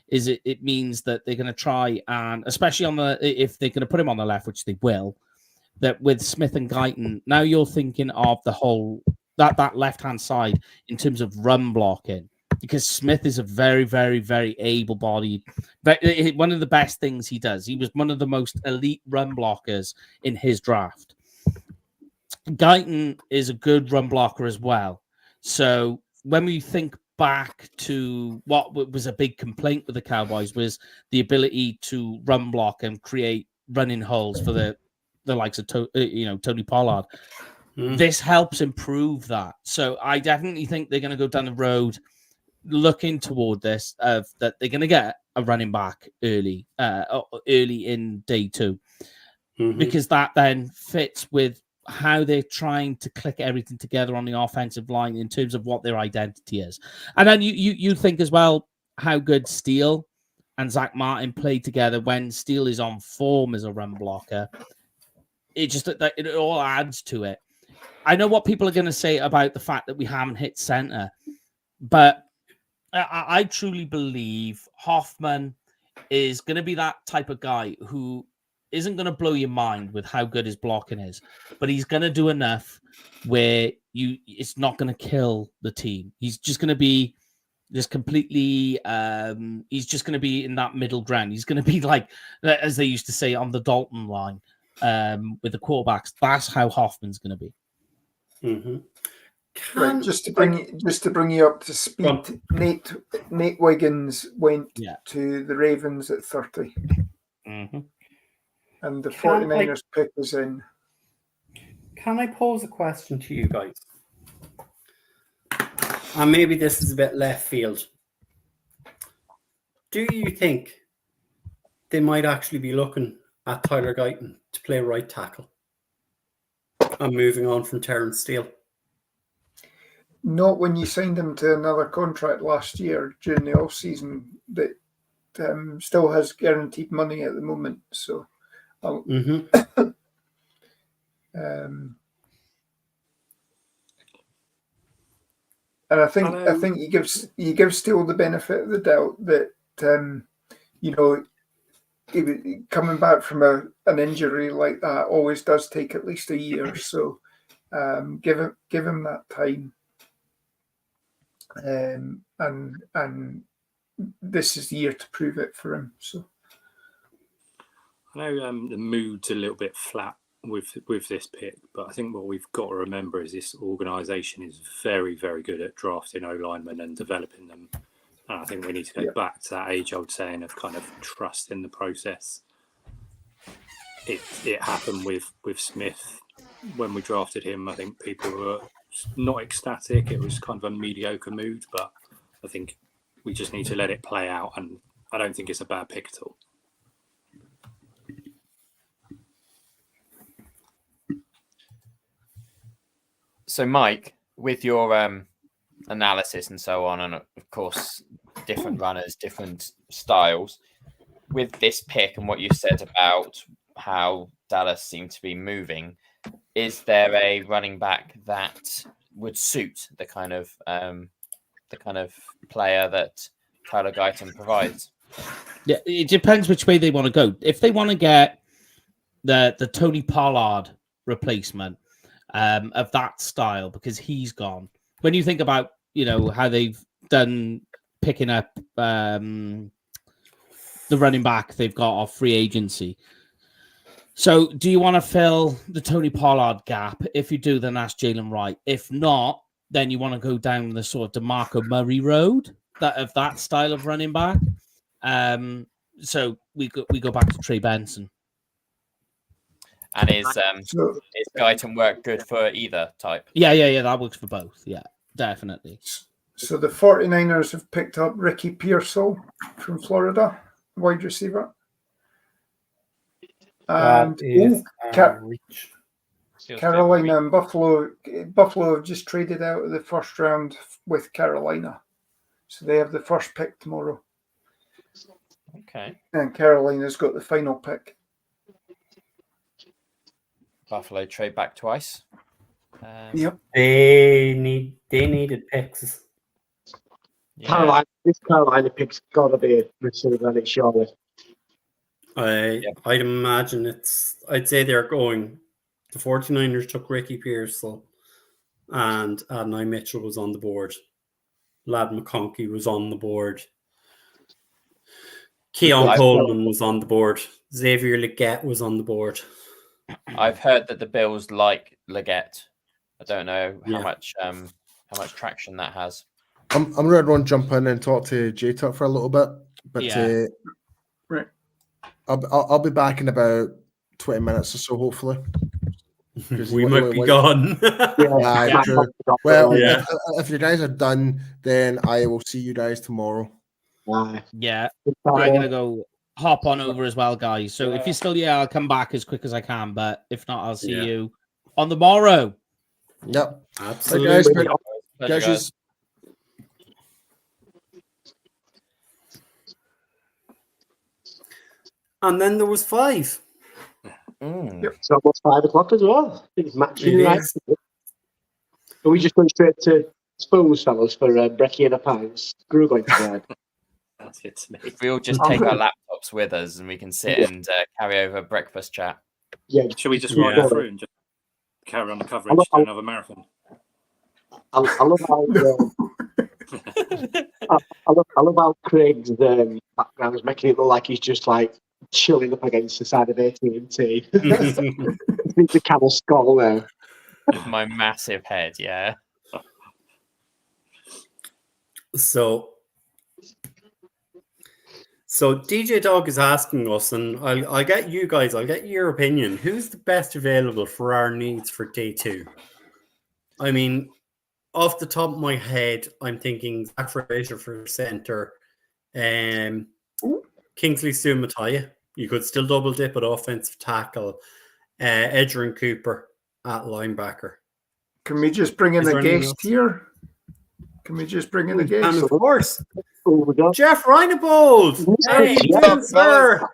It means that they're going to try, and especially if they're going to put him on the left, which they will, that with Smith and Guyton, now you're thinking of the whole that left-hand side in terms of run blocking, because Smith is a very, very, very able-bodied. One of the best things he does, he was one of the most elite run blockers in his draft. Guyton is a good run blocker as well. So when we think back to what was a big complaint with the Cowboys, was the ability to run block and create running holes for the likes of Tony Pollard. This helps improve that. So I definitely think they're going to go down the road looking toward this, that they're going to get a running back early in day 2, because that then fits with how they're trying to click everything together on the offensive line in terms of what their identity is. And then you think as well how good Steele and Zach Martin play together when Steele is on form as a run blocker. It all adds to it. I know what people are going to say about the fact that we haven't hit center, but I truly believe Hoffman is going to be that type of guy who isn't going to blow your mind with how good his blocking is, but he's going to do enough where it's not going to kill the team. He's just going to be just completely, he's just going to be in that middle ground. He's going to be like, as they used to say, on the Dalton line with the quarterbacks. That's how Hoffman's going to be. Right, just to bring you up to speed, Nate Wiggins went to the Ravens at 30. And the 49ers pick is in. Can I pose a question to you guys? And maybe this is a bit left field. Do you think they might actually be looking at Tyler Guyton to play right tackle? I'm moving on from Terrence Steele. Not when you signed him to another contract last year during the offseason that still has guaranteed money at the moment. So, and I think he gives Steele the benefit of the doubt that coming back from an injury like that always does take at least a year. So give him that time. And this is the year to prove it for him. So I know the mood's a little bit flat with this pick, but I think what we've got to remember is this organisation is very, very good at drafting O-linemen and developing them. And I think we need to go back to that age-old saying of kind of trust in the process. It happened with Smith when we drafted him. I think people were not ecstatic. It was kind of a mediocre mood, but I think we just need to let it play out, and I don't think it's a bad pick at all. So, Mike, with your analysis and so on, and of course, different runners, different styles, with this pick and what you said about how Dallas seemed to be moving, is there a running back that would suit the kind of player that Tyler Guyton provides? Yeah, it depends which way they want to go. If they want to get the Tony Pollard replacement of that style, because he's gone. When you think about, how they've done picking up the running back they've got off free agency. So do you want to fill the Tony Pollard gap? If you do, then that's Jalen Wright. If not, then you want to go down the sort of DeMarco Murray road of that style of running back. So we go back to Trey Benson. And is Guyton work good for either type? Yeah. That works for both. Yeah, definitely. So the 49ers have picked up Ricky Pearsall from Florida, wide receiver. And Carolina and Buffalo have just traded out of the first round with Carolina. So they have the first pick tomorrow. Okay. And Carolina's got the final pick. Buffalo trade back twice. Yep. They needed picks. Yeah. This Carolina pick's got to be a receiver, and it's surely. I'd imagine I'd say they're going. The 49ers took Ricky Pearsall, and Adonai Mitchell was on the board. Lad McConkey was on the board. Keon Coleman was on the board. Xavier Legette was on the board. I've heard that the Bills like Legette. I don't know how much traction that has. I'm going to run jump in and talk to J-Tuck for a little bit, but right. I'll be back in about 20 minutes or so, hopefully. We might be gone. Well, if you guys are done, then I will see you guys tomorrow. Yeah, I'm going to go hop on over as well, guys. So if you're still here, I'll come back as quick as I can. But if not, I'll see you on the morrow. Yep. Absolutely. Guys. And then there was 5. Yep. It's almost 5 o'clock as well. It's matching right. Are we just going straight to Spoons, fellas, for brekkie and a pint? Screw going to bed. That's it to me. If we all just take our laptops with us and we can sit and carry over breakfast chat. Yeah. Should we just ride through and just carry on the coverage to another marathon? I love how I love how Craig's background is making it look like he's just like chilling up against the side of AT&T. It's a kind of skull there. With my massive head, yeah. So DJ Dog is asking us, and I'll get you guys, I'll get your opinion. Who's the best available for our needs for day 2? I mean, off the top of my head, I'm thinking Zach Frazier for center, Kingsley Sumataya. You could still double dip at offensive tackle, Edgerrin Cooper at linebacker. Can we just bring in a guest here? Can we just bring in a guest? And of course, Jeff Reinebold. Hey, sir.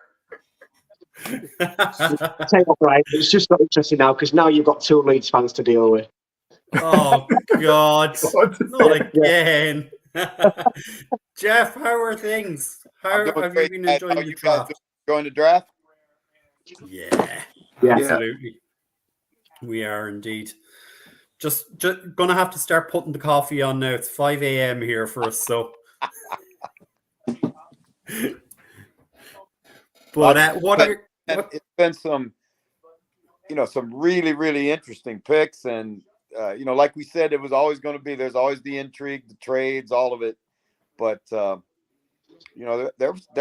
Take off, right. It's just not interesting now because now you've got 2 Leeds fans to deal with. Oh God! Not again. Jeff, how are things? How have you been enjoying the draft? Enjoying the draft? Yeah, absolutely. We are indeed. Just gonna have to start putting the coffee on now. It's 5 a.m. here for us, so. But it's been some really, really interesting picks, and like we said, it was always going to be. There's always the intrigue, the trades, all of it. But there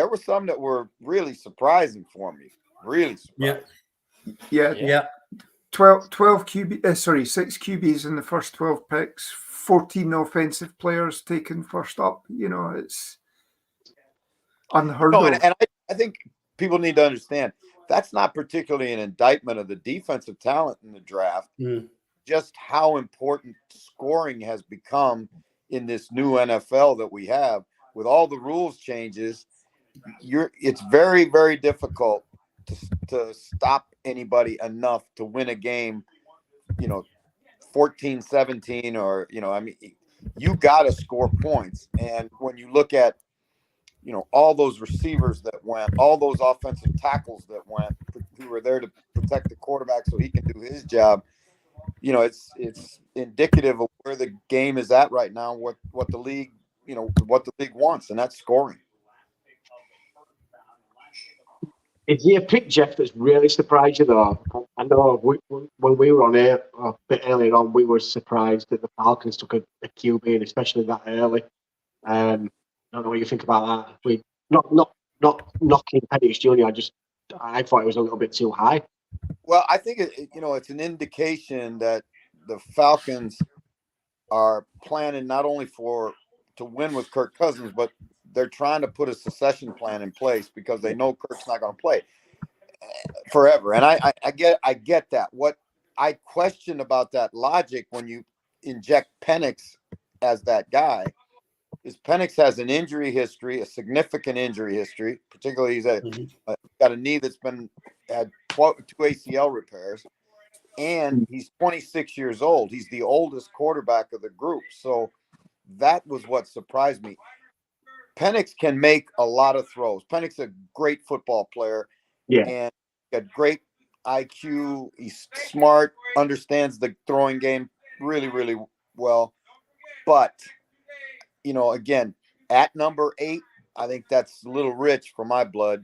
were some that were really surprising for me. Really surprising. Yeah. 12 QB. 6 QBs in the first 12 picks. 14 offensive players taken first up. It's unheard of. And I think people need to understand that's not particularly an indictment of the defensive talent in the draft. just how important scoring has become in this new NFL that we have with all the rules changes. It's very, very difficult to stop anybody enough to win a game, 14-17, or, you got to score points. And when you look at, all those receivers that went, all those offensive tackles that went, who were there to protect the quarterback so he can do his job, it's indicative of where the game is at right now, what the league, what the league wants, and that's scoring. Is there a pick, Jeff, that's really surprised you, though? I know when we were on air a bit earlier on, we were surprised that the Falcons took a QB, and especially that early. I don't know what you think about that. We not knocking Penix Jr. I thought it was a little bit too high. Well, I think it's an indication that the Falcons are planning not only to win with Kirk Cousins, but they're trying to put a succession plan in place because they know Kirk's not going to play forever. And I get that. What I question about that logic when you inject Penix as that guy is Penix has an injury history, a significant injury history. Particularly, he's got a knee that's had 2 ACL repairs, and he's 26 years old. He's the oldest quarterback of the group. So that was what surprised me. Penix can make a lot of throws. Penix is a great football player, and got great IQ. He's smart, understands the throwing game really, really well. But, again, at number 8, I think that's a little rich for my blood.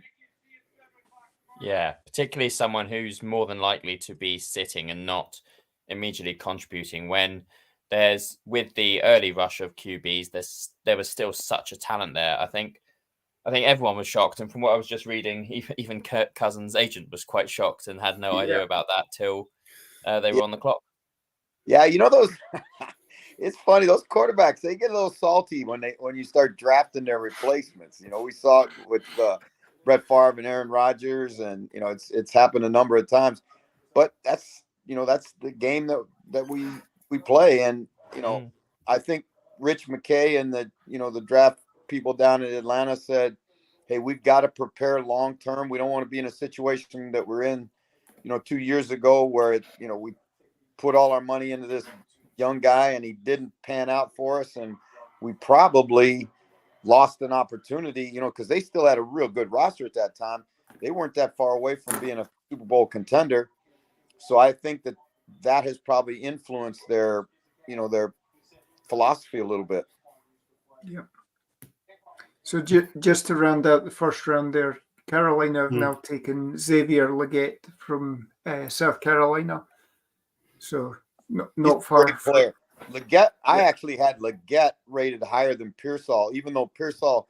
Yeah, particularly someone who's more than likely to be sitting and not immediately contributing when with the early rush of QBs, there was still such a talent there. I think everyone was shocked, and from what I was just reading, even Kirk Cousins' agent was quite shocked and had no idea about that till they were on the clock. Yeah, those. It's funny, those quarterbacks, they get a little salty when you start drafting their replacements. We saw it with Brett Favre and Aaron Rodgers, and it's happened a number of times. But that's the game that we play. And I think Rich McKay and the draft people down in Atlanta said, hey, we've got to prepare long term. We don't want to be in a situation that we're in 2 years ago where we put all our money into this young guy and he didn't pan out for us, and we probably lost an opportunity, because they still had a real good roster at that time. They weren't that far away from being a Super Bowl contender. So I think that has probably influenced their philosophy a little bit. Yeah. So just to round out the first round there, Carolina have now taken Xavier Leggett from South Carolina. So not far. Great player. Leggett, I actually had Leggett rated higher than Pearsall, even though Pearsall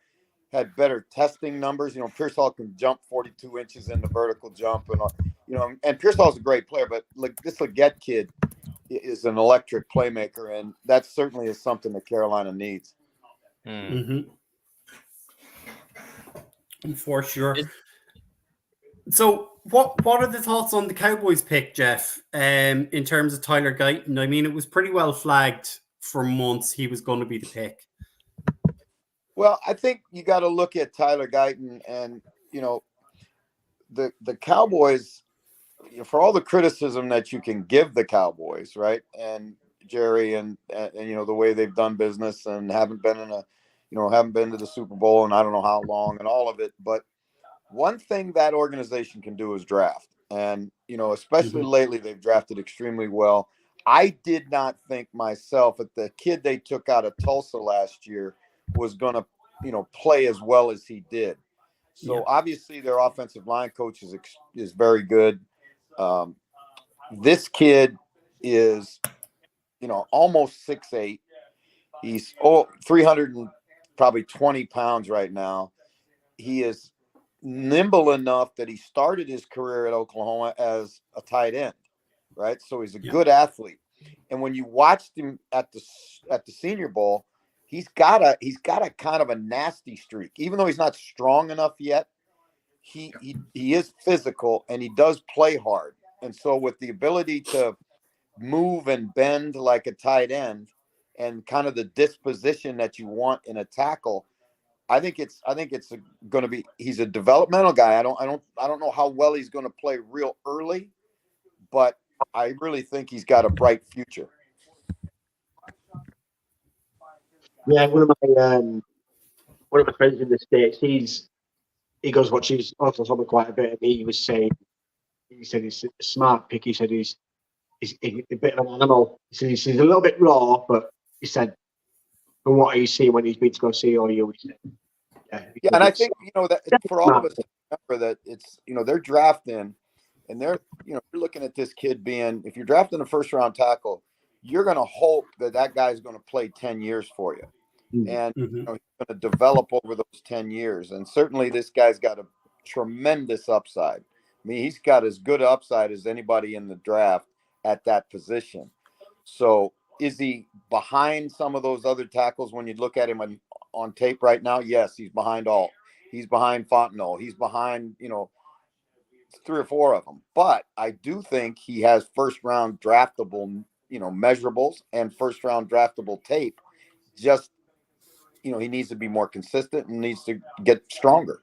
had better testing numbers. Pearsall can jump 42 inches in the vertical jump, and Pearsall's a great player, but this Leggett kid is an electric playmaker, and that certainly is something that Carolina needs. For sure. So what are the thoughts on the Cowboys pick, Jeff, in terms of Tyler Guyton? I mean, it was pretty well flagged for months he was going to be the pick. Well, I think you got to look at Tyler Guyton and, the Cowboys, for all the criticism that you can give the Cowboys, right? And Jerry and the way they've done business and haven't been to the Super Bowl and I don't know how long and all of it. But one thing that organization can do is draft. And, especially lately, they've drafted extremely well. I did not think myself that the kid they took out of Tulsa last year was going to, play as well as he did. So obviously their offensive line coach is very good. This kid is, almost 6'8". He's 320 pounds right now. He is nimble enough that he started his career at Oklahoma as a tight end, right? So he's a good athlete. And when you watched him at the Senior Bowl, he's got a kind of a nasty streak. Even though he's not strong enough yet, he is physical and he does play hard. And so with the ability to move and bend like a tight end and kind of the disposition that you want in a tackle. I think it's going to be, he's a developmental guy. I don't know how well he's going to play real early, but I really think he's got a bright future. Yeah, one of my friends in the States, he goes watches Oklahoma quite a bit, and he said he's a smart pick. He said he's a bit of an animal. He said he's a little bit raw, but he said from what he's seen when he's been to go see OU, he said, yeah, and I think that for all of us to remember that it's they're drafting, and they're you're looking at this kid being, if you're drafting a first round tackle, you're going to hope that guy's going to play 10 years for you. And he's going to develop over those 10 years. And certainly this guy's got a tremendous upside. I mean, he's got as good upside as anybody in the draft at that position. So is he behind some of those other tackles when you look at him on tape right now? Yes, he's behind all. He's behind Fontenot. He's behind, 3 or 4 of them. But I do think he has first-round draftable, measurables and first-round draftable tape. Just, he needs to be more consistent and needs to get stronger.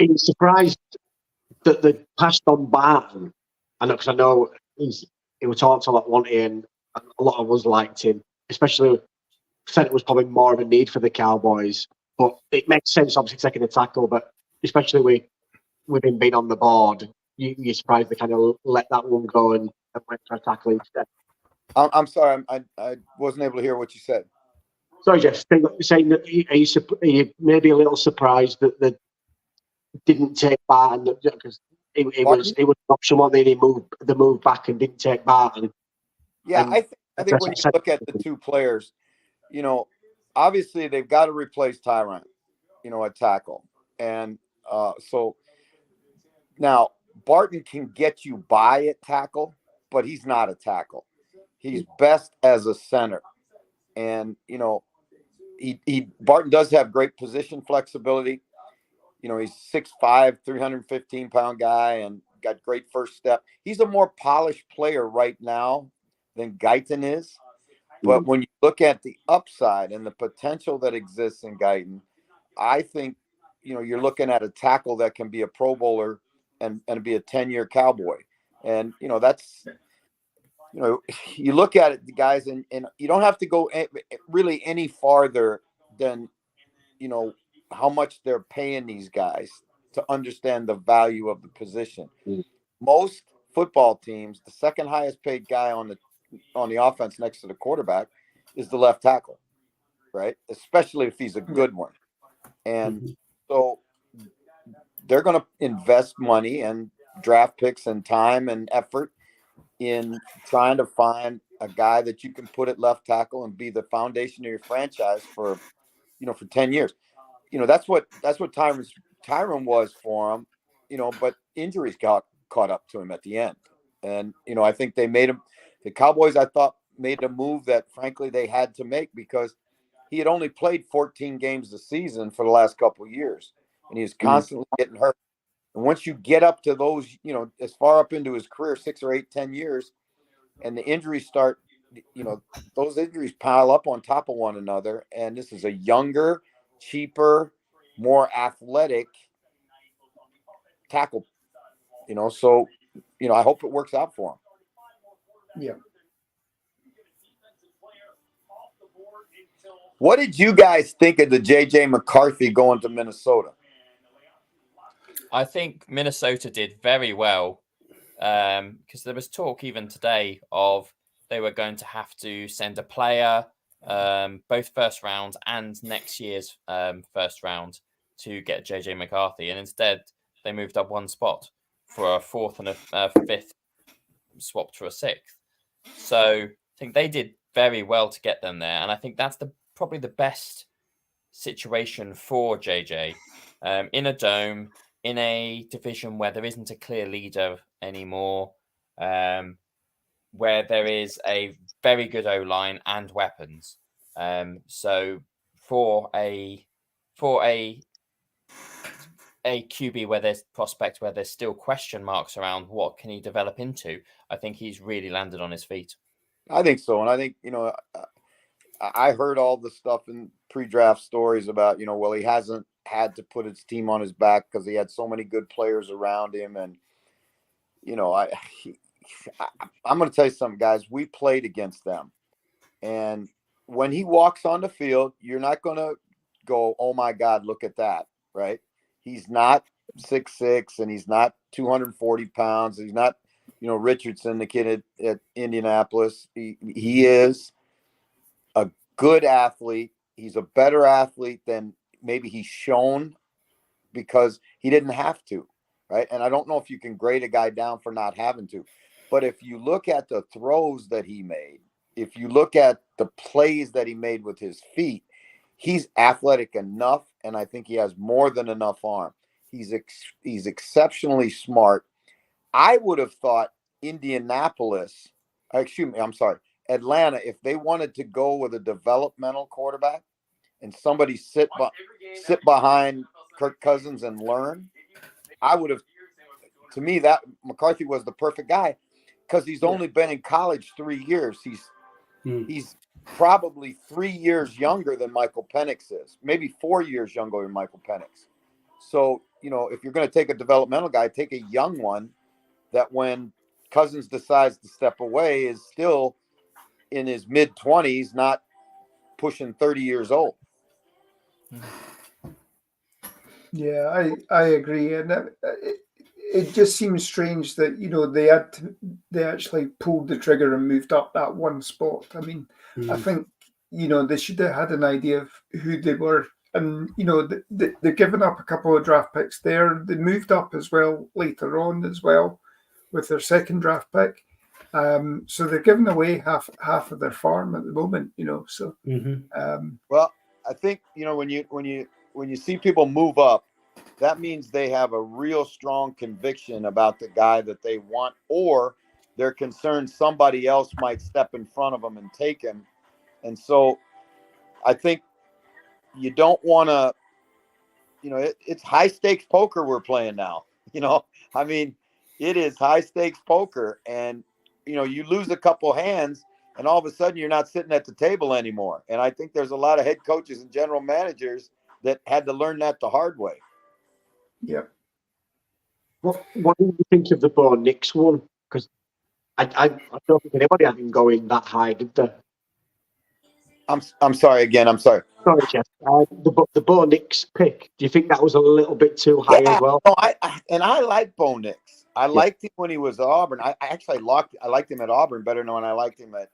Are you surprised that they passed on Barton? I know he was talked a lot one day, and a lot of us liked him, especially said it was probably more of a need for the Cowboys. But it makes sense, obviously, taking a tackle, but especially with him being on the board, you're surprised they kind of let that one go and went for a tackle instead. I'm sorry, I wasn't able to hear what you said. Sorry, Jeff. Saying that are you maybe a little surprised that they didn't take Barton, because it was an option one. They moved back and didn't take Barton. Yeah, I think when you look at the two players, obviously they've got to replace Tyrann, at tackle, and so now Barton can get you by at tackle, but he's not a tackle. He's best as a center, and Barton does have great position flexibility. He's 6'5", 315-pound guy and got great first step. He's a more polished player right now than Guyton is. But when you look at the upside and the potential that exists in Guyton, I think, you're looking at a tackle that can be a Pro Bowler and be a 10-year Cowboy. And, that's, you look at it, guys, and you don't have to go really any farther than, how much they're paying these guys to understand the value of the position. Most football teams, the second highest paid guy on the offense next to the quarterback is the left tackle, right? Especially if he's a good one. And so they're going to invest money and draft picks and time and effort in trying to find a guy that you can put at left tackle and be the foundation of your franchise for 10 years. That's what Tyrann was for him, but injuries got caught up to him at the end. And, I think they made him, the Cowboys, I thought, made a move that frankly they had to make because he had only played 14 games a season for the last couple of years, and he was constantly getting hurt. And once you get up to those, as far up into his career, 6 or 8, 10 years, and the injuries start, those injuries pile up on top of one another. And this is a younger, cheaper, more athletic tackle, so, I hope it works out for him. Yeah. What did you guys think of the JJ McCarthy going to Minnesota? I think Minnesota did very well because there was talk even today of they were going to have to send a player, both first round and next year's first round, to get JJ McCarthy. And instead, they moved up one spot for a 4th and a 5th, swapped for a 6th. So I think they did very well to get them there. And I think that's probably the best situation for JJ in a dome, in a division where there isn't a clear leader anymore, where there is a very good O-line and weapons. So for a a QB where there's prospect, where there's still question marks around what can he develop into, I think he's really landed on his feet. I think so. And I think, I heard all the stuff in pre-draft stories about, well, he hasn't had to put his team on his back because he had so many good players around him. And, I'm going to tell you something, guys. We played against them. And when he walks on the field, you're not going to go, oh, my God, look at that, right? He's not 6'6", and he's not 240 pounds. He's not, Richardson, the kid at Indianapolis. He is a good athlete. He's a better athlete than maybe he's shown because he didn't have to, right? And I don't know if you can grade a guy down for not having to. But if you look at the throws that he made, if you look at the plays that he made with his feet, he's athletic enough, and I think he has more than enough arm. He's exceptionally smart. I would have thought Atlanta, if they wanted to go with a developmental quarterback and somebody sit behind Kirk Cousins and learn, I would have, to me, that McCarthy was the perfect guy because he's only been in college 3 years. He's probably 3 years younger than Michael Penix is, maybe 4 years younger than Michael Penix. So, if you're going to take a developmental guy, take a young one that when Cousins decides to step away is still in his mid-20s, not pushing 30 years old. Yeah, I agree. And it just seems strange that, they actually pulled the trigger and moved up that one spot. I mean, I think, they should have had an idea of who they were. And, they're giving up a couple of draft picks there. They moved up as well later on as well with their second draft pick. So they're giving away half of their farm at the moment, so. Well, I think, when you see people move up, that means they have a real strong conviction about the guy that they want, or they're concerned somebody else might step in front of them and take him. And so I think you don't want to, it's high stakes poker we're playing now. I mean, it is high stakes poker, and, you lose a couple hands and all of a sudden you're not sitting at the table anymore. And I think there's a lot of head coaches and general managers that had to learn that the hard way. Yeah. What do you think of the Bo Nix one? Because I don't think anybody had him going that high, did they? I'm sorry again. I'm sorry. Sorry, Jeff. The Bo Nix pick. Do you think that was a little bit too high as well? No, I like Bo Nix. I liked him when he was at Auburn. I liked him at Auburn better than when I liked him at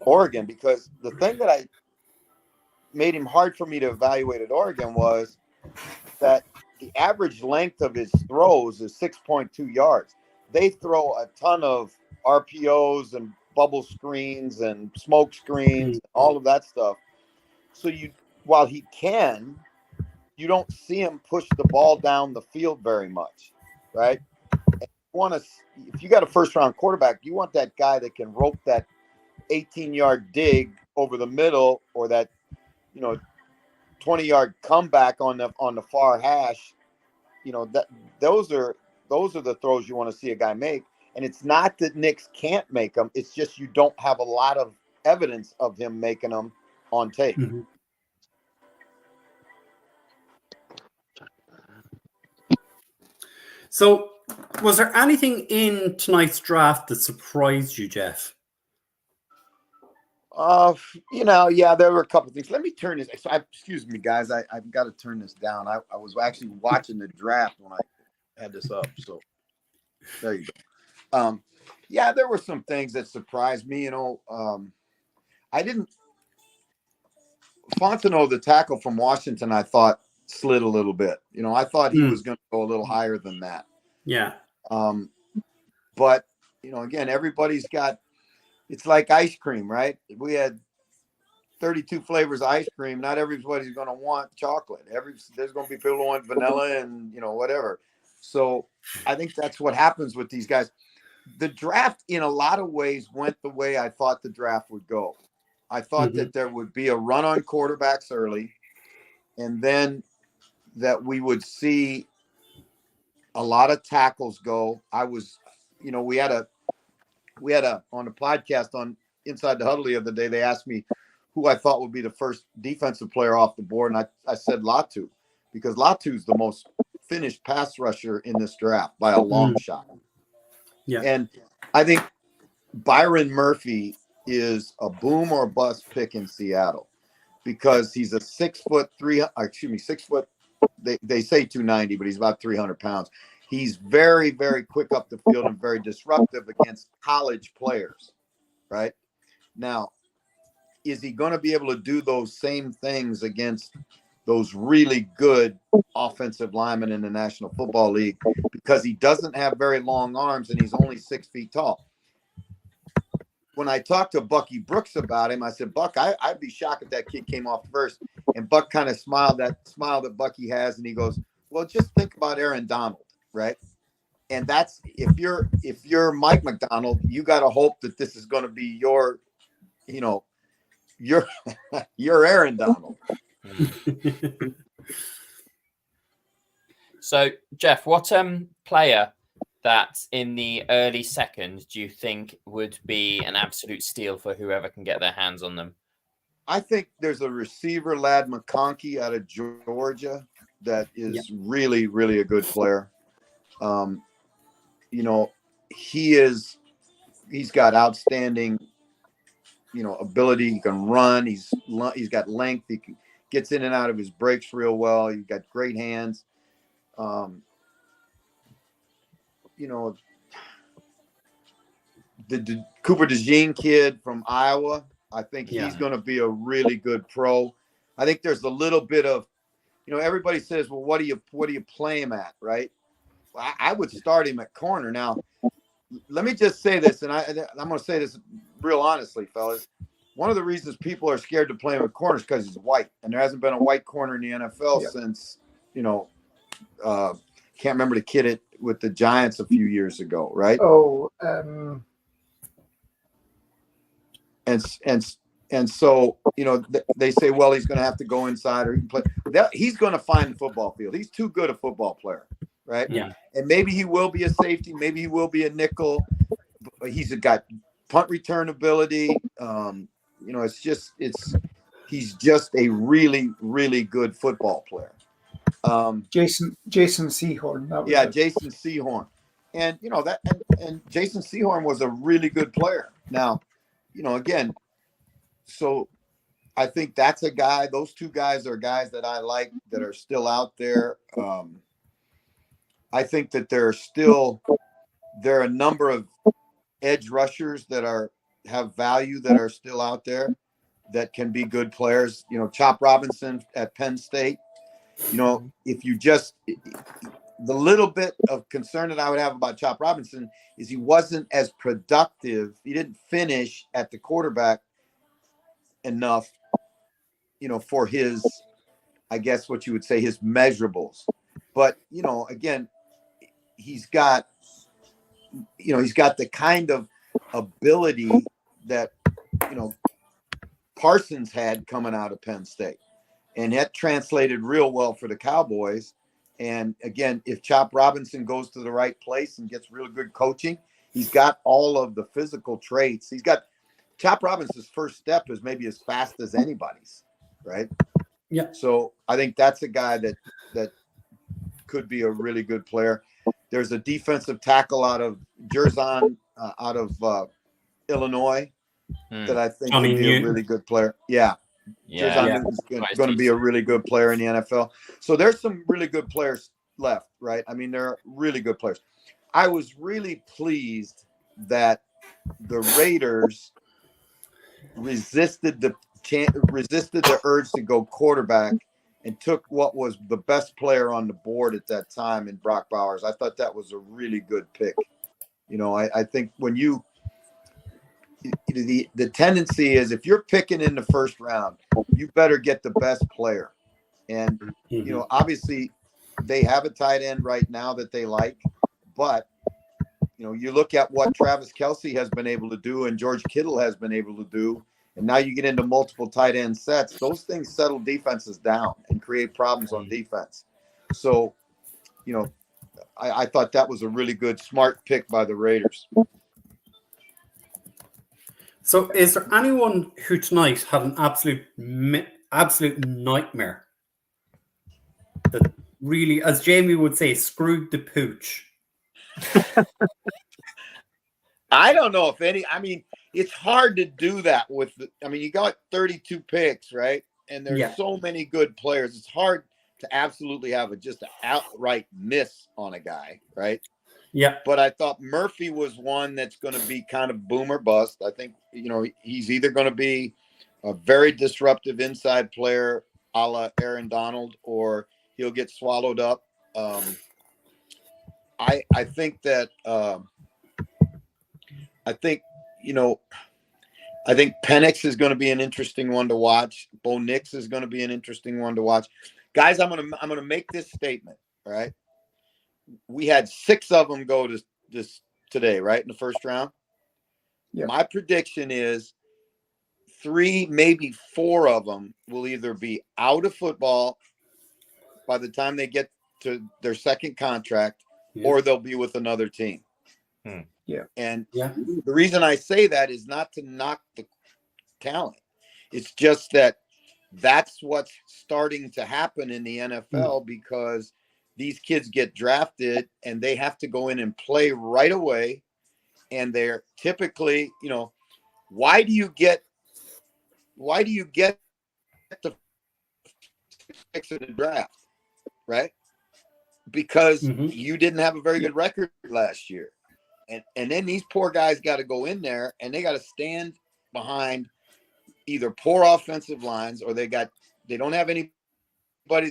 Oregon, because the thing that made him hard for me to evaluate at Oregon was that the average length of his throws is 6.2 yards. They throw a ton of RPOs and bubble screens and smoke screens, all of that stuff. So while he can, you don't see him push the ball down the field very much, right? And if you got a first-round quarterback, you want that guy that can rope that 18-yard dig over the middle, or that 20-yard comeback on the far hash. Those are the throws you want to see a guy make. And it's not that Nix can't make them. It's just you don't have a lot of evidence of him making them on tape. Mm-hmm. So, was there anything in tonight's draft that surprised you, Jeff? Yeah, there were a couple of things. Let me turn this. Excuse me, guys. I've got to turn this down. I was actually watching the draft when I had this up. So there you go. Yeah, there were some things that surprised me. I didn't. Fontenot, the tackle from Washington, I thought slid a little bit. I thought he was going to go a little higher than that. Yeah. But again, everybody's got. It's like ice cream, right? If we had 32 flavors of ice cream, not everybody's going to want chocolate. There's going to be people who want vanilla and, whatever. So I think that's what happens with these guys. The draft, in a lot of ways, went the way I thought the draft would go. I thought that there would be a run on quarterbacks early, and then that we would see a lot of tackles go. I was, we had a on a podcast on Inside the Huddle the other day. They asked me who I thought would be the first defensive player off the board, and I said Latu, because Latu's the most finished pass rusher in this draft by a long shot. Yeah, and I think Byron Murphy is a boom or bust pick in Seattle, because he's a 6 foot. They say 290, but he's about 300 pounds. He's very, very quick up the field and very disruptive against college players, right? Now, is he going to be able to do those same things against those really good offensive linemen in the National Football League? Because he doesn't have very long arms and he's only 6 feet tall. When I talked to Bucky Brooks about him, I said, Buck, I'd be shocked if that kid came off first. And Buck kind of smiled, that smile that Bucky has, and he goes, well, just think about Aaron Donald, right? And that's, if you're Mike McDonald, you got to hope that this is going to be your Aaron Donald. So, Jeff, what player that's in the early second do you think would be an absolute steal for whoever can get their hands on them? I think there's a receiver, Lad McConkey, out of Georgia, that is really, really a good player. He's got outstanding, ability. He can run. He's got length. He gets in and out of his breaks real well. He's got great hands. The Cooper DeJean kid from Iowa, I think he's going to be a really good pro. I think there's a little bit of, everybody says, well, what do you play him at, right? I would start him at corner. Now, let me just say this, and I'm going to say this real honestly, fellas. One of the reasons people are scared to play him at corner is because he's white, and there hasn't been a white corner in the NFL since, can't remember the kid with the Giants a few years ago, right? And so, they say, well, he's going to have to go inside or he can play. He's going to find the football field. He's too good a football player, right? Yeah. And maybe he will be a safety. Maybe he will be a nickel. But he's got punt return ability. He's just a really, really good football player. Jason Sehorn. Jason Sehorn. And, and Jason Sehorn was a really good player. Now, again, so I think that's a guy. Those two guys are guys that I like that are still out there. I think that there are a number of edge rushers that have value that are still out there that can be good players. Chop Robinson at Penn State. If you just the little bit of concern that I would have about Chop Robinson is he wasn't as productive. He didn't finish at the quarterback enough, for his, I guess what you would say, his measurables. But, again, he's got the kind of ability that, Parsons had coming out of Penn State. And that translated real well for the Cowboys. And again, if Chop Robinson goes to the right place and gets real good coaching, he's got all of the physical traits. Chop Robinson's first step is maybe as fast as anybody's, right? Yeah. So I think that's a guy that could be a really good player. There's a defensive tackle out of Jerzon, out of Illinois, that I think would be a really good player. Yeah. Is going to be a really good player in the NFL. So there's some really good players left, right? I mean, they're really good players. I was really pleased that the Raiders resisted the urge to go quarterback and took what was the best player on the board at that time in Brock Bowers. I thought that was a really good pick. I think when the tendency is if you're picking in the first round, you better get the best player. And, obviously they have a tight end right now that they like, but, you look at what Travis Kelce has been able to do and George Kittle has been able to do. And now you get into multiple tight end sets. Those things settle defenses down and create problems on defense. So, you know, I thought that was a really good, smart pick by the Raiders. So, is there anyone who tonight had an absolute nightmare that really, as Jamie would say, screwed the pooch? I don't know if any. I mean, it's hard to do that with. You got 32 picks, right? And there's so many good players. It's hard to absolutely have just an outright miss on a guy, right? Yeah. But I thought Murphy was one that's going to be kind of boom or bust. I think, he's either going to be a very disruptive inside player a la Aaron Donald, or he'll get swallowed up. I think that I think Penix is going to be an interesting one to watch. Bo Nix is going to be an interesting one to watch. Guys, I'm gonna make this statement. All right, we had 6 of them go to this today, right, in the first round. Yeah. My prediction is 3, maybe 4 of them will either be out of football by the time they get to their second contract, or they'll be with another team. Yeah. And the reason I say that is not to knock the talent. It's just that that's what's starting to happen in the NFL because these kids get drafted and they have to go in and play right away. And they're typically, why do you get the picks in the draft, right? Because you didn't have a very good record last year. And then these poor guys got to go in there and they got to stand behind either poor offensive lines or they don't have anybody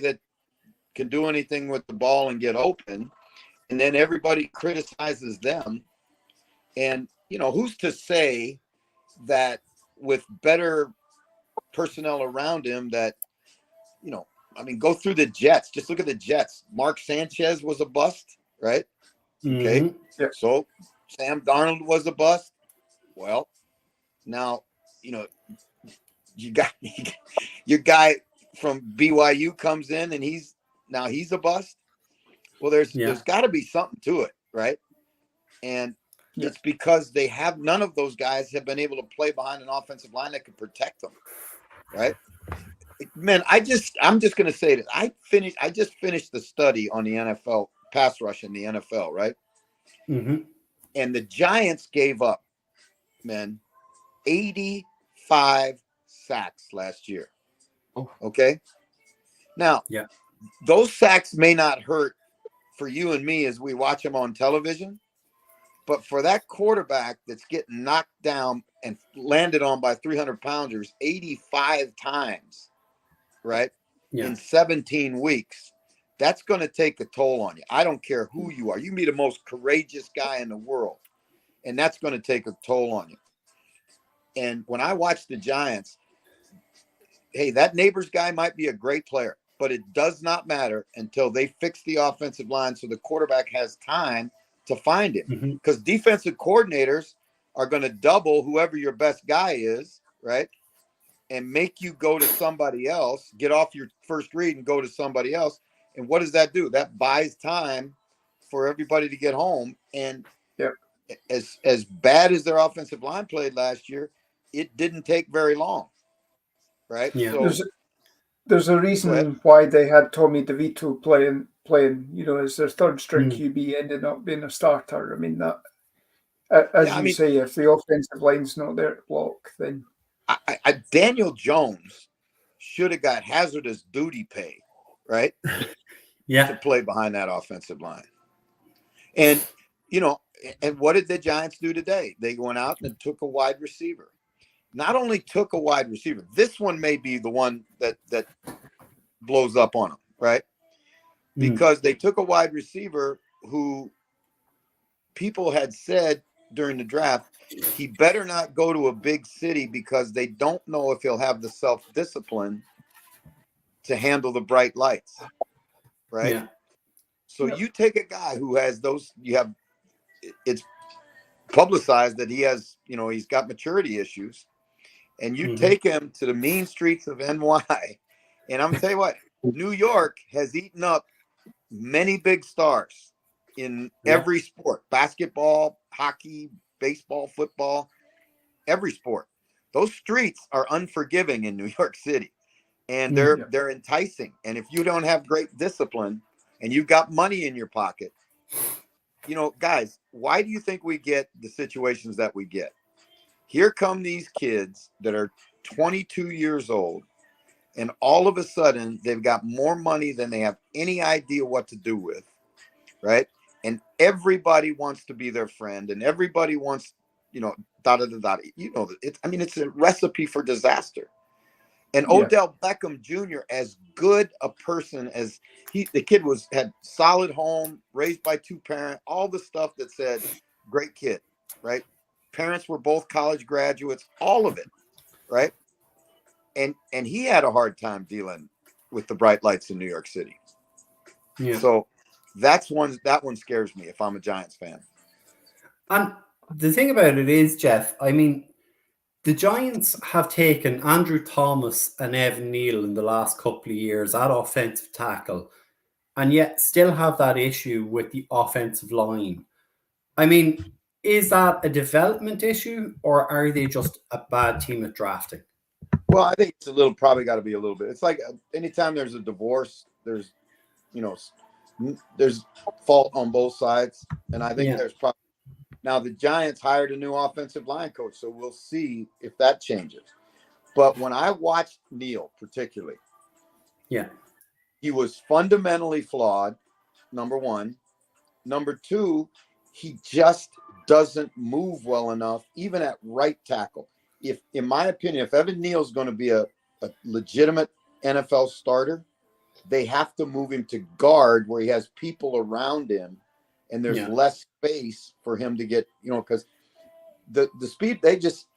that can do anything with the ball and get open. And then everybody criticizes them. And, who's to say that with better personnel around him that, go through the Jets. Just look at the Jets. Mark Sanchez was a bust, right? Okay. Yep. So Sam Darnold was a bust. Well, now, you got your guy from BYU comes in and he's a bust. Well, there's got to be something to it, right? And it's because none of those guys have been able to play behind an offensive line that could protect them, right? Man, I'm just going to say this. I just finished the study on the NFL pass rush in the NFL, right? Mm-hmm. And the Giants gave up, 85 sacks last year. Oh. Okay. Now, those sacks may not hurt for you and me as we watch them on television, but for that quarterback that's getting knocked down and landed on by 300-pounders 85 times, right? In 17 weeks, that's going to take a toll on you. I don't care who you are. You can be the most courageous guy in the world, and that's going to take a toll on you. And when I watch the Giants, hey, that Neighbors guy might be a great player, but it does not matter until they fix the offensive line so the quarterback has time to find him. Because defensive coordinators are going to double whoever your best guy is, right? And make you go to somebody else, get off your first read and go to somebody else. And what does that do? That buys time for everybody to get home. And as bad as their offensive line played last year, it didn't take very long, right? Yeah. So, there's a reason why they had Tommy DeVito playing, as their third string QB ended up being a starter. I mean, that, as you say, if the offensive line's not there to block, then Daniel Jones should have got hazardous duty pay, right? To play behind that offensive line. And, and what did the Giants do today? They went out and took a wide receiver. Not only took a wide receiver, this one may be the one that blows up on them, right? Because they took a wide receiver who people had said during the draft, he better not go to a big city because they don't know if he'll have the self-discipline to handle the bright lights, right? Yeah. So you take a guy who has it's publicized that he has, he's got maturity issues, and you take him to the mean streets of NY, and I'm gonna tell you what, New York has eaten up many big stars in every sport, basketball, hockey, baseball, football, every sport. Those streets are unforgiving in New York City, and they're enticing. And if you don't have great discipline and you've got money in your pocket, you know, guys, why do you think we get the situations that we get? Here come these kids that are 22 years old, and all of a sudden they've got more money than they have any idea what to do with, right? And everybody wants to be their friend, and everybody wants, you know, You know, it's a recipe for disaster. And Odell Beckham Jr., as good a person as the kid had solid home, raised by two parents, all the stuff that said, great kid, right? Parents were both college graduates, all of it, right? And he had a hard time dealing with the bright lights in New York City. Yeah. So that one scares me if I'm a Giants fan. And the thing about it is, Jeff, I mean, the Giants have taken Andrew Thomas and Evan Neal in the last couple of years at offensive tackle, and yet still have that issue with the offensive line. I mean, is that a development issue, or are they just a bad team at drafting? Well, I think it's probably got to be a little bit. It's like anytime there's a divorce, there's fault on both sides. And I think there's probably, now the Giants hired a new offensive line coach, so we'll see if that changes. But when I watched Neal particularly, he was fundamentally flawed, number one. Number two, he just doesn't move well enough, even at right tackle. In my opinion, if Evan Neal's going to be a legitimate NFL starter, they have to move him to guard where he has people around him and there's less space for him to get, because the speed, they just,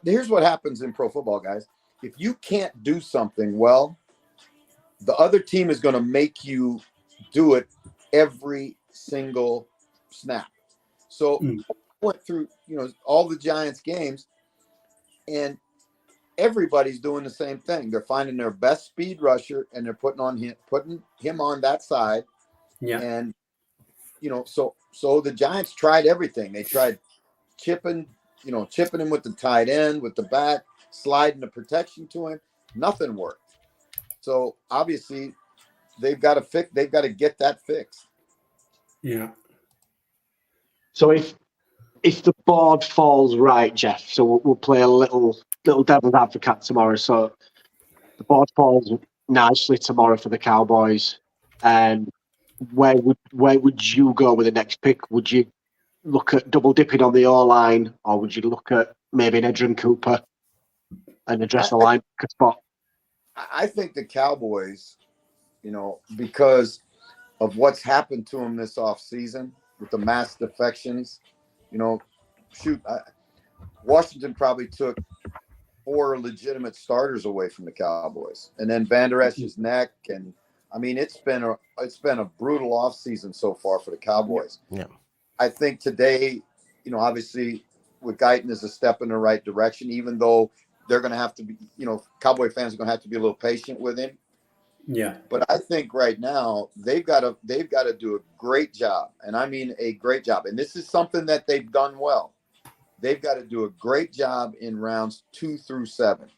here's what happens in pro football, guys. If you can't do something well, the other team is going to make you do it every single snap. So I went through, all the Giants games, and everybody's doing the same thing. They're finding their best speed rusher, and they're putting him on that side. Yeah. And so the Giants tried everything. They tried chipping him with the tight end, with the back, sliding the protection to him. Nothing worked. So obviously they've got to get that fixed. Yeah. So if the board falls right, Jeff, so we'll play a little devil's advocate tomorrow. So the board falls nicely tomorrow for the Cowboys. And where would you go with the next pick? Would you look at double dipping on the O-line, or would you look at maybe an Edgerrin Cooper and address the line spot? I think the Cowboys, because of what's happened to them this offseason with the mass defections, Washington probably took 4 legitimate starters away from the Cowboys, and then Van Der Esch's neck, and I mean it's been a brutal offseason so far for the Cowboys. Yeah, I think today, obviously with Guyton is a step in the right direction, even though they're going to have to be, Cowboy fans are going to have to be a little patient with him. Yeah, but I think right now they've got to do a great job, and I mean a great job, and this is something that they've done well. They've got to do a great job in rounds 2 through 7,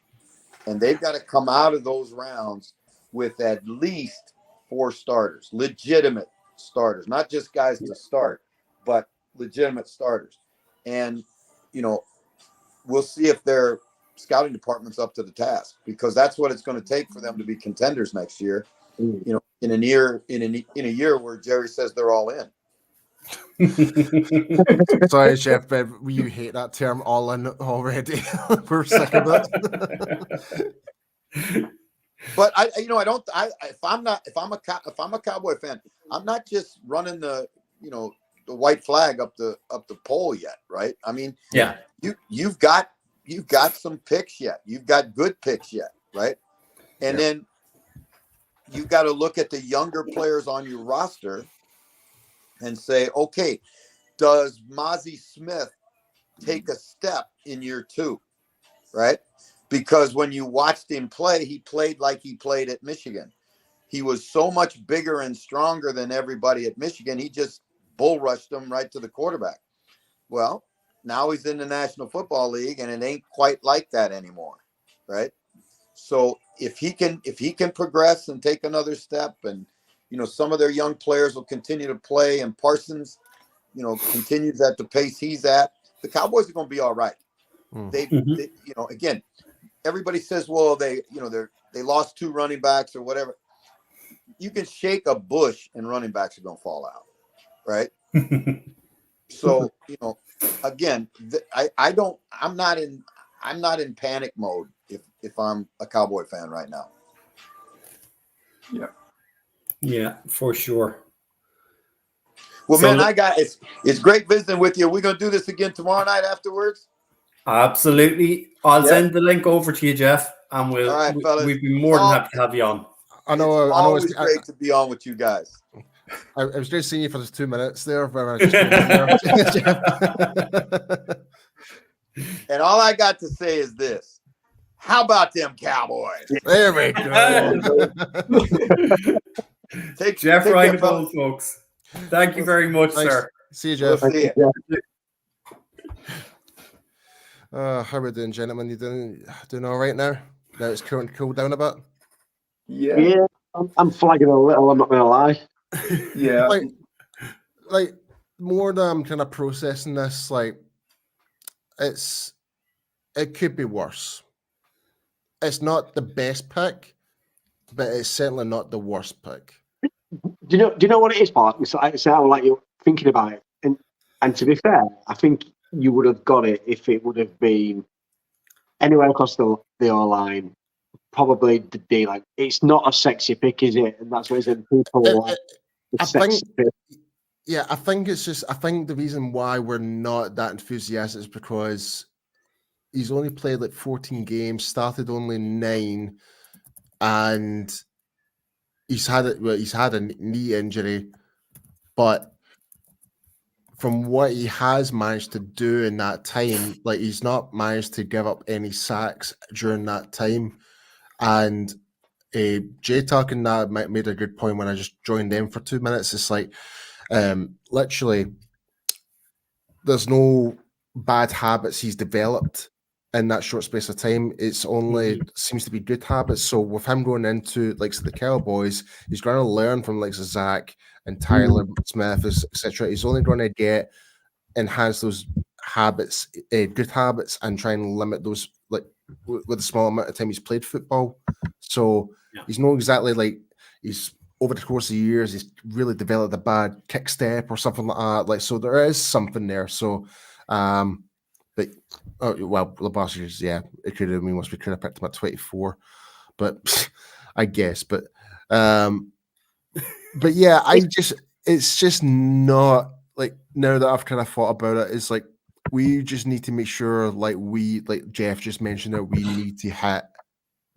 and they've got to come out of those rounds with at least 4 starters, legitimate starters, not just guys to start, but legitimate starters. And we'll see if their scouting department's up to the task, because that's what it's going to take for them to be contenders next year. In a year where Jerry says they're all in. Sorry, Jeff, but you hate that term "all in" already. We're sick of it. But if I'm a Cowboy fan, I'm not just running the white flag up the pole yet, right? I mean, you've got some picks yet. You've got good picks yet, right? And then you've got to look at the younger players on your roster and say, okay, does Mozzie Smith take a step in year 2, right? Because when you watched him play, he played like he played at Michigan. he was so much bigger and stronger than everybody at Michigan. He just bull rushed them right to the quarterback. Well, now he's in the National Football League, and it ain't quite like that anymore, right? So if he can progress and take another step, and some of their young players will continue to play, and Parsons, continues at the pace he's at, the Cowboys are going to be all right. They again, everybody says, well, they lost 2 running backs or whatever. You can shake a bush and running backs are going to fall out, right? So, again, I'm not in panic mode if I'm a Cowboy fan right now. Yeah, for sure. Well, so, man, it's great visiting with you. We're going to do this again tomorrow night afterwards. Absolutely. I'll send the link over to you, Jeff, and all right, we'd be more than happy to have you on. I know it's great to be on with you guys. I was just seeing you for those 2 minutes there. And all I got to say is this. How about them Cowboys? There we go. Jeff Reinebold, folks. Thank you very much, sir. See you, Jeff. We'll see you. How are we doing, gentlemen? You doing all right now? Now it's cooled down a bit? Yeah, I'm flagging a little, I'm not going to lie. Yeah. Like more than I'm kind of processing this, like it could be worse. It's not the best pick, but it's certainly not the worst pick. Do you know what it is, Mark? It sounds like you're thinking about it. And to be fair, I think you would have got it if it would have been anywhere across the O-line, probably the D-line. It's not a sexy pick, is it? And that's what it's in people. I think it's just. I think the reason why we're not that enthusiastic is because he's only played like 14 games, started only 9, and he's had a knee injury, but from what he has managed to do in that time, like he's not managed to give up any sacks during that time. And Jay Tuck and that made a good point when I just joined them for 2 minutes. It's like literally there's no bad habits he's developed in that short space of time. It's only seems to be good habits. So with him going into like the Cowboys, he's going to learn from like Zach and Tyler Smith, etc. He's only going to enhance those habits, good habits, and try and limit those like with the small amount of time he's played football. So he's not exactly like he's over the course of years he's really developed a bad kick step or something like that. Like so, there is something there. So, but the boss years, it could have. I mean, we could have picked him at 24, but I guess, but yeah, it's just not like now that I've kind of thought about it, it's like we just need to make sure, like Jeff just mentioned, that we need to hit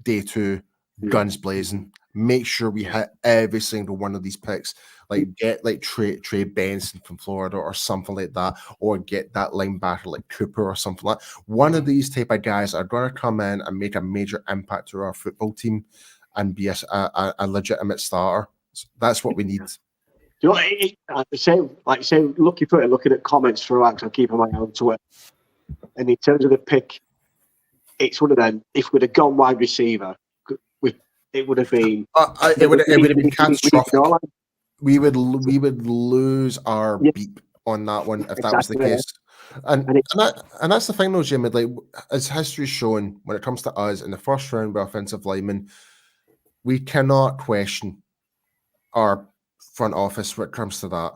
day 2 guns blazing. Make sure we hit every single one of these picks. Like get like Trey Benson from Florida or something like that, or get that linebacker like Cooper or something like that. One of these type of guys are going to come in and make a major impact to our football team and be a legitimate starter. That's what we need. You know, looking at comments throughout, because I keep an eye on Twitter. And in terms of the pick, it's one of them. If we'd have gone wide receiver, it would have been. It would have been catastrophic. We would lose our beat on that one if that was the case. And that's the thing, though, Jim. Like as history's shown, when it comes to us in the first round with offensive linemen, we cannot question our front office when it comes to that.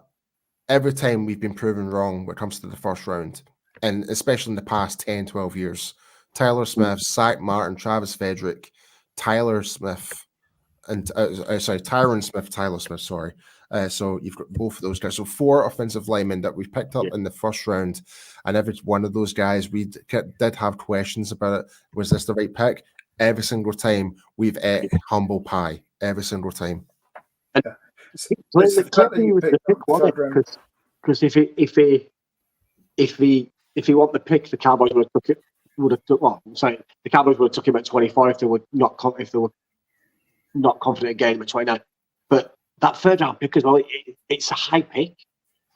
Every time we've been proven wrong when it comes to the first round, and especially in the past 10, 12 years. Tyler Smith, Zach Martin, Travis Frederick, Tyron Smith, Tyler Smith, sorry. So you've got both of those guys. So 4 offensive linemen that we've picked up in the first round, and every one of those guys, we did have questions about it. Was this the right pick? Every single time we've ate humble pie. Every single time. Because if he want the pick, the Cowboys would have took. Well, I'm saying the Cowboys would have took him at 25 if they were not if they were not confident again with 29. But that third round pick as well, it's a high pick.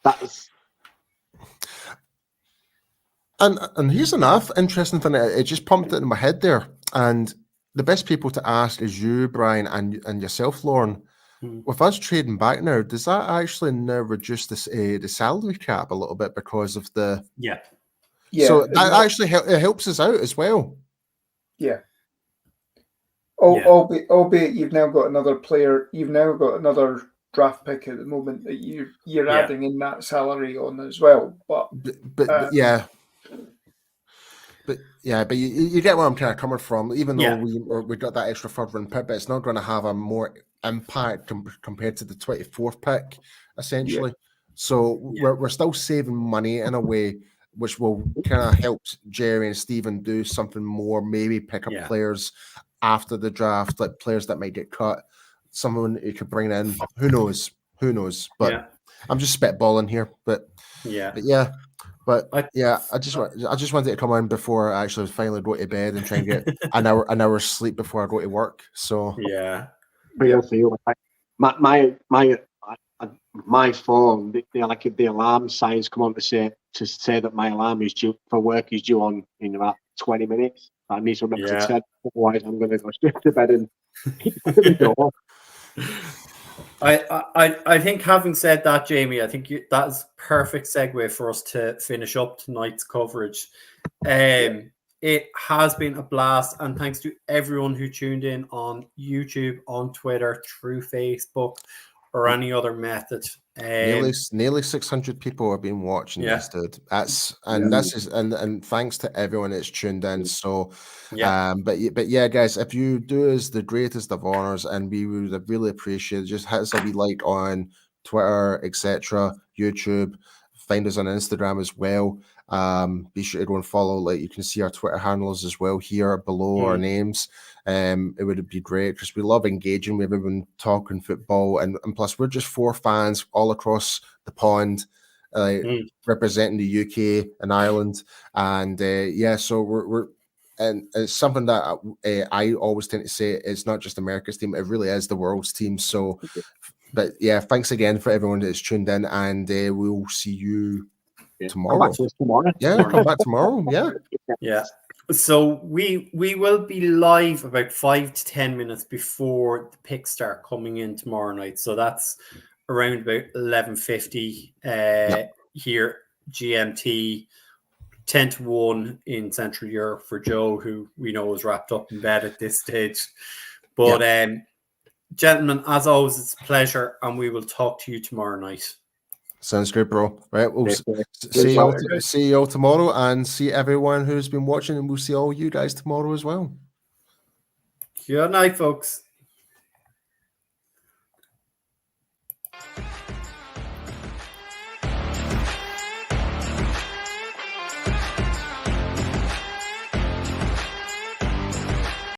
That's. And here's another interesting thing. It just pumped it in my head there. And the best people to ask is you, Brian, and yourself, Lauren. With us trading back now, does that actually now reduce the salary cap a little bit because of the? Yeah. So that actually it helps us out as well. Yeah. Albeit you've now got another player. You've now got another draft pick at the moment that you're adding in that salary on as well. But you get where I'm kind of coming from. Even though we got that extra third round pick, but it's not going to have a more impact compared to the 24th pick, essentially. So we're still saving money in a way, which will kind of help Jerry and Stephen do something more. Maybe pick up players after the draft, like players that might get cut. Someone you could bring in. Who knows? But I'm just spitballing here. But I just wanted to come on before I actually finally go to bed and try and get an hour's sleep before I go to work. So real for you. My phone, the alarm signs come on to say that my alarm is due for work is due on in about 20 minutes. I need to remember to set, otherwise I'm going to go straight to bed and keep the door. I think, having said that, Jamie, I think that is perfect segue for us to finish up tonight's coverage. It has been a blast, and thanks to everyone who tuned in on YouTube, on Twitter, through Facebook, or any other method. Nearly 600 people have been watching this, dude. And thanks to everyone that's tuned in. So, but yeah, guys, if you do us the greatest of honors, and we would really appreciate it, just hit us a wee like on Twitter, etc., YouTube. Find us on Instagram as well. Be sure to go and follow. Like, you can see our Twitter handles as well here below our names. It would be great because we love engaging with everyone, talking football, and plus we're just four fans all across the pond, representing the UK and Ireland, and so we're and it's something that I always tend to say, it's not just America's team, it really is the world's team. So, but yeah, thanks again for everyone that's tuned in, and we'll see you tomorrow. Come back tomorrow. Yeah. So we will be live about 5 to 10 minutes before the picks start coming in tomorrow night. So that's around about 11:50 here GMT, 10 to 1 in Central Europe for Joe, who we know is wrapped up in bed at this stage. But gentlemen, as always, it's a pleasure, and we will talk to you tomorrow night. Sounds good, bro. Right, we'll see you all tomorrow, and see everyone who's been watching, and we'll see all you guys tomorrow as well. Good night, folks.